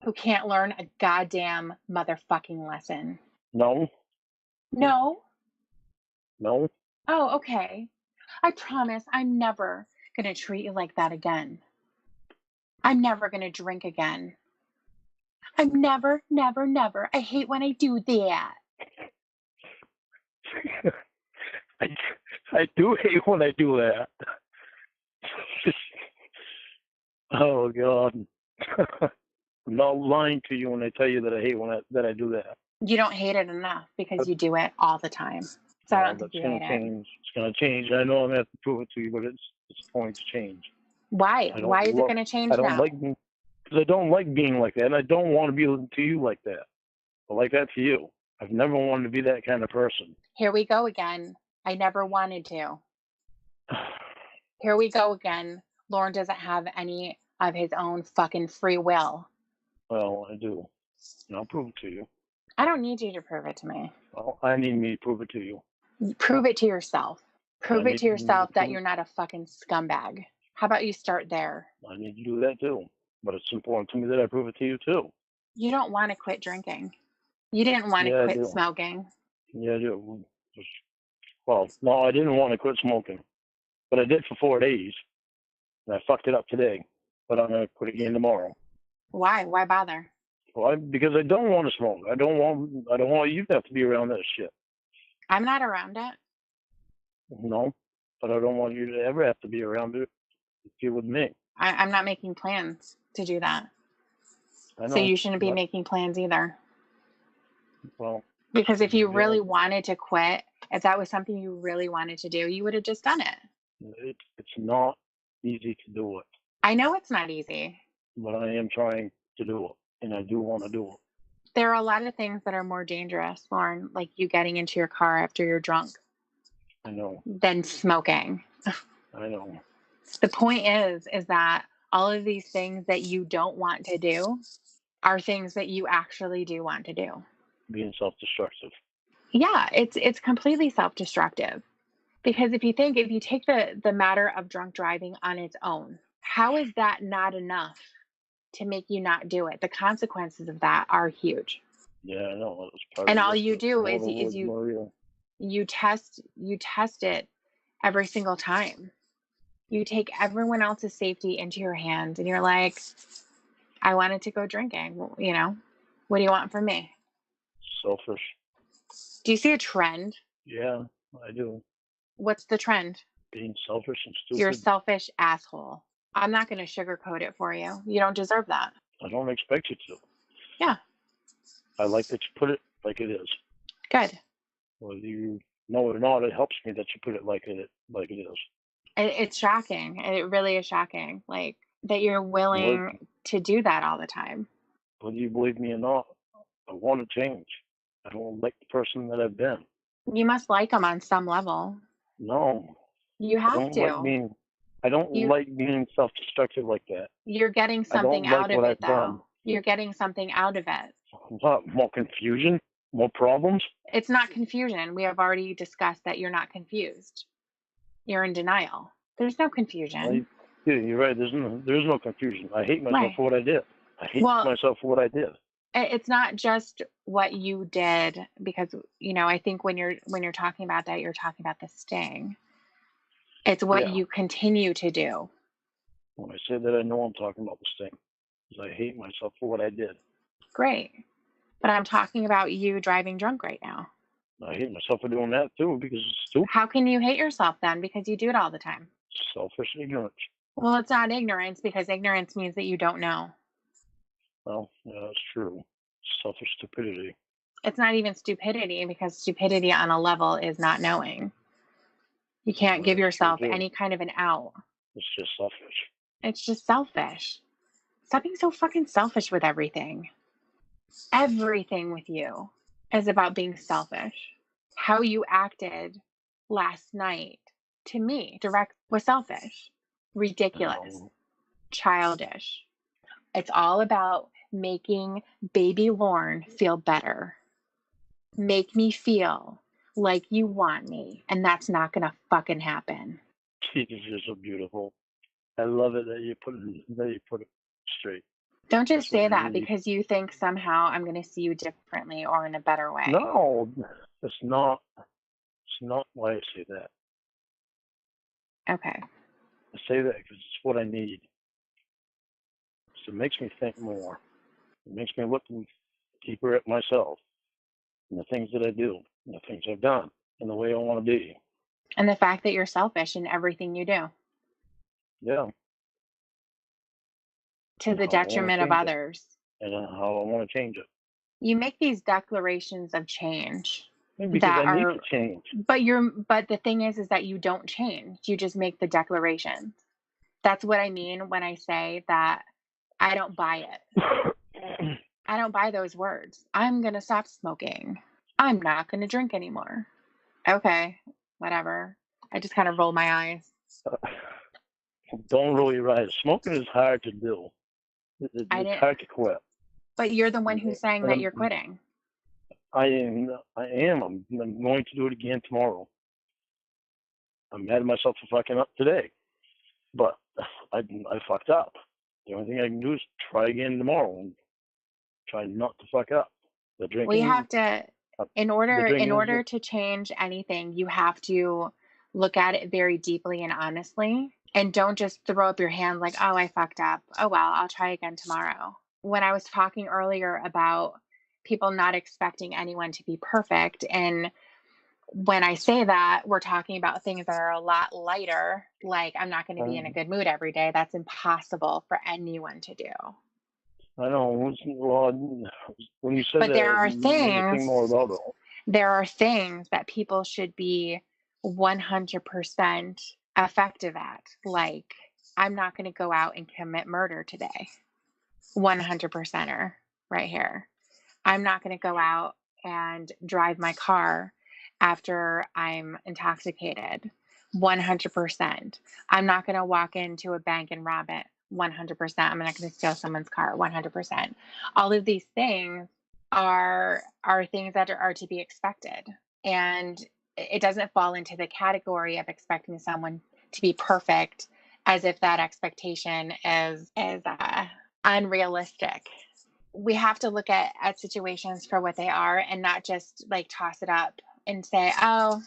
who can't learn a goddamn motherfucking lesson? No. No? No. Oh, okay. I promise I'm never gonna treat you like that again. I'm never gonna drink again. I'm never. I hate when I do that. I do hate when I do that. Oh God. I'm not lying to you when I tell you that I hate that I do that. You don't hate it enough because you do it all the time. So I don't think you hate it. Change. It's gonna change. I know I'm gonna have to prove it to you, but it's going to change. Why? Why is it gonna change now? Because I don't like being like that, and I don't want to be to you like that. I like that to you. I've never wanted to be that kind of person. Here we go again. I never wanted to. Here we go again. Lauren doesn't have any of his own fucking free will. Well, I do. And I'll prove it to you. I don't need you to prove it to me. Well, I need me to prove it to you. Prove it to yourself. Prove it to yourself that prove you're not a fucking scumbag. How about you start there? I need to do that too. But it's important to me that I prove it to you too. You don't want to quit drinking. You didn't want to quit smoking. Yeah, I do. Well, no, I didn't want to quit smoking. But I did for 4 days. And I fucked it up today. But I'm going to quit again tomorrow. Why? Why bother? Well, because I don't want to smoke. I don't want you to have to be around that shit. I'm not around it. No, but I don't want you to ever have to be around it if you're with me. I'm not making plans to do that. I know, so you shouldn't be making plans either. Well, because if you really wanted to quit, if that was something you really wanted to do, you would have just done it. It's not easy to do it. I know it's not easy. But I am trying to do it, and I do want to do it. There are a lot of things that are more dangerous, Lauren, like you getting into your car after you're drunk. I know. Than smoking. I know. The point is that all of these things that you don't want to do are things that you actually do want to do. Being self-destructive. Yeah, it's completely self-destructive. Because if you take the matter of drunk driving on its own, how is that not enough to make you not do it? The consequences of that are huge. Yeah, I know. And all you do is you test it every single time. You take everyone else's safety into your hands and you're like, I wanted to go drinking. Well, what do you want from me? Selfish. Do you see a trend? Yeah, I do. What's the trend? Being selfish and stupid. You're a selfish asshole. I'm not going to sugarcoat it for you. You don't deserve that. I don't expect you to. Yeah. I like that you put it like it is. Good. Whether you know it or not, it helps me that you put it like it is. It's shocking. It really is shocking. Like that you're willing to do that all the time. Whether you believe me or not, I want to change. I don't like the person that I've been. You must like them on some level. No. You have to. I don't like being self-destructive like that. You're getting something out of it, though. You're getting something out of it. What, more confusion? More problems? It's not confusion. We have already discussed that you're not confused. You're in denial. There's no confusion. Yeah, you're right. There's no confusion. I hate myself Right. for what I did. I hate Well, myself for what I did. it's not just what you did, because I think when you're talking about that, you're talking about the sting. It's what Yeah. you continue to do. When I say that, I know I'm talking about this thing. Because I hate myself for what I did. Great. But I'm talking about you driving drunk right now. I hate myself for doing that too because it's stupid, How can you hate yourself then? Because you do it all the time. selfish, and ignorant. Well, it's not ignorance, because ignorance means that you don't know. Well, yeah, that's true. Selfish stupidity. It's not even stupidity, because stupidity on a level is not knowing. You can't Well, give that's true yourself too. any kind of an out. It's just selfish. It's just selfish. Stop being so fucking selfish with everything. Everything with you is about being selfish. How you acted last night to me direct was selfish, ridiculous, childish. It's all about making baby Lorne feel better. Make me feel like you want me, and that's not gonna fucking happen. You're so beautiful. I love it that you put it straight. Don't just That's what say you that really- because you think somehow I'm gonna see you differently or in a better way. No, it's not. It's not why I say that. Okay. I say that because it's what I need. So it makes me think more. It makes me look deeper at myself and the things that I do, and the things I've done, and the way I want to be. And the fact that you're selfish in everything you do, Yeah. to And the how I want to detriment of change it, others. and how I want to change it. You make these declarations of change Because that I need are, to change. but the thing is that you don't change. You just make the declarations. That's what I mean when I say that I don't buy it. I don't buy those words. I'm going to stop smoking. I'm not going to drink anymore. Okay, whatever. I just kind of roll my eyes. Don't roll your eyes. Smoking is hard to do. It's hard to quit. But you're the one who's saying that you're quitting. I am. I'm going to do it again tomorrow. I'm mad at myself for fucking up today, but I fucked up. The only thing I can do is try again tomorrow and try not to fuck up. The drinking. We have to, in order to change anything, you have to look at it very deeply and honestly, and don't just throw up your hands like, oh, I fucked up. Oh, well, I'll try again tomorrow. When I was talking earlier about people not expecting anyone to be perfect, and when I say that, we're talking about things that are a lot lighter, like I'm not going to be in a good mood every day. That's impossible for anyone to do. I know. When you said but that, there are you made me think more about it. There are things that people should be 100% effective at. Like, I'm not going to go out and commit murder today. 100%er right here. I'm not going to go out and drive my car after I'm intoxicated. 100%. I'm not going to walk into a bank and rob it. 100%. I'm not going to steal someone's car. 100%. All of these things are things that are to be expected, and it doesn't fall into the category of expecting someone to be perfect, as if that expectation is unrealistic. We have to look at situations for what they are, and not just like toss it up and say, oh,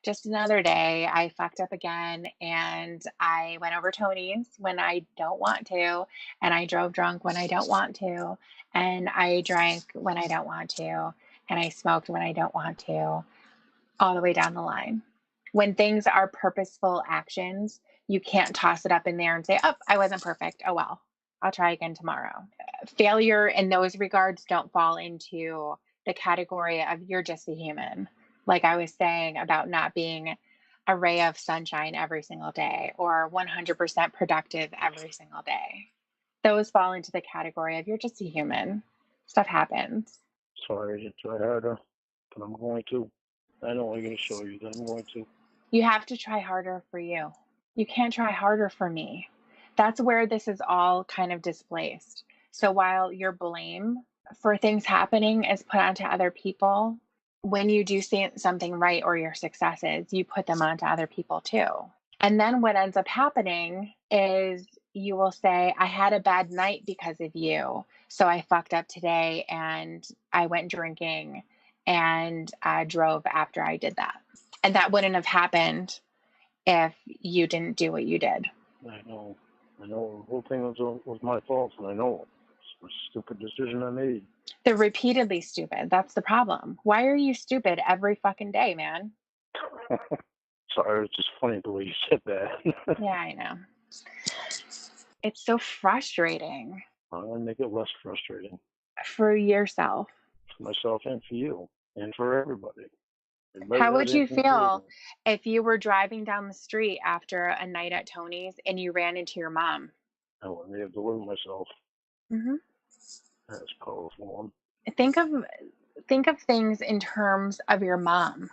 just another day. I fucked up again, and I went over Tony's when I don't want to, and I drove drunk when I don't want to, and I drank when I don't want to, and I smoked when I don't want to, all the way down the line. When things are purposeful actions, you can't toss it up in there and say, oh, I wasn't perfect. Oh, well, I'll try again tomorrow. Failure in those regards don't fall into the category of you're just a human. Like I was saying about not being a ray of sunshine every single day or 100% productive every single day. Those fall into the category of you're just a human. Stuff happens. Sorry to try harder, but I'm going to. I know I'm going to show you that I'm going to. You have to try harder for you. You can't try harder for me. That's where this is all kind of displaced. So while your blame for things happening is put onto other people, when you do something right or your successes, you put them onto other people too. And then what ends up happening is you will say, I had a bad night because of you. So I fucked up today and I went drinking and I drove after I did that. And that wouldn't have happened if you didn't do what you did. I know. The whole thing was my fault, and I know it's a stupid decision I made. They're repeatedly stupid. That's the problem. Why are you stupid every fucking day, man? Sorry, it's just funny the way you said that. Yeah, I know. It's so frustrating. I want to make it less frustrating For yourself. for myself and for you and for everybody. How would you feel if you were driving down the street after a night at Tony's and you ran into your mom? I wouldn't be able to live with myself. Mm-hmm. That's a powerful one. Think of things in terms of your mom,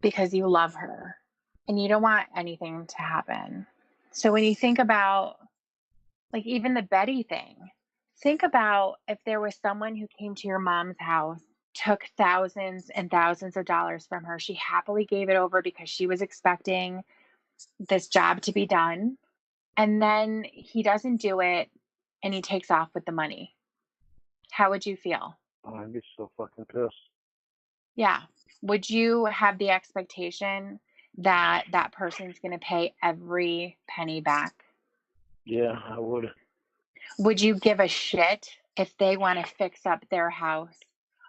because you love her and you don't want anything to happen. So when you think about, like, even the Betty thing, think about if there was someone who came to your mom's house, took thousands and thousands of dollars from her. She happily gave it over because she was expecting this job to be done. And then he doesn't do it and he takes off with the money. How would you feel? I'd be so fucking pissed. Yeah. Would you have the expectation that that person's going to pay every penny back? Yeah, I would. Would you give a shit if they want to fix up their house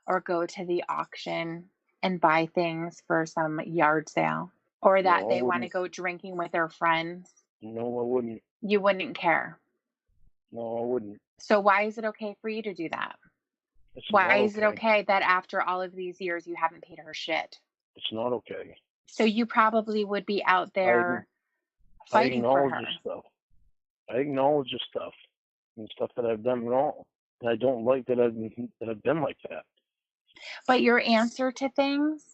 or go to the auction and buy things for some yard sale? Or that they want to go drinking with their friends? No, I wouldn't. You wouldn't care. No, I wouldn't. So why is it okay for you to do that? Why is it okay that after all of these years you haven't paid her shit? It's not okay. So you probably would be out there fighting for her. I acknowledge the stuff and stuff that I've done wrong. And I don't like that I've been like that. But your answer to things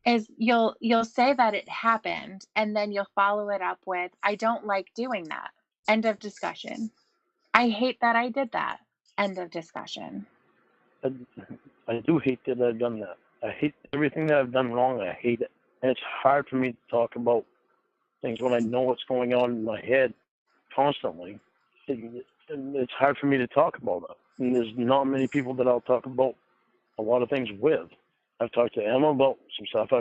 is you'll say that it happened and then you'll follow it up with, I don't like doing that. End of discussion. I hate that I did that. End of discussion. I do hate that I've done that. I hate everything that I've done wrong. I hate it. And it's hard for me to talk about things when I know what's going on in my head constantly. It's hard for me to talk about it. And there's not many people that I'll talk about a lot of things with. I've talked to Emma about some stuff.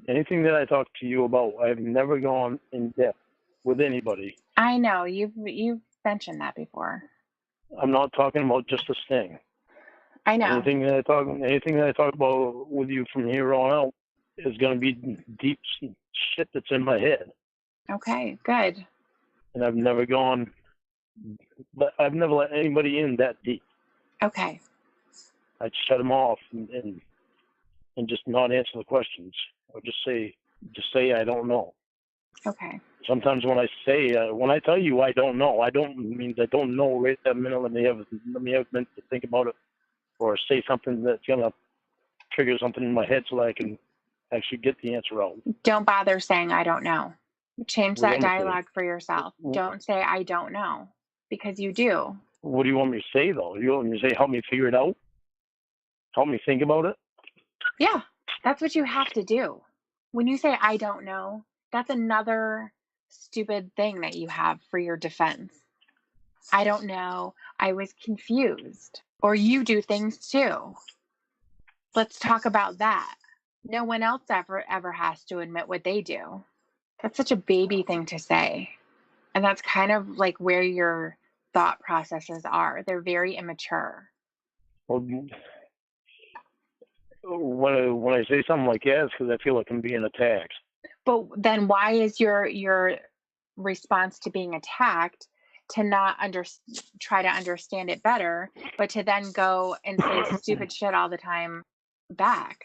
Anything that I talk to you about, I've never gone in depth with anybody. I know you've mentioned that before. I'm not talking about just a sting. I know. Anything that I talk about with you from here on out is going to be deep shit that's in my head. Okay, good. And I've never let anybody in that deep. Okay. I'd shut them off and just not answer the questions, or just say I don't know. Okay. Sometimes when I tell you I don't know, I don't mean I don't know right that minute. Let me have a minute to think about it, or say something that's gonna trigger something in my head so that I can actually get the answer out. Don't bother saying I don't know. Change that dialogue for yourself. Don't say I don't know, because you do. What do you want me to say though? You want me to say help me figure it out? Help me think about it? Yeah, that's what you have to do. When you say I don't know, that's another stupid thing that you have for your defense. I don't know. I was confused. Or you do things too. Let's talk about that. No one else ever has to admit what they do. That's such a baby thing to say. And that's kind of like where your thought processes are. They're very immature. Well, when I say something like that, it's because I feel like I'm being attacked. But then why is your response to being attacked to not try to understand it better, but to then go and say stupid shit all the time back?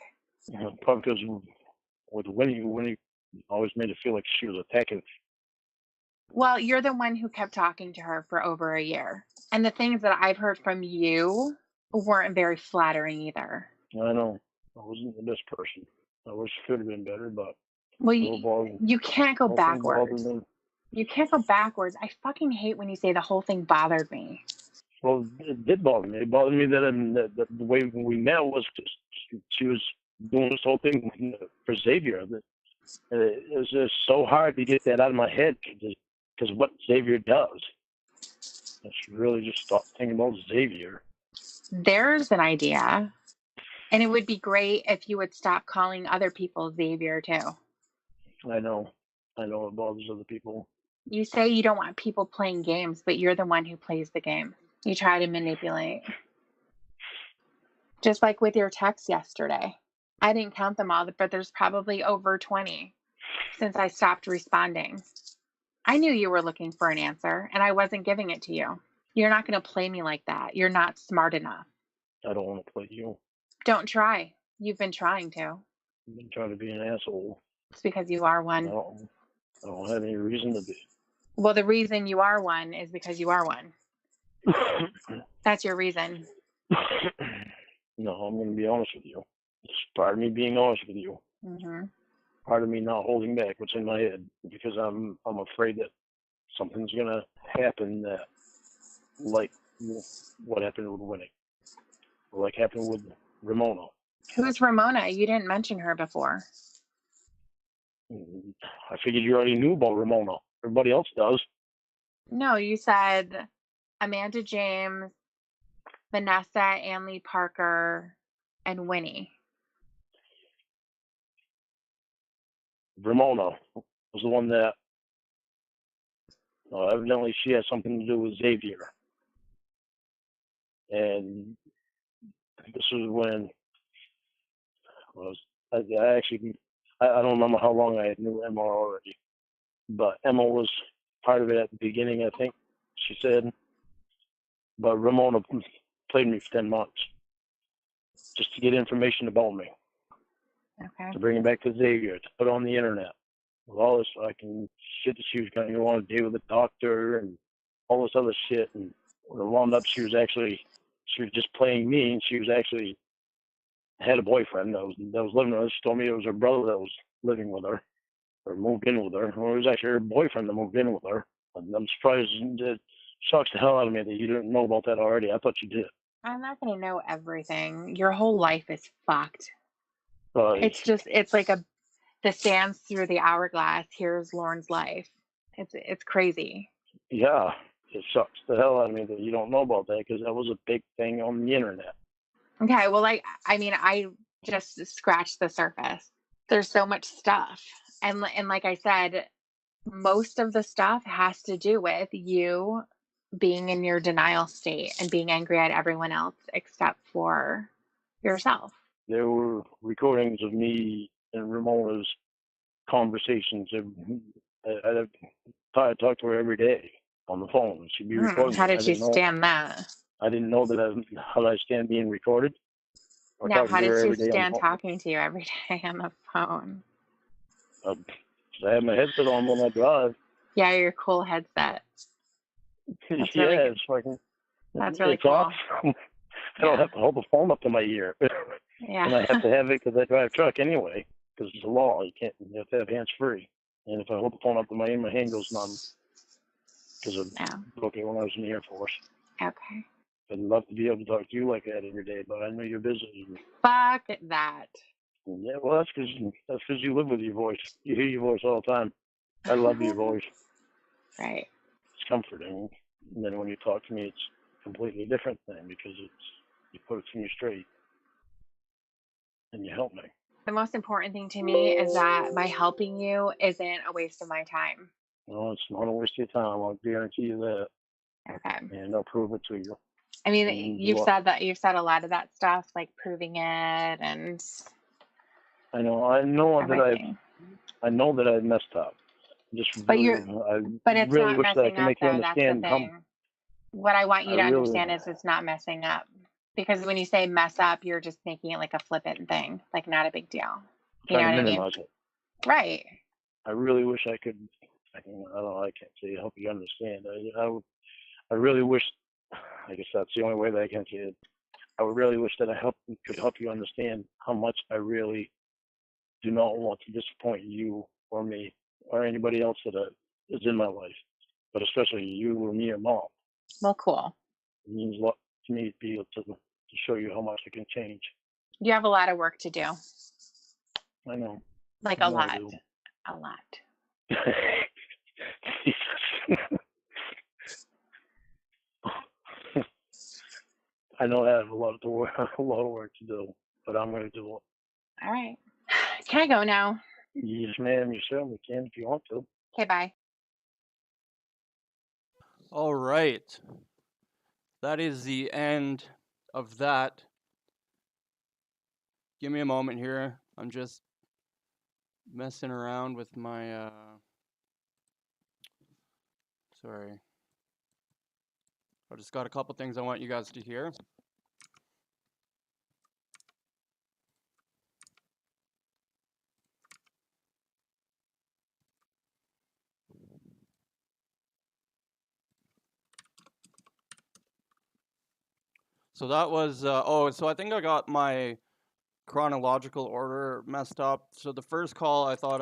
Probably because with Winnie always made it feel like she was attacking. Well, you're the one who kept talking to her for over a year. And the things that I've heard from you weren't very flattering either. I know. I wasn't the best person. I wish it could have been better, but... Well, you can't go backwards. You can't go backwards. I fucking hate when you say the whole thing bothered me. Well, it did bother me. It bothered me that the way we met was just, she was doing this whole thing for Xavier. It's just so hard to get that out of my head because what Xavier does. I should really just stop thinking about Xavier. There's an idea. And it would be great if you would stop calling other people Xavier too. I know it bothers other people. You say you don't want people playing games, but you're the one who plays the game. You try to manipulate. Just like with your texts yesterday. I didn't count them all, but there's probably over 20 since I stopped responding. I knew you were looking for an answer, and I wasn't giving it to you. You're not going to play me like that. You're not smart enough. I don't want to play you. Don't try. You've been trying to. I've been trying to be an asshole. It's because you are one. I don't have any reason to be. Well, the reason you are one is because you are one. That's your reason. No, I'm going to be honest with you. It's part of me being honest with you. Mm-hmm. Part of me not holding back what's in my head because I'm afraid that something's going to happen that, like what happened with Winnie, or like happened with Ramona. Who's Ramona? You didn't mention her before. I figured you already knew about Ramona. Everybody else does. No, you said Amanda James, Vanessa, Ann-Lee Parker, and Winnie. Ramona was the one that evidently she has something to do with Xavier. And this was when I don't remember how long I knew Emma already, but Emma was part of it at the beginning, I think she said. But Ramona played me for 10 months just to get information about me. Okay. To bring it back to Xavier, to put it on the internet. With all this fucking shit that she was going to go on a date with a doctor and all this other shit. And when it wound up, she was just playing me, and she was actually had a boyfriend that was living with her. She told me it was her brother that was living with her or moved in with her. Or it was actually her boyfriend that moved in with her. And I'm surprised it shocks the hell out of me that you didn't know about that already. I thought you did. I'm not going to know everything. Your whole life is fucked. But It's like the sands through the hourglass. Here's Lauren's life. It's crazy. yeah, it shocks the hell out of me that you don't know about that because that was a big thing on the internet. Okay, well, I just scratched the surface. There's so much stuff. And like I said, most of the stuff has to do with you being in your denial state and being angry at everyone else except for yourself. There were recordings of me and Ramona's conversations. I talked to her every day on the phone. She'd be recording. How did she stand that? I didn't know that. How did I stand being recorded? Now, how did she stand talking to you every day on the phone? I have my headset on when I drive. Yeah, your cool headset. That's really cool. Awesome. I don't have to hold the phone up to my ear. Yeah. And I have to have it because I drive a truck anyway, because it's a law. You have to have hands-free. And if I hold the phone up to my ear, my hand goes numb. Because of broke it when I was in the Air Force. Okay. I'd love to be able to talk to you like that every day, but I know you're busy. Fuck that. Yeah, well, that's because you live with your voice. You hear your voice all the time. I love your voice. Right. It's comforting. And then when you talk to me, it's a completely different thing because you put it to me straight. And you help me. The most important thing to me is that my helping you isn't a waste of my time. No, it's not a waste of your time. I'll guarantee you that. Okay. And I'll prove it to you. I mean, you've said a lot of that stuff, like proving it, and I know everything. that I messed up. But it's really not wish that I messing could up, make you though. That's the understand thing. What I want you to understand is it's not messing up. Because when you say mess up, you're just making it like a flippant thing, like not a big deal. You know what I mean? It. Right. I really wish I could. I can't say help you understand. I really wish. I guess that's the only way that I can say it. I would really wish that I could help you understand how much I really do not want to disappoint you or me or anybody else that is in my life, but especially you or me or Mom. Well, cool. It means a lot to me to be able to show you how much I can change. You have a lot of work to do. I know. Like a lot. A lot. I know I have a lot of work to do, but I'm going to do it. All right. Can I go now? Yes, ma'am. You certainly can if you want to. Okay, bye. All right. That is the end of that. Give me a moment here. I'm just messing around with my sorry. I just got a couple things I want you guys to hear. So that was so I think I got my chronological order messed up. So the first call I thought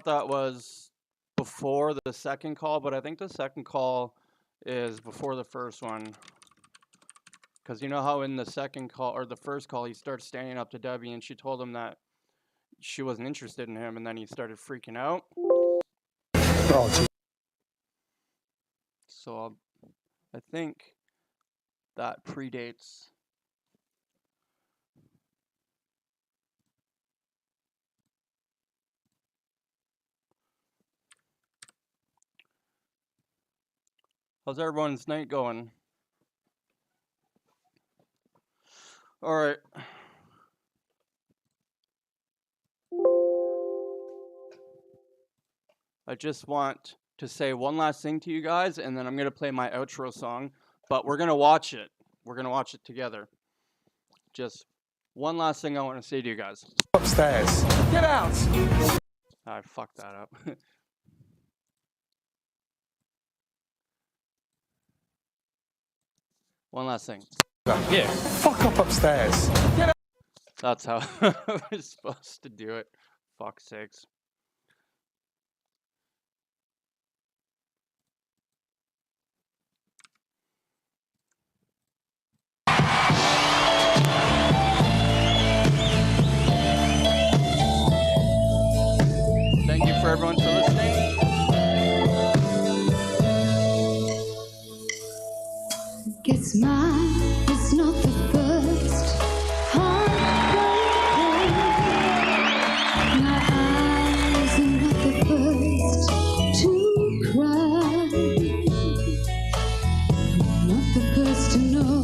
that was before the second call, but I think the second call is before the first one. Because you know how in the second call, or the first call, he starts standing up to Debbie and she told him that she wasn't interested in him, and then he started freaking out. So I think that predates. How's everyone's night going? All right. I just want to say one last thing to you guys, and then I'm going to play my outro song, but we're going to watch it. We're going to watch it together. Just one last thing I want to say to you guys. Upstairs. Get out! I fucked that up. One last thing. Yeah. Fuck up upstairs. Get out! That's how I was supposed to do it. Fuck's sakes. Thank you for everyone for listening. Guess mine is not the first heartbreak. My eyes are not the first to cry. I'm not the first to know.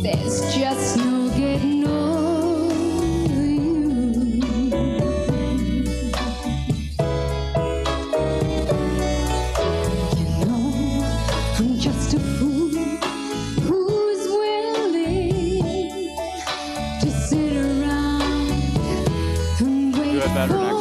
There's just no getting over you. You know, I'm just a fool who's willing to sit around and wait Do it better for